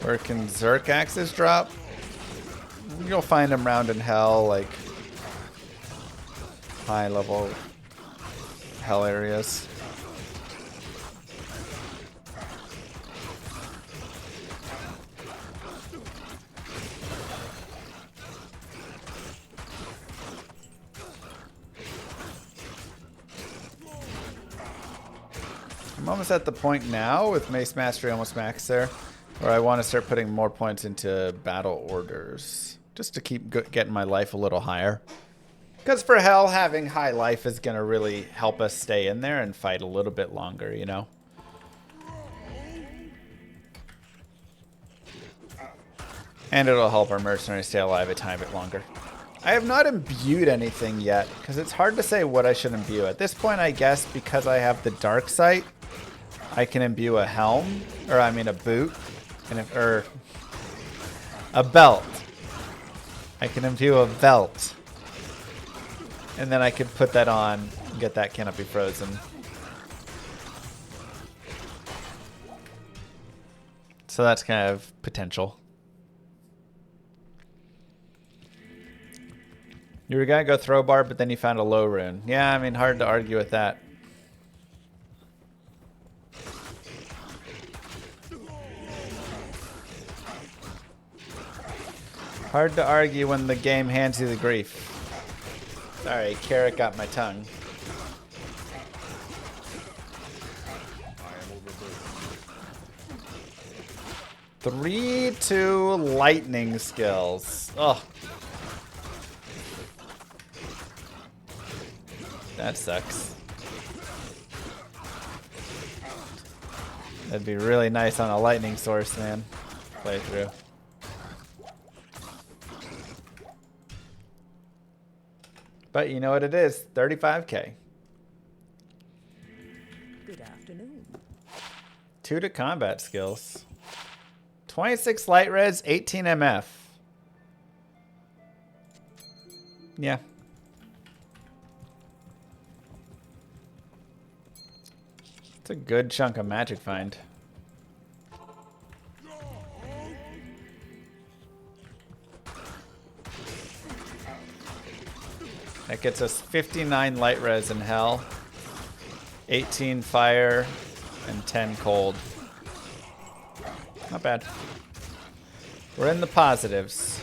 Where can Zerk axes drop? You'll find them round in hell, like high level hell areas. I'm almost at the point now with Mace Mastery almost max there, where I want to start putting more points into battle orders, just to keep getting my life a little higher. Because for hell, having high life is going to really help us stay in there and fight a little bit longer, you know? And it'll help our mercenary stay alive a tiny bit longer. I have not imbued anything yet, because it's hard to say what I should imbue. At this point, I guess, because I have the dark sight, I can imbue a helm, or I mean a boot, or a belt. I can imbue a belt. And then I could put that on and get that canopy frozen. So that's kind of potential. You were gonna go throw barb, but then you found a low rune. Yeah, I mean, hard to argue with that. Hard to argue when the game hands you the grief. Sorry, carrot got my tongue. I am overburdened. 3-2 lightning skills. Ugh. That sucks. That'd be really nice on a lightning source, man. Playthrough. But you know what it is? 35k. Good afternoon. 2 to combat skills. 26 light res, 18 MF. Yeah. It's a good chunk of magic find. That gets us 59 light res in hell, 18 fire, and 10 cold. Not bad. We're in the positives.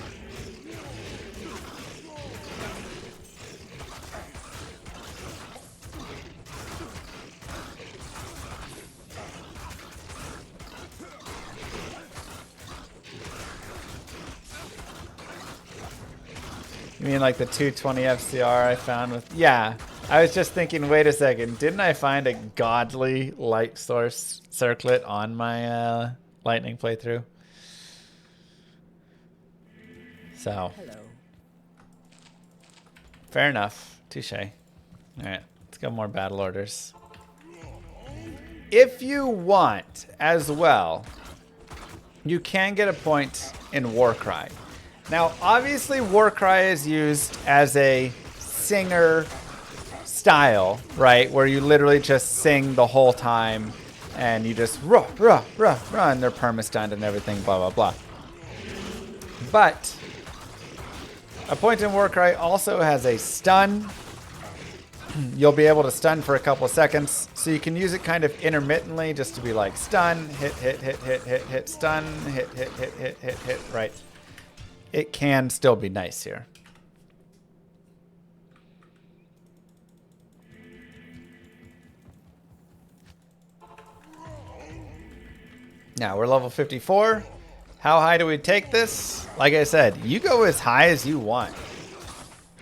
You mean like the 220 FCR I found with... Yeah, I was just thinking, wait a second. Didn't I find a godly light source circlet on my lightning playthrough? So. Hello. Fair enough. Touche. Alright, let's go more battle orders. If you want as well, you can get a point in Warcry. Now, obviously, Warcry is used as a singer style, right? Where you literally just sing the whole time and you just rah, rah, rah, rah, and they're perma-stunned and everything, blah, blah, blah. But a point in Warcry also has a stun. You'll be able to stun for a couple seconds, so you can use it kind of intermittently just to be like stun, hit, hit, hit, hit, hit, hit, stun, hit, hit, hit, hit, hit, hit, right? It can still be nice here. Now we're level 54. How high do we take this? Like I said, you go as high as you want.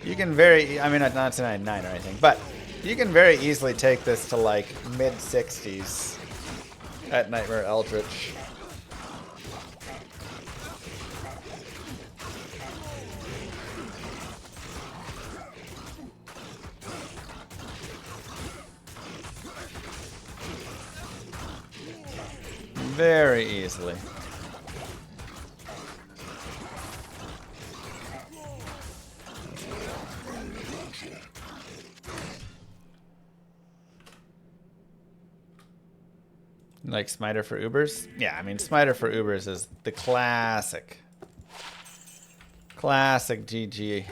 You can I mean, not to 99 or anything, but you can very easily take this to like mid-60s at Nightmare Eldritch. Very easily. Like Smiter for Ubers? Yeah, I mean, Smiter for Ubers is the classic. Classic GG.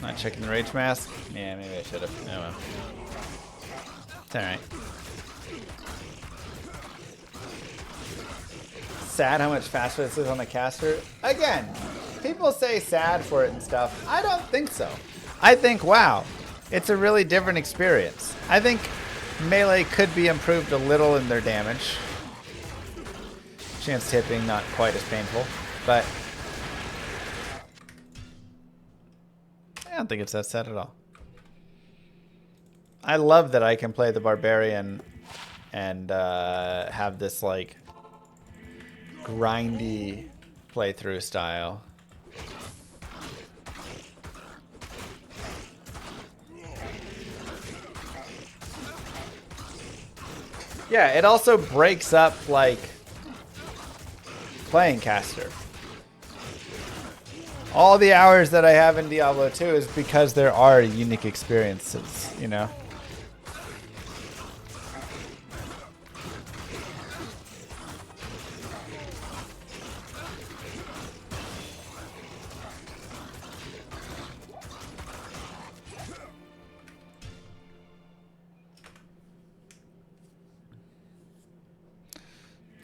Not checking the rage mask? Yeah, maybe I should have. Oh well. It's alright. Sad how much faster this is on the caster. Again, people say sad for it and stuff. I don't think so. I think, wow, it's a really different experience. I think melee could be improved a little in their damage. Chance tipping, not quite as painful, but I don't think it's that sad at all. I love that I can play the Barbarian and have this like grindy playthrough style. Yeah, it also breaks up like playing caster. All the hours that I have in Diablo 2 is because there are unique experiences, you know?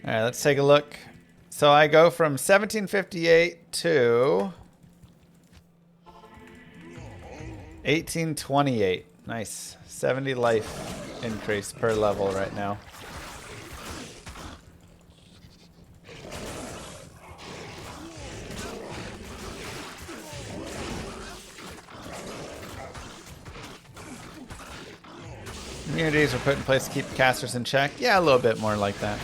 All right, let's take a look. So I go from 1758 to 1828. Nice. 70 life increase per level right now. Immunities are put in place to keep casters in check. Yeah, a little bit more like that.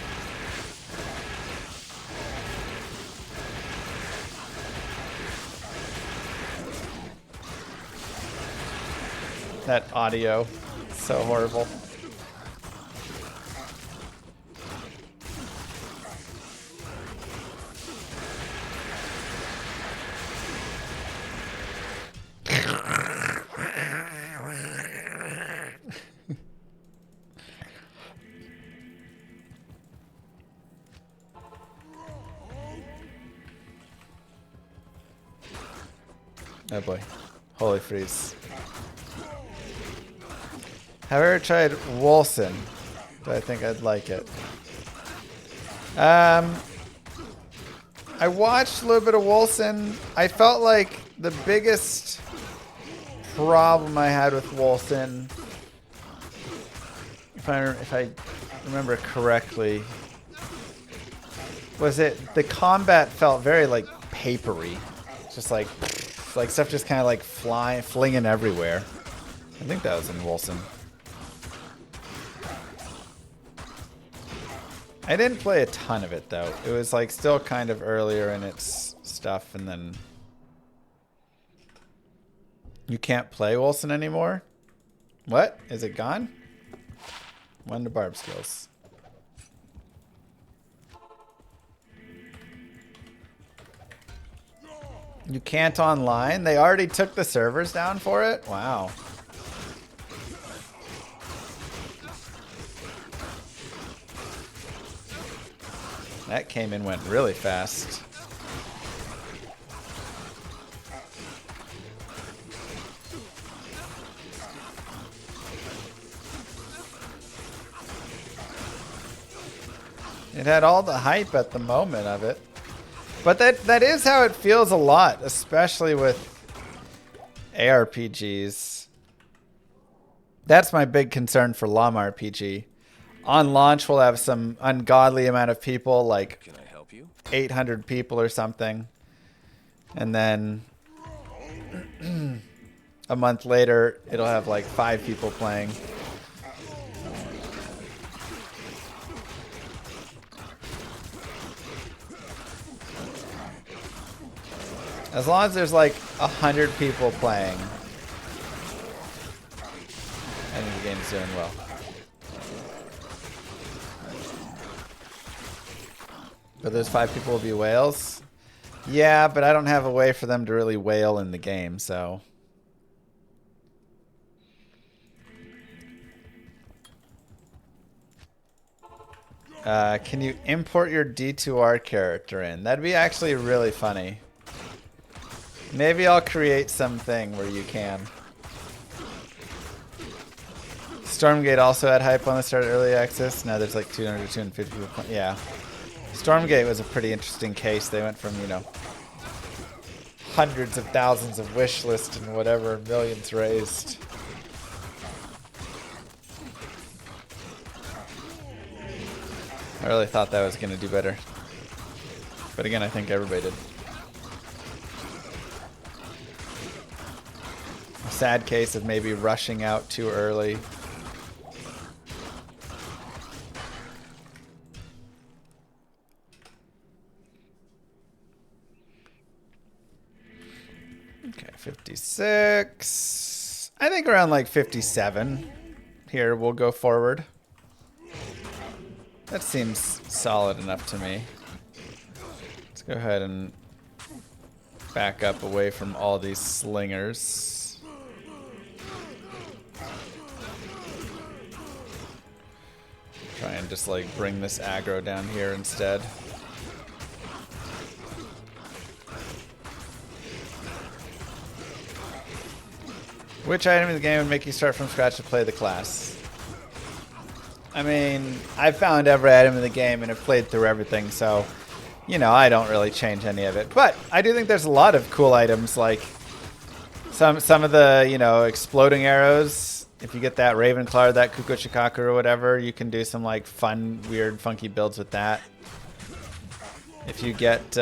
That audio, so horrible. Oh boy, holy freeze. Have I ever tried Wolsen? Do I think I'd like it? I watched a little bit of Wolsen. I felt like the biggest problem I had with Wolsen, if I remember correctly, was the combat felt very like papery, just like stuff just kind of like flinging everywhere. I think that was in Wolsen. I didn't play a ton of it though. It was like still kind of earlier in its stuff, and then you can't play Wolsen anymore? What? Is it gone? One to barb skills. You can't online? They already took the servers down for it? Wow. That came and went really fast. It had all the hype at the moment of it. But that is how it feels a lot, especially with ARPGs. That's my big concern for LOM RPG. On launch, we'll have some ungodly amount of people, like Can I help you? 800 people or something. And then a month later, it'll have like 5 people playing. As long as there's like 100 people playing, I think the game's doing well. But those 5 people will be whales? Yeah, but I don't have a way for them to really whale in the game, so. Can you import your D2R character in? That'd be actually really funny. Maybe I'll create something where you can. Stormgate also had hype on the start of early access. Now there's like 200 or 250 people. Yeah. Stormgate was a pretty interesting case. They went from, you know, hundreds of thousands of wish list and whatever, millions raised. I really thought that was going to do better. But again, I think everybody did. A sad case of maybe rushing out too early. Okay, 56. I think around like 57 here we'll go forward. That seems solid enough to me. Let's go ahead and back up away from all these slingers. Try and just like bring this aggro down here instead. Which item in the game would make you start from scratch to play the class? I mean, I've found every item in the game and have played through everything, so, you know, I don't really change any of it. But I do think there's a lot of cool items, like some of the, you know, exploding arrows. If you get that Ravenclaw or that Kukuchikaku or whatever, you can do some, like, fun, weird, funky builds with that. If you get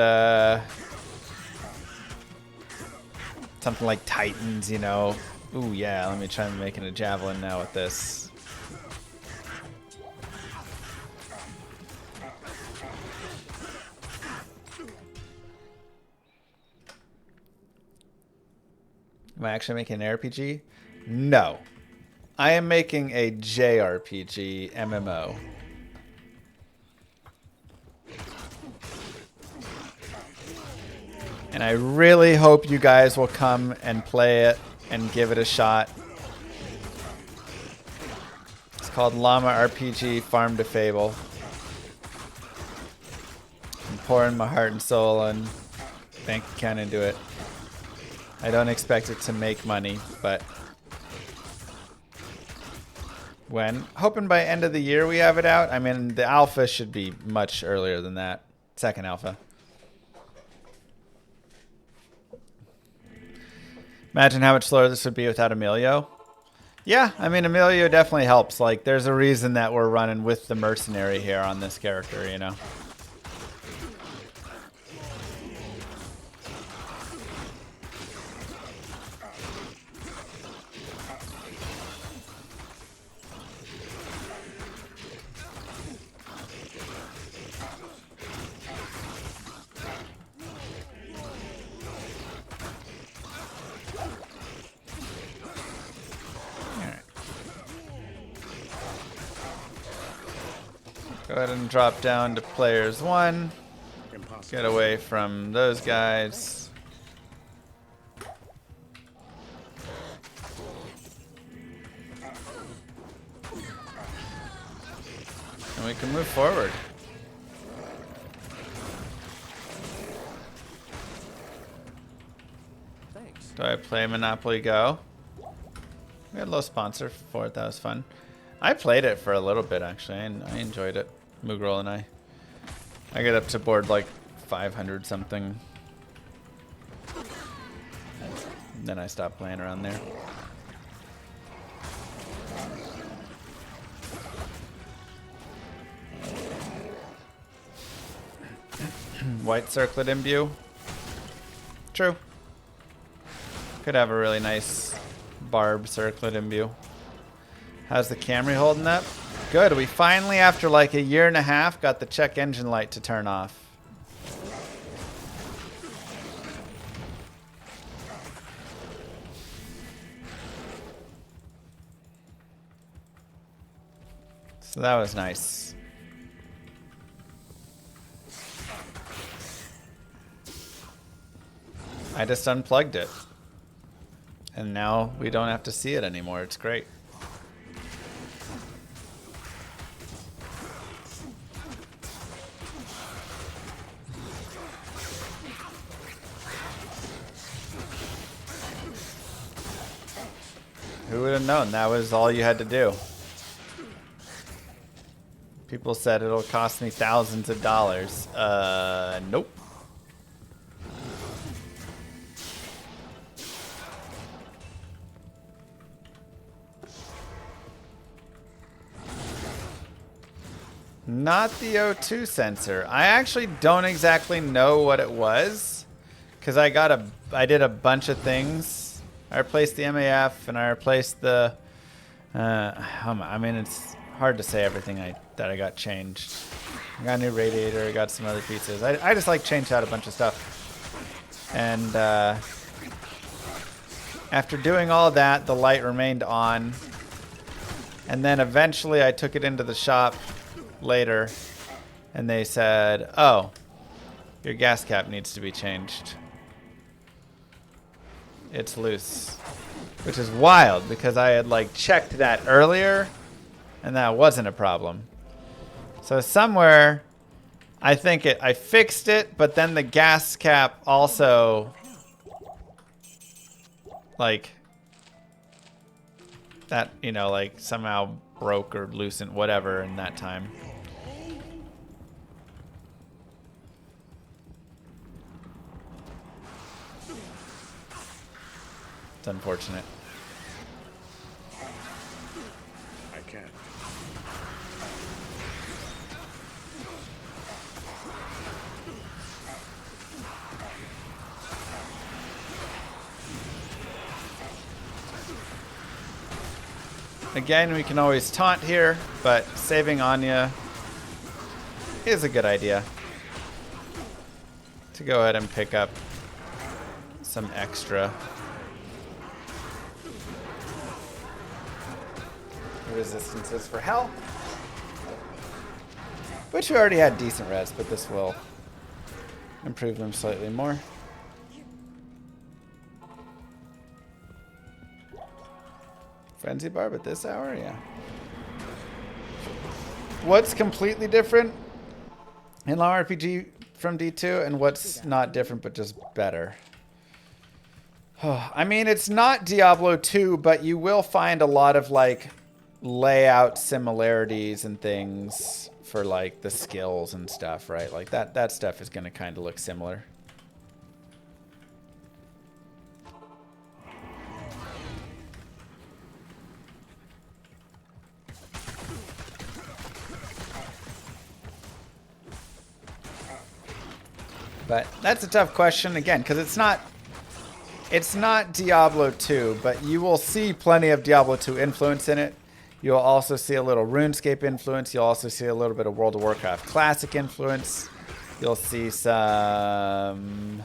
something like Titans, you know. Ooh, yeah, let me try making a javelin now with this. Am I actually making an RPG? No. I am making a JRPG MMO. And I really hope you guys will come and play it and give it a shot. It's called Llama RPG Farm to Fable. I'm pouring my heart and soul and bank account into it. I don't expect it to make money, but when? Hoping by end of the year we have it out. I mean, the alpha should be much earlier than that. Second alpha. Imagine how much slower this would be without Emilio. Yeah, I mean, Emilio definitely helps. Like, there's a reason that we're running with the mercenary here on this character, you know? Go ahead and drop down to players 1. Get away from those guys. And we can move forward. Thanks. Do I play Monopoly Go? We had a little sponsor for it. That was fun. I played it for a little bit, actually, and I enjoyed it. Moogroll and I get up to board like 500 something. And then I stopped playing around there. White circlet imbue. True. Could have a really nice barb circlet imbue. How's the Camry holding up? Good. We finally, after like a year and a half, got the check engine light to turn off. So that was nice. I just unplugged it. And now we don't have to see it anymore. It's great. Who would have known that was all you had to do? People said it'll cost me thousands of dollars. Nope. Not the O2 sensor. I actually don't exactly know what it was, because I did a bunch of things. I replaced the MAF and I replaced the. I mean, it's hard to say everything that I got changed. I got a new radiator. I got some other pieces. I just like changed out a bunch of stuff. And after doing all that, the light remained on. And then eventually I took it into the shop later, and they said, oh, your gas cap needs to be changed. It's loose. Which is wild, because I had like checked that earlier, and that wasn't a problem. So somewhere, I think I fixed it, but then the gas cap also, like, that, you know, like somehow broke or loosened, whatever, in that time. It's unfortunate. I can't. Again, we can always taunt here, but saving Anya is a good idea. To go ahead and pick up some extra resistances for health. Which we already had decent res, but this will improve them slightly more. Frenzy Barb at this hour? Yeah. What's completely different in Law RPG from D2 and what's not different but just better? I mean, it's not Diablo 2, but you will find a lot of like layout similarities and things for like the skills and stuff, right? Like that stuff is going to kind of look similar. But that's a tough question, again, because it's not Diablo 2, but you will see plenty of Diablo 2 influence in it. You'll also see a little RuneScape influence. You'll also see a little bit of World of Warcraft Classic influence. You'll see some...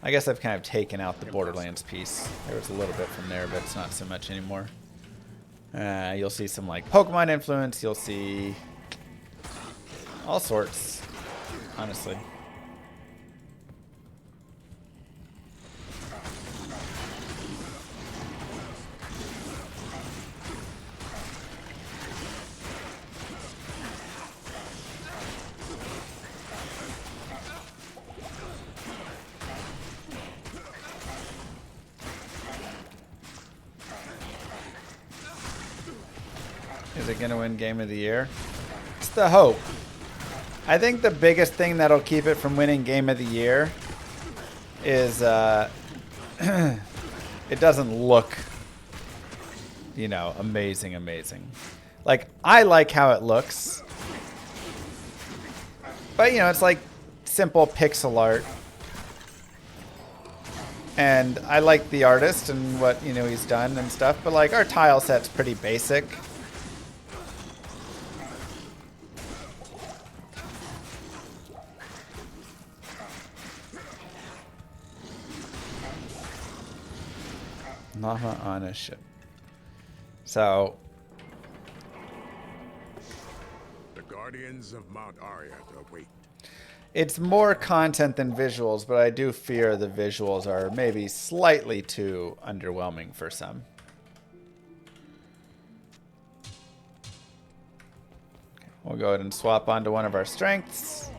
I guess I've kind of taken out the Borderlands piece. There was a little bit from there, but it's not so much anymore. You'll see some like Pokemon influence. You'll see all sorts, honestly. Is it going to win Game of the Year? It's the hope. I think the biggest thing that'll keep it from winning Game of the Year is it doesn't look, you know, amazing. Like, I like how it looks. But, you know, it's like simple pixel art. And I like the artist and what, you know, he's done and stuff. But, like, our tile set's pretty basic. Lava on a ship. So The Guardians of Mount Ariat await. it's more content than visuals, but I do fear the visuals are maybe slightly too underwhelming for some. Okay, we'll go ahead and swap onto one of our strengths.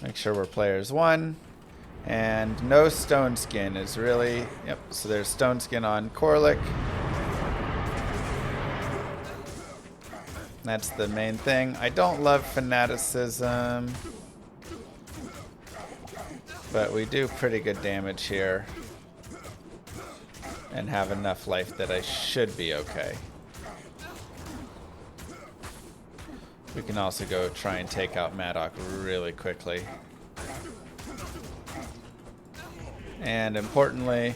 Make sure we're players 1. And no stone skin is really... Yep, so there's stone skin on Corlick. That's the main thing. I don't love fanaticism. But we do pretty good damage here. And have enough life that I should be okay. We can also go try and take out Maddock really quickly. And importantly,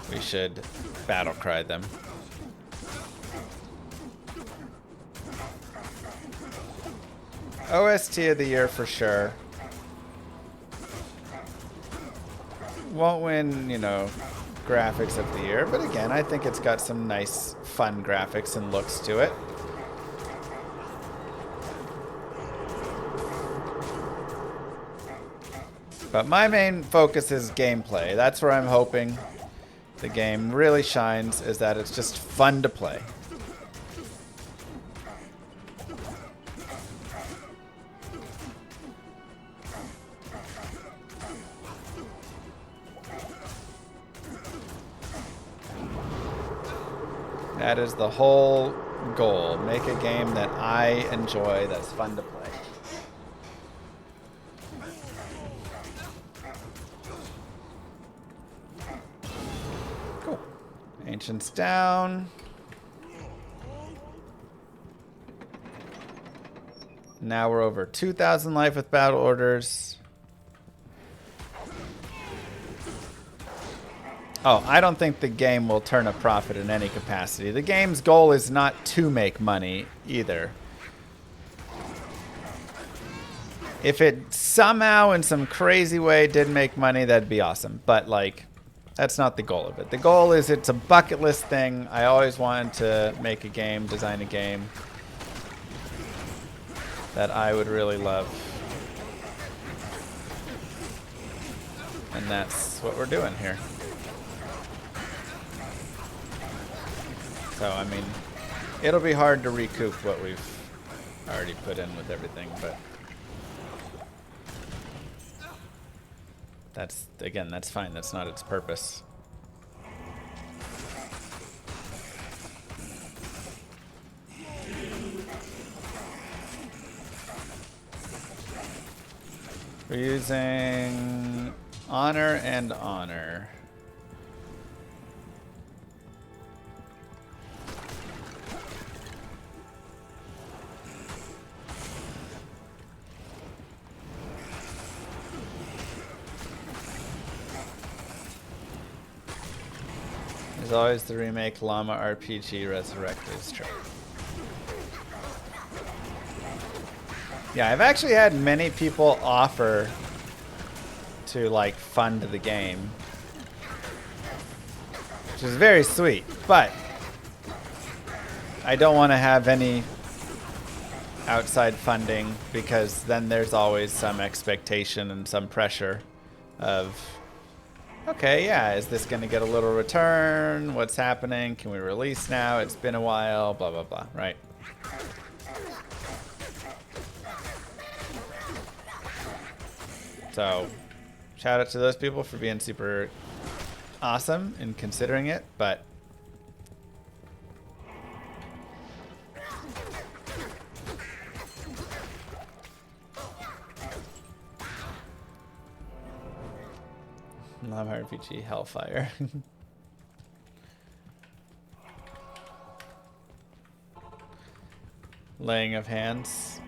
we should battle cry them. OST of the year for sure. Won't win, you know, graphics of the year, but again, I think it's got some nice, fun graphics and looks to it. But my main focus is gameplay. That's where I'm hoping the game really shines, is that it's just fun to play. That is the whole goal. Make a game that I enjoy, that's fun to play. Cool. Ancients down. Now we're over 2,000 life with battle orders. Oh, I don't think the game will turn a profit in any capacity. The game's goal is not to make money either. If it somehow in some crazy way did make money, that'd be awesome. But like, that's not the goal of it. The goal is it's a bucket list thing. I always wanted to make a game, design a game that I would really love. And that's what we're doing here. So, I mean, it'll be hard to recoup what we've already put in with everything, but that's, again, that's fine. That's not its purpose. We're using honor and honor. There's always the remake Llama RPG Resurrected is true. Yeah, I've actually had many people offer to like fund the game, which is very sweet, but I don't want to have any outside funding because then there's always some expectation and some pressure of, okay, yeah, is this going to get a little return? What's happening? Can we release now? It's been a while, blah, blah, blah, right? So, shout out to those people for being super awesome and considering it, but Love RPG Hellfire. Laying of hands.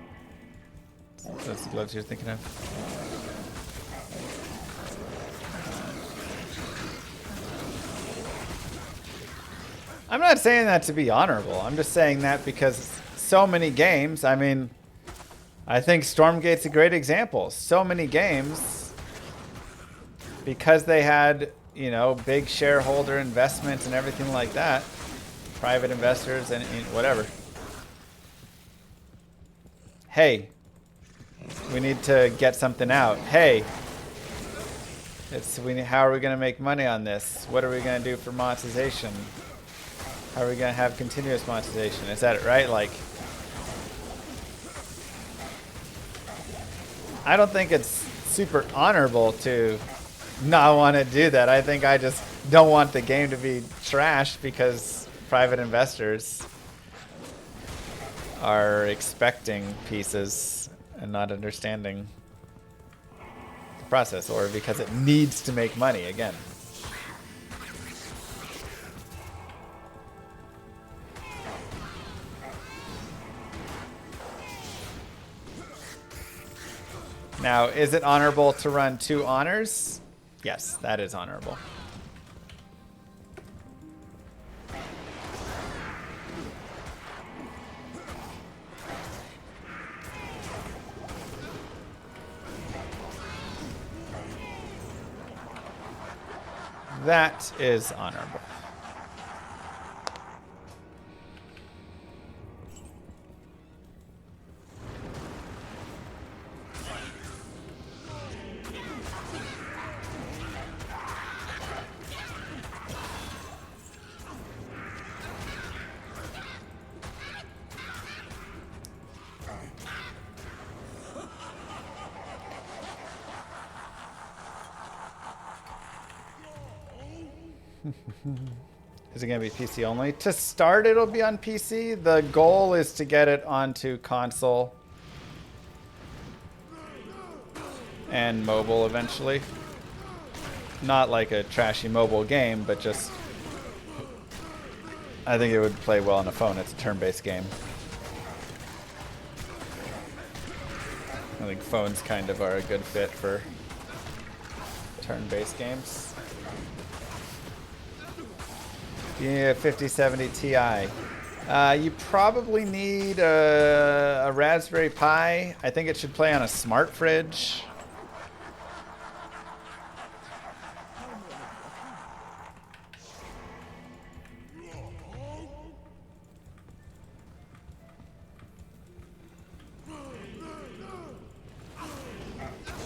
That's the gloves you're thinking of. I'm not saying that to be honorable. I'm just saying that because so many games, I mean, I think Stormgate's a great example. So many games, because they had, you know, big shareholder investments and everything like that, private investors and whatever. Hey, we need to get something out. Hey, how are we going to make money on this? What are we going to do for monetization? How are we going to have continuous monetization? Is that it, right? Like, I don't think it's super honorable to not want to do that. I think I just don't want the game to be trashed because private investors are expecting pieces and not understanding the process, or because it needs to make money again. Now, is it honorable to run 2 honors? Yes, that is honorable. That is honorable. Is it going to be PC only? To start, it'll be on PC. The goal is to get it onto console and mobile eventually. Not like a trashy mobile game, but just... I think it would play well on a phone. It's a turn-based game. I think phones kind of are a good fit for turn-based games. Yeah, 5070 Ti. You probably need a Raspberry Pi. I think it should play on a smart fridge.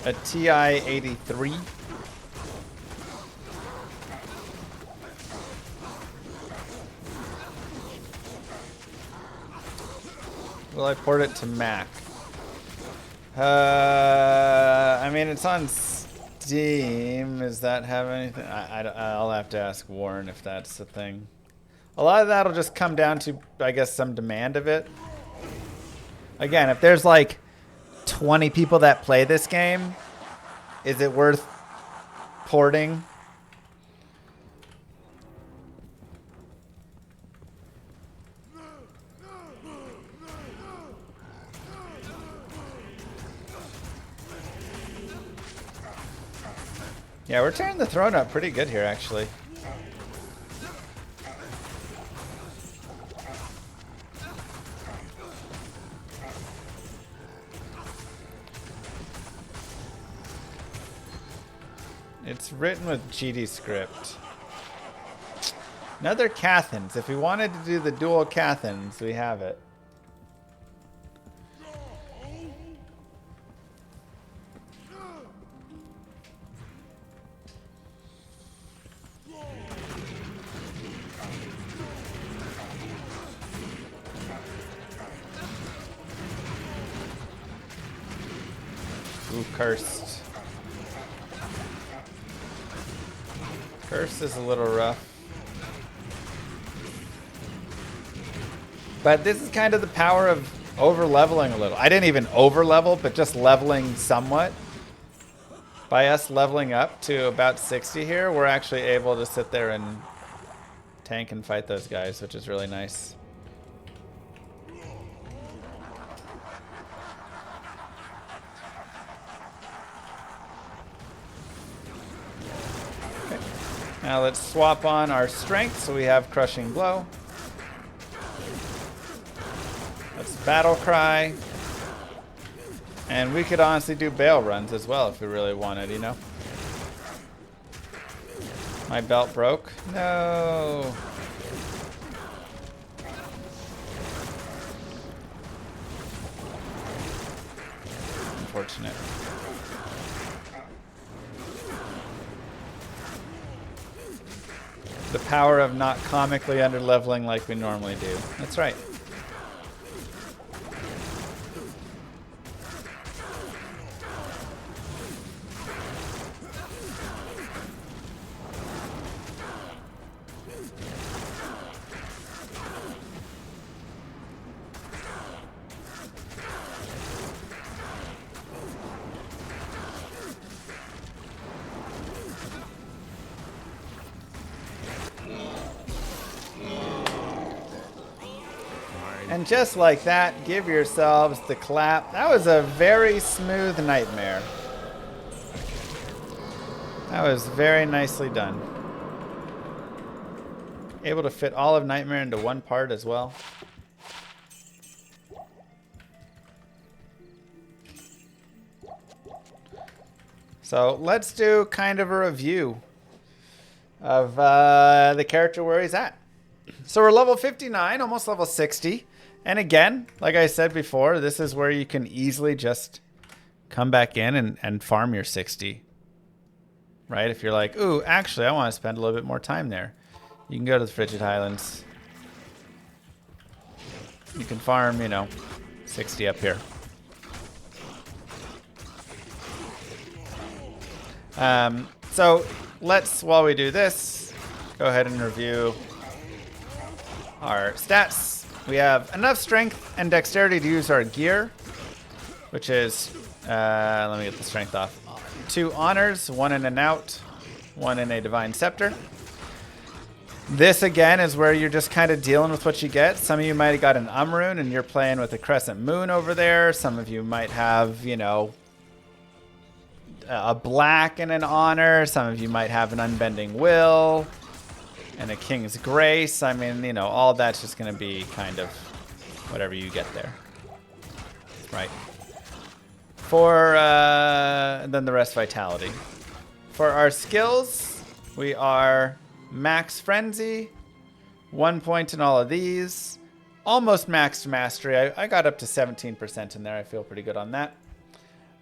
A TI 83. Will I port it to Mac? I mean, it's on Steam. Does that have anything? I'll have to ask Warren if that's the thing. A lot of that'll just come down to, I guess, some demand of it. Again, if there's like 20 people that play this game, is it worth porting? Yeah, we're tearing the throne up pretty good here, actually. It's written with GD script. Another Cathans. If we wanted to do the dual Cathans, we have it. Ooh, cursed. Cursed is a little rough. But this is kind of the power of over-leveling a little. I didn't even over-level, but just leveling somewhat. By us leveling up to about 60 here, we're actually able to sit there and tank and fight those guys, which is really nice. Now let's swap on our strength so we have crushing blow. Let's battle cry. And we could honestly do Baal runs as well if we really wanted, you know. My belt broke. No. Unfortunate. The power of not comically under-leveling like we normally do. That's right. And just like that, give yourselves the clap. That was a very smooth nightmare. That was very nicely done. Able to fit all of Nightmare into one part as well. So let's do kind of a review of the character where he's at. So we're level 59, almost level 60. And again, like I said before, this is where you can easily just come back in and farm your 60. Right? If you're like, ooh, actually, I want to spend a little bit more time there. You can go to the Frigid Highlands. You can farm, 60 up here. So let's, while we do this, go ahead and review our stats. We have enough strength and dexterity to use our gear, which is, let me get the strength off. 2 honors, 1 in an out, 1 in a divine scepter. This again is where you're just kind of dealing with what you get. Some of you might have got an rune and you're playing with a crescent moon over there. Some of you might have, a black and an honor. Some of you might have an unbending will and a king's grace. I mean, all that's just going to be kind of whatever you get there. Right. For then the rest vitality. For our skills, we are max frenzy, 1 point in all of these, almost maxed mastery. I got up to 17% in there. I feel pretty good on that.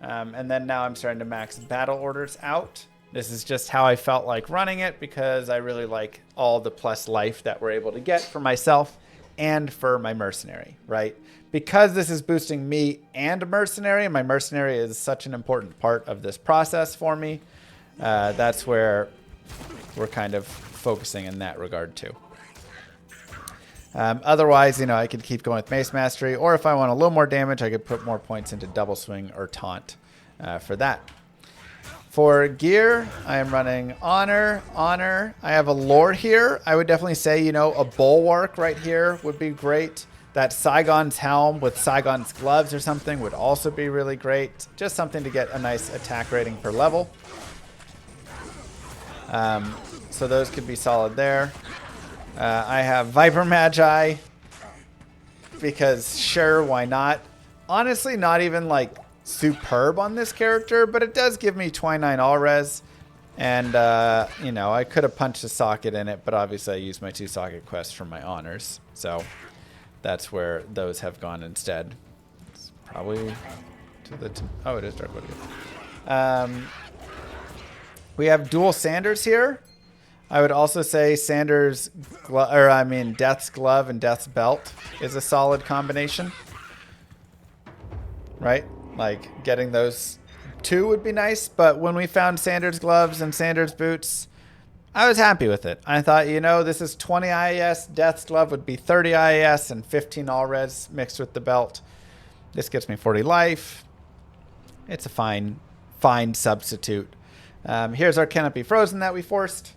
And then now I'm starting to max battle orders out. This is just how I felt like running it because I really like all the plus life that we're able to get for myself and for my mercenary, right? Because this is boosting me and mercenary, and my mercenary is such an important part of this process for me, that's where we're kind of focusing in that regard too. Otherwise, I could keep going with Mace Mastery, or if I want a little more damage, I could put more points into Double Swing or Taunt for that. For gear, I am running Honor. I have a Lore here. I would definitely say, a Bulwark right here would be great. That Saigon's Helm with Saigon's Gloves or something would also be really great. Just something to get a nice attack rating per level. So those could be solid there. I have Viper Magi because sure, why not? Honestly, not even like superb on this character, but it does give me 29 all res. And, I could have punched a socket in it, but obviously I used my 2 socket quests for my honors. So that's where those have gone instead. It's probably to the... oh, it is Darkwood. We have dual Sanders here. I would also say Death's Glove and Death's Belt is a solid combination. Right? Like, getting those 2 would be nice, but when we found Sanders Gloves and Sanders Boots, I was happy with it. I thought, this is 20 IAS, Death's Glove would be 30 IAS and 15 all-res mixed with the belt. This gets me 40 life. It's a fine substitute. Here's our Cannot Be Frozen that we forced.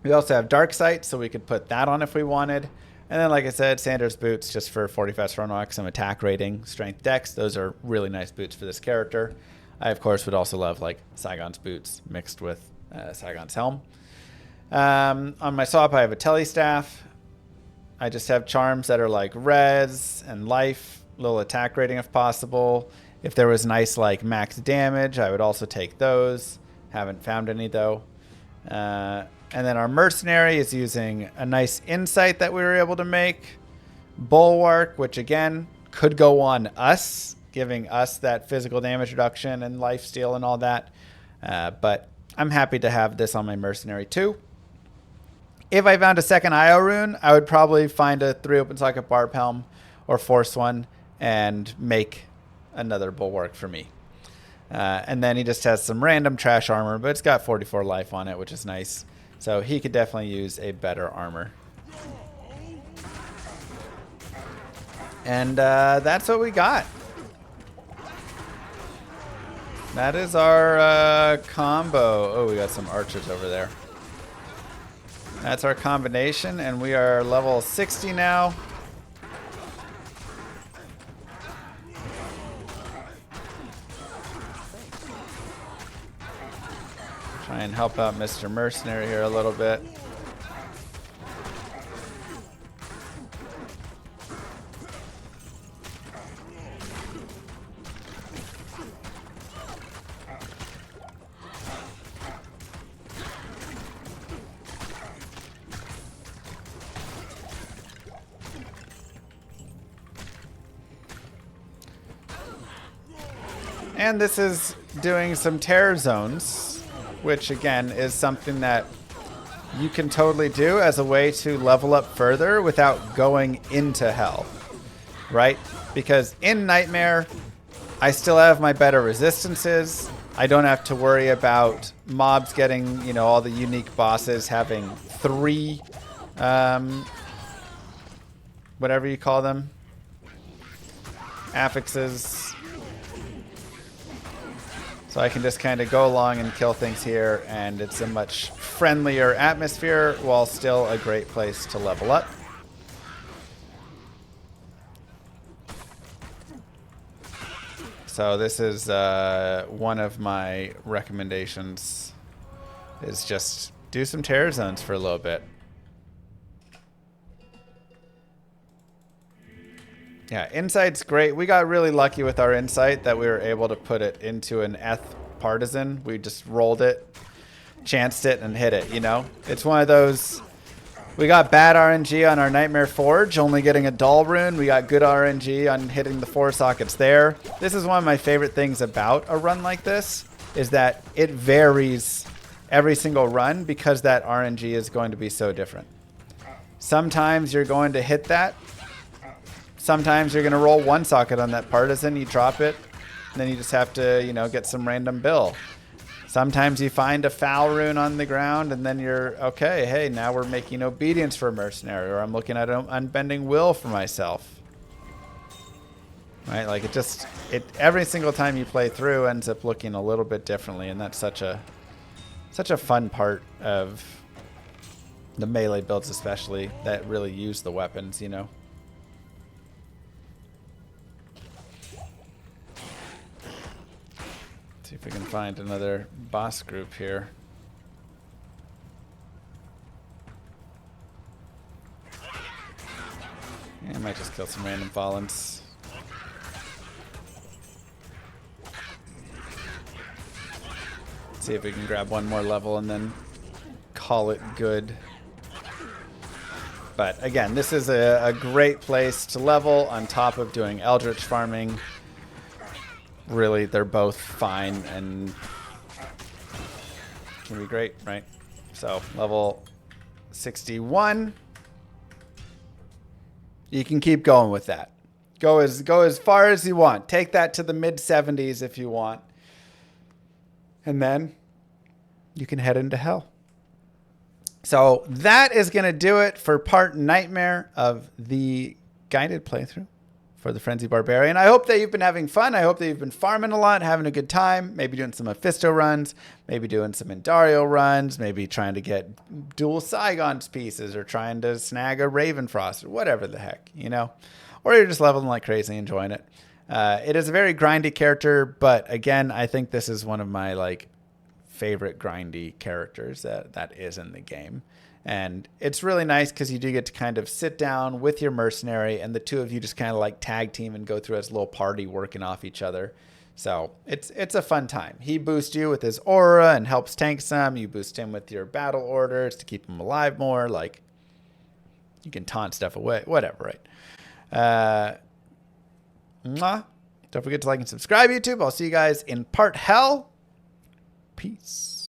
We also have Dark Sight, so we could put that on if we wanted. And then, like I said, Sanders Boots just for 40 fast run walk, some attack rating, strength dex. Those are really nice boots for this character. I, of course, would also love like Saigon's Boots mixed with Saigon's Helm. On my swap, I have a Telestaff. I just have charms that are like res and life, little attack rating if possible. If there was nice like max damage, I would also take those. Haven't found any though. And then our mercenary is using a nice insight that we were able to make. Bulwark, which again could go on us, giving us that physical damage reduction and lifesteal and all that. But I'm happy to have this on my mercenary too. If I found a second IO rune, I would probably find a 3 open socket barb helm or force one and make another bulwark for me. And then he just has some random trash armor, but it's got 44 life on it, which is nice. So he could definitely use a better armor. And that's what we got. That is our combo. Oh, we got some archers over there. That's our combination, and we are level 60 now. Try and help out Mr. Mercenary here a little bit. And this is doing some terror zones, which again is something that you can totally do as a way to level up further without going into hell, right? Because in Nightmare, I still have my better resistances. I don't have to worry about mobs getting, you know, all the unique bosses having 3, whatever you call them, affixes. So I can just kind of go along and kill things here, and it's a much friendlier atmosphere while still a great place to level up. So this is one of my recommendations, is just do some terror zones for a little bit. Yeah, insight's great. We got really lucky with our insight that we were able to put it into an Eth partisan. We just rolled it, chanced it, and hit it, you know? It's one of those... We got bad RNG on our Nightmare Forge, only getting a dull rune. We got good RNG on hitting the 4 sockets there. This is one of my favorite things about a run like this, is that it varies every single run because that RNG is going to be so different. Sometimes you're going to hit that. Sometimes you're going to roll 1 socket on that partisan, you drop it, and then you just have to, you know, get some random bill. Sometimes you find a foul rune on the ground, and then you're, okay, hey, now we're making obedience for a mercenary, or I'm looking at unbending will for myself. Right? Like every single time you play through ends up looking a little bit differently, and that's such a fun part of the melee builds, especially, that really use the weapons, you know. See if we can find another boss group here. Yeah, I might just kill some random Fallens. See if we can grab one more level and then call it good. But again, this is a great place to level on top of doing Eldritch farming. Really, they're both fine and can be great, right? So, level 61. You can keep going with that. Go as far as you want. Take that to the mid-70s if you want. And then you can head into hell. So, that is going to do it for part Nightmare of the guided playthrough for the Frenzy Barbarian. I hope that you've been having fun. I hope that you've been farming a lot, having a good time, maybe doing some Mephisto runs, maybe doing some Duriel runs, maybe trying to get dual Saigon's pieces, or trying to snag a Ravenfrost, or whatever the heck, you know? Or you're just leveling like crazy, enjoying it. It is a very grindy character, but again, I think this is one of my like favorite grindy characters that is in the game. And it's really nice because you do get to kind of sit down with your mercenary, and the two of you just kind of like tag team and go through as a little party working off each other. So it's a fun time. He boosts you with his aura and helps tank some. You boost him with your battle orders to keep him alive more. Like, you can taunt stuff away. Whatever, right? Don't forget to like and subscribe, YouTube. I'll see you guys in part hell. Peace.